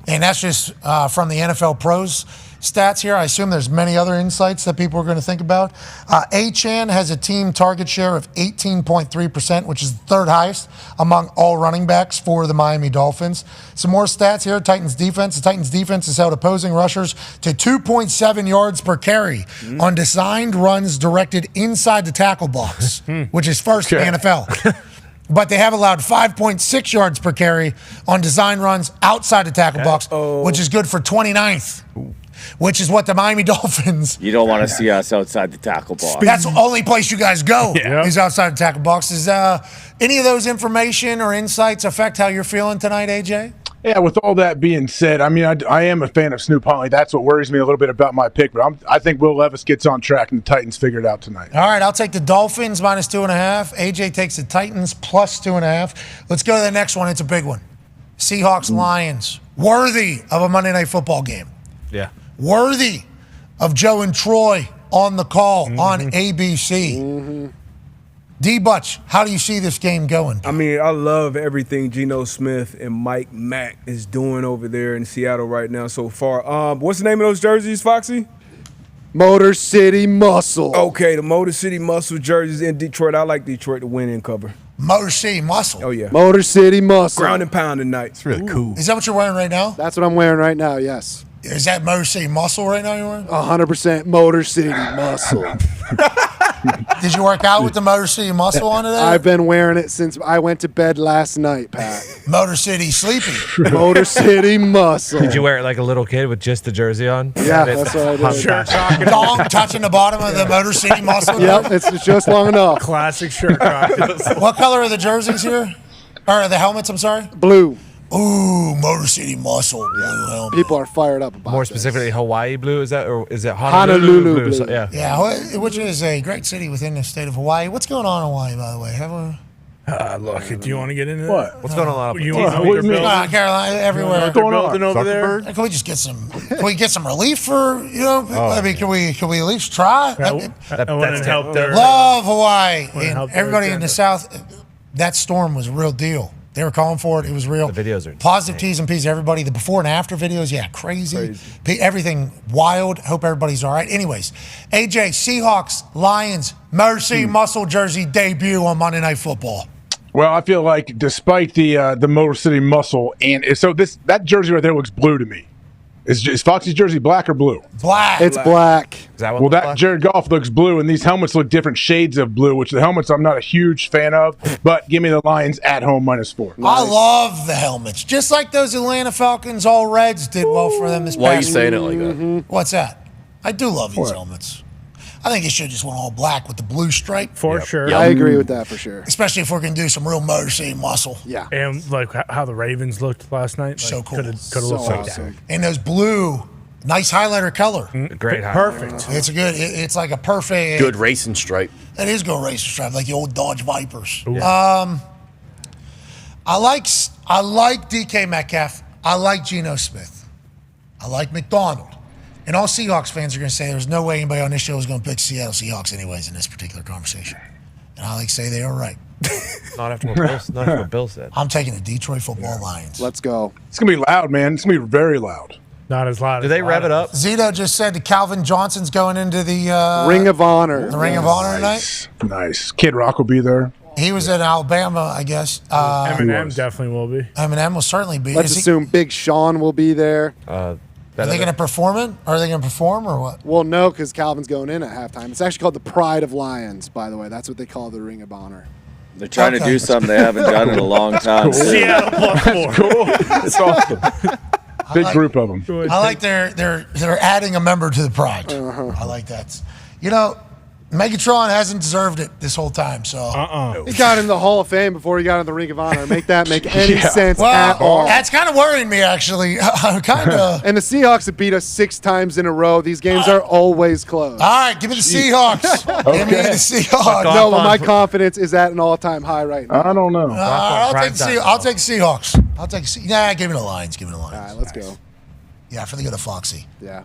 And that's just from the NFL Pros stats here. I assume there's many other insights that people are going to think about. Achane has a team target share of 18.3%, which is the third highest among all running backs for the Miami Dolphins. Some more stats here. Titans defense. The Titans defense has held opposing rushers to 2.7 yards per carry on designed runs directed inside the tackle box, which is first in the NFL. But they have allowed 5.6 yards per carry on design runs outside the tackle box, which is good for 29th, which is what the Miami Dolphins. You don't want to see us outside the tackle box. That's the only place you guys go is outside the tackle box. Is any of those information or insights affect how you're feeling tonight, AJ? Yeah, with all that being said, I mean, I am a fan of Snoop Huntley. That's what worries me a little bit about my pick, but I think Will Levis gets on track and the Titans figure it out tonight. All right, I'll take the Dolphins -2.5. AJ takes the Titans +2.5. Let's go to the next one. It's a big one. Seahawks-Lions. Worthy of a Monday Night Football game. Yeah. Worthy of Joe and Troy on the call on ABC. D-Butch, how do you see this game going? I mean, I love everything Geno Smith and Mike Mack is doing over there in Seattle right now so far. What's the name of those jerseys, Foxy? Motor City Muscle. Okay, the Motor City Muscle jerseys in Detroit. I like Detroit to win and cover. Motor City Muscle. Oh, yeah. Motor City Muscle. Ground and pound tonight. It's really cool. Is that what you're wearing right now? That's what I'm wearing right now, yes. Is that Motor City Muscle right now you're wearing? 100% Motor City Muscle. Did you work out with the Motor City Muscle on today? I've been wearing it since I went to bed last night, Pat. Motor City Sleepy. Motor City Muscle. Did you wear it like a little kid with just the jersey on? Yeah, that's what I did. Dong touching the bottom of the Motor City Muscle. Yep, it's just long enough. Classic shirt rockets. What color are the jerseys here? Or the helmets, I'm sorry? Blue. Ooh, Motor City Muscle. Blue helmet. People are fired up about More this. specifically, Hawaii blue, is that? Or is it Honolulu blue? So, yeah. Yeah, which is a great city within the state of Hawaii. What's going on in Hawaii, by the way? Look, do you want to get into what? that? What's going on? You want to Carolina, everywhere. What's going on over there? Can we just get some? Can we get some relief for I mean, can we at least try? That's help there. Love Hawaii and help everybody their in the agenda. South. That storm was a real deal. They were calling for it. It was real. The videos are positive T's and P's. Everybody, the before and after videos, yeah, crazy. Everything wild. Hope everybody's all right. Anyways, AJ, Seahawks, Lions, Motor City Muscle jersey debut on Monday Night Football. Well, I feel like despite the Motor City Muscle, and so that jersey right there looks blue to me. Is Foxy's jersey black or blue? Black. It's black. Is that what Well, that Jared Goff looks blue, and these helmets look different shades of blue, which the helmets I'm not a huge fan of, but give me the Lions at home -4. I love the helmets. Just like those Atlanta Falcons all Reds did well for them this past Why are you saying it like that? What's that? I do love these helmets. I think it should just went all black with the blue stripe. For sure. I agree with that for sure. Especially if we're going to do some real Motor City Muscle. Yeah. And like how the Ravens looked last night. So cool. Could have So looked like awesome. that. And those blue, nice highlighter color. Great highlight. Perfect. It's a good, it's like a perfect. Good racing stripe. It is good racing stripe, like the old Dodge Vipers. I like DK Metcalf. I like Geno Smith. I like McDonald. And all Seahawks fans are going to say there's no way anybody on this show is going to pick Seattle Seahawks anyways in this particular conversation. And I like to say they are right. Not after what Bill said. I'm taking the Detroit Football Lions. Let's go. It's going to be loud, man. It's going to be very loud. Not as loud. Do they rev it up? Zito just said that Calvin Johnson's going into the Ring of Honor. The Ring of Honor tonight. Nice. Kid Rock will be there. He was in Alabama, I guess. Eminem definitely will be. Eminem will certainly be. Let's assume Big Sean will be there. Are they going to perform it? Are they going to perform or what? Well, no, because Calvin's going in at halftime. It's actually called the Pride of Lions, by the way. That's what they call the Ring of Honor. They're trying to do something they haven't done in a long time. Seattle plus 4. Cool. It's awesome. Big group of them. I like they're adding a member to the Pride. I like that. You know, Megatron hasn't deserved it this whole time. So He got in the Hall of Fame before he got in the Ring of Honor. Make that make any sense at all. That's kind of worrying me, actually. Kind of. And the Seahawks have beat us 6 times in a row. These games are always close. All right, give me the Seahawks. Give me the Seahawks. No, but my confidence is at an all-time high right now. I don't know. I'll take Seahawks. I'll take give me the Lions. Give me the Lions. All right, let's go. Yeah, for the good of Foxy. Yeah.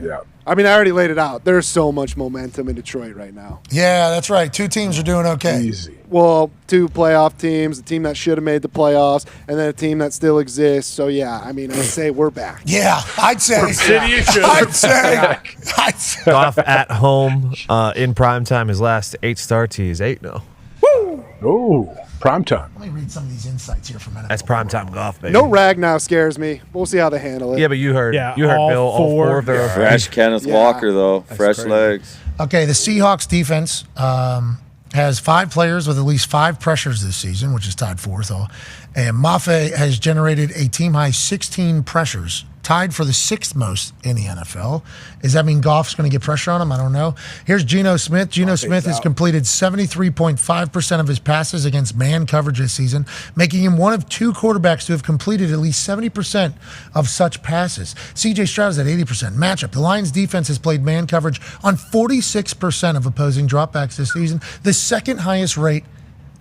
Yeah. I mean, I already laid it out. There's so much momentum in Detroit right now. Yeah, that's right. 2 teams are doing okay. Easy. Well, 2 playoff teams, a team that should have made the playoffs, and then a team that still exists. So, yeah, I mean, I'd say we're back. Yeah, I'd say. I'd say. Goff at home in primetime. His last 8 starts, he's 8-0. Woo! Oh, primetime. Let me read some of these insights here for a minute. That's primetime golf, baby. No rag now scares me. We'll see how they handle it. Yeah, but you heard Bill. All 4 of their Fresh Kenneth Walker, though. Fresh legs. Okay, the Seahawks defense has 5 players with at least 5 pressures this season, which is tied 4th. And McAfee has generated a team-high 16 pressures, tied for the 6th most in the NFL. Does that mean Goff's going to get pressure on him? I don't know. Here's Geno Smith. Geno Smith has completed 73.5% of his passes against man coverage this season, making him one of 2 quarterbacks to have completed at least 70% of such passes. C.J. Stroud is at 80%. Matchup. The Lions defense has played man coverage on 46% of opposing dropbacks this season, the 2nd highest rate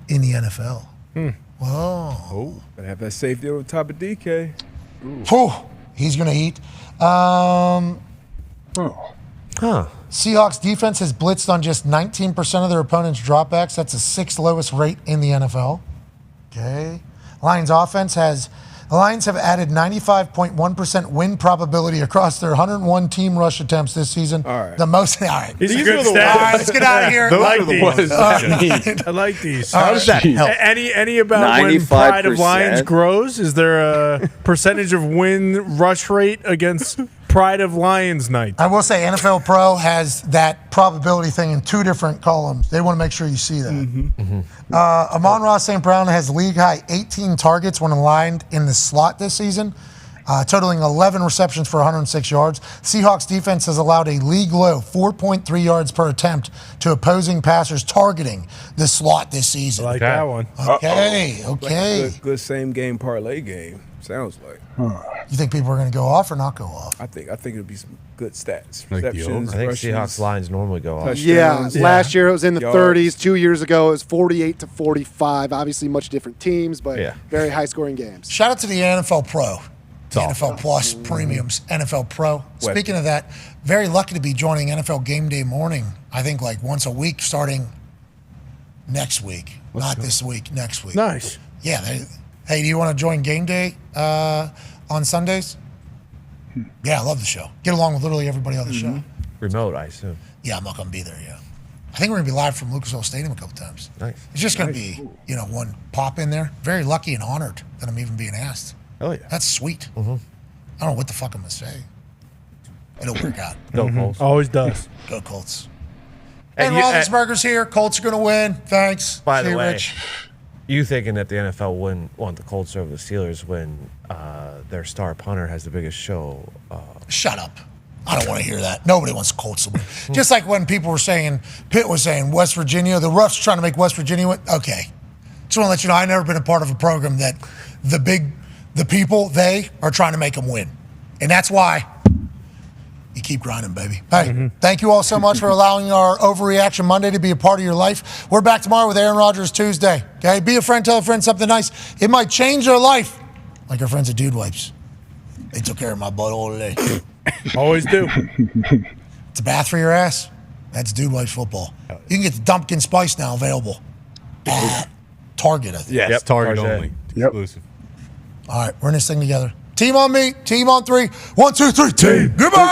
in the NFL. Whoa. Oh, gotta have that safety over top of DK. Whew. He's going to eat. Seahawks defense has blitzed on just 19% of their opponent's dropbacks. That's the 6th lowest rate in the NFL. Okay. Lions offense the Lions have added 95.1% win probability across their 101 team rush attempts this season. All right. The most. All right. These are good stats. All right, let's get out of here. I like these. How does that help? Any about when 95%? Pride of Lions grows? Is there a percentage of win rush rate against Pride of Lions night? I will say NFL Pro has that probability thing in 2 different columns. They want to make sure you see that. Amon-Ra St. Brown has league-high 18 targets when aligned in the slot this season, totaling 11 receptions for 106 yards. Seahawks defense has allowed a league-low 4.3 yards per attempt to opposing passers targeting the slot this season. I like that one. Okay. Good same game parlay game. Sounds like. You think people are going to go off or not go off? I think it'll be some good stats. Like Receptions, I think rushes, Seahawks lines normally go off. Yeah, last year it was in the yards. 30s. 2 years ago it was 48-45. Obviously much different teams, but very high-scoring games. Shout out to the NFL Pro. The NFL Plus Premiums, NFL Pro. Speaking of that, very lucky to be joining NFL Game Day Morning, I think like once a week starting next week. Not this week, next week. Nice. Yeah. Hey, do you want to join Game Day on Sundays? Yeah, I love the show. Get along with literally everybody on the show. Remote, I assume. Yeah, I'm not going to be there, I think we're going to be live from Lucas Oil Stadium a couple times. Nice. It's just going to be, one pop in there. Very lucky and honored that I'm even being asked. Oh, yeah. That's sweet. I don't know what the fuck I'm going to say. It'll work out. Go Colts. Always does. Go Colts. And And Roethlisberger's here. Colts are going to win. Thanks. By See the you, way, Rich. you thinking that the NFL wouldn't want the Colts over the Steelers when their star punter has the biggest show? Shut up. I don't want to hear that. Nobody wants the Colts to win. Just like when people were saying, Pitt was saying West Virginia, the Roughs trying to make West Virginia win. Okay. Just want to let you know, I've never been a part of a program that the people, they are trying to make them win. And that's why you keep grinding, baby. Hey, thank you all so much for allowing our Overreaction Monday to be a part of your life. We're back tomorrow with Aaron Rodgers Tuesday. Okay, be a friend, tell a friend something nice. It might change your life, like our friends at Dude Wipes. They took care of my butt all day. Always do. It's a bath for your ass. That's Dude Wipes football. You can get the Dumpkin Spice now available at Target, I think. Yes, Target only. Exclusive. All right, we're in this thing together. Team on me, team on 3. 1, 2, 3, team. Goodbye.